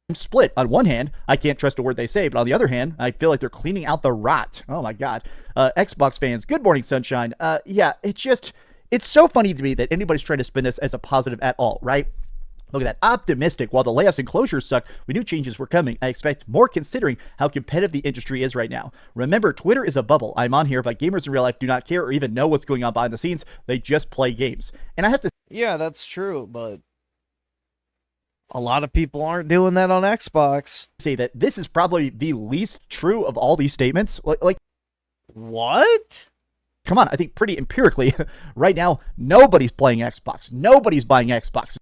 I'm split. On one hand, I can't trust a word they say, but on the other hand, I feel like they're cleaning out the rot. Oh my god. Xbox fans, good morning, sunshine. Yeah, it's so funny to me that anybody's trying to spin this as a positive at all, right? Look at that. Optimistic. While the layoffs and closures suck, we knew changes were coming. I expect more considering how competitive the industry is right now. Remember, Twitter is a bubble. I'm on here, but gamers in real life do not care or even know what's going on behind the scenes. They just play games. And I have to... Yeah, that's true, but a lot of people aren't doing that on Xbox. Say that this is probably the least true of all these statements. Like what? Come on, I think pretty empirically, right now, nobody's playing Xbox. Nobody's buying Xbox.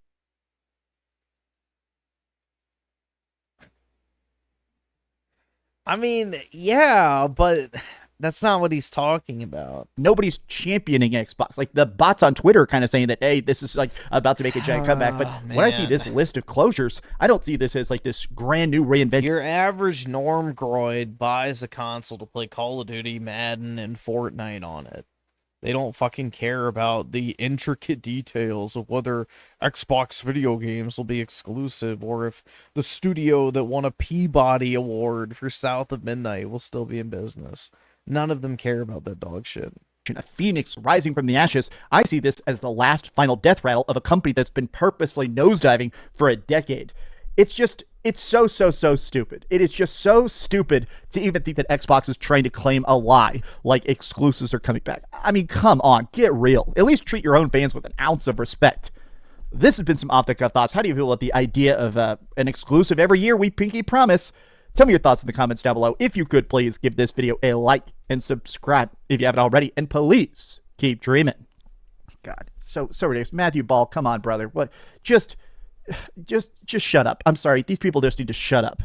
I mean, yeah, but that's not what he's talking about. Nobody's championing Xbox. Like, the bots on Twitter are kind of saying that, hey, this is like about to make a giant comeback. But when I see this list of closures, I don't see this as like this brand new reinvention. Your average normgroid buys a console to play Call of Duty, Madden, and Fortnite on it. They don't fucking care about the intricate details of whether Xbox video games will be exclusive or if the studio that won a Peabody Award for South of Midnight will still be in business. None of them care about that dog shit. A phoenix rising from the ashes. I see this as the last final death rattle of a company that's been purposefully nosediving for a decade. It's so stupid. It is just so stupid to even think that Xbox is trying to claim a lie, like exclusives are coming back. I mean, come on, get real. At least treat your own fans with an ounce of respect. This has been some off-the-cuff thoughts. How do you feel about the idea of an exclusive every year? We pinky promise. Tell me your thoughts in the comments down below. If you could, please give this video a like and subscribe if you haven't already. And please keep dreaming. God, so ridiculous. Matthew Ball, come on, brother. What? Just shut up. I'm sorry. These people just need to shut up.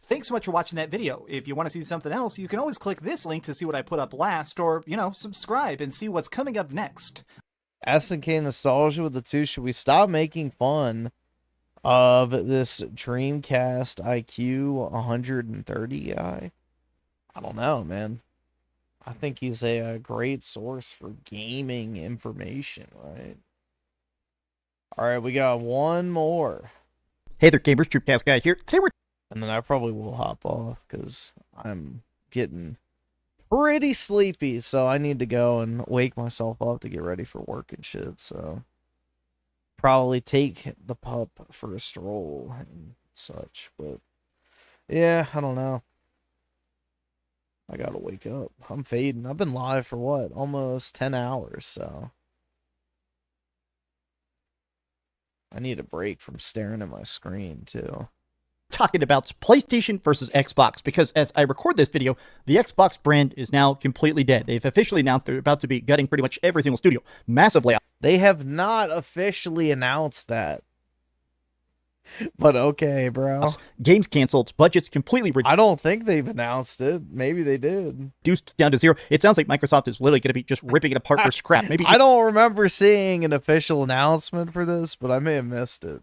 Thanks so much for watching that video. If you want to see something else, you can always click this link to see what I put up last, or, subscribe and see what's coming up next. SNK Nostalgia with the 2. Should we stop making fun of this Dreamcast IQ 130 guy? I don't know, man. I think he's a great source for gaming information, right? All right, we got one more. Hey there, gamers. Dreamcast guy here. Today and then I probably will hop off because I'm getting pretty sleepy, so I need to go and wake myself up to get ready for work and shit. So probably take the pup for a stroll and such. But yeah, I don't know. I gotta wake up. I'm fading. I've been live for what? Almost 10 hours, so I need a break from staring at my screen, too. Talking about PlayStation versus Xbox, because as I record this video, the Xbox brand is now completely dead. They've officially announced they're about to be gutting pretty much every single studio. Massive layoff. They have not officially announced that. But okay, bro. Games canceled, budgets completely reduced. I don't think they've announced it. Maybe they did. Reduced down to zero. It sounds like Microsoft is literally going to be just ripping it apart for scrap. Maybe I don't remember seeing an official announcement for this, but I may have missed it.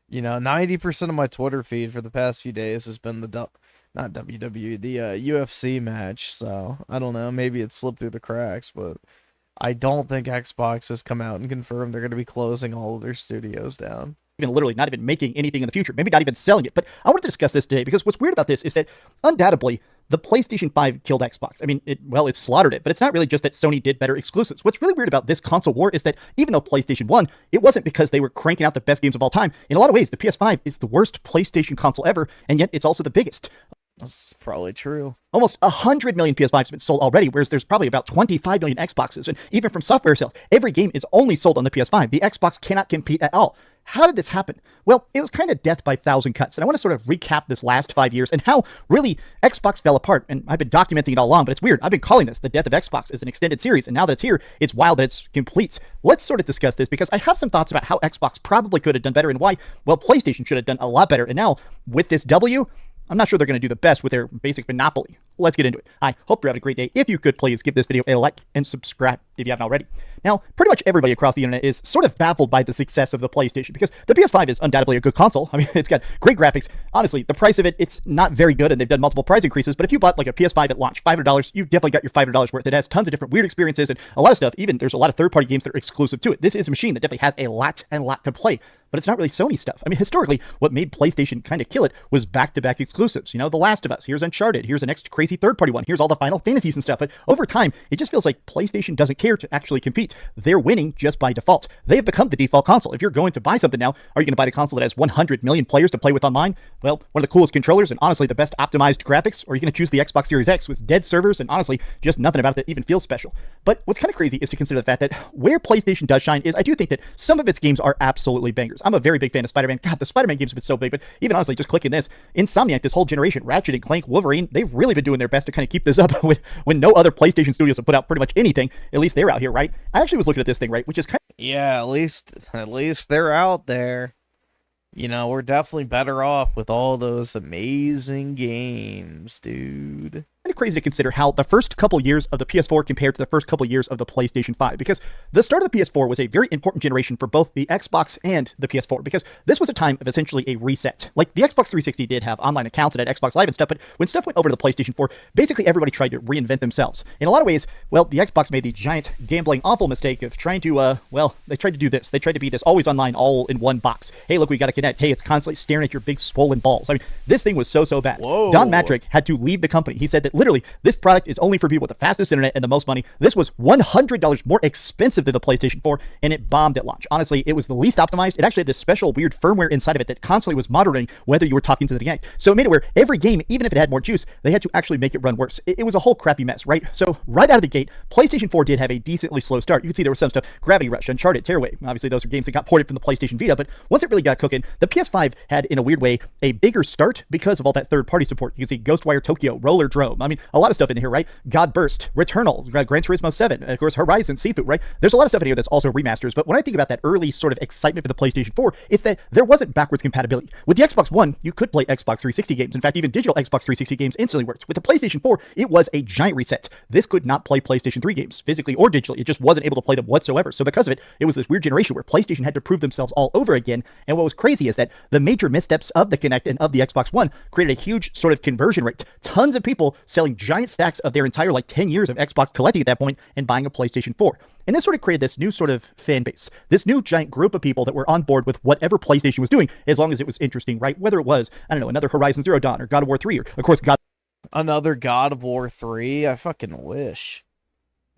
You know, 90% of my Twitter feed for the past few days has been the not WWE, the UFC match. So I don't know. Maybe it slipped through the cracks, but I don't think Xbox has come out and confirmed they're going to be closing all of their studios down. Even literally not even making anything in the future, maybe not even selling it. But I wanted to discuss this today because what's weird about this is that undoubtedly the PlayStation 5 killed Xbox. I mean, it slaughtered it, but it's not really just that Sony did better exclusives. What's really weird about this console war is that even though PlayStation won, it wasn't because they were cranking out the best games of all time. In a lot of ways, the PS5 is the worst PlayStation console ever, and yet it's also the biggest. That's probably true. Almost 100 million PS5s have been sold already, whereas there's probably about 25 million Xboxes. And even from software sales, every game is only sold on the PS5. The Xbox cannot compete at all. How did this happen? Well, it was kind of death by 1,000 cuts. And I want to sort of recap this last 5 years and how really Xbox fell apart. And I've been documenting it all along, but it's weird. I've been calling this the death of Xbox as an extended series. And now that it's here, it's wild that it's complete. Let's sort of discuss this because I have some thoughts about how Xbox probably could have done better and why, well, PlayStation should have done a lot better. And now with this W, I'm not sure they're going to do the best with their basic monopoly. Let's get into it. I hope you're having a great day. If you could, please give this video a like and subscribe if you haven't already. Now, pretty much everybody across the internet is sort of baffled by the success of the PlayStation because the PS5 is undoubtedly a good console. I mean, it's got great graphics. Honestly, the price of it, it's not very good, and they've done multiple price increases, but if you bought like a PS5 at launch, $500, you definitely got your $500 worth. It has tons of different weird experiences and a lot of stuff. Even there's a lot of third-party games that are exclusive to it. This is a machine that definitely has a lot to play. But it's not really Sony stuff. I mean, historically, what made PlayStation kind of kill it was back-to-back exclusives. You know, The Last of Us, here's Uncharted, here's the next crazy third-party one, here's all the Final Fantasies and stuff. But over time, it just feels like PlayStation doesn't care to actually compete. They're winning just by default. They have become the default console. If you're going to buy something now, are you going to buy the console that has 100 million players to play with online? Well, one of the coolest controllers and honestly the best optimized graphics? Or are you going to choose the Xbox Series X with dead servers and honestly just nothing about it that even feels special? But what's kind of crazy is to consider the fact that where PlayStation does shine is I do think that some of its games are absolutely bangers. I'm a very big fan of Spider-Man. God, the Spider-Man games have been so big, but even honestly, just clicking this, Insomniac, this whole generation, Ratchet and Clank, Wolverine, they've really been doing their best to kind of keep this up with when no other PlayStation studios have put out pretty much anything. At least they're out here, right? I actually was looking at this thing, right, which is kind of... Yeah, at least they're out there. You know, we're definitely better off with all those amazing games, dude. Kind of crazy to consider how the first couple years of the PS4 compared to the first couple years of the PlayStation 5, because the start of the PS4 was a very important generation for both the Xbox and the PS4, because this was a time of essentially a reset. Like, the Xbox 360 did have online accounts and had Xbox Live and stuff, but when stuff went over to the PlayStation 4, basically everybody tried to reinvent themselves. In a lot of ways, well, the Xbox made the giant, gambling, awful mistake of trying to, they tried to do this. They tried to be this always online, all in one box. Hey, look, we got to connect. Hey, it's constantly staring at your big swollen balls. I mean, this thing was so bad. Whoa. Don Matrick had to leave the company. He said that literally, this product is only for people with the fastest internet and the most money. This was $100 more expensive than the PlayStation 4, and it bombed at launch. Honestly, it was the least optimized. It actually had this special weird firmware inside of it that constantly was monitoring whether you were talking to the Kinect. So it made it where every game, even if it had more juice, they had to actually make it run worse. It was a whole crappy mess, right? So right out of the gate, PlayStation 4 did have a decently slow start. You can see there was some stuff, Gravity Rush, Uncharted, Tearaway. Obviously, those are games that got ported from the PlayStation Vita, but once it really got cooking, the PS5 had, in a weird way, a bigger start because of all that third-party support. You can see Ghostwire Tokyo, Roller Drome. I mean, a lot of stuff in here, right? God Burst, Returnal, Gran Turismo 7, and of course Horizon, Seafood, right? There's a lot of stuff in here that's also remasters, but when I think about that early sort of excitement for the PlayStation 4, it's that there wasn't backwards compatibility. With the Xbox One, you could play Xbox 360 games. In fact, even digital Xbox 360 games instantly worked. With the PlayStation 4, it was a giant reset. This could not play PlayStation 3 games, physically or digitally. It just wasn't able to play them whatsoever. So because of it, it was this weird generation where PlayStation had to prove themselves all over again. And what was crazy is that the major missteps of the Kinect and of the Xbox One created a huge sort of conversion rate. Tons of people selling giant stacks of their entire, like, 10 years of Xbox collecting at that point and buying a PlayStation 4. And this sort of created this new sort of fan base, this new giant group of people that were on board with whatever PlayStation was doing, as long as it was interesting, right? Whether it was, I don't know, another Horizon Zero Dawn or God of War 3, or of course another God of War 3. I fucking wish.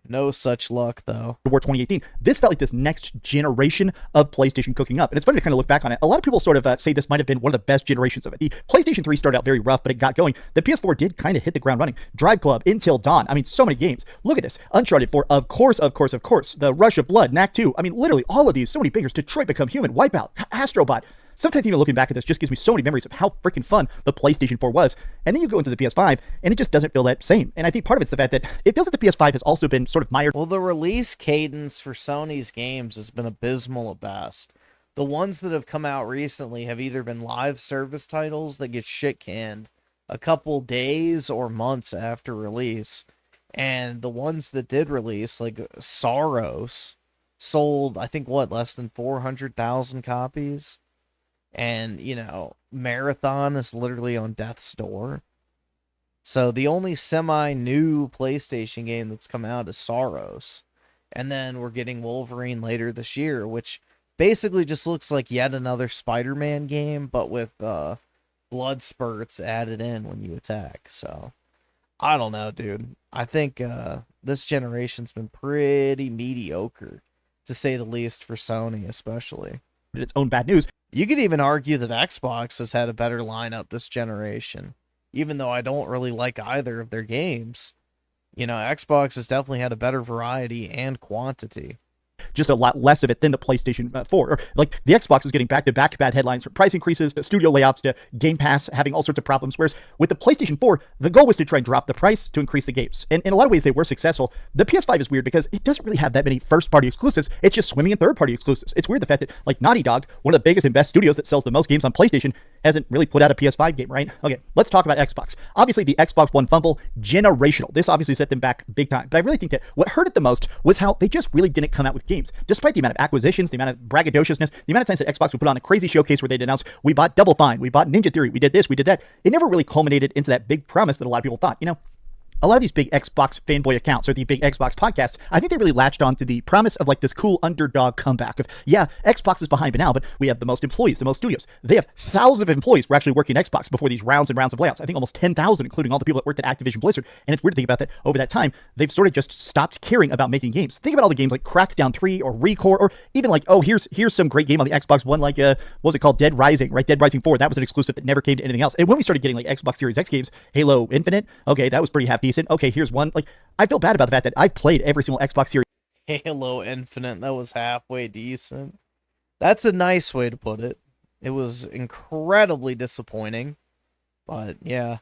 No such luck, though. War 2018. This felt like this next generation of PlayStation cooking up. And it's funny to kind of look back on it. A lot of people sort of say this might have been one of the best generations of it. The PlayStation 3 started out very rough, but it got going. The PS4 did kind of hit the ground running. Drive Club, Until Dawn. I mean, so many games. Look at this. Uncharted 4, of course. The Rush of Blood, Knack 2. I mean, literally all of these. So many bangers. Detroit Become Human, Wipeout, Astrobot. Sometimes even looking back at this just gives me so many memories of how freaking fun the PlayStation 4 was. And then you go into the PS5, and it just doesn't feel that same. And I think part of it's the fact that it feels like the PS5 has also been sort of mired. Well, the release cadence for Sony's games has been abysmal at best. The ones that have come out recently have either been live service titles that get shit canned a couple days or months after release. And the ones that did release, like Soros, sold, I think, less than 400,000 copies. And, Marathon is literally on death's door. So the only semi-new PlayStation game that's come out is Soros. And then we're getting Wolverine later this year, which basically just looks like yet another Spider-Man game, but with blood spurts added in when you attack. So, I don't know, dude. I think this generation's been pretty mediocre, to say the least, for Sony especially. Its own bad news. You could even argue that Xbox has had a better lineup this generation, even though I don't really like either of their games. Xbox has definitely had a better variety and quantity. Just a lot less of it than the PlayStation 4. Or, like, the Xbox is getting back-to-back bad headlines from price increases to studio layouts to Game Pass having all sorts of problems. Whereas with the PlayStation 4, the goal was to try and drop the price to increase the games. And in a lot of ways, they were successful. The PS5 is weird because it doesn't really have that many first-party exclusives. It's just swimming in third-party exclusives. It's weird the fact that, like, Naughty Dog, one of the biggest and best studios that sells the most games on PlayStation, hasn't really put out a PS5 game, right? Okay, let's talk about Xbox. Obviously, the Xbox One fumble, generational. This obviously set them back big time. But I really think that what hurt it the most was how they just really didn't come out with games. Despite the amount of acquisitions, the amount of braggadociousness, the amount of times that Xbox would put on a crazy showcase where they'd announce, we bought Double Fine, we bought Ninja Theory, we did this, we did that. It never really culminated into that big promise that a lot of people thought. A lot of these big Xbox fanboy accounts or the big Xbox podcasts, I think they really latched on to the promise of like this cool underdog comeback of, yeah, Xbox is behind now, but we have the most employees, the most studios. They have thousands of employees who are actually working at Xbox before these rounds and rounds of layoffs. I think almost 10,000, including all the people that worked at Activision Blizzard. And it's weird to think about that over that time, they've sort of just stopped caring about making games. Think about all the games like Crackdown 3 or Recore, or even like, oh, here's some great game on the Xbox One, like, what was it called? Dead Rising, right? Dead Rising 4. That was an exclusive that never came to anything else. And when we started getting like Xbox Series X games, Halo Infinite, okay, that was pretty half decent. Okay, here's one. Like, I feel bad about the fact that I've played every single Xbox Series. Halo Infinite, that was halfway decent. That's a nice way to put it. It was incredibly disappointing, but yeah,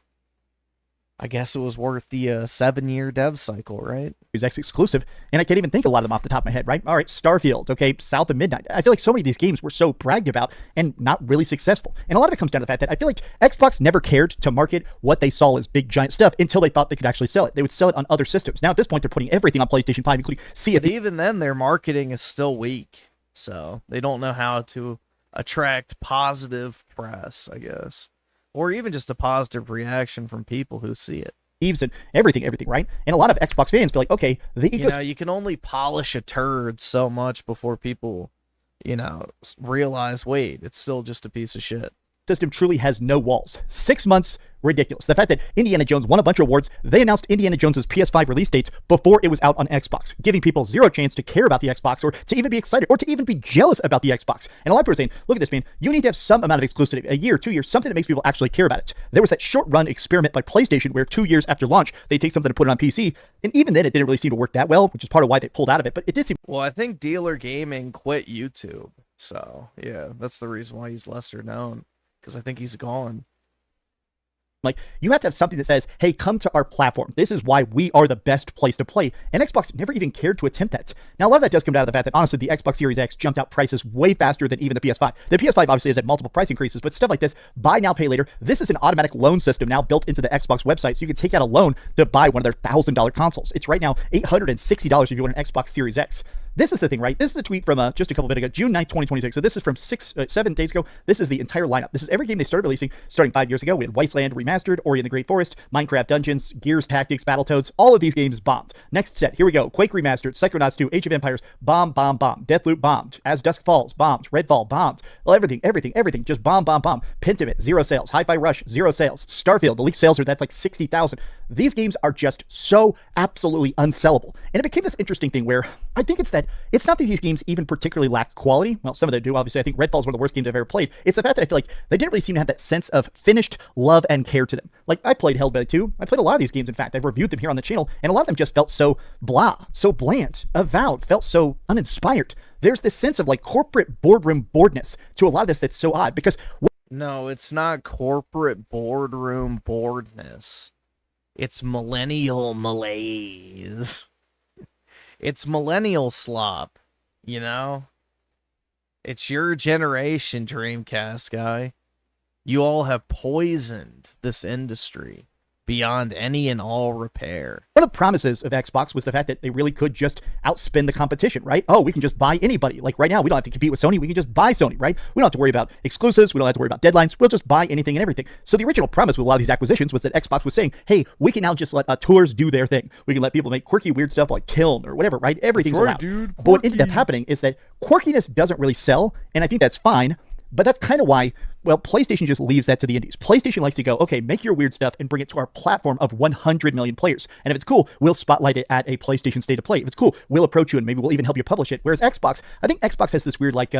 I guess it was worth the 7-year dev cycle, right? X exclusive, and I can't even think a lot of them off the top of my head, right? All right, Starfield, okay, South of Midnight. I feel like so many of these games were so bragged about and not really successful. And a lot of it comes down to the fact that I feel like Xbox never cared to market what they saw as big giant stuff until they thought they could actually sell it. They would sell it on other systems. Now at this point, they're putting everything on PlayStation 5, including Sea of But even then, their marketing is still weak, so they don't know how to attract positive press, I guess, or even just a positive reaction from people who see it. And everything, right? And a lot of Xbox fans feel like, okay, you can only polish a turd so much before people, realize, wait, it's still just a piece of shit. System truly has no walls. 6 months, ridiculous. The fact that Indiana Jones won a bunch of awards, they announced Indiana Jones's PS5 release dates before it was out on Xbox, giving people zero chance to care about the Xbox or to even be excited or to even be jealous about the Xbox. And a lot of people are saying, look at this, man, you need to have some amount of exclusivity, a year, 2 years, something that makes people actually care about it. There was that short run experiment by PlayStation where 2 years after launch, they take something and put it on PC. And even then, it didn't really seem to work that well, which is part of why they pulled out of it. But it did seem. Well, I think Dealer Gaming quit YouTube. So, yeah, that's the reason why he's lesser known. Because I think he's gone. Like, you have to have something that says, hey, come to our platform. This is why we are the best place to play. And Xbox never even cared to attempt that. Now, a lot of that does come down to the fact that, honestly, the Xbox Series X jumped out prices way faster than even the PS5. The PS5 obviously has had multiple price increases, but stuff like this, buy now, pay later. This is an automatic loan system now built into the Xbox website, so you can take out a loan to buy one of their $1,000 consoles. It's right now $860 if you want an Xbox Series X. This is the thing, right? This is a tweet from just a couple minutes ago, June 9th, 2026. So this is from 7 days ago. This is the entire lineup. This is every game they started releasing starting 5 years ago. We had Wasteland Remastered, Ori and the Great Forest, Minecraft Dungeons, Gears Tactics, Battletoads. All of these games bombed. Next set, here we go. Quake Remastered, Psychonauts 2, Age of Empires, bomb. Deathloop bombed. As Dusk Falls, bombed. Redfall, bombed. Well, everything. Just bomb. Pentiment, 0 sales. Hi-Fi Rush, 0 sales. Starfield, the leaked sales that's like 60,000. These games are just so absolutely unsellable. And it became this interesting thing where I think it's not that these games even particularly lack quality. Well, some of them do, obviously. I think Redfall's one of the worst games I've ever played. It's the fact that I feel like they didn't really seem to have that sense of finished love and care to them. Like, I played Hellblade 2. I played a lot of these games, in fact. I've reviewed them here on the channel, and a lot of them just felt so blah, so bland, avowed, felt so uninspired. There's this sense of, like, corporate boardroom boredness to a lot of this that's so odd, because... No, it's not corporate boardroom boredness. It's millennial malaise. It's millennial slop, It's your generation, Dreamcast guy. You all have poisoned this industry beyond any and all repair. One of the promises of Xbox was the fact that they really could just outspin the competition, right? Oh, we can just buy anybody. Like right now, we don't have to compete with Sony. We can just buy Sony, right? We don't have to worry about exclusives. We don't have to worry about deadlines. We'll just buy anything and everything. So the original promise with a lot of these acquisitions was that Xbox was saying, hey, we can now just let tours do their thing. We can let people make quirky, weird stuff like Kiln or whatever, right? Everything's allowed. Dude, but what ended up happening is that quirkiness doesn't really sell, and I think that's fine. But that's kind of why, well, PlayStation just leaves that to the indies. PlayStation likes to go, okay, make your weird stuff and bring it to our platform of 100 million players. And if it's cool, we'll spotlight it at a PlayStation State of Play. If it's cool, we'll approach you and maybe we'll even help you publish it. Whereas Xbox, I think Xbox has this weird, like,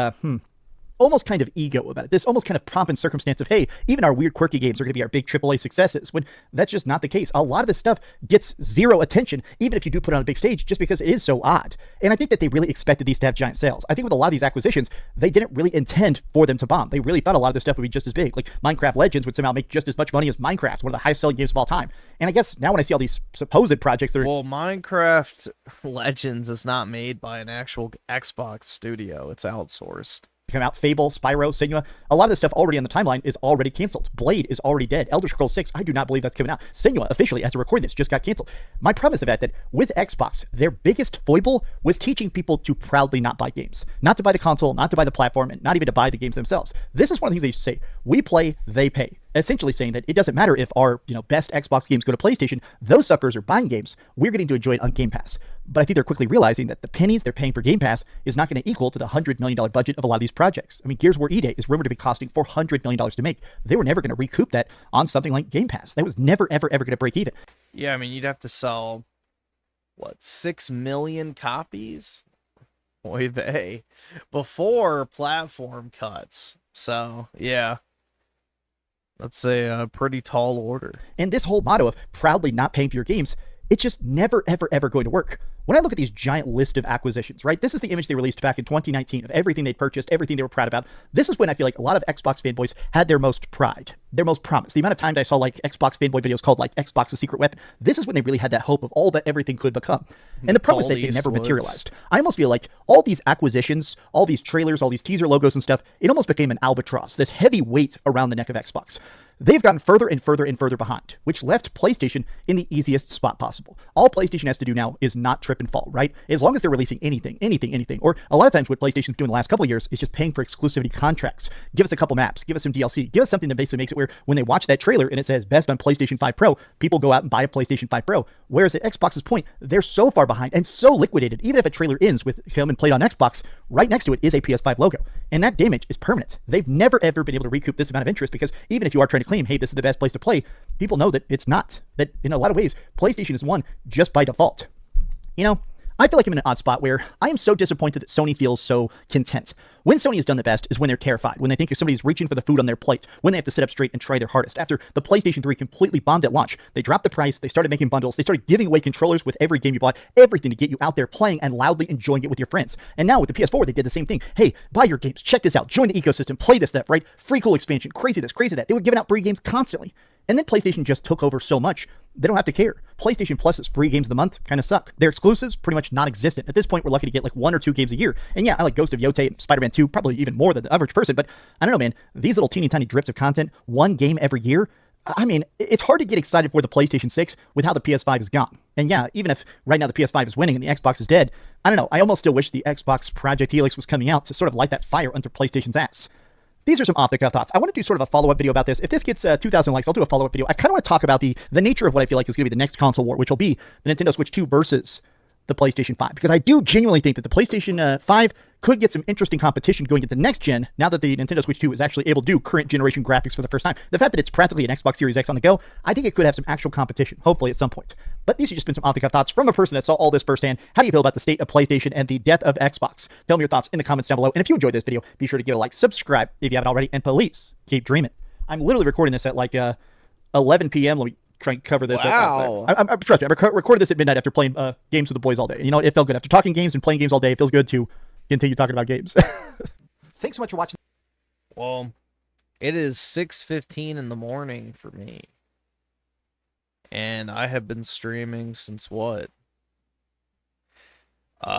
almost kind of ego about it. This almost kind of pomp and circumstance of, hey, even our weird quirky games are going to be our big AAA successes, when that's just not the case. A lot of this stuff gets zero attention, even if you do put it on a big stage, just because it is so odd. And I think that they really expected these to have giant sales. I think with a lot of these acquisitions, they didn't really intend for them to bomb. They really thought a lot of this stuff would be just as big. Like Minecraft Legends would somehow make just as much money as Minecraft, one of the highest selling games of all time. And I guess now when I see all these supposed projects that are... Well, Minecraft Legends is not made by an actual Xbox studio. It's outsourced. Come out, Fable, Spyro, Senua, a lot of this stuff already on the timeline is already canceled. Blade is already dead. Elder Scrolls 6, I do not believe that's coming out. Senua, officially, as a recording this, just got canceled. My problem is the fact that with Xbox, their biggest foible was teaching people to proudly not buy games. Not to buy the console, not to buy the platform, and not even to buy the games themselves. This is one of the things they used to say, we play, they pay. Essentially saying that it doesn't matter if our best Xbox games go to PlayStation, those suckers are buying games, we're getting to enjoy it on Game Pass. But I think they're quickly realizing that the pennies they're paying for Game Pass is not going to equal to the $100 million budget of a lot of these projects. I mean, Gears of War E-Day is rumored to be costing $400 million to make. They were never going to recoup that on something like Game Pass. That was never, ever, ever going to break even. Yeah, I mean, you'd have to sell, 6 million copies? Oy vey. Before platform cuts. So, yeah. That's a pretty tall order. And this whole motto of proudly not paying for your games, it's just never, ever, ever going to work. When I look at these giant list of acquisitions, right? This is the image they released back in 2019 of everything they purchased, everything they were proud about. This is when I feel like a lot of Xbox fanboys had their most pride, their most promise. The amount of times I saw Xbox fanboy videos called Xbox's secret weapon, this is when they really had that hope of all that everything could become. And the problem is that they never materialized. I almost feel like all these acquisitions, all these trailers, all these teaser logos and stuff, it almost became an albatross, this heavy weight around the neck of Xbox. They've gotten further and further and further behind, which left PlayStation in the easiest spot possible. All PlayStation has to do now is not trip and fall, right? As long as they're releasing anything, or a lot of times what PlayStation's doing the last couple of years is just paying for exclusivity contracts. Give us a couple maps, give us some DLC, give us something that basically makes it where when they watch that trailer and it says best on PlayStation 5 Pro, people go out and buy a PlayStation 5 Pro. Whereas at Xbox's point, they're so far behind and so liquidated, even if a trailer ends with him and played on Xbox, right next to it is a PS5 logo. And that damage is permanent. They've never ever been able to recoup this amount of interest because even if you are trying to claim, hey, this is the best place to play, people know that it's not. That in a lot of ways, PlayStation is won just by default. I feel like I'm in an odd spot where I am so disappointed that Sony feels so content. When Sony has done the best is when they're terrified, when they think if somebody's reaching for the food on their plate, when they have to sit up straight and try their hardest. After the PlayStation 3 completely bombed at launch, they dropped the price, they started making bundles, they started giving away controllers with every game you bought, everything to get you out there playing and loudly enjoying it with your friends. And now with the PS4, they did the same thing. Hey, buy your games, check this out, join the ecosystem, play this stuff, right? Free cool expansion, crazy this, crazy that. They were giving out free games constantly. And then PlayStation just took over so much, they don't have to care. PlayStation Plus's free games of the month kind of suck. Their exclusives pretty much non-existent. At this point, we're lucky to get 1 or 2 games a year. And yeah, I like Ghost of Yotei and Spider-Man 2, probably even more than the average person, but I don't know, man. These little teeny tiny drips of content, 1 game every year, I mean, it's hard to get excited for the PlayStation 6 with how the PS5 is gone. And yeah, even if right now the PS5 is winning and the Xbox is dead, I don't know, I almost still wish the Xbox Project Helix was coming out to sort of light that fire under PlayStation's ass. These are some off-the-cuff thoughts. I want to do sort of a follow-up video about this. If this gets 2,000 likes, I'll do a follow-up video. I kind of want to talk about the nature of what I feel like is going to be the next console war, which will be the Nintendo Switch 2 versus the PlayStation 5. Because I do genuinely think that the PlayStation 5 could get some interesting competition going into next gen now that the Nintendo Switch 2 is actually able to do current generation graphics for the first time. The fact that it's practically an Xbox Series X on the go, I think it could have some actual competition, hopefully at some point. But these have just been some off-the-cuff thoughts from a person that saw all this firsthand. How do you feel about the state of PlayStation and the death of Xbox? Tell me your thoughts in the comments down below. And if you enjoyed this video, be sure to give it a like, subscribe if you haven't already, and please keep dreaming. I'm literally recording this at 11 p.m. Let me try and cover this. Wow. Trust me, I recorded this at midnight after playing games with the boys all day. You know, it felt good. After talking games and playing games all day, it feels good to continue talking about games. Thanks so much for watching. Well, it is 6:15 in the morning for me. And I have been streaming since what? Can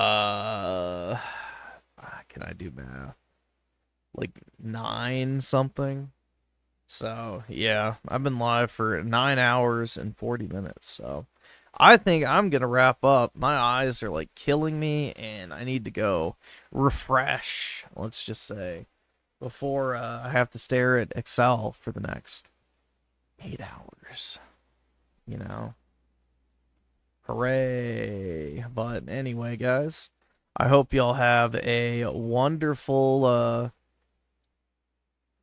I do math? like 9 something. So, yeah, I've been live for 9 hours and 40 minutes. So, I think I'm going to wrap up. My eyes are like killing me, and I need to go refresh, let's just say, before I have to stare at Excel for the next 8 hours. You know? Hooray. But anyway, guys, I hope y'all have a wonderful,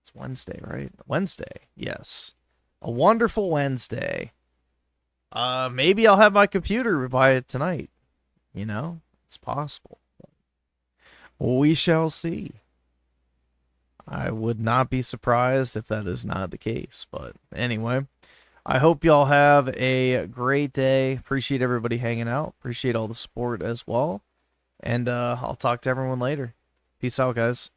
it's Wednesday, right? Wednesday, yes. A wonderful Wednesday. Maybe I'll have my computer by tonight. You know? It's possible. We shall see. I would not be surprised if that is not the case. But anyway, I hope y'all have a great day. Appreciate everybody hanging out. Appreciate all the support as well. And I'll talk to everyone later. Peace out, guys.